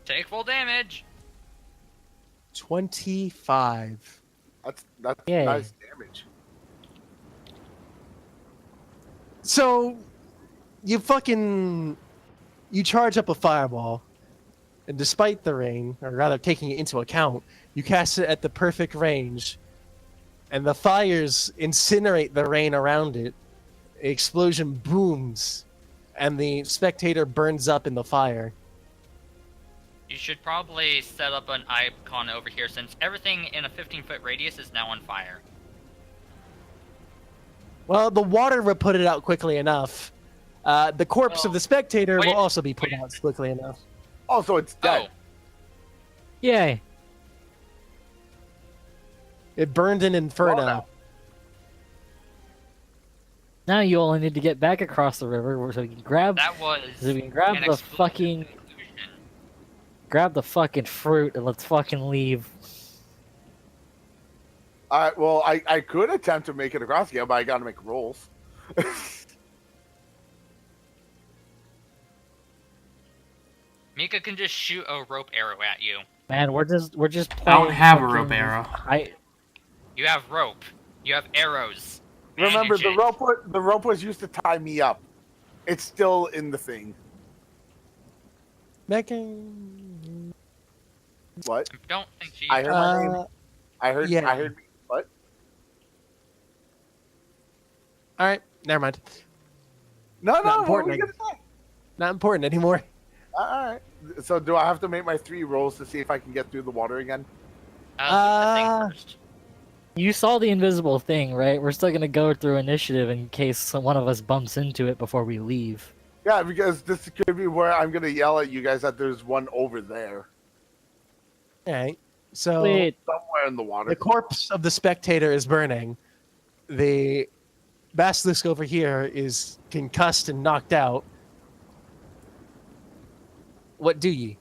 Take full damage! 25. That's Yay. nice damage. So, you charge up a fireball, and despite the rain, or rather taking it into account, you cast it at the perfect range, and the fires incinerate the rain around it. The explosion booms, and the spectator burns up in the fire. You should probably set up an icon over here since everything in a 15-foot radius is now on fire. Well, the water will put it out quickly enough. The corpse of Well, the spectator wait- will also be put wait. out quickly enough. Also, it's dead. Oh, Yay. It burned in Inferno. Well, now. Now you only need to get back across the river so we can grab that was so we can grab an the explosion fucking illusion. grab the fucking fruit and let's fucking leave. Alright, well, I could attempt to make it across again, but I gotta make rolls. Mika can just shoot a rope arrow at you. Man, we're just I playing. don't have a fucking- rope arrow. You have rope. You have arrows. Remember, the bandages. rope was used to tie me up. It's still in the thing. Making. What? I don't think she. I heard my name. I heard. yeah. I heard. What? All right, never mind. No, Not no. What important, were I you gonna say? Not important anymore. All right. So, do I have to make my 3 rolls to see if I can get through the water again? Do the thing first. You saw the invisible thing, right? We're still gonna go through initiative in case one of us bumps into it before we leave. Yeah, because this could be where I'm gonna yell at you guys that there's one over there, All right. So Wait, somewhere in the water. the corpse of the spectator is burning. The basilisk over here is concussed and knocked out. What do ye?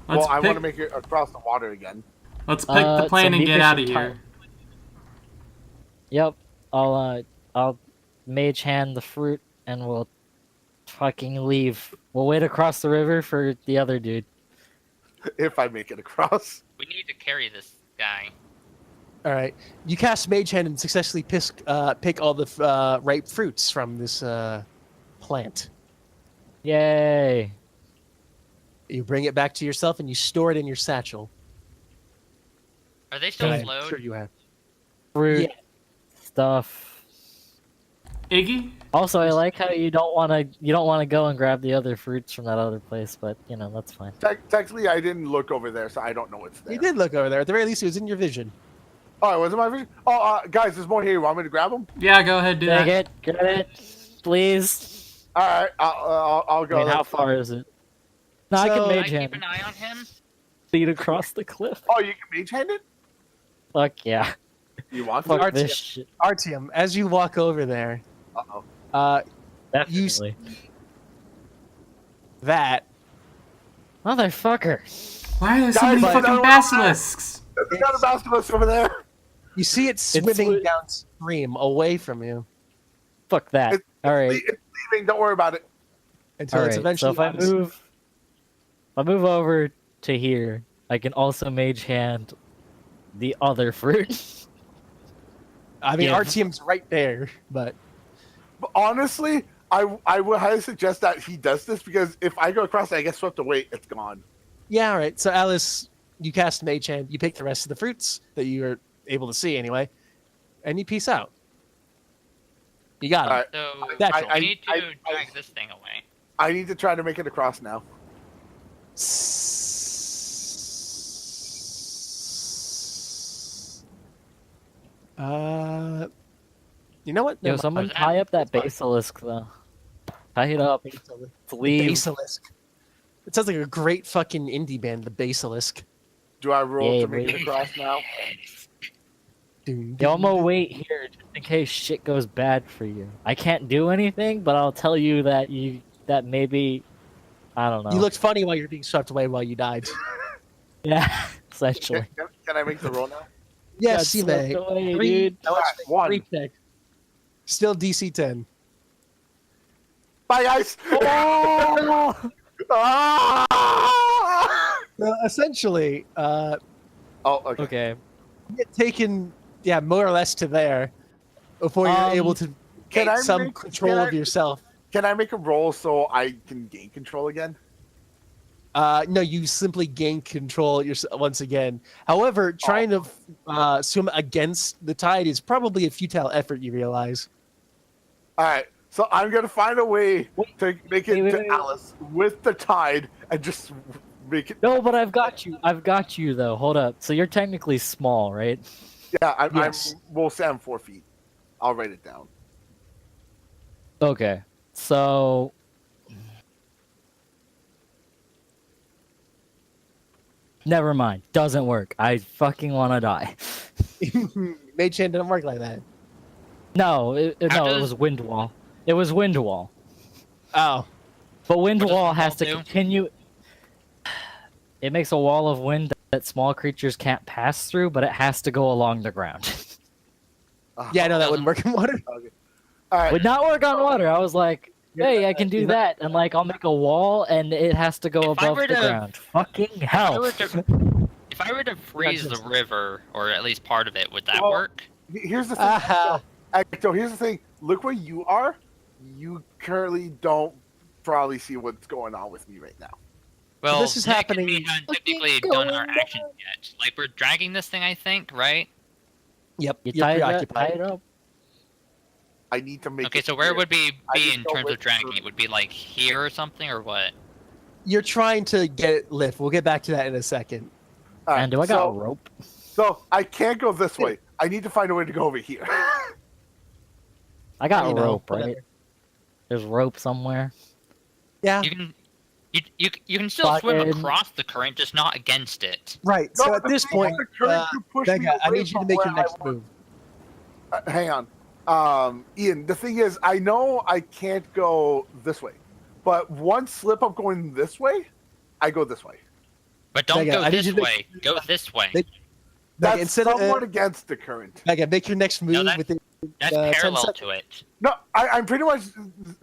Let's Well, I pick, want to make it across the water again. let's pick the so plane and get Mika out of should here. Yep, I'll mage hand the fruit and we'll fucking leave. We'll wait across the river for the other dude. If I make it across. We need to carry this guy. All right. You cast Mage Hand and successfully pick all the ripe fruits from this plant. Yay! You bring it back to yourself and you store it in your satchel. Are they still I'm flowed? sure you have. Fruit Yeah. stuff. Iggy? Also, I like how you don't want to go and grab the other fruits from that other place, but you know that's fine. Technically, I didn't look over there, so I don't know what's there. You did look over there. At the very least, it was in your vision. Oh, it wasn't my vision? Oh, guys, there's more here. You want me to grab them? Yeah, go ahead, do Take that. it, get it, please. All right, I'll I go. mean, how far is it? No, I So- can Can I mage keep hand. an eye on him? Feet across the cliff. Oh, you can mage hand it? Fuck yeah. You want to? Fuck Artyom. this shit. Artyom, as you walk over there, Uh-oh. You Definitely. that Motherfucker. Why are there so Guys, many I fucking don't- basilisks? There's another basilisk over there. you see it swimming downstream away from you Fuck that. It's- Alright. It's leaving. Don't worry about it. until it's Alright. So eventually. if I move over to here, I can also mage hand the other fruit. I mean, Yeah. Artyom's right there, but But honestly, I would highly suggest that he does this because if I go across and I get swept away, it's gone. yeah, all right. So Alice, you cast Mage Hand. You pick the rest of the fruits that you are able to see anyway, and you peace out. You got it. All right. So That's we all. need to I- drag this thing away. I need to try to make it across now. You know what? Yo, Never someone that? tie up that That's fine. basilisk though. Tie it up. mind. Let's leave. Basilisk. It sounds like a great fucking indie band, the Basilisk. Do I roll Yeah, to make it wait. across now? Doom, Yo, I'm gonna doom, wait here just in case shit goes bad for you. I can't do anything, but I'll tell you that maybe I don't know. You looked funny while you're being swept away while you died. yeah, essentially. Can I make the roll now? Yes, you Got may. swept away, Three- dude. That was One. free check. Still DC 10. Bye, guys. Oh! Ah! Essentially, Oh, okay. Okay. you get taken, yeah, more or less to there before you're able to can get I some make- control can of I- yourself. Can I make a roll so I can gain control again? No, you simply gain control once again. However, trying to swim against the tide is probably a futile effort, you realize. All right. So I'm gonna find a way to make it wait, to wait. Alice with the tide and just make it. No, but I've got you. I've got you though. Hold up. So you're technically small, right? Yeah, Yes. we'll say I'm 4 feet. I'll write it down. Okay. So never mind. Doesn't work. I fucking want to die. Mage Hand didn't work like that. No, it How no, it does- was wind wall. It was wind wall. Oh, But wind What does wall wind has wall to do? continue. It makes a wall of wind that small creatures can't pass through, but it has to go along the ground. Yeah, I know that wouldn't work in water. Okay. All right. Would not work on water. I was like, hey, I can do that, and like I'll make a wall, and it has to go If I above were the to- ground. Fucking hell! If I were to freeze the just- river, or at least part of it, would that Well, work? Here's the thing. Uh-huh. Ecto, here's the thing. Look where you are. You currently don't probably see what's going on with me right now. Well, this is Nick happening- and me haven't technically done our actions yet. Like, we're dragging this thing, I think, right? Yep, You you're tie preoccupied. it up. I need to make. Okay, it so where clear. would we I be just in don't terms wait of dragging for- it? Would be like here or something, or what? You're trying to get it lift. We'll get back to that in a second. All right, And do I got a so, rope? So I can't go this way. I need to find a way to go over here. I got You a know, rope, right? whatever. There's rope somewhere. Yeah, You can still swim Fucking- across the current, just not against it. right. So No, at the this thing is, point, the current could push me Becca, I away need you to from make where your I next want- move. Hang on. Ian, the thing is, I know I can't go this way, but one slip up going this way, I go this way. But don't Mega, go I need this you to- way. Go this way. Make- That's instead of, somewhat against the current. Becca, make your next move No, that- within That's 10 parallel seconds. to it. No, I'm pretty much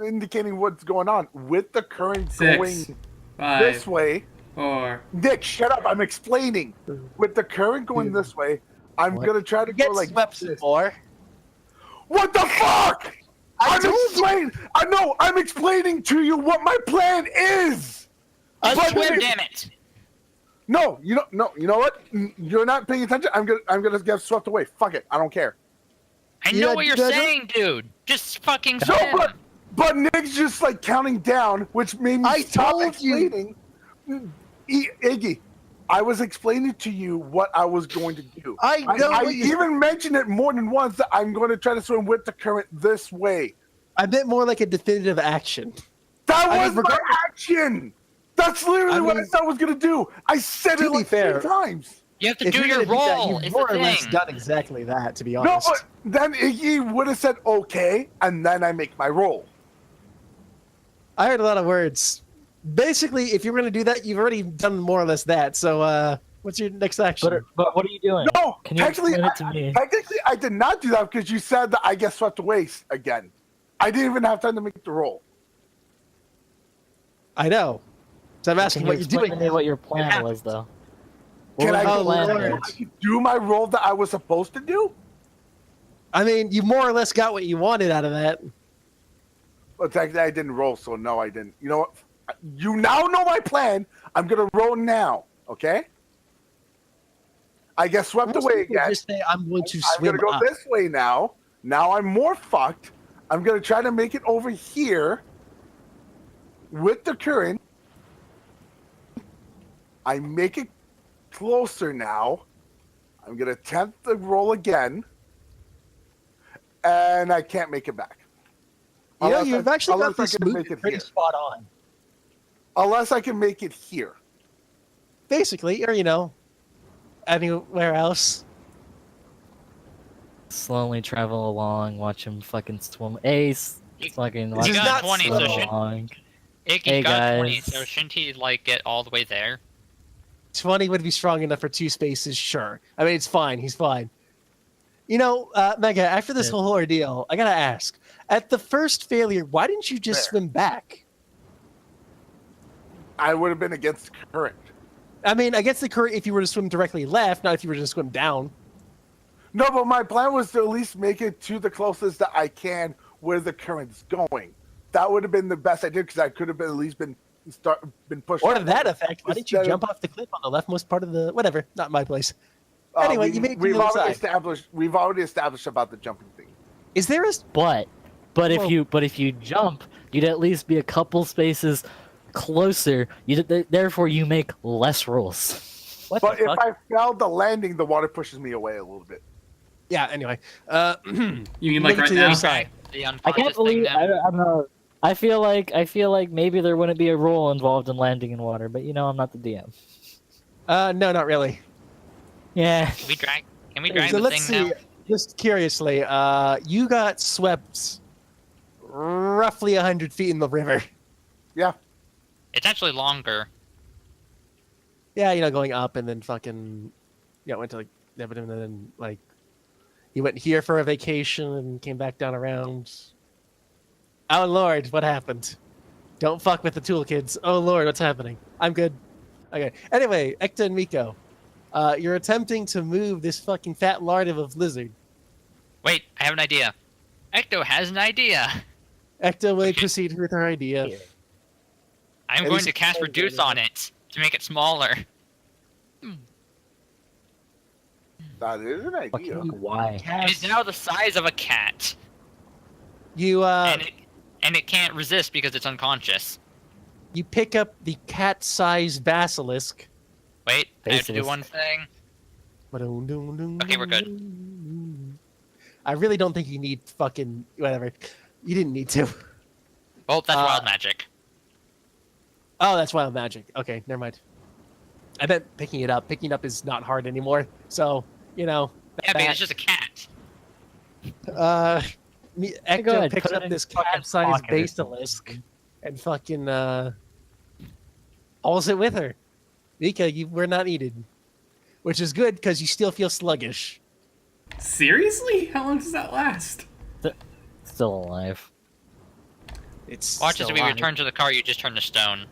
indicating what's going on with the current 6, going 5, this way. 4. Nick, shut up! I'm explaining. With the current going this way, I'm What? gonna try to Get go like swept this. more. What the fuck? I'm explaining to you what my plan is. Just But swim, Nick- damn it! No, you know what? You're not paying attention. I'm gonna get swept away. Fuck it. I don't care. I You know got- what you're you got- saying, dude. Just fucking No, swim. but Nick's just like counting down, which made me I stop told you. explaining. Iggy, I was explaining to you what I was going to do. I know. I what you- even mentioned it more than once that I'm going to try to swim with the current this way. I meant more like a definitive action. That I was mean, my regardless- action. That's literally I what I mean, said I was going to do. I said to it be like fair, 3 times. You have to If do you're your gonna that, role. you've It's more the or less thing. done exactly that, to be No, honest. but then Iggy would have said okay, and then I make my roll. I heard a lot of words. Basically, if you're going to do that, you've already done more or less that. So, what's your next action? But what are you doing? No, Can you technically, explain it to me? technically, I did not do that because you said that I get swept away again. I didn't even have time to make the roll. I know. So I'm asking Can you what you're explain doing. to me what your plan happens. was, though? Can What I, was Oh, your plan Lord. there? I could do my roll that I was supposed to do? I mean, you more or less got what you wanted out of that. Well, technically, I didn't roll, so no, I didn't. You know what? You now know my plan. I'm gonna roll now. Okay? I get swept Most away people again. just say, I'm going to I'm swim gonna go up. this way now. Now I'm more fucked. I'm gonna try to make it over here with the current. I make it closer now. I'm gonna attempt the roll again, and I can't make it back. You know, Unless you've I- actually got unless I this can move make it pretty here. spot on. Unless I can make it here. Basically, or, you know, anywhere else. Slowly travel along, watch him fucking swim. Ace, fucking watch is him not swim 20, so should- along. Iggy's Hey, got 20, guys. so shouldn't he like get all the way there? 20 would be strong enough for 2 spaces, sure. I mean, it's fine. He's fine. You know, Mega, after this Yeah. whole ordeal, I gotta ask. At the first failure, why didn't you just Fair. swim back? I would have been against the current. I mean, I guess the current if you were to swim directly left, not if you were to swim down. No, but my plan was to at least make it to the closest that I can where the current's going. That would have been the best I did because I could have been at least been pushed. Or to that effect, why didn't you Instead of- jump off the cliff on the leftmost part of the whatever? Not my place. Anyway, you made it to we've the other already side. established. We've already established about the jumping thing. Is there a But if Well- if you jump, you'd at least be a couple spaces closer. Therefore you make less rolls. what But the if fuck? I failed the landing, the water pushes me away a little bit. Yeah. Anyway, You mean make like it right to the other now? side. The I can't unconscious thing believe now. I don't know. I feel like maybe there wouldn't be a rule involved in landing in water, but you know I'm not the DM. No, not really. Yeah. Can we drag So the let's thing see. now? Just curiously, you got swept roughly 100 feet in the river. Yeah. It's actually longer. Yeah, going up and then fucking, went to like Neverton and then like he went here for a vacation and came back down around. Oh Lord, what happened? Don't fuck with the tool kids. Oh Lord, what's happening? I'm good. Okay. Anyway, Ekta and Miko, you're attempting to move this fucking fat lard of a lizard. Wait, I have an idea. Ecto has an idea. Ekta will proceed with her idea. I'm At going least to cast it's Reduce better. on it to make it smaller. That is an idea. Fucking why? It is now the size of a cat, You and it can't resist because it's unconscious. you pick up the cat-sized basilisk. Wait, I have to do Basilisk. one thing. Okay, we're good. I really don't think you need fucking whatever. You didn't need to. Well, that's Uh, wild magic. Oh, that's wild magic. Okay, never mind. I bet picking it up. Picking up is not hard anymore. So, Yeah, because that- it's just a cat. Ecto Go ahead, picks put it up in this his fucking cat-sized pocket or basilisk and fucking hauls it with her. Mika, you were not needed, which is good because you still feel sluggish. Seriously? How long does that last? Still alive. It's Watch still as we alive. return to the car, you just turn to stone.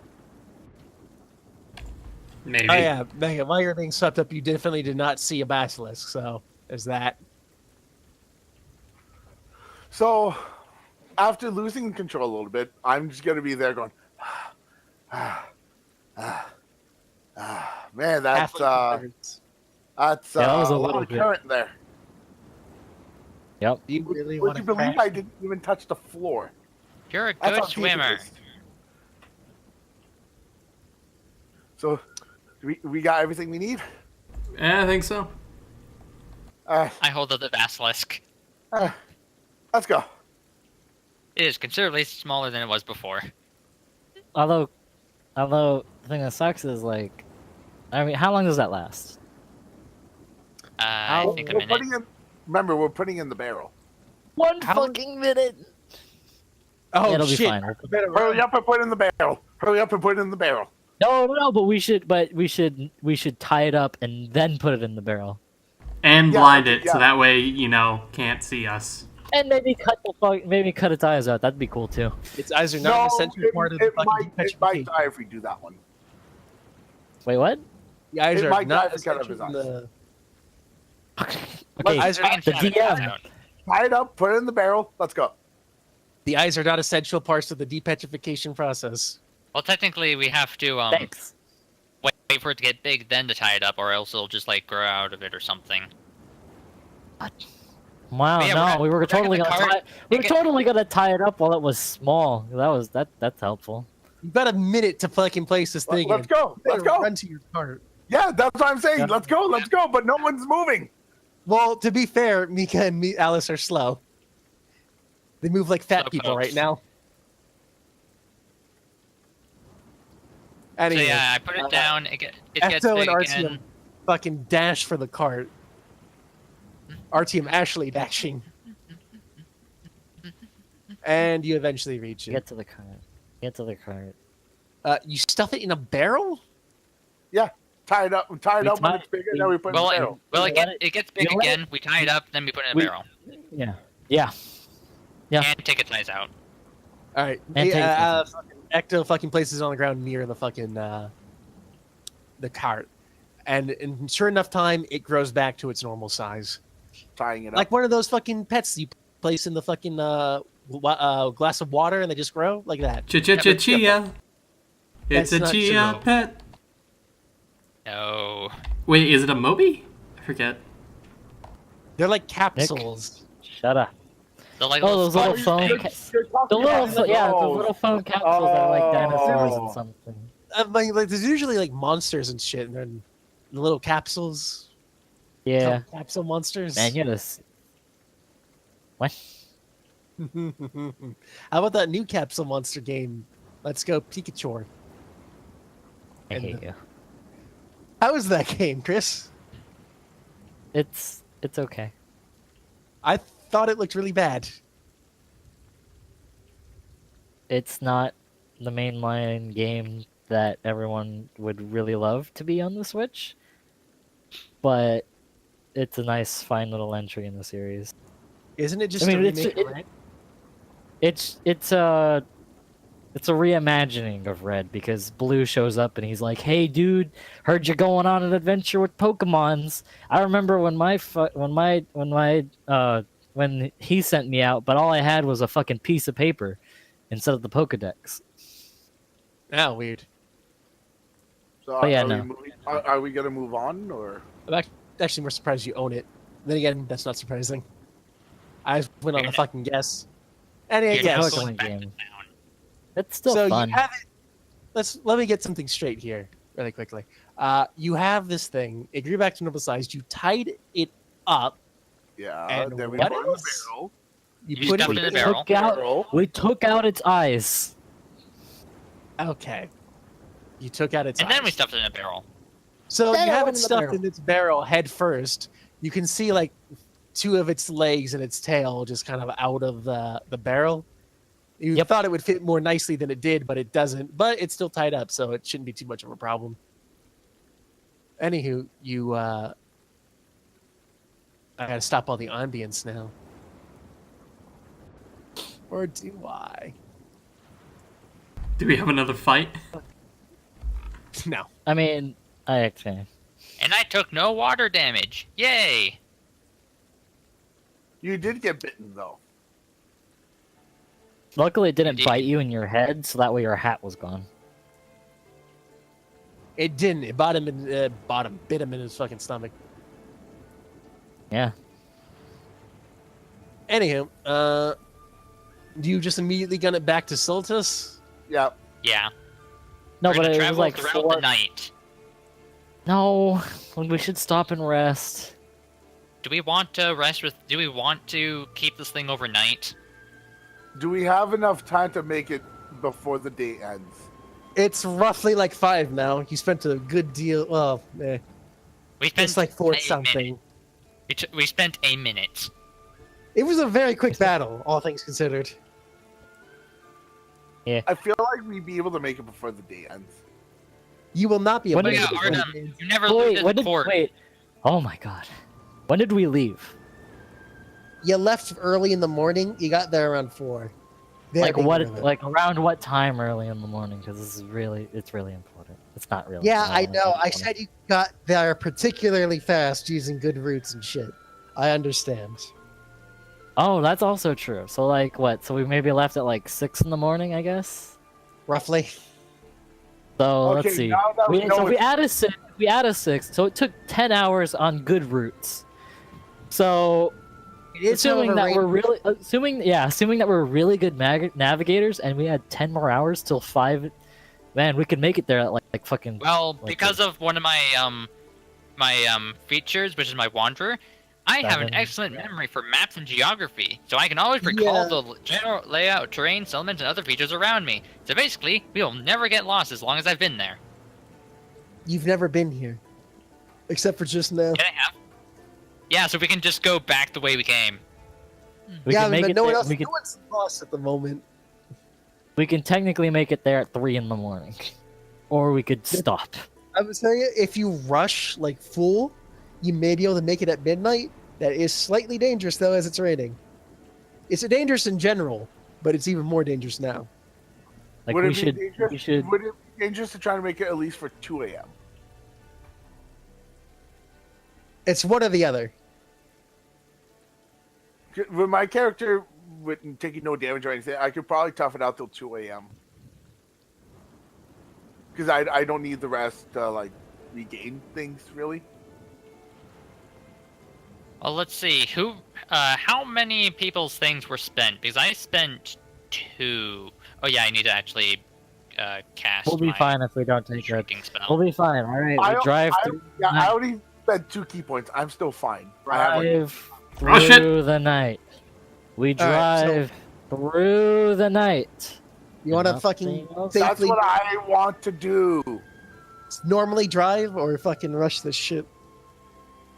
Maybe. Oh yeah, Megan, while you're being swept up, you definitely did not see a basilisk. So there's that. So, after losing control a little bit, I'm just gonna be there going, man, that's Halfway two-thirds. that's Yeah, that was a a lot little of bit. current there. Yep. Do you really Would want you to believe crash? I didn't even touch the floor? You're a That's good how deep it swimmer. is. So, we got everything we need. Yeah, I think so. Uh, I hold up the basilisk. let's go. It is considerably smaller than it was before. Although the thing that sucks is like, I mean, how long does that last? I think a We're minute. putting in. Remember, we're putting in the barrel. One How- fucking minute. Oh Yeah, it'll shit! be fine. Hurry up and put it in the barrel. Hurry up and put it in the barrel. No, but we should tie it up and then put it in the barrel. And Yeah, blind okay, it yeah. so that way, can't see us. And maybe cut its eyes out. That'd be cool too. Its eyes are not an essential part of the it fucking might petrification. die if we do that one. Wait, what? The eyes it are might not die because of essential. his in Okay, eyes are I can the shout it DM. out. Tie it up, put it in the barrel. Let's go. the eyes are not essential parts of the depetrification process. Well, technically, we have to Thanks. wait for it to get big, then to tie it up, or else it'll just like grow out of it or something. Wow, But yeah, no, we're we were back in totally the gonna cart. tie. We were Take it- totally gonna tie it up while it was small. That's helpful. You've got a minute to fucking place this thing. Let's in. go. You Let's better go. Run to your cart. Yeah, that's what I'm saying. Yeah. Let's go. Let's go. But no one's moving. Well, to be fair, Mika and Alice are slow. They move like fat Slow people right pokes. now. So Anyway, yeah, I put it down. It gets Ecto big and again. Artyom fucking dash for the cart. Artyom Ashley dashing. And you eventually reach it. Get to the cart. Get to the cart. You stuff it in a barrel? Tie it up. Tie it We up when tie- it's bigger. Then we put it in Well, the barrel. it gets big you let again. We tie it up, then we put it in a we- barrel. Yeah. Yeah. Yeah. And take its eyes out. All right. And take it Fucking Ecto fucking places it on the ground near the fucking the cart, and in sure enough time, it grows back to its normal size, Tying it up. like one of those fucking pets you place in the fucking glass of water, and they just grow like that. Chia. It's That's a not chia true. pet. No. Wait, is it a Moby? I forget. They're like capsules. Shut up. The like Oh, those little sponge phone things. ca- You're talking The little, about yeah, the those. little phone capsules that are like dinosaurs Oh. and something. Like there's usually like monsters and shit, and then the little capsules. Yeah. Capsule monsters. Man, you're this. What? How about that new capsule monster game? Let's go Pikachu. I And hate the- you. How is that game, Chris? It's okay. I thought it looked really bad. It's not the mainline game that everyone would really love to be on the Switch, but it's a nice, fine little entry in the series. Isn't it just I mean, a it's remake of Red? it's a reimagining of Red because Blue shows up and he's like, "Hey, dude, heard you're going on an adventure with Pokemons. I remember when he sent me out, but all I had was a fucking piece of paper instead of the Pokedex." Oh, weird. So Oh, yeah, are, no. are we gonna move on or? I'm actually more surprised you own it. Then again, that's not surprising. I just went on a fucking guess. Anyway, You're yes. not Pokemon going back to game. town. It's still So fun. you have it. Let me get something straight here, really quickly. You have this thing. It grew back to normal size. You tied it up. Yeah. And then we what put it in the else? barrel. You put stuffed it in a barrel. We took out its eyes. Okay. You took out its And then we eyes. stuffed it in a barrel. So Then you I have went it in the stuffed barrel. in its barrel head first. You can see like 2 of its legs and its tail just kind of out of the barrel. You Yep. thought it would fit more nicely than it did, but it doesn't. But it's still tied up, so it shouldn't be too much of a problem. Anywho, I gotta stop all the ambience now. Or do I? Do we have another fight? No. I mean, I actually. And I took no water damage. Yay! You did get bitten though. Luckily, it didn't Indeed. bite you in your head, so that way your hat was gone. It didn't. It bit him in his fucking stomach. Yeah. Anywho, do you just immediately gun it back to Sultus? Yeah. Yeah. No, We're but gonna it was travel like throughout 4. the night. No, we should stop and rest. Do we want to rest with? Do we want to keep this thing overnight? Do we have enough time to make it before the day ends? It's roughly like 5 now. You spent a good deal. Well, We spent it's like 4 a something. minute. We spent a minute. It was a very quick battle, all things considered. I feel like we'd be able to make it before the day ends. You will not be able When to did make Yeah, it. Artem, you never Wait, looted when the did port. wait? Oh my god, when did we leave? You left early in the morning. You got there around 4. Like Very what? early. Like around what time early in the morning? Because it's really important. It's not really. Yeah, I important, know. it's I funny. said you got there particularly fast using good routes and shit. I understand. Oh, that's also true. So like what? So we maybe left at like 6 in the morning, I guess. Roughly. So Okay, let's see. now that we know So if we it's- add a 6, so it took 10 hours on good routes. So It is assuming however, that we're really assuming that we're really good navigators and we had 10 more hours till 5, man, we could make it there at like fucking. Well, Like because of one of my features, which is my wanderer, I have an 7, excellent yeah. memory for maps and geography, so I can always recall the general layout, terrain, settlements, and other features around me. So basically, we will never get lost as long as I've been there. You've never been here. Except for just now. Can I have? Yeah, so we can just go back the way we came. We yeah, can make but it no one there- else. we can- No one's lost at the moment. We can technically make it there at 3 in the morning, or we could stop. I would say if you rush like full, you may be able to make it at midnight. That is slightly dangerous though, as it's raining. It's dangerous in general, but it's even more dangerous now. Like would we it be should, dangerous? we should. Would it be dangerous to try to make it at least for 2 a.m.? It's one or the other. With my character with taking no damage or anything, I could probably tough it out till 2 a.m. Because I don't need the rest to like regain things really. Well, let's see. How many people's things were spent? Because I spent 2. Oh yeah, I need to actually cast. We'll be my fine if we don't take it. shrinking spell. We'll be fine. All right, we drive through. I already spent 2 key points. I'm still fine. I have like, Drive Rush it. through the night. We All right, so- drive through the night. You want to Nothing fucking else? that's safely what I want to do. normally drive or fucking rush this shit?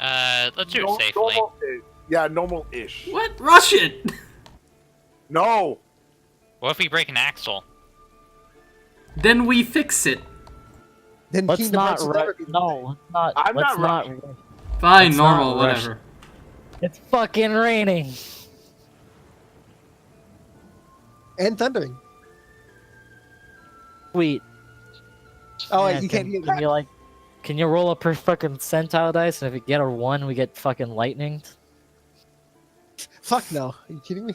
Let's do it safely. Normal-ish. Yeah, normal-ish. What? Rush it! No. What if we break an axle? Then we fix it. Then Let's Kingdom not Hearts will never be the no, let's not. I'm let's not not. Fine, It's not normal, Rush. whatever. It's fucking raining. and thundering. Sweet. Oh, Man, wait, you can't do Can that. you like? Can you roll a per fucking centile dice, and if you get a 1, we get fucking lightning? Fuck no. Are you kidding me?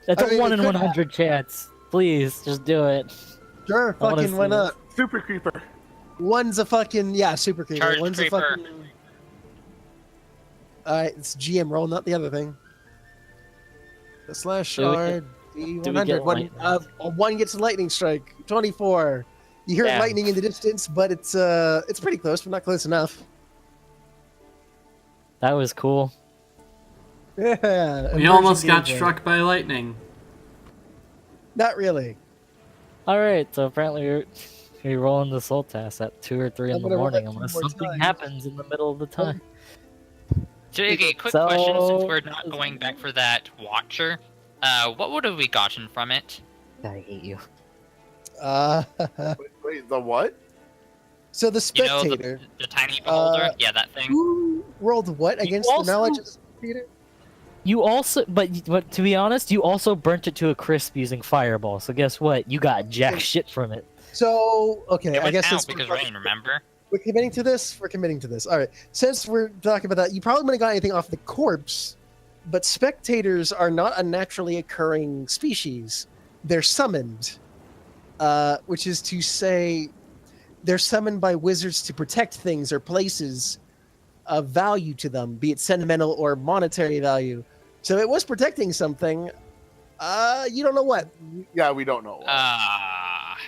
That's I a mean, 1 it in could 100 chance. Please, just do it. Sure, I wanna fucking why see not? Super creeper. One's a fucking super creeper. Charge One's creeper. a fucking. Alright, it's GM roll, not the other thing. The slash Do we shard do we get D100. One, lightning? one gets a lightning strike. 24. You hear Damn. lightning in the distance, but it's pretty close, but not close enough. That was cool. Yeah. We almost got gameplay. struck by lightning. Not really. Alright, so apparently we're rolling the soul test at 2 or 3 I'm in the gonna roll morning that 2 unless more something times. happens in the middle of the time. So, okay, quick So- question, since we're not going back for that Watcher. What would have we gotten from it? I hate you. Wait, the what? So the You know, spectator, the tiny beholder? Uh, Yeah, that thing. who rolled what against also- the knowledge of the spectator? You also, but to be honest, you also burnt it to a crisp using fireball. So guess what? You got jack shit from it. So okay, It I went guess out since because we're, rain, remember? we're committing to this. We're committing to this. All right. Since we're talking about that, you probably wouldn't have got anything off the corpse, but spectators are not a naturally occurring species. They're summoned, which is to say, they're summoned by wizards to protect things or places of value to them, be it sentimental or monetary value. So it was protecting something. You don't know what. Yeah, we don't know.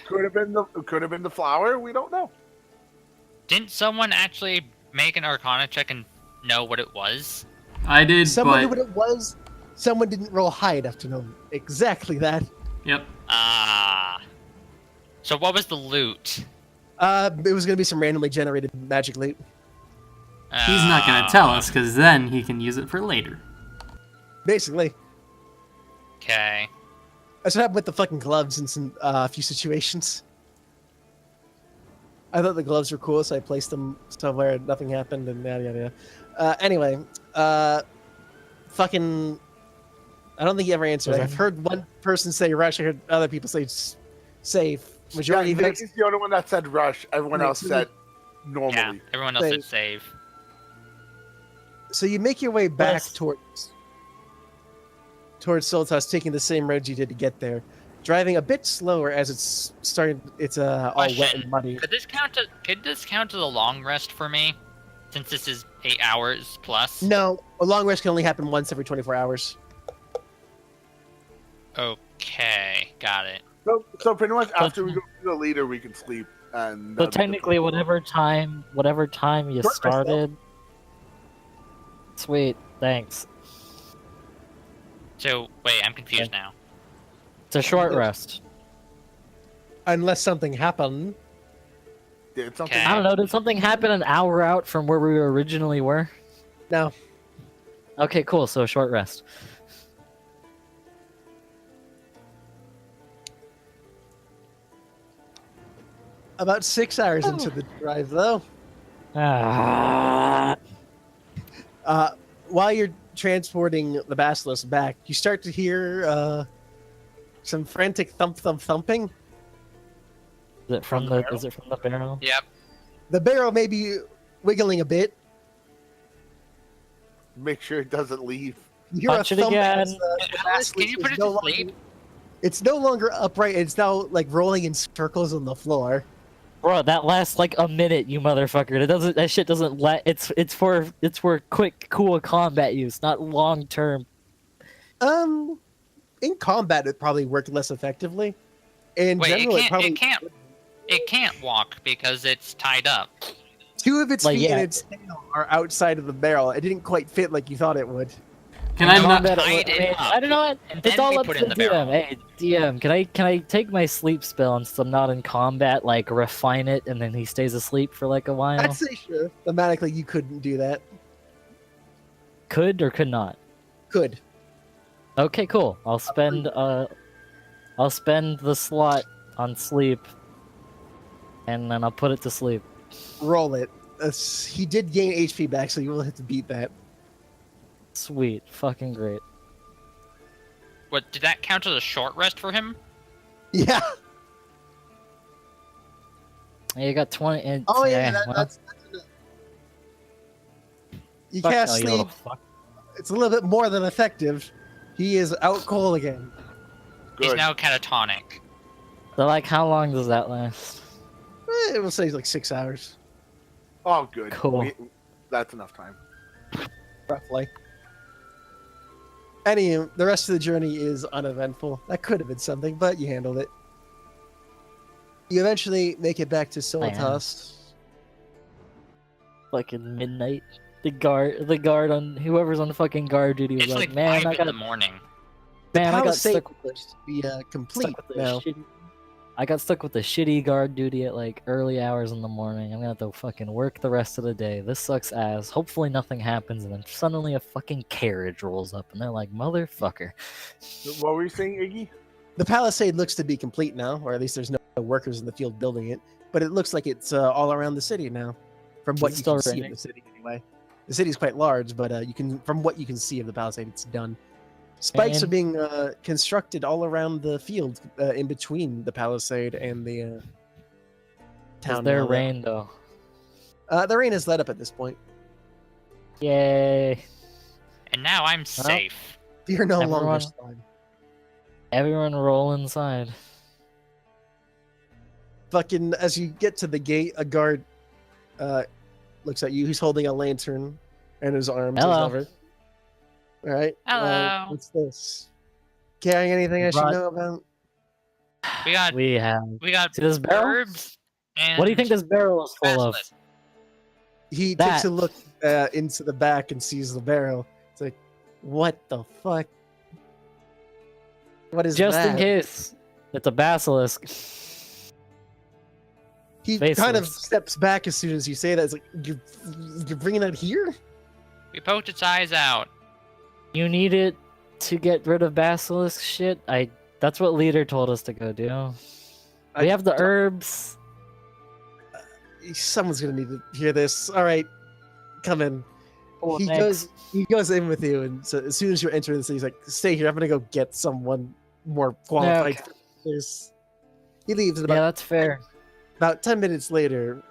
Could have been the flower. We don't know. Didn't someone actually make an Arcana check and know what it was? I did, Someone knew but what it was. Someone didn't roll high enough to know exactly that. yep. So what was the loot? It was going to be some randomly generated magic loot. He's not gonna tell us, because then he can use it for later. Basically, Okay. that's what happened with the fucking gloves in some few situations. I thought the gloves were cool, so I placed them somewhere. Nothing happened, and yada yada yada. Anyway, fucking. I don't think he ever answered. I've heard one person say rush. I heard other people say safe. Majority Yeah, of Nick it. is the only one that said rush. Everyone Nick, else said normally. Yeah, everyone else said Save. save. So you make your way back Yes. towards Soltas, taking the same road you did to get there, driving a bit slower as it's starting. It's all wet Question. and muddy. Could this count as a long rest for me? Since this is 8 hours plus? No, a long rest can only happen once every 24 hours. Okay, got it. So pretty much after we go to the leader, we can sleep. And So that'd be the technically, plan. whatever time you Short rest, though. started. Sweet, thanks. So, wait, I'm confused now. It's a short rest. Unless something happened. Did something. Okay. I don't know. Did something happen an hour out from where we originally were? No. Okay, cool. So a short rest. About 6 hours into the drive, though, Ah, while you're transporting the basilisk back, you start to hear some frantic thumping. is it from the? Is it from the barrel? Yep. The barrel may be wiggling a bit. Make sure it doesn't leave. You hear Punch a it thump again. as the Alice, can you basilisk put is it no to longer- sleep? It's no longer upright. It's now like rolling in circles on the floor. Bro, that lasts like a minute, you motherfucker. It doesn't. That shit doesn't let. It's for quick, cool combat use, not long term. In combat, it probably worked less effectively. In Wait, general, it can't walk because it's tied up. two of its Like, feet yeah. and its tail are outside of the barrel. It didn't quite fit like you thought it would. Can I not? Combat, tied it up, I don't know. and It's then all we up put to it in the the barrel. DM. Hey, DM, can I take my sleep spell and since I'm not in combat, like refine it, and then he stays asleep for like a while? I'd say sure. Thematically, you couldn't do that. Could or could not? Could. Okay, cool. I'll spend the slot on sleep, and then I'll put it to sleep. Roll it. He did gain HP back, so you will have to beat that. Sweet, fucking great. What, did that count as a short rest for him? Yeah. Yeah, you got 20. And, Oh yeah, well, that's enough. You fuck can't no, you sleep. little fuck. It's a little bit more than effective. He is out cold again. He's Good. now catatonic. So, like, how long does that last? It will say like 6 hours, Oh, good. Cool. That's enough time. roughly. Anyway, the rest of the journey is uneventful. That could have been something, but you handled it. You eventually make it back to Solitas. Fucking midnight. The guard on whoever's on the fucking guard duty was It's like man, 5 I got in the morning. man, I got Palisade stuck with looks to be complete stuck with the now. shitty. I got stuck with the shitty guard duty at like early hours in the morning. I'm gonna have to fucking work the rest of the day. This sucks ass. Hopefully nothing happens, and then suddenly a fucking carriage rolls up, and they're like, "Motherfucker!" What were you saying, Iggy? The Palisade looks to be complete now, or at least there's no workers in the field building it. But it looks like it's all around the city now, from what It's you still can see of raining. the city anyway. The city's quite large, but you can, from what you can see of the Palisade, it's done. Spikes are And- being constructed all around the field, in between the Palisade and the Is town. there now, though. rain though? The rain is let up at this point. Yay! And now I'm safe. Fear no Everyone- longer, slime. Everyone roll inside. Fucking, as you get to the gate, a guard looks at you. He's holding a lantern, and his arms is Hello. over. All right. Hello. What's this? Carrying anything I should Brought- know about? We got We have. we got See this barrel? herbs and What do you think this barrel is full of? basilisk. He That. takes a look into the back and sees the barrel. It's like, what the fuck? What is Just that? in case, it's a basilisk. He kind of Basilisk. steps back as soon as you say that. It's like, you're bringing that here? We poked its eyes out. You need it to get rid of basilisk shit. That's what leader told us to go do. We have the herbs. Someone's gonna need to hear this. All right, come in. Oh, he thanks. goes in with you, and so as soon as you enter the city, he's like, "Stay here. I'm gonna go get someone more qualified okay. for this." He leaves. And Yeah, about that's fair. 10 minutes later,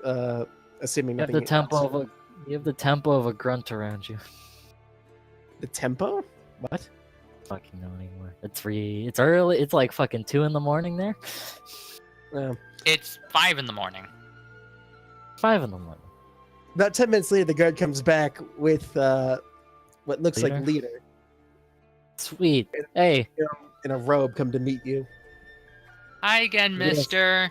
assuming You have nothing. the tempo of a grunt around you. The tempo? What? Fucking know anymore. It's early. It's like fucking 2 in the morning there. It's 5 in the morning. 5 in the morning. About 10 minutes later, the guard comes back with what looks like leader Sweet. Hey, in a robe, come to meet you. Hi again, Yes. mister.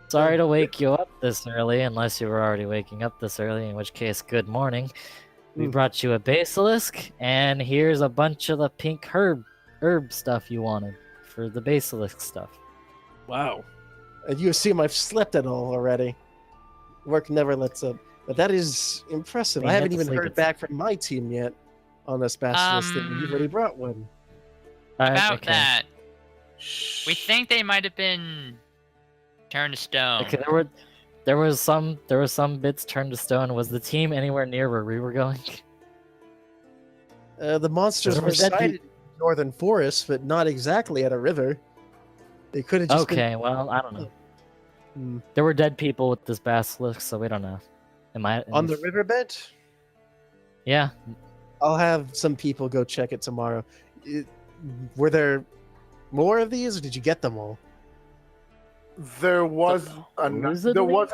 sorry to wake you up this early, unless you were already waking up this early, in which case, good morning. We Hmm. brought you a basilisk, and here's a bunch of the pink herb stuff you wanted for the basilisk stuff. Wow. And you assume I've slept at all already. Work never lets up. But that is impressive. You I haven't had to even sleep, heard it's- back from my team yet on this basilisk thing. You've already brought one. Alright, About okay. that, we think they might have been turned to stone. Okay, there was some bits turned to stone. Was the team anywhere near where we were going? The monsters There were was that sighted in the northern forest, but not exactly at a river. They could have just Okay, well, I don't know. been There were dead people with this basilisk, so we don't know. on the riverbed. Yeah, I'll have some people go check it tomorrow. Were there more of these, or did you get them all? There was Supposedly more?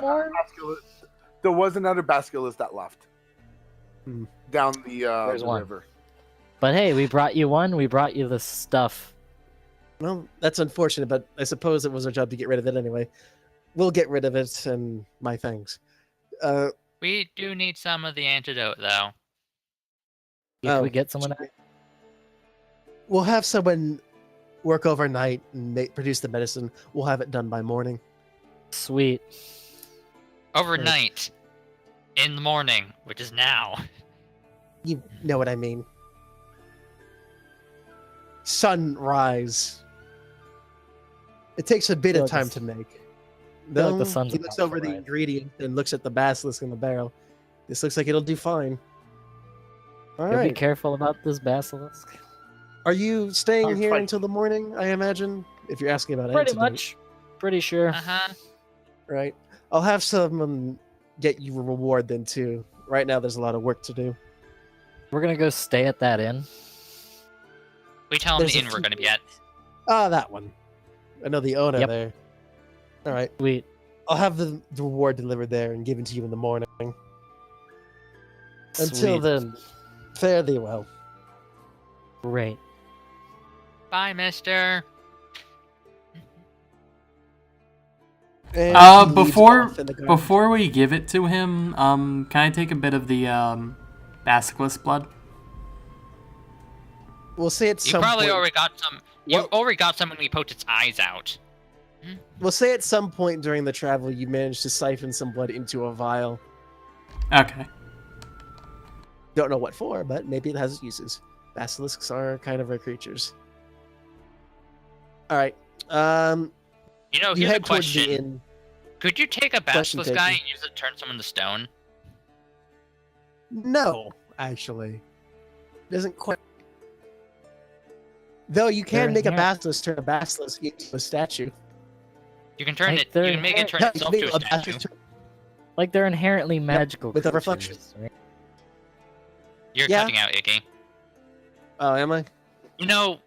There was another basilisk that left Hmm. down the There's one. river. But hey, we brought you one. We brought you the stuff. Well, that's unfortunate, but I suppose it was our job to get rid of it anyway. We'll get rid of it, and my thanks. We do need some of the antidote, though. Can Oh, we get someone? We'll have someone work overnight and produce the medicine. We'll have it done by morning. Sweet. Overnight. In the morning, which is now. You know what I mean. Sunrise. It takes a bit of Well, time just- to make. feel like the No, sun's he looks about over to the rise. ingredient and looks at the basilisk in the barrel. This looks like it'll do fine. All You'll be right. careful about this basilisk. Are you staying It's here fine. until the morning, I imagine? If you're asking about Pretty antidote, much. Pretty sure. right? I'll have someone get you a reward then, too. Right now, there's a lot of work to do. We're gonna go stay at that inn. We tell him There's the a inn we're few- going to be at. Ah, that one. I know the owner Yep. there. All right. Sweet. I'll have the reward delivered there and given to you in the morning. Until Sweet. then, fare thee well. Great. Bye, mister. And he leads off in the garden. Before we give it to him, can I take a bit of the basilisk blood? We'll say at You some probably point. already got some. You Well- already got some when we poked its eyes out. We'll say at some point during the travel you managed to siphon some blood into a vial. Okay. Don't know what for, but maybe it has its uses. Basilisks are kind of rare creatures. All right. You know, You here's a head towards the question. inn. Could you take a Question basilisk guy taken. and use it to turn someone to stone? No, actually, doesn't quite. Though you They're can make a inherent. basilisk turn a basilisk into a statue. You can turn Like, it. they're You can make it turn Yeah, you itself can to make a a statue. basilisk turn- Like they're inherently magical with a creatures, reflection. right? You're Yeah. cutting out, Iggy. Oh, am I? You know,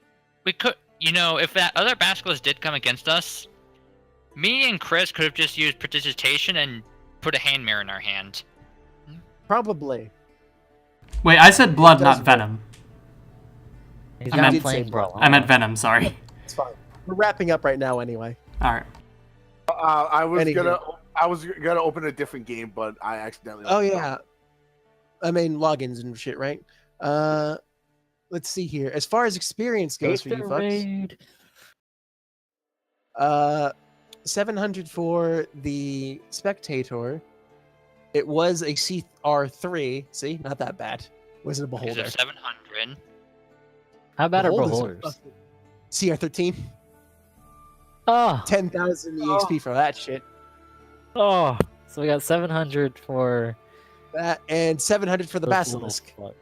we could. You know, if that other basilisk did come against us, me and Chris could have just used prestidigitation and put a hand mirror in our hand. Probably. Wait, I said blood, does not work. venom. He's I got meant- flame say brawl. I meant venom, sorry. It's fine. We're wrapping up right now anyway. Alright. I was Anywho. gonna open a different game, but I accidentally. Oh opened it. yeah. I mean logins and shit, right? Let's see here. As far as experience goes for you fucks, 700 for the spectator. It was a CR3. See, not that bad. Was it a These beholder? are 700. How about our Beholders are beholders? fucking- CR13. Oh, 10,000 EXP for that shit. oh. So we got 700 for That and 700 for the this little basilisk. slug.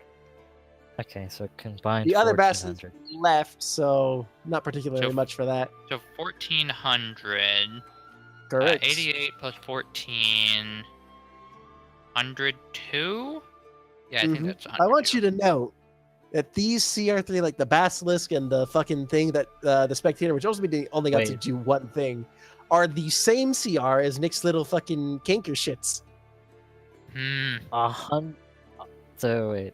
Okay, so combined. The other basilisk 1400. left, so not particularly So- much for that. So 1400. Correct. 88 plus 14. 102? Yeah, I think Mhm. that's 102. I want you to know that these CR3, like the basilisk and the fucking thing that the spectator, which only got to Wait. do one thing, are the same CR as Nick's little fucking canker shits. Hmm. 100. So wait.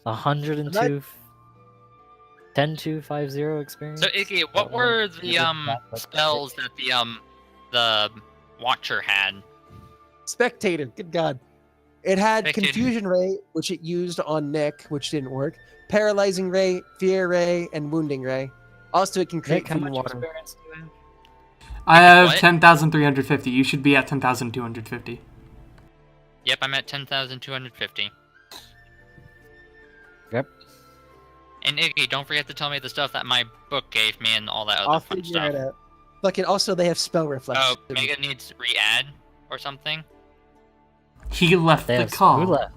102. 10250 experience. So Iggy, what That one. were the Yeah, that's spells that the Watcher had? Spectator, good god. It had Spectator. Confusion Ray, which it used on Nick, which didn't work. Paralyzing Ray, Fear Ray, and Wounding Ray. Also, it can create Nick, how food much and water. experience do you have? I have What? 10,350. You should be at 10,250. Yep, I'm at 10,250. Yep. And Iggy, don't forget to tell me the stuff that my book gave me and all that other I'll fun figure stuff. it out. Fucking also, they have spell reflection. Oh, Mega needs re-add or something? He left They the have- call. Who left?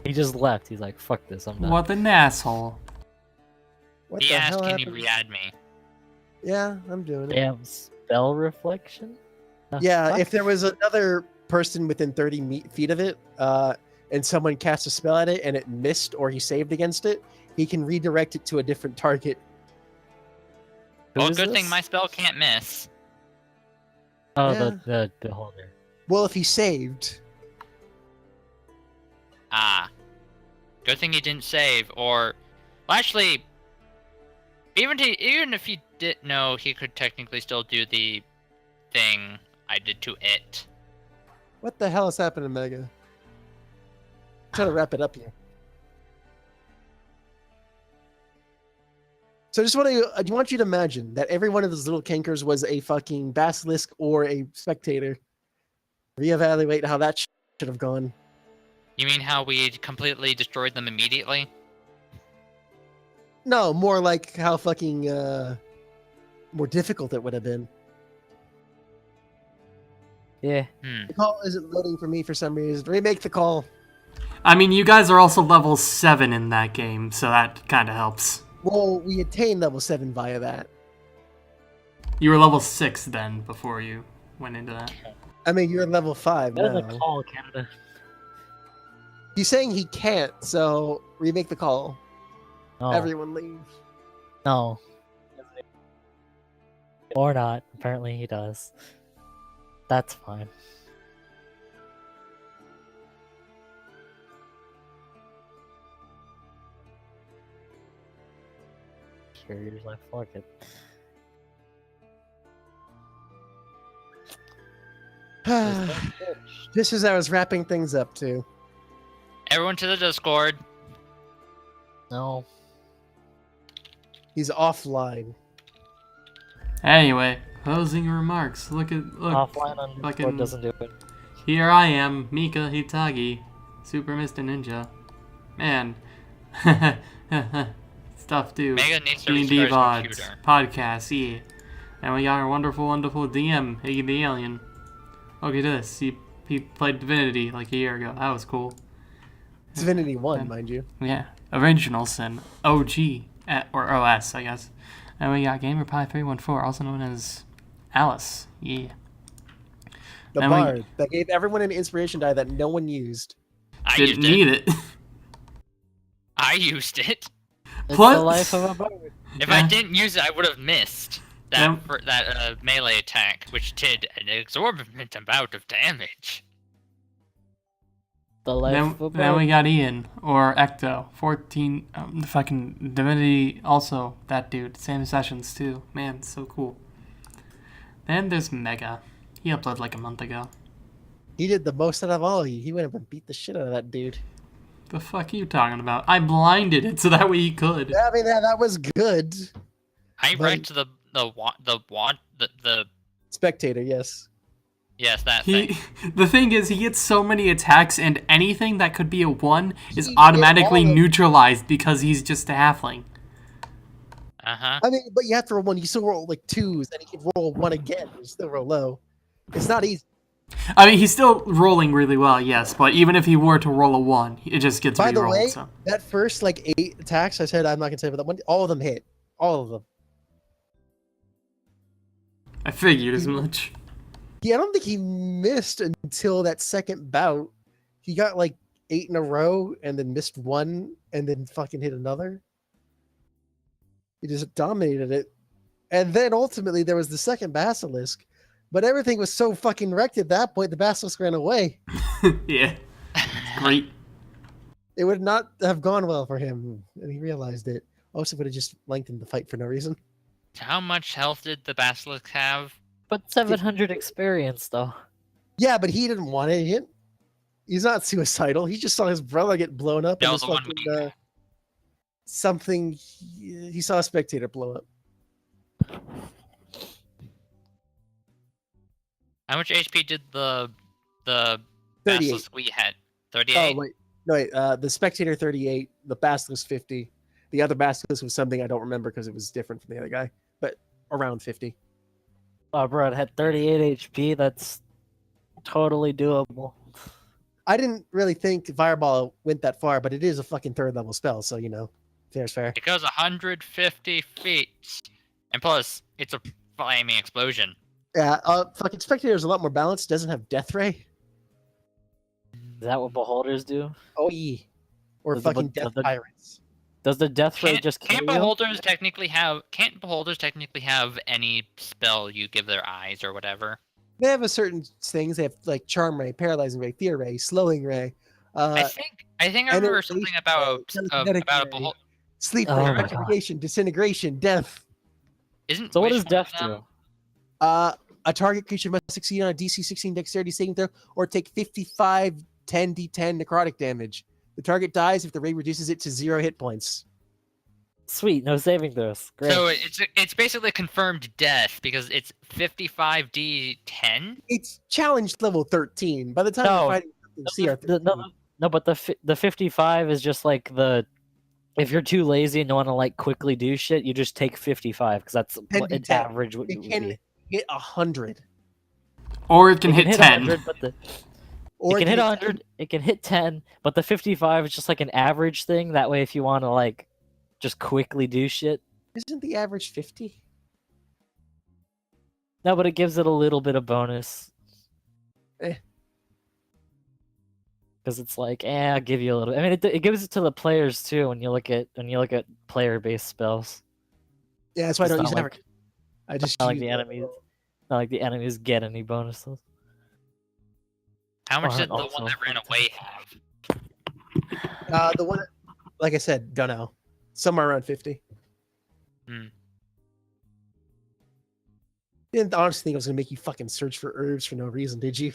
He just left. He's like, fuck this, I'm done. What an asshole. What He the asked, hell can you happened? re-add me? Yeah, I'm doing it. Damn, spell reflection? The Yeah, fuck? if there was another person within 30 feet of it, and someone cast a spell at it and it missed or he saved against it, he can redirect it to a different target. Who Well, is good thing this? my spell can't miss. Oh, Yeah. the beholder. Well, if he saved, Ah. Good thing he didn't save, or... Well, actually... Even if he didn't know, he could technically still do the thing I did to it. what the hell is happening, Mega? Trying to wrap it up here. So I just want you to imagine that every one of those little cankers was a fucking basilisk or a spectator. Reevaluate how that should have gone. You mean how we completely destroyed them immediately? No, more like how fucking more difficult it would have been. Yeah. The call isn't loading for me for some reason. Remake the call. I mean, you guys are also level 7 in that game, so that kind of helps. Well, we attained level 7 via that. You were level 6 then, before you went into that. I mean, you're level 5 That is a now. call, Canada. He's saying he can't, so remake the call. No. Everyone leave. No. Or not. Apparently he does. That's fine. Carriers left market. Just as I was wrapping things up, too. Everyone to the Discord. No. He's offline. Anyway, closing remarks. Look. Offline on Discord fucking- doesn't do it. Here I am, Mika Hitagi, SooperMrNinja. Man. Stuff too. Mega needs to D&D restart his VODs, computer. podcasts, yeah. And we got our wonderful, wonderful DM, Iggy the Alien. Look at this. He played Divinity like a year ago. That was cool. Divinity 1, mind you. Yeah. Original Sin. OG. Or OS, I guess. And we got GamerPie314, also known as Alice. Yeah. The And we- bard that gave everyone an inspiration die that no one used. I Didn't used need it. it. I used it. It's What? the life of a bard. If Yeah. I didn't use it, I would have missed Yeah. that melee attack, which did an exorbitant amount of damage. The life of a Then we bard. got Ian, or Ecto. 14, fucking Divinity, also that dude. Same sessions, too. Man, so cool. Then there's Mega. He uploaded like a month ago. He did the most out of all of you. He went up and beat the shit out of that dude. The fuck are you talking about? I blinded it so that way he could. Yeah, I mean, that was good. I But- wrecked the Spectator, yes. yes, that thing. The thing is, he gets so many attacks, and anything that could be a 1 is He automatically did all of- neutralized because he's just a halfling. Uh-huh. I mean, but you have to roll 1. You still roll like 2s, and you can roll 1 again. You still roll low. It's not easy. I mean, he's still rolling really well, yes, but even if he were to roll a 1, it just gets By the re-rolled. way, So. that first like 8 attacks I said I'm not gonna say, but that one, all of them hit. All of them. I figured as much. Yeah, I don't think he missed until that second bout. He got like 8 in a row and then missed 1 and then fucking hit another. He just dominated it. And then ultimately there was the second Basilisk. But everything was so fucking wrecked at that point, the Basilisk ran away. Yeah. Great. It would not have gone well for him, and he realized it. Also would have just lengthened the fight for no reason. How much health did the Basilisk have? But 700 experience, though. Yeah, but he didn't want it. He's not suicidal. He just saw his brother get blown up. That and was this the one fucking, week. something. He saw a spectator blow up. How much HP did the 38. Basilisk we had? 38? Oh wait, no wait. The spectator 38. The Basilisk 50. The other Basilisk was something I don't remember because it was different from the other guy, but around 50. Oh, bro, it had 38 HP. That's totally doable. I didn't really think Fireball went that far, but it is a fucking 3rd level spell, so fair's fair. It goes 150 feet. And plus, it's a flaming explosion. Yeah, fucking spectator is a lot more balanced. Doesn't have Death Ray. Is that what beholders do? Oh yeah, or Does the- fucking Death the- Pirates. Does the death ray Can't, just kill can't you? beholders technically have any spell you give their eyes or whatever? They have a certain things. They have like Charm Ray, Paralyzing Ray, Fear Ray, Slowing Ray, I think I remember Enervation something about Telekinetic about a Ray, beholder. Sleep Oh Ray, my God. Petrification, Disintegration, Death. Isn't So what Wish does death one of them? do? A target creature must succeed on a DC 16 Dexterity saving throw or take 55 10d10 necrotic damage. The target dies if the ray reduces it to 0 hit points. Sweet, no saving throws. Great. So it's basically confirmed death because it's 55d10. It's challenge level 13. By the time No. you're fighting CR 13, No, but the 55 is just like the if you're too lazy and don't want to like quickly do shit, you just take 55 because that's what an 10d10. average would it be. can hit 100. Or it can hit 10. 100, but it Or can hit hit 100. It can hit 10, but the 55 is just like an average thing. That way, if you want to like just quickly do shit. Isn't the average 50? No, but it gives it a little bit of bonus. Eh. Because it's like, I'll give you a little. I mean, it gives it to the players too. When you look at player-based spells, Yeah, that's why I It's don't use not average. I just not like use the enemies. Not like the enemies get any bonuses. How much did the also one that ran away have? The one, like I said, don't know. Somewhere around 50. Hmm. Didn't honestly think I was gonna make you fucking search for herbs for no reason, did you?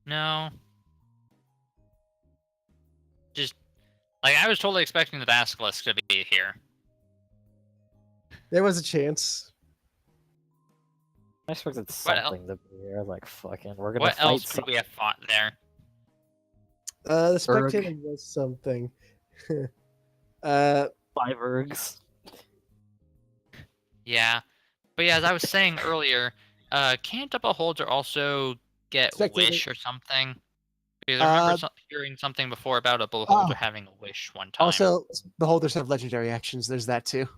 No. Just like I was totally expecting the basilisk to be here. There was a chance. I expected What el- something to be here. I was like, fucking, we're gonna What fight else could we have fought there? The Berg. spectator was something. uh, 5 ergs. Yeah. But yeah, as I was saying earlier, can't a beholder also get Spectator- wish or something? Because I remember hearing something before about a beholder having a wish one time. also, beholders have legendary actions. There's that too.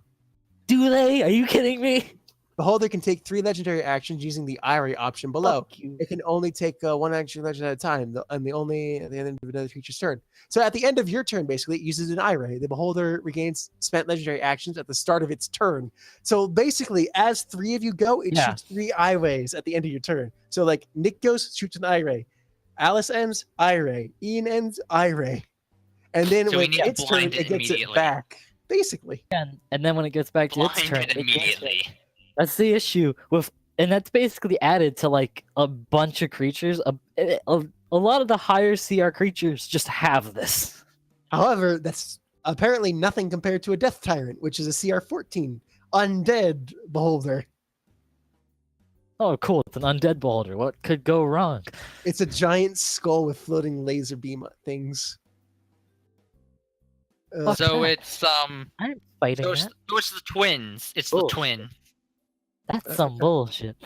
Do they? Are you kidding me? Beholder can take 3 legendary actions using the IRA option below. Fuck you. It can only take 1 action legend at a time, and only at the end of another creature's turn. So at the end of your turn, basically, it uses an IRA. The beholder regains spent legendary actions at the start of its turn. So basically, as 3 of you go, it shoots 3 IRAs at the end of your turn. So like Nick goes, shoots an IRA. Alice ends, IRA. Ian ends, IRA. And then So we when need to its turn, blind it it gets it immediately. back. Basically. And then when it gets back to its Blind turn, it it gets it. immediately. That's the issue with, and that's basically added to like a bunch of creatures. A lot of the higher CR creatures just have this. However, that's apparently nothing compared to a Death Tyrant, which is a CR 14 undead beholder. Oh, cool! It's an undead beholder. What could go wrong? It's a giant skull with floating laser beam things. So that. it's I'm fighting that. so it's the twins. It's the Oh. twin. That's some bullshit.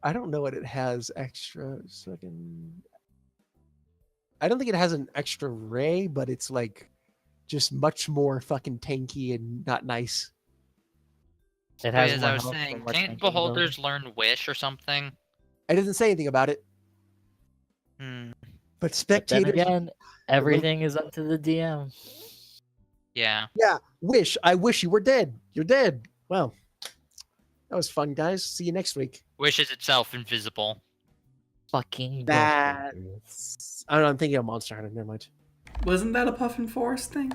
I don't know what it has extra. I don't think it has an extra ray, but it's like just much more fucking tanky and not nice. It But has as more I was health, saying, more can't tanking beholders learn wish or something? I didn't say anything about it, Hmm. but But then spectators. again, everything is up to the DM. Yeah. Yeah, I wish you were dead. You're dead. Well, that was fun, guys. See you next week. Wish is itself invisible. Fucking That's. I don't know. I'm thinking of Monster Hunter. Never mind. Wasn't that a Puffin Forest thing?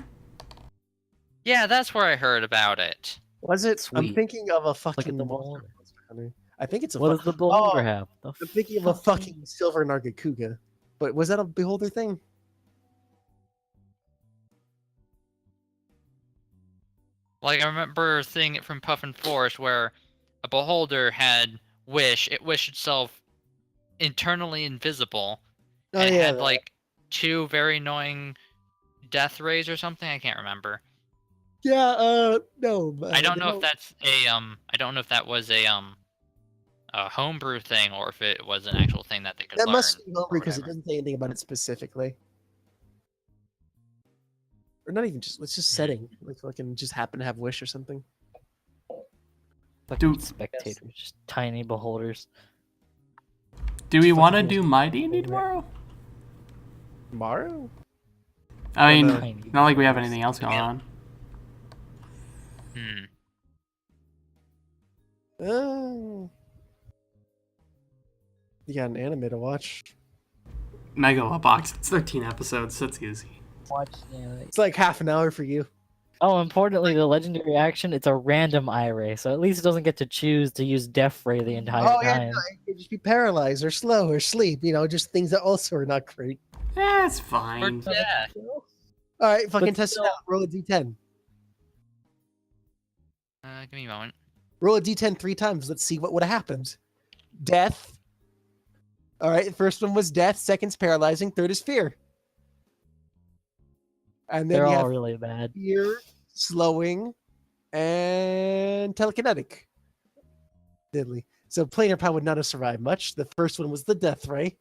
Yeah, that's where I heard about it. Was it? I'm Sweet. thinking of a Look fucking at the Monster beholder. Hunter. I think it's a. What does the beholder Oh, have? The I'm thinking of a fucking Silver Nargacuga. But was that a beholder thing? Like I remember seeing it from Puffin Forest where a beholder had wish. It wished itself internally invisible. Oh And it yeah. had like 2 very annoying death rays or something. I can't remember. Yeah. No. I don't know if that's a I don't know if that was a homebrew thing or if it was an actual thing that they could That learn. must be homebrew or because it whatever. doesn't say anything about it specifically. Or not even just. Let's just setting. Like fucking just happen to have wish or something. fucking Dude. spectators, just tiny beholders. Do we Just want to fucking- do my D&D tomorrow? Tomorrow? I mean, Tiny not like we have anything else going on. Hmm. Oh. You got an anime to watch. Megalobox. It's 13 episodes. That's easy. Watch, It's like half an hour for you. Oh, importantly, the legendary action, it's a random IRA, so at least it doesn't get to choose to use Death Ray the entire time. No, it could just be paralyzed or slow or sleep. You know, just things that also are not great. It's Or fine. death. All right, fucking But test it still- out. Roll a d10. Give me a moment. Roll a d10 3 times. Let's see what would have happened. Death. All right, the first one was death. Second's paralyzing. Third is fear. And then They're you all have really bad. fear, slowing, and telekinetic. Diddly. So planar power would not have survived much. The first one was the death ray.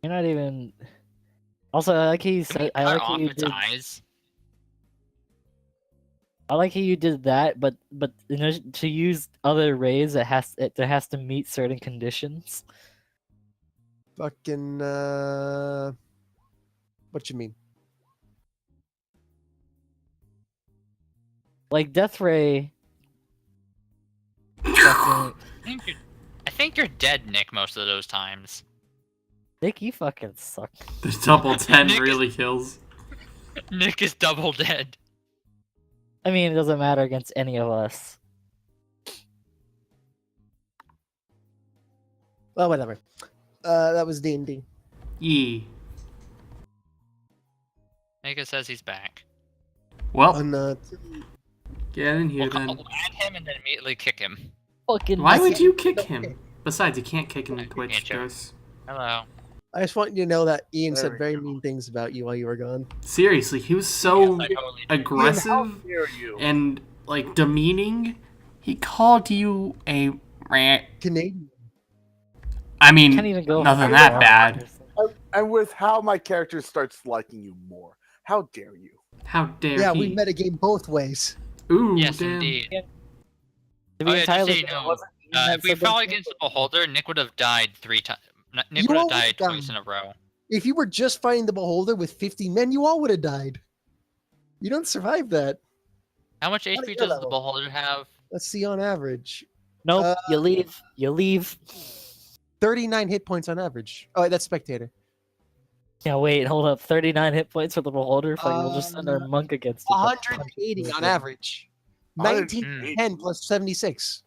You're not even. Also, I like how you Can we said. I cut like how off you its did. eyes? I like how you did that, but in order to use other rays, there has to meet certain conditions. Fucking what you mean? Like Death Ray. Fucking I think you're dead, Nick, most of those times. Nick, you fucking suck. The double 10 Nick is- really kills. Nick is double dead. I mean, it doesn't matter against any of us. Well, whatever. That was D&D. Yee. Nick says he's back. Well, On get in here then. We'll add him and then immediately kick him. Fucking. Why would you kick him? Besides, you can't kick him in Can't Twitch, you? Ghost. Hello. I just want you to know that Ian There said we very go. mean things about you while you were gone. Seriously, he was so Yes, I totally did. aggressive Ian, how dare you? and like demeaning. He called you a rat. Canadian. I mean, Can't even go nothing for that it. bad. And with how my character starts liking you more. How dare you? How dare Yeah, he? we met a game both ways. Ooh, Yes, damn. indeed. To Oh, be yeah, just so entirely you fair, it know, wasn't Ian that if we said fought those against things. the Beholder, Nick would have died 3 times. Nick You would have all died would've twice in a row. If you were just fighting the Beholder with 50 men, you all would have died. You don't survive that. How much How do HP you does know the that? Beholder have? Let's see on average. Nope, you leave. You leave. 39 hit points on average. Oh, that's spectator. Yeah, wait, hold up. 39 hit points for the beholder. Fuck, we'll just send our monk against it. 180 on average. 1910 plus 76.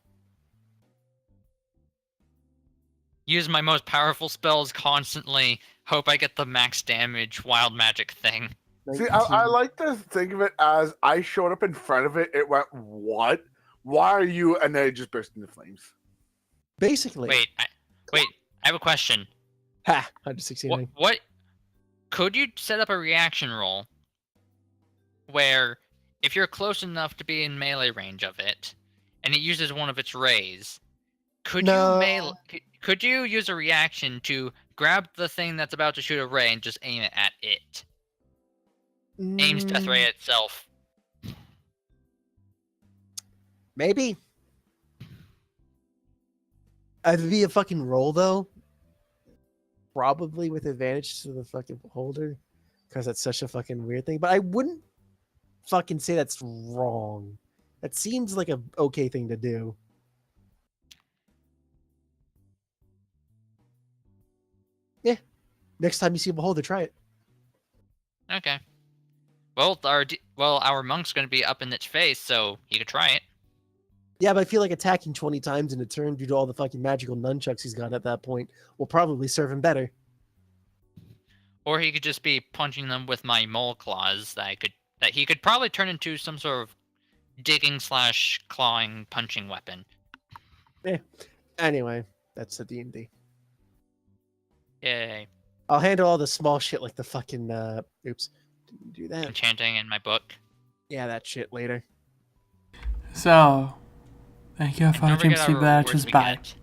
Use my most powerful spells constantly. Hope I get the max damage wild magic thing. See, I like to think of it as I showed up in front of it. It went, what? Why are you? And then it just burst into flames. Basically. Wait, I have a question. Ha! 169. What? Could you set up a reaction roll where if you're close enough to be in melee range of it, and it uses one of its rays, could could you use a reaction to grab the thing that's about to shoot a ray and just aim it at it? Aims Death Ray itself. Maybe. It'd be a fucking roll, though. Probably with advantage to the fucking Beholder. Because that's such a fucking weird thing. But I wouldn't fucking say that's wrong. That seems like a okay thing to do. Yeah. Next time you see a Beholder, try it. Okay. Well, our monk's going to be up in its face, so he could try it. Yeah, but I feel like attacking 20 times in a turn due to all the fucking magical nunchucks he's got at that point will probably serve him better. Or he could just be punching them with my mole claws that he could probably turn into some sort of digging / clawing punching weapon. Yeah. Anyway, that's the D&D. Yay. I'll handle all the small shit like the fucking oops. Didn't do that. Enchanting in my book. Yeah, that shit later. So, thank you for And don't watching forget our Super rewards Batches. we Bye. get.